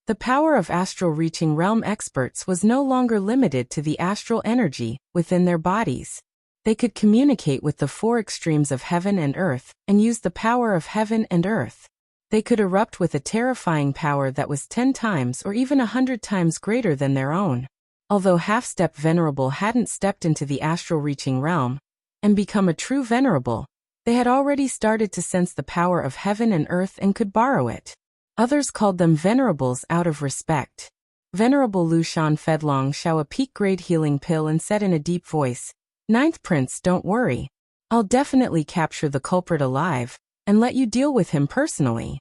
The power of astral-reaching realm experts was no longer limited to the astral energy within their bodies. They could communicate with the four extremes of heaven and earth and use the power of heaven and earth. They could erupt with a terrifying power that was 10 times or even 100 times greater than their own. Although half-step venerable hadn't stepped into the astral-reaching realm and become a true venerable, they had already started to sense the power of heaven and earth and could borrow it. Others called them venerables out of respect. Venerable Lu Shan fed Long Xiao a peak-grade healing pill and said in a deep voice, "Ninth Prince, don't worry. I'll definitely capture the culprit alive and let you deal with him personally."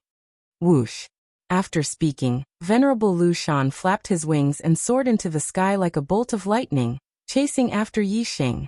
Whoosh. After speaking, Venerable Lu Shan flapped his wings and soared into the sky like a bolt of lightning, chasing after Yixing.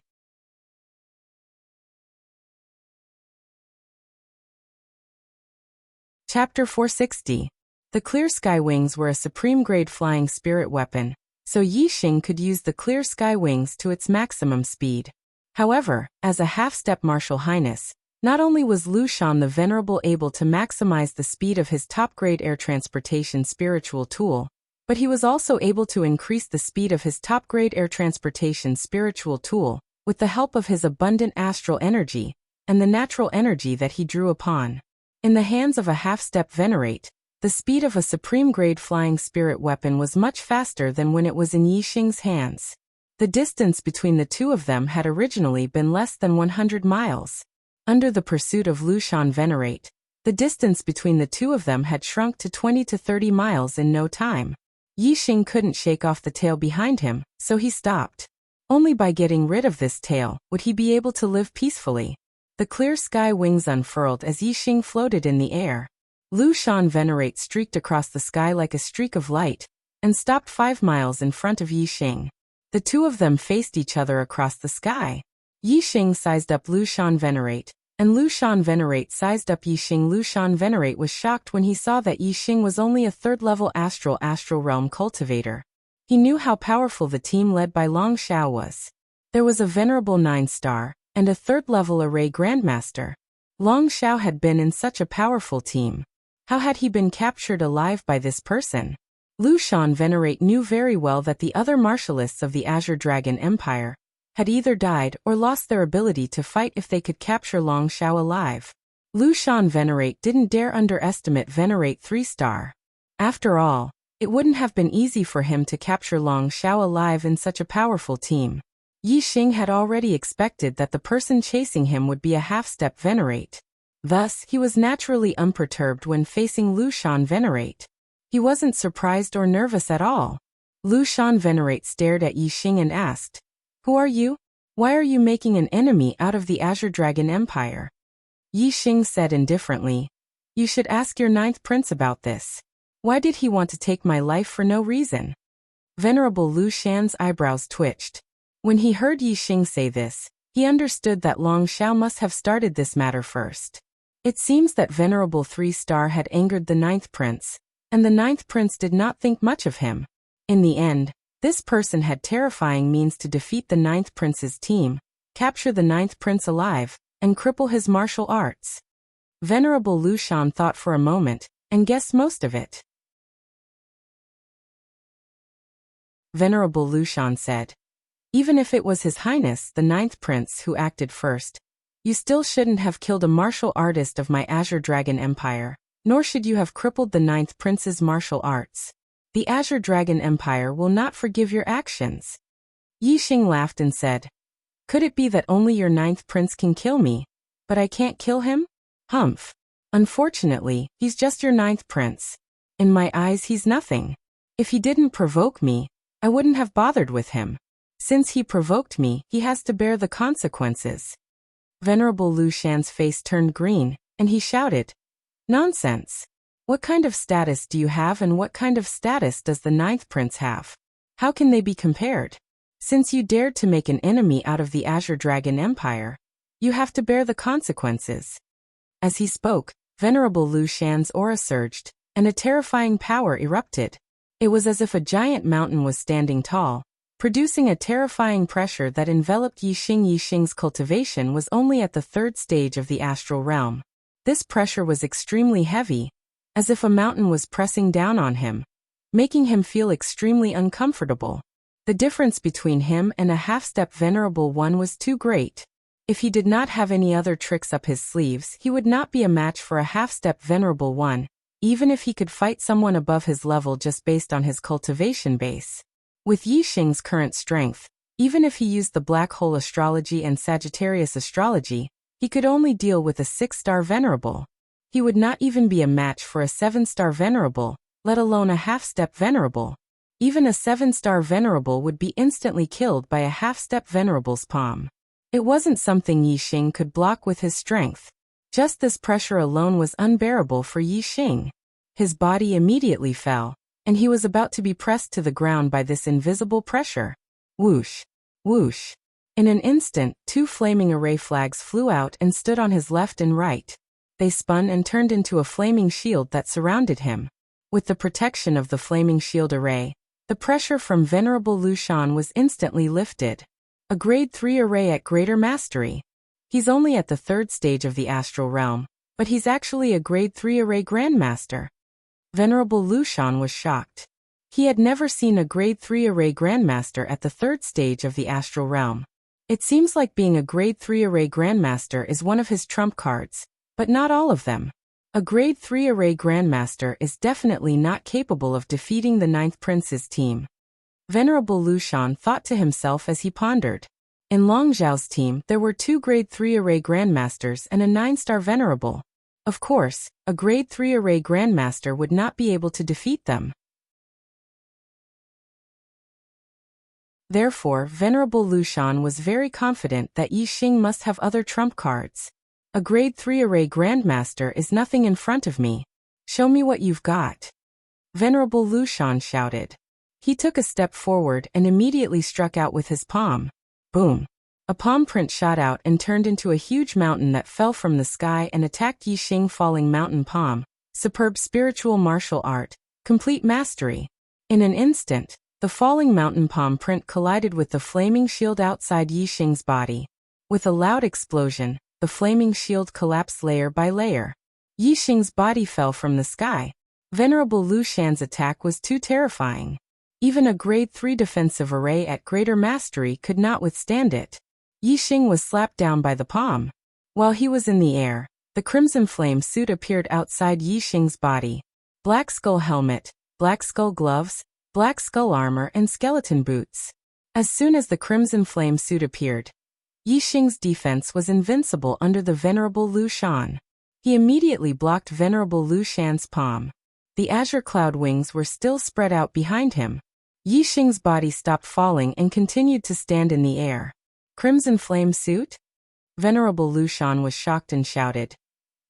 Chapter 460. The Clear Sky Wings were a supreme-grade flying spirit weapon, so Yixing could use the Clear Sky Wings to its maximum speed. However, as a half-step martial highness, not only was Lu Shan the Venerable able to maximize the speed of his top-grade air transportation spiritual tool, but he was also able to increase the speed of his top-grade air transportation spiritual tool with the help of his abundant astral energy and the natural energy that he drew upon. In the hands of a half-step venerate, the speed of a supreme-grade flying spirit weapon was much faster than when it was in Yixing's hands. The distance between the two of them had originally been less than 100 miles. Under the pursuit of Lu Shan venerate, the distance between the two of them had shrunk to 20 to 30 miles in no time. Yixing couldn't shake off the tail behind him, so he stopped. Only by getting rid of this tail would he be able to live peacefully. The Clear Sky Wings unfurled as Yixing floated in the air. Lu Shan venerate streaked across the sky like a streak of light and stopped 5 miles in front of Yixing. The two of them faced each other across the sky. Yixing sized up Lu Shan venerate, and Lu Shan venerate sized up Yixing. Lu Shan venerate was shocked when he saw that Yixing was only a third-level astral realm cultivator. He knew how powerful the team led by Long Xiao was. There was a venerable 9-star and a third-level array grandmaster. Long Xiao had been in such a powerful team. How had he been captured alive by this person? Lu Shan venerate knew very well that the other martialists of the Azure Dragon Empire had either died or lost their ability to fight if they could capture Long Xiao alive. Lu Shan venerate didn't dare underestimate venerate 3-star. After all, it wouldn't have been easy for him to capture Long Xiao alive in such a powerful team. Yixing had already expected that the person chasing him would be a half-step venerate. Thus, he was naturally unperturbed when facing Lu Shan venerate. He wasn't surprised or nervous at all. Lu Shan venerate stared at Yixing and asked, "Who are you? Why are you making an enemy out of the Azure Dragon Empire?" Yixing said indifferently, "You should ask your 9th prince about this. Why did he want to take my life for no reason?" Venerable Lu Shan's eyebrows twitched. When he heard Yixing say this, he understood that Long Xiao must have started this matter first. It seems that Venerable 3-star had angered the 9th prince, and the 9th prince did not think much of him. In the end, this person had terrifying means to defeat the 9th prince's team, capture the 9th prince alive, and cripple his martial arts. Venerable Lu Shan thought for a moment, and guessed most of it. Venerable Lu Shan said, "Even if it was His Highness the 9th Prince who acted first, you still shouldn't have killed a martial artist of my Azure Dragon Empire, nor should you have crippled the 9th Prince's martial arts. The Azure Dragon Empire will not forgive your actions." Yixing laughed and said, Could it be that only your ninth prince can kill me, but I can't kill him? Humph. Unfortunately, he's just your ninth prince. In my eyes he's nothing. If he didn't provoke me, I wouldn't have bothered with him. Since he provoked me, he has to bear the consequences. Venerable Lu Shan's face turned green, and he shouted, "Nonsense! What kind of status do you have and what kind of status does the ninth prince have? How can they be compared? Since you dared to make an enemy out of the Azure Dragon Empire, you have to bear the consequences." As he spoke, Venerable Lu Shan's aura surged, and a terrifying power erupted. It was as if a giant mountain was standing tall, producing a terrifying pressure that enveloped Yixing. Yixing's cultivation was only at the third stage of the astral realm. This pressure was extremely heavy, as if a mountain was pressing down on him, making him feel extremely uncomfortable. The difference between him and a half-step Venerable One was too great. If he did not have any other tricks up his sleeves, he would not be a match for a half-step Venerable One, even if he could fight someone above his level just based on his cultivation base. With Yixing's current strength, even if he used the Black Hole Astrology and Sagittarius Astrology, he could only deal with a 6-star Venerable. He would not even be a match for a 7-star Venerable, let alone a half-step Venerable. Even a 7-star Venerable would be instantly killed by a half-step Venerable's palm. It wasn't something Yixing could block with his strength. Just this pressure alone was unbearable for Yixing. His body immediately fell, and he was about to be pressed to the ground by this invisible pressure. Whoosh! Whoosh! In an instant, 2 flaming array flags flew out and stood on his left and right. They spun and turned into a flaming shield that surrounded him. With the protection of the flaming shield array, the pressure from Venerable Lu Shan was instantly lifted. A grade 3 array at greater mastery. He's only at the third stage of the astral realm, but he's actually a grade 3 array grandmaster. Venerable Lu Shan was shocked. He had never seen a grade 3 array grandmaster at the third stage of the astral realm. It seems like being a grade 3 array grandmaster is one of his trump cards, but not all of them. A grade 3 array grandmaster is definitely not capable of defeating the ninth prince's team. Venerable Lu Shan thought to himself as he pondered. In Long Zhao's team, there were 2 grade 3 array grandmasters and a 9-star venerable. Of course, a grade 3 array grandmaster would not be able to defeat them. Therefore, Venerable Lu Shan was very confident that Yixing must have other trump cards. A grade 3 array grandmaster is nothing in front of me. Show me what you've got. Venerable Lu Shan shouted. He took a step forward and immediately struck out with his palm. Boom! A palm print shot out and turned into a huge mountain that fell from the sky and attacked Yixing. Falling mountain palm. Superb spiritual martial art. Complete mastery. In an instant, the falling mountain palm print collided with the flaming shield outside Yixing's body. With a loud explosion, the flaming shield collapsed layer by layer. Yixing's body fell from the sky. Venerable Lu Shan's attack was too terrifying. Even a grade 3 defensive array at greater mastery could not withstand it. Yixing was slapped down by the palm. While he was in the air, the Crimson Flame suit appeared outside Yixing's body. Black skull helmet, black skull gloves, black skull armor and skeleton boots. As soon as the Crimson Flame suit appeared, Yixing's defense was invincible under the Venerable Lu Shan. He immediately blocked Venerable Lu Shan's palm. The azure cloud wings were still spread out behind him. Yixing's body stopped falling and continued to stand in the air. Crimson Flame suit? Venerable Lu Shan was shocked and shouted.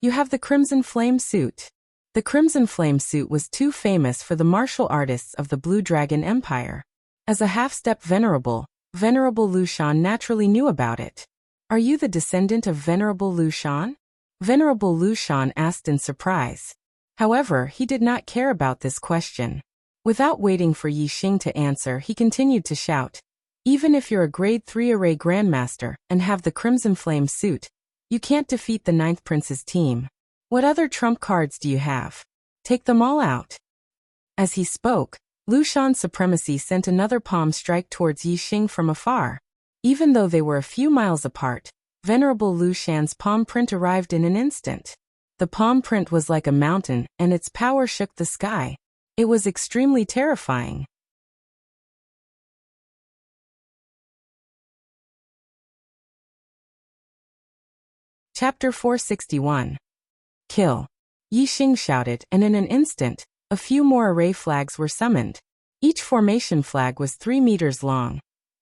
You have the Crimson Flame suit. The Crimson Flame suit was too famous for the martial artists of the Blue Dragon Empire. As a half-step Venerable Lu Shan naturally knew about it. Are you the descendant of Venerable Lu Shan? Venerable Lu Shan asked in surprise. However, he did not care about this question. Without waiting for Yixing to answer, he continued to shout. Even if you're a grade 3 array grandmaster and have the Crimson Flame suit, you can't defeat the ninth prince's team. What other trump cards do you have? Take them all out. As he spoke, Lu Shan's supremacy sent another palm strike towards Yixing from afar. Even though they were a few miles apart, Venerable Lu Shan's palm print arrived in an instant. The palm print was like a mountain, and its power shook the sky. It was extremely terrifying. Chapter 461. Kill. Yixing shouted, and in an instant, a few more array flags were summoned. Each formation flag was 3 meters long,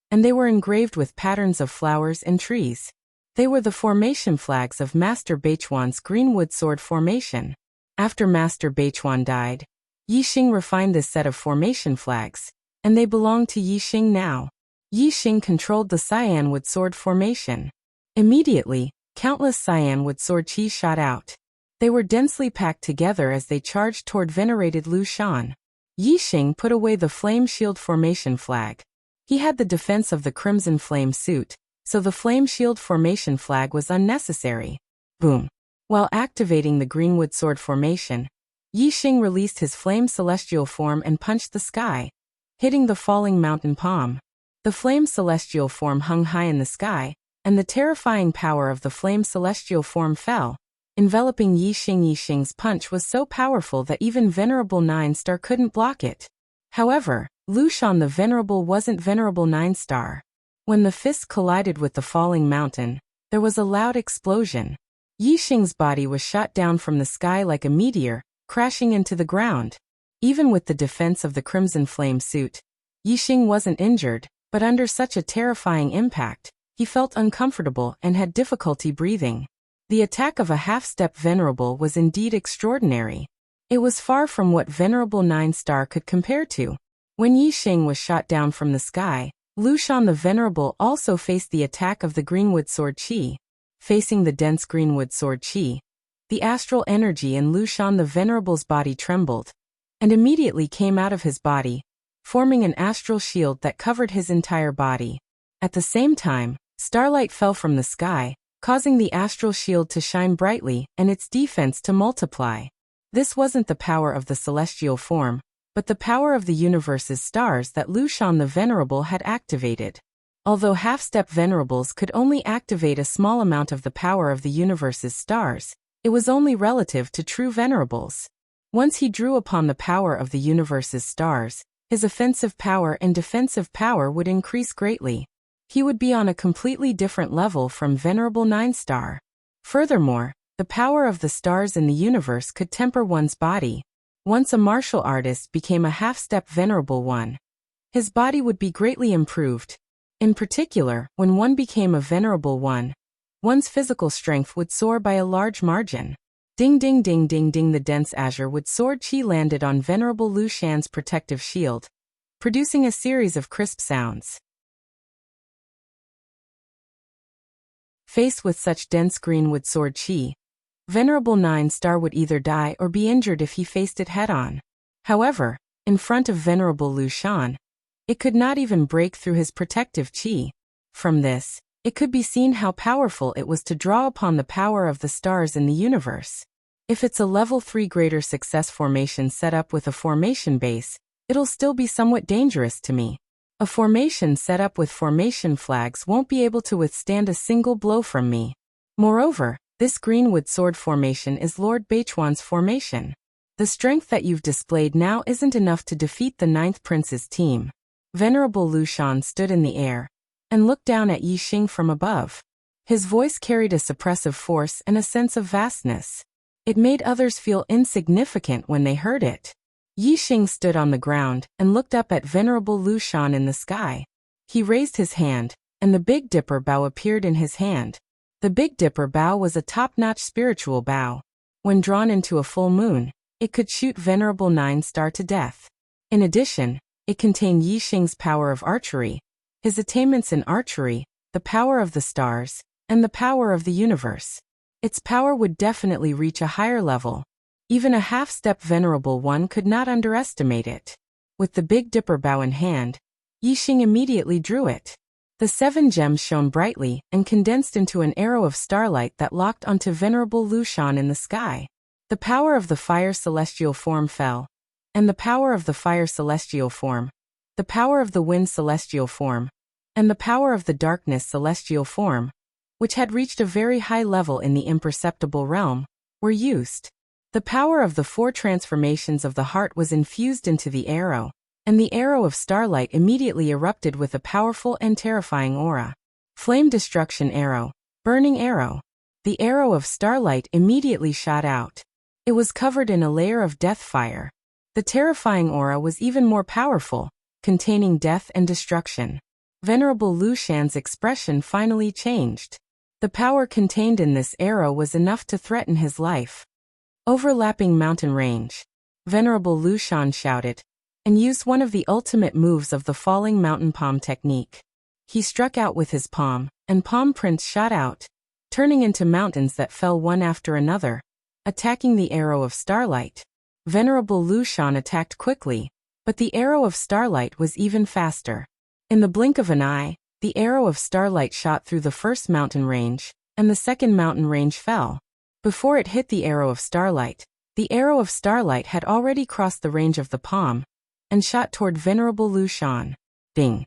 and they were engraved with patterns of flowers and trees. They were the formation flags of Master Beichuan's Greenwood Sword Formation. After Master Beichuan died, Yixing refined this set of formation flags, and they belonged to Yixing now. Yixing controlled the Cyanwood Sword Formation. Immediately, countless Cyanwood Sword Qi shot out. They were densely packed together as they charged toward venerated Lu Shan. Yixing put away the Flame Shield Formation flag. He had the defense of the Crimson Flame suit, so the Flame Shield Formation flag was unnecessary. Boom. While activating the Greenwood Sword Formation, Yixing released his Flame Celestial form and punched the sky, hitting the falling mountain palm. The Flame Celestial form hung high in the sky, and the terrifying power of the Flame Celestial form fell, enveloping Yixing. Yixing's punch was so powerful that even Venerable 9-star couldn't block it. However, Lu Shan the Venerable wasn't Venerable 9-star. When the fists collided with the falling mountain, there was a loud explosion. Yixing's body was shot down from the sky like a meteor, crashing into the ground. Even with the defense of the Crimson Flame suit, Yixing wasn't injured, but under such a terrifying impact, he felt uncomfortable and had difficulty breathing. The attack of a half-step Venerable was indeed extraordinary. It was far from what Venerable 9-star could compare to. When Yixing was shot down from the sky, Lu Shan the Venerable also faced the attack of the Greenwood Sword Qi. Facing the dense Greenwood Sword Qi, the astral energy in Lu Shan the Venerable's body trembled, and immediately came out of his body, forming an astral shield that covered his entire body. At the same time, starlight fell from the sky, causing the astral shield to shine brightly and its defense to multiply. This wasn't the power of the celestial form, but the power of the universe's stars that Lu Shan the Venerable had activated. Although half-step Venerables could only activate a small amount of the power of the universe's stars, it was only relative to true Venerables. Once he drew upon the power of the universe's stars, his offensive power and defensive power would increase greatly. He would be on a completely different level from Venerable 9-star. Furthermore, the power of the stars in the universe could temper one's body. Once a martial artist became a half-step Venerable one, his body would be greatly improved. In particular, when one became a Venerable one, one's physical strength would soar by a large margin. Ding ding ding ding ding. The dense azure wood sword Qi landed on Venerable Lu Shan's protective shield, producing a series of crisp sounds. Faced with such dense Greenwood Sword Qi, Venerable 9-star would either die or be injured if he faced it head-on. However, in front of Venerable Lu Shan, it could not even break through his protective Qi. From this, it could be seen how powerful it was to draw upon the power of the stars in the universe. If it's a level 3 greater success formation set up with a formation base, it'll still be somewhat dangerous to me. A formation set up with formation flags won't be able to withstand a single blow from me. Moreover, this Greenwood Sword Formation is Lord Beichuan's formation. The strength that you've displayed now isn't enough to defeat the 9th Prince's team. Venerable Lu Shan stood in the air and looked down at Yixing from above. His voice carried a suppressive force and a sense of vastness. It made others feel insignificant when they heard it. Yixing stood on the ground and looked up at Venerable Lu Shan in the sky. He raised his hand, and the Big Dipper bow appeared in his hand. The Big Dipper bow was a top-notch spiritual bow. When drawn into a full moon, it could shoot Venerable 9-star to death. In addition, it contained Yixing's power of archery, his attainments in archery, the power of the stars, and the power of the universe. Its power would definitely reach a higher level. Even a half-step Venerable one could not underestimate it. With the Big Dipper bow in hand, Yixing immediately drew it. The 7 gems shone brightly and condensed into an arrow of starlight that locked onto Venerable Lu Shan in the sky. The power of the Fire Celestial form fell, and the power of the Fire Celestial form, the power of the Wind Celestial form, and the power of the Darkness Celestial form, which had reached a very high level in the imperceptible realm, were used. The power of the 4 transformations of the heart was infused into the arrow, and the arrow of starlight immediately erupted with a powerful and terrifying aura. Flame Destruction Arrow, Burning Arrow. The arrow of starlight immediately shot out. It was covered in a layer of death fire. The terrifying aura was even more powerful, containing death and destruction. Venerable Lu Shan's expression finally changed. The power contained in this arrow was enough to threaten his life. Overlapping mountain range. Venerable Lu Shan shouted, and used one of the ultimate moves of the falling mountain palm technique. He struck out with his palm, and palm prints shot out, turning into mountains that fell one after another, attacking the arrow of starlight. Venerable Lu Shan attacked quickly, but the arrow of starlight was even faster. In the blink of an eye, the arrow of starlight shot through the first mountain range, and the second mountain range fell. Before it hit the arrow of starlight had already crossed the range of the palm, and shot toward Venerable Lu Shan. Ding!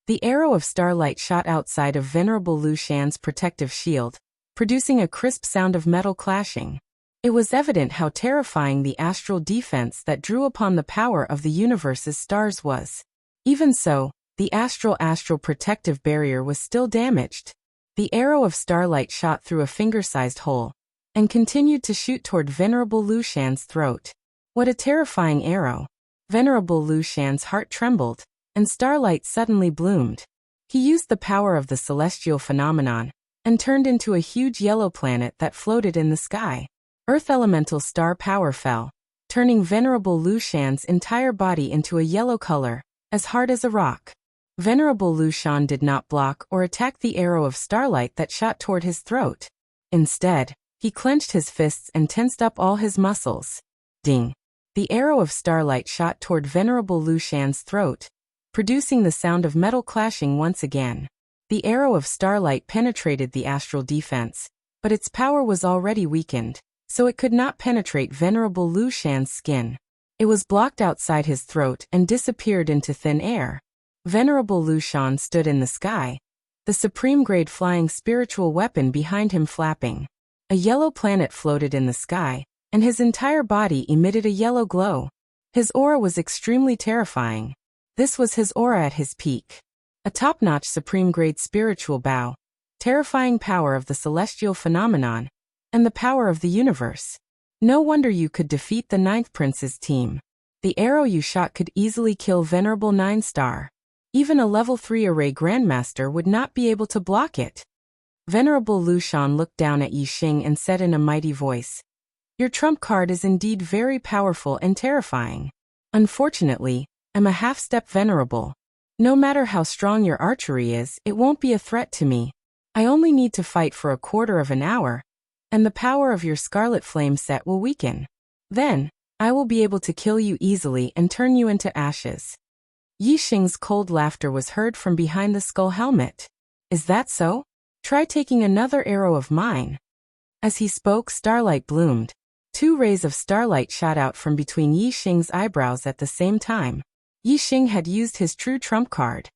The arrow of starlight shot outside of Venerable Lu Shan's protective shield, producing a crisp sound of metal clashing. It was evident how terrifying the astral defense that drew upon the power of the universe's stars was. Even so, the astral protective barrier was still damaged. The arrow of starlight shot through a finger-sized hole, and continued to shoot toward Venerable Lu Shan's throat. What a terrifying arrow! Venerable Lu Shan's heart trembled, and starlight suddenly bloomed. He used the power of the celestial phenomenon, and turned into a huge yellow planet that floated in the sky. Earth elemental star power fell, turning Venerable Lu Shan's entire body into a yellow color, as hard as a rock. Venerable Lu Shan did not block or attack the arrow of starlight that shot toward his throat. Instead, he clenched his fists and tensed up all his muscles. Ding! The arrow of starlight shot toward Venerable Lu Shan's throat, producing the sound of metal clashing once again. The arrow of starlight penetrated the astral defense, but its power was already weakened, so it could not penetrate Venerable Lu Shan's skin. It was blocked outside his throat and disappeared into thin air. Venerable Lu Shan stood in the sky, the supreme-grade flying spiritual weapon behind him flapping. A yellow planet floated in the sky, and his entire body emitted a yellow glow. His aura was extremely terrifying. This was his aura at his peak. A top-notch supreme-grade spiritual bow, terrifying power of the celestial phenomenon, and the power of the universe. No wonder you could defeat the Ninth Prince's team. The arrow you shot could easily kill Venerable 9-star. Even a level 3 array grandmaster would not be able to block it. Venerable Lu Shan looked down at Yi Xing and said in a mighty voice, "Your trump card is indeed very powerful and terrifying. Unfortunately, I'm a half-step venerable. No matter how strong your archery is, it won't be a threat to me. I only need to fight for a quarter of an hour, and the power of your Scarlet Flame set will weaken. Then, I will be able to kill you easily and turn you into ashes." Yi Xing's cold laughter was heard from behind the skull helmet. "Is that so? Try taking another arrow of mine." As he spoke, starlight bloomed. 2 rays of starlight shot out from between Yi Xing's eyebrows at the same time. Yi Xing had used his true trump card.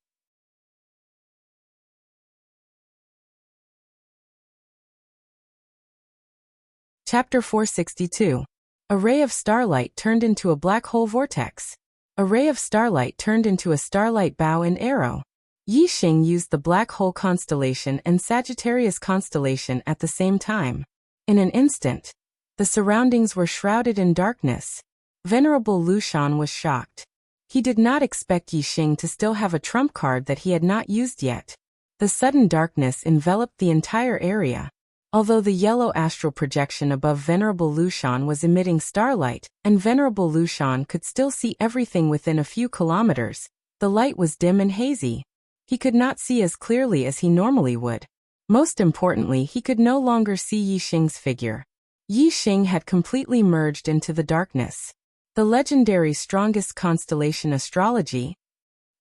Chapter 462. A ray of starlight turned into a black hole vortex. A ray of starlight turned into a starlight bow and arrow. Yi Xing used the black hole constellation and Sagittarius constellation at the same time. In an instant, the surroundings were shrouded in darkness. Venerable Lu Shan was shocked. He did not expect Yi Xing to still have a trump card that he had not used yet. The sudden darkness enveloped the entire area. Although the yellow astral projection above Venerable Lu Shan was emitting starlight, and Venerable Lu Shan could still see everything within a few kilometers, the light was dim and hazy. He could not see as clearly as he normally would. Most importantly, he could no longer see Yi Xing's figure. Yi Xing had completely merged into the darkness. The legendary strongest constellation astrology.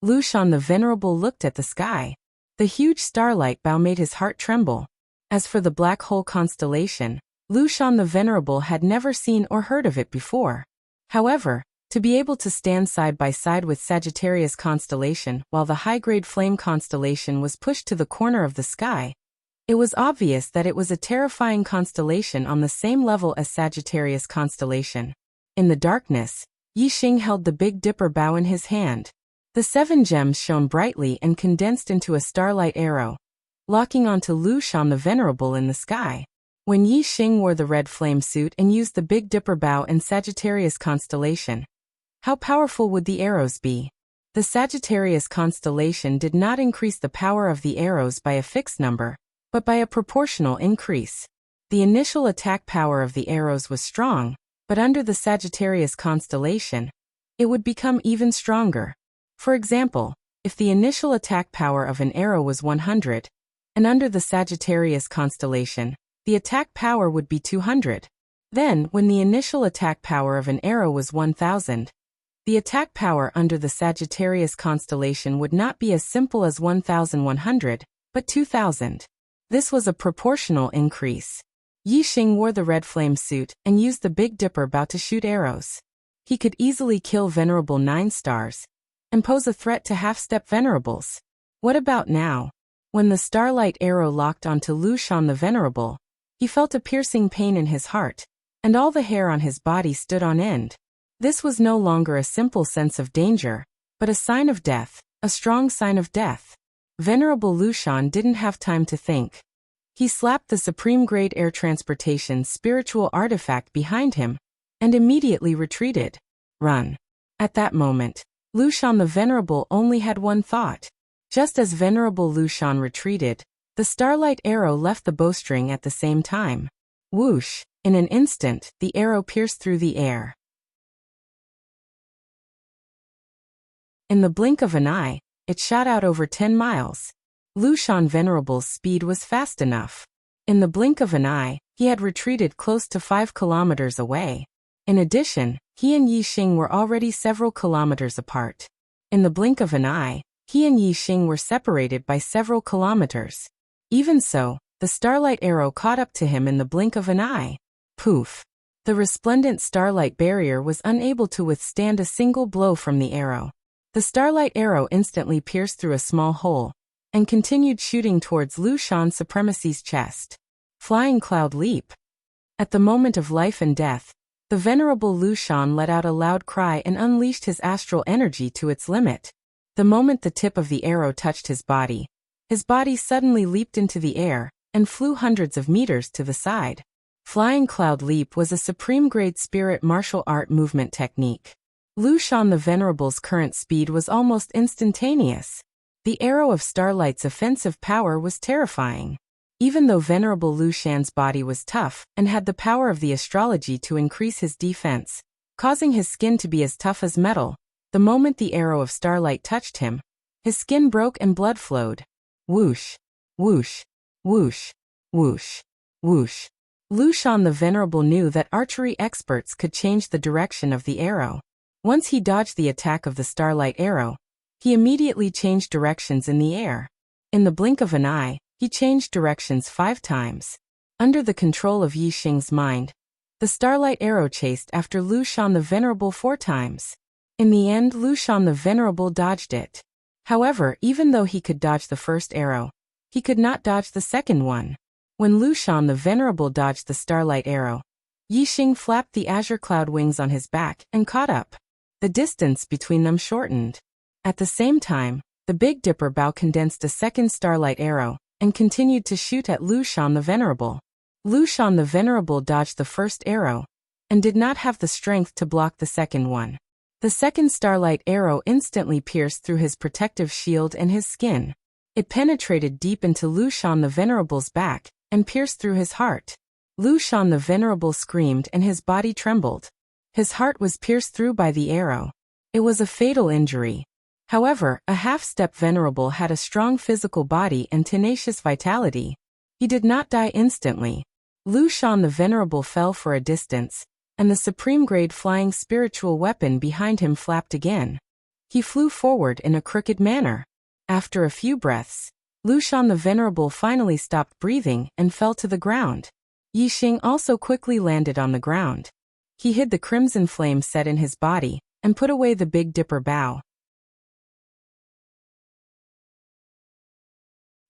Lu Shan the Venerable looked at the sky. The huge starlight bow made his heart tremble. As for the black hole constellation, Lu Shan the Venerable had never seen or heard of it before. However, to be able to stand side by side with Sagittarius constellation while the high-grade flame constellation was pushed to the corner of the sky, it was obvious that it was a terrifying constellation on the same level as Sagittarius constellation. In the darkness, Yi Xing held the Big Dipper bow in his hand. The 7 gems shone brightly and condensed into a starlight arrow. locking onto Lu Shan the Venerable in the sky. When Yi Xing wore the red flame suit and used the Big Dipper bow and Sagittarius constellation, how powerful would the arrows be? The Sagittarius constellation did not increase the power of the arrows by a fixed number, but by a proportional increase. The initial attack power of the arrows was strong, but under the Sagittarius constellation, it would become even stronger. For example, if the initial attack power of an arrow was 100, and under the Sagittarius constellation, the attack power would be 200. Then, when the initial attack power of an arrow was 1000, the attack power under the Sagittarius constellation would not be as simple as 1100, but 2000. This was a proportional increase. Yi Xing wore the red flame suit and used the Big Dipper bow to shoot arrows. He could easily kill Venerable 9 stars and pose a threat to half-step Venerables. What about now? When the starlight arrow locked onto Lu Shan the Venerable, he felt a piercing pain in his heart, and all the hair on his body stood on end. This was no longer a simple sense of danger, but a sign of death, a strong sign of death. Venerable Lu Shan didn't have time to think. He slapped the supreme-grade air transportation spiritual artifact behind him, and immediately retreated. Run. At that moment, Lu Shan the Venerable only had one thought. Just as Venerable Lu Shan retreated, the starlight arrow left the bowstring at the same time. Whoosh! In an instant, the arrow pierced through the air. In the blink of an eye, it shot out over 10 miles. Lu Shan Venerable's speed was fast enough. In the blink of an eye, he had retreated close to 5 kilometers away. In addition, he and Yi Xing were already several kilometers apart. In the blink of an eye, he and Yi Xing were separated by several kilometers. Even so, the starlight arrow caught up to him in the blink of an eye. Poof! The resplendent starlight barrier was unable to withstand a single blow from the arrow. The starlight arrow instantly pierced through a small hole, and continued shooting towards Lu Shan Supremacy's chest. Flying Cloud Leap. At the moment of life and death, the Venerable Lu Shan let out a loud cry and unleashed his astral energy to its limit. The moment the tip of the arrow touched his body suddenly leaped into the air, and flew hundreds of meters to the side. Flying Cloud Leap was a supreme-grade spirit martial art movement technique. Lu Shan the Venerable's current speed was almost instantaneous. The arrow of Starlight's offensive power was terrifying. Even though Venerable Lu Shan's body was tough and had the power of the astrology to increase his defense, causing his skin to be as tough as metal, the moment the arrow of Starlight touched him, his skin broke and blood flowed. Whoosh! Whoosh! Whoosh! Whoosh! Whoosh! Lu Shan the Venerable knew that archery experts could change the direction of the arrow. Once he dodged the attack of the starlight arrow, he immediately changed directions in the air. In the blink of an eye, he changed directions 5 times. Under the control of Yi Xing's mind, the starlight arrow chased after Lu Shan the Venerable 4 times. In the end, Lu Shan the Venerable dodged it. However, even though he could dodge the first arrow, he could not dodge the second one. When Lu Shan the Venerable dodged the starlight arrow, Yi Xing flapped the azure cloud wings on his back and caught up. The distance between them shortened. At the same time, the Big Dipper bow condensed a second starlight arrow and continued to shoot at Lu Shan the Venerable. Lu Shan the Venerable dodged the first arrow and did not have the strength to block the second one. The second starlight arrow instantly pierced through his protective shield and his skin. It penetrated deep into Lu Shan the Venerable's back and pierced through his heart. Lu Shan the Venerable screamed and his body trembled. His heart was pierced through by the arrow. It was a fatal injury. However, a half-step Venerable had a strong physical body and tenacious vitality. He did not die instantly. Lu Shan the Venerable fell for a distance, and the supreme-grade flying spiritual weapon behind him flapped again. He flew forward in a crooked manner. After a few breaths, Lu Shan the Venerable finally stopped breathing and fell to the ground. Yi Xing also quickly landed on the ground. He hid the crimson flame set in his body and put away the Big Dipper bow.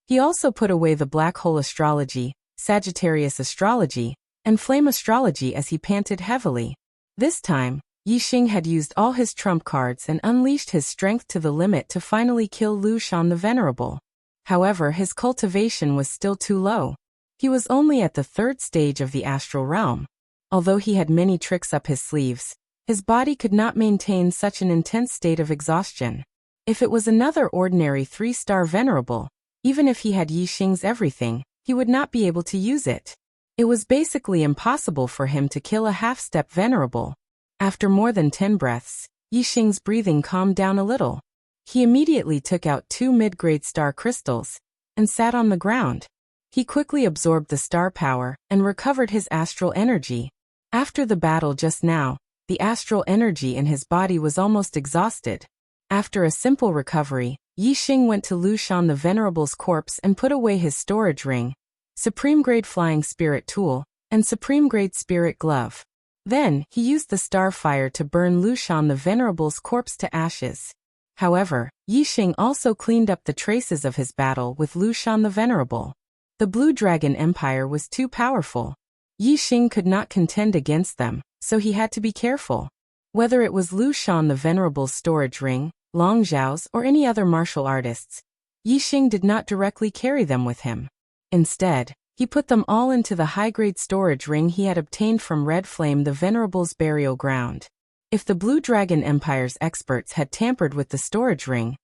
He also put away the black hole astrology, Sagittarius astrology, and flame astrology as he panted heavily. This time, Yi Xing had used all his trump cards and unleashed his strength to the limit to finally kill Lu Shan the Venerable. However, his cultivation was still too low. He was only at the third stage of the astral realm. Although he had many tricks up his sleeves, his body could not maintain such an intense state of exhaustion. If it was another ordinary 3-star venerable, even if he had Yi Xing's everything, he would not be able to use it. It was basically impossible for him to kill a half-step venerable. After more than 10 breaths, Yi Xing's breathing calmed down a little. He immediately took out 2 mid-grade star crystals and sat on the ground. He quickly absorbed the star power and recovered his astral energy. After the battle just now, the astral energy in his body was almost exhausted. After a simple recovery, Yi Xing went to Lu Shan the Venerable's corpse and put away his storage ring, Supreme-grade Flying Spirit Tool, and Supreme-grade Spirit Glove. Then, he used the star fire to burn Lu Shan the Venerable's corpse to ashes. However, Yi Xing also cleaned up the traces of his battle with Lu Shan the Venerable. The Blue Dragon Empire was too powerful. Yi Xing could not contend against them, so he had to be careful. Whether it was Lu Shan the Venerable's storage ring, Long Zhao's, or any other martial artists, Yi Xing did not directly carry them with him. Instead, he put them all into the high-grade storage ring he had obtained from Red Flame the Venerable's burial ground. If the Blue Dragon Empire's experts had tampered with the storage ring,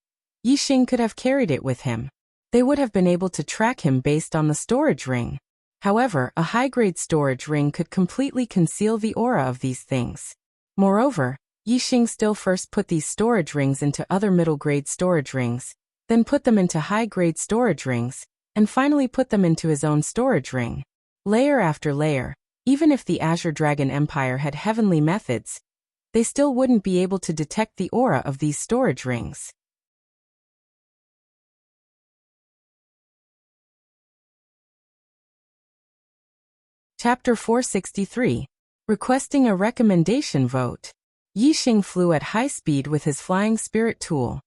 Yi Xing could have carried it with him. They would have been able to track him based on the storage ring. However, a high-grade storage ring could completely conceal the aura of these things. Moreover, Yi Xing still first put these storage rings into other middle-grade storage rings, then put them into high-grade storage rings, and finally put them into his own storage ring. Layer after layer, even if the Azure Dragon Empire had heavenly methods, they still wouldn't be able to detect the aura of these storage rings. Chapter 463. Requesting a recommendation vote. Yi Xing flew at high speed with his flying spirit tool.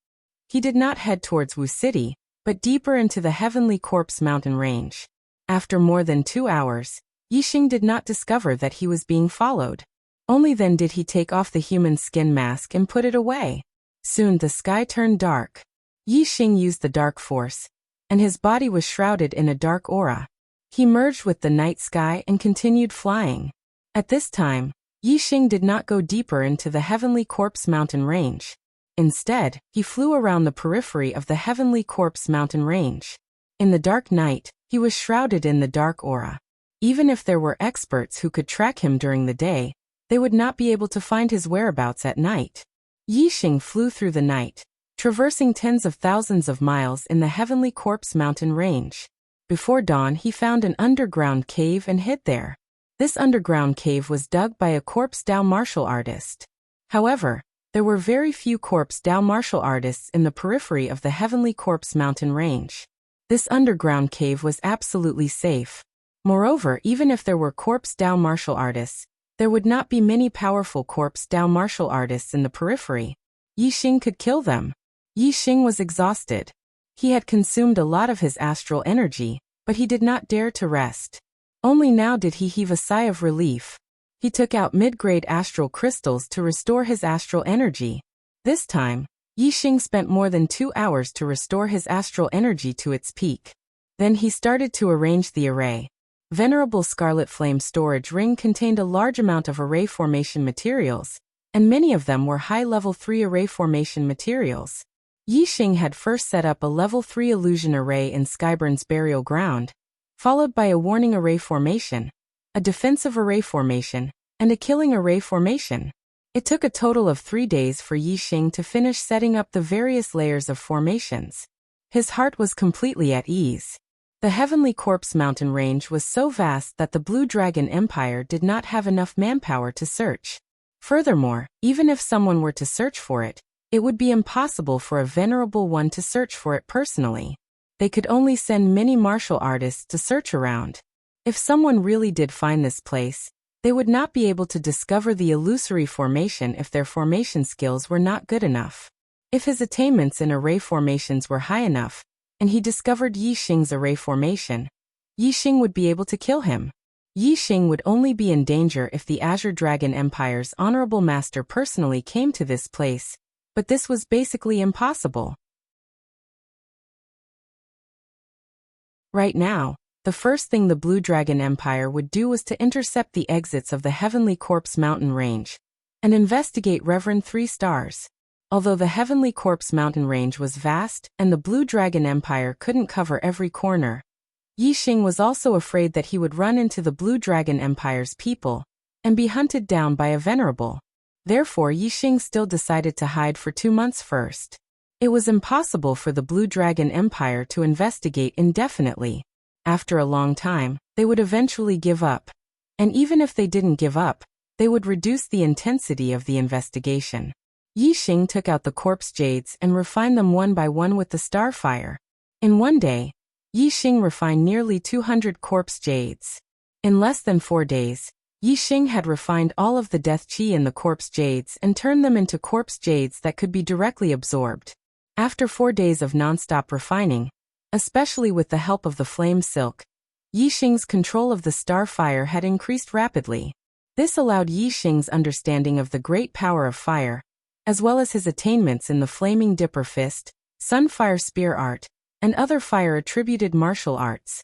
He did not head towards Wu City, but deeper into the Heavenly Corpse mountain range. After more than 2 hours, Yi Xing did not discover that he was being followed. Only then did he take off the human skin mask and put it away. Soon the sky turned dark. Yi Xing used the dark force, and his body was shrouded in a dark aura. He merged with the night sky and continued flying. At this time, Yi Xing did not go deeper into the Heavenly Corpse mountain range. Instead, he flew around the periphery of the Heavenly Corpse mountain range. In the dark night, he was shrouded in the dark aura. Even if there were experts who could track him during the day, they would not be able to find his whereabouts at night. Yi Xing flew through the night, traversing tens of thousands of miles in the Heavenly Corpse mountain range. Before dawn, he found an underground cave and hid there. This underground cave was dug by a corpse Dao martial artist. However, there were very few corpse Dao martial artists in the periphery of the Heavenly Corpse mountain range. This underground cave was absolutely safe. Moreover, even if there were corpse Dao martial artists, there would not be many powerful corpse Dao martial artists in the periphery. Yi Xing could kill them. Yi Xing was exhausted. He had consumed a lot of his astral energy, but he did not dare to rest. Only now did he heave a sigh of relief. He took out mid-grade astral crystals to restore his astral energy. This time, Yi Xing spent more than 2 hours to restore his astral energy to its peak. Then he started to arrange the array. Venerable Scarlet Flame storage ring contained a large amount of array formation materials, and many of them were high-level 3 array formation materials. Yi Xing had first set up a level 3 illusion array in Skyburn's burial ground, followed by a warning array formation, a defensive array formation, and a killing array formation. It took a total of 3 days for Yi Xing to finish setting up the various layers of formations. His heart was completely at ease. The Heavenly Corpse mountain range was so vast that the Blue Dragon Empire did not have enough manpower to search. Furthermore, even if someone were to search for it, it would be impossible for a venerable one to search for it personally. They could only send many martial artists to search around. If someone really did find this place, they would not be able to discover the illusory formation if their formation skills were not good enough. If his attainments in array formations were high enough, and he discovered Yi Xing's array formation, Yi Xing would be able to kill him. Yi Xing would only be in danger if the Azure Dragon Empire's honorable master personally came to this place, but this was basically impossible. Right now, the first thing the Blue Dragon Empire would do was to intercept the exits of the Heavenly Corpse mountain range and investigate Reverend 3 Stars. Although the Heavenly Corpse mountain range was vast and the Blue Dragon Empire couldn't cover every corner, Yixing was also afraid that he would run into the Blue Dragon Empire's people and be hunted down by a venerable. Therefore, Yixing still decided to hide for 2 months first. It was impossible for the Blue Dragon Empire to investigate indefinitely. After a long time, they would eventually give up. And even if they didn't give up, they would reduce the intensity of the investigation. Yixing took out the corpse jades and refined them one by one with the star fire. In one day, Yixing refined nearly 200 corpse jades. In less than 4 days, Yixing had refined all of the death chi in the corpse jades and turned them into corpse jades that could be directly absorbed. After 4 days of non-stop refining, especially with the help of the flame silk, Yixing's control of the star fire had increased rapidly. This allowed Yixing's understanding of the great power of fire, as well as his attainments in the flaming dipper fist, sunfire spear art, and other fire-attributed martial arts.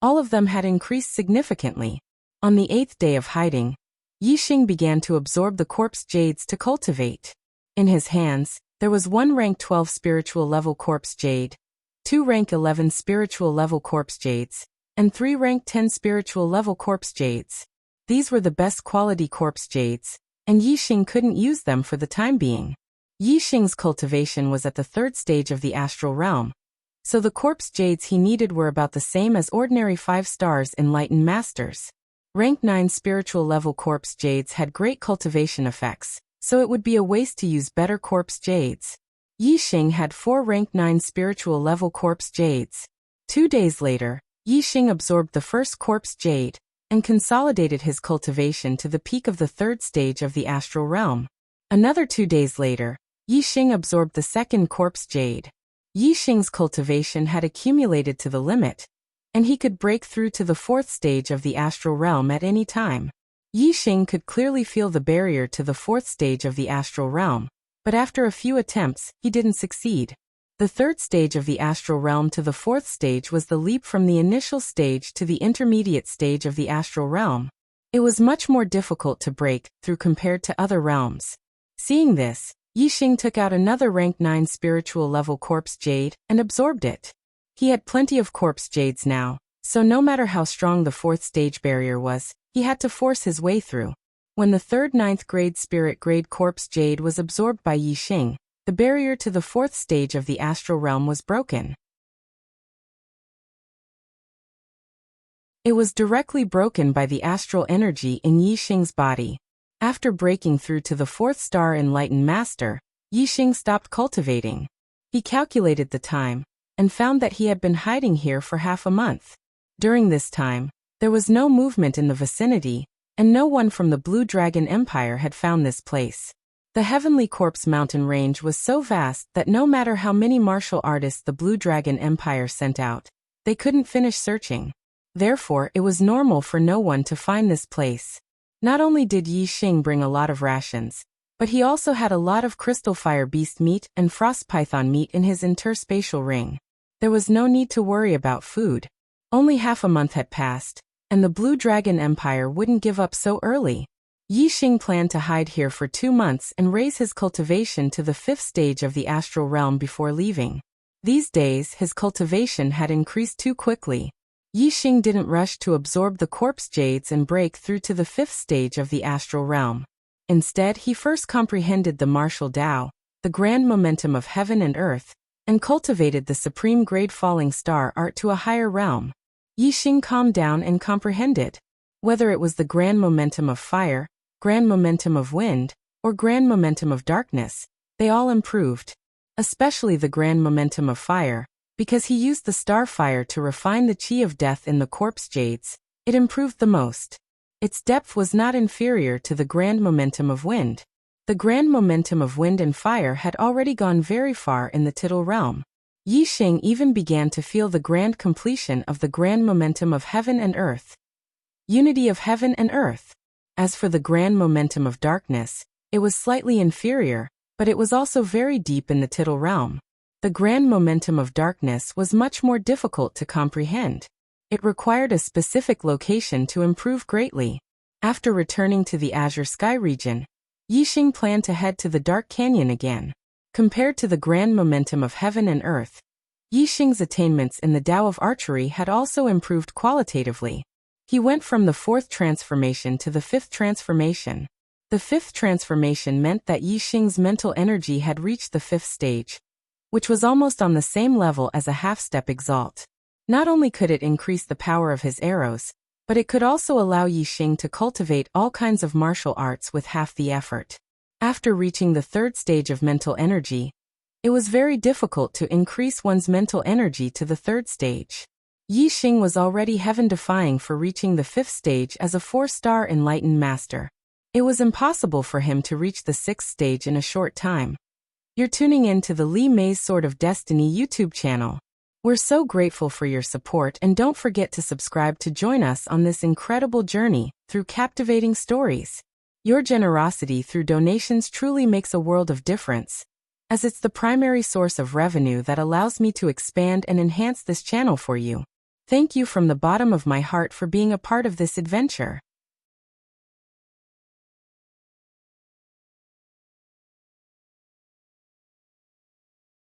All of them had increased significantly. On the 8th day of hiding, Yixing began to absorb the corpse jades to cultivate. In his hands, there was 1 rank 12 spiritual level corpse jade, 2 rank 11 spiritual level corpse jades, and 3 rank 10 spiritual level corpse jades. These were the best quality corpse jades, and Yixing couldn't use them for the time being. Yixing's cultivation was at the 3rd stage of the astral realm, so the corpse jades he needed were about the same as ordinary 5 stars enlightened masters. Rank 9 spiritual level corpse jades had great cultivation effects, so it would be a waste to use better corpse jades. Yixing had 4 rank 9 spiritual level corpse jades. 2 days later, Yixing absorbed the first corpse jade and consolidated his cultivation to the peak of the 3rd stage of the astral realm. Another 2 days later, Yixing absorbed the second corpse jade. Yixing's cultivation had accumulated to the limit, and he could break through to the 4th stage of the astral realm at any time. Yixing could clearly feel the barrier to the 4th stage of the astral realm, but after a few attempts, he didn't succeed. The 3rd stage of the astral realm to the 4th stage was the leap from the initial stage to the intermediate stage of the astral realm. It was much more difficult to break through compared to other realms. Seeing this, Yixing took out another rank 9 spiritual level corpse jade and absorbed it. He had plenty of corpse jades now, so no matter how strong the 4th stage barrier was, he had to force his way through. When the 3rd 9th grade spirit grade corpse jade was absorbed by Yixing, the barrier to the 4th stage of the astral realm was broken. It was directly broken by the astral energy in Yixing's body. After breaking through to the 4th star enlightened master, Yixing stopped cultivating. He calculated the time and found that he had been hiding here for half a month. During this time, there was no movement in the vicinity, and no one from the Blue Dragon Empire had found this place. The Heavenly Corpse mountain range was so vast that no matter how many martial artists the Blue Dragon Empire sent out, they couldn't finish searching. Therefore, it was normal for no one to find this place. Not only did Yixing bring a lot of rations, but he also had a lot of crystal fire beast meat and frost python meat in his interspatial ring. There was no need to worry about food. Only half a month had passed, and the Blue Dragon Empire wouldn't give up so early. Yixing planned to hide here for 2 months and raise his cultivation to the 5th stage of the astral realm before leaving. These days, his cultivation had increased too quickly. Yixing didn't rush to absorb the corpse jades and break through to the 5th stage of the astral realm. Instead, he first comprehended the martial Tao, the grand momentum of heaven and earth, and cultivated the supreme grade falling star art to a higher realm. Yixing calmed down and comprehended. Whether it was the grand momentum of fire, grand momentum of wind, or grand momentum of darkness, they all improved. Especially the grand momentum of fire, because he used the star fire to refine the chi of death in the corpse jades, it improved the most. Its depth was not inferior to the grand momentum of wind. The grand momentum of wind and fire had already gone very far in the tittle realm. Yixing even began to feel the grand completion of the grand momentum of heaven and earth. Unity of heaven and earth. As for the grand momentum of darkness, it was slightly inferior, but it was also very deep in the tittle realm. The grand momentum of darkness was much more difficult to comprehend. It required a specific location to improve greatly. After returning to the azure sky region, Yixing planned to head to the dark canyon again. Compared to the grand momentum of heaven and earth, Yixing's attainments in the Tao of archery had also improved qualitatively. He went from the fourth transformation to the fifth transformation. The fifth transformation meant that Yixing's mental energy had reached the fifth stage, which was almost on the same level as a half-step exalt. Not only could it increase the power of his arrows, but it could also allow Yixing to cultivate all kinds of martial arts with half the effort. After reaching the third stage of mental energy, it was very difficult to increase one's mental energy to the third stage. Yixing was already heaven-defying for reaching the fifth stage as a 4-star enlightened master. It was impossible for him to reach the sixth stage in a short time. You're tuning in to the Li Mei's Sword of Destiny YouTube channel. We're so grateful for your support, and don't forget to subscribe to join us on this incredible journey through captivating stories. Your generosity through donations truly makes a world of difference, as it's the primary source of revenue that allows me to expand and enhance this channel for you. Thank you from the bottom of my heart for being a part of this adventure.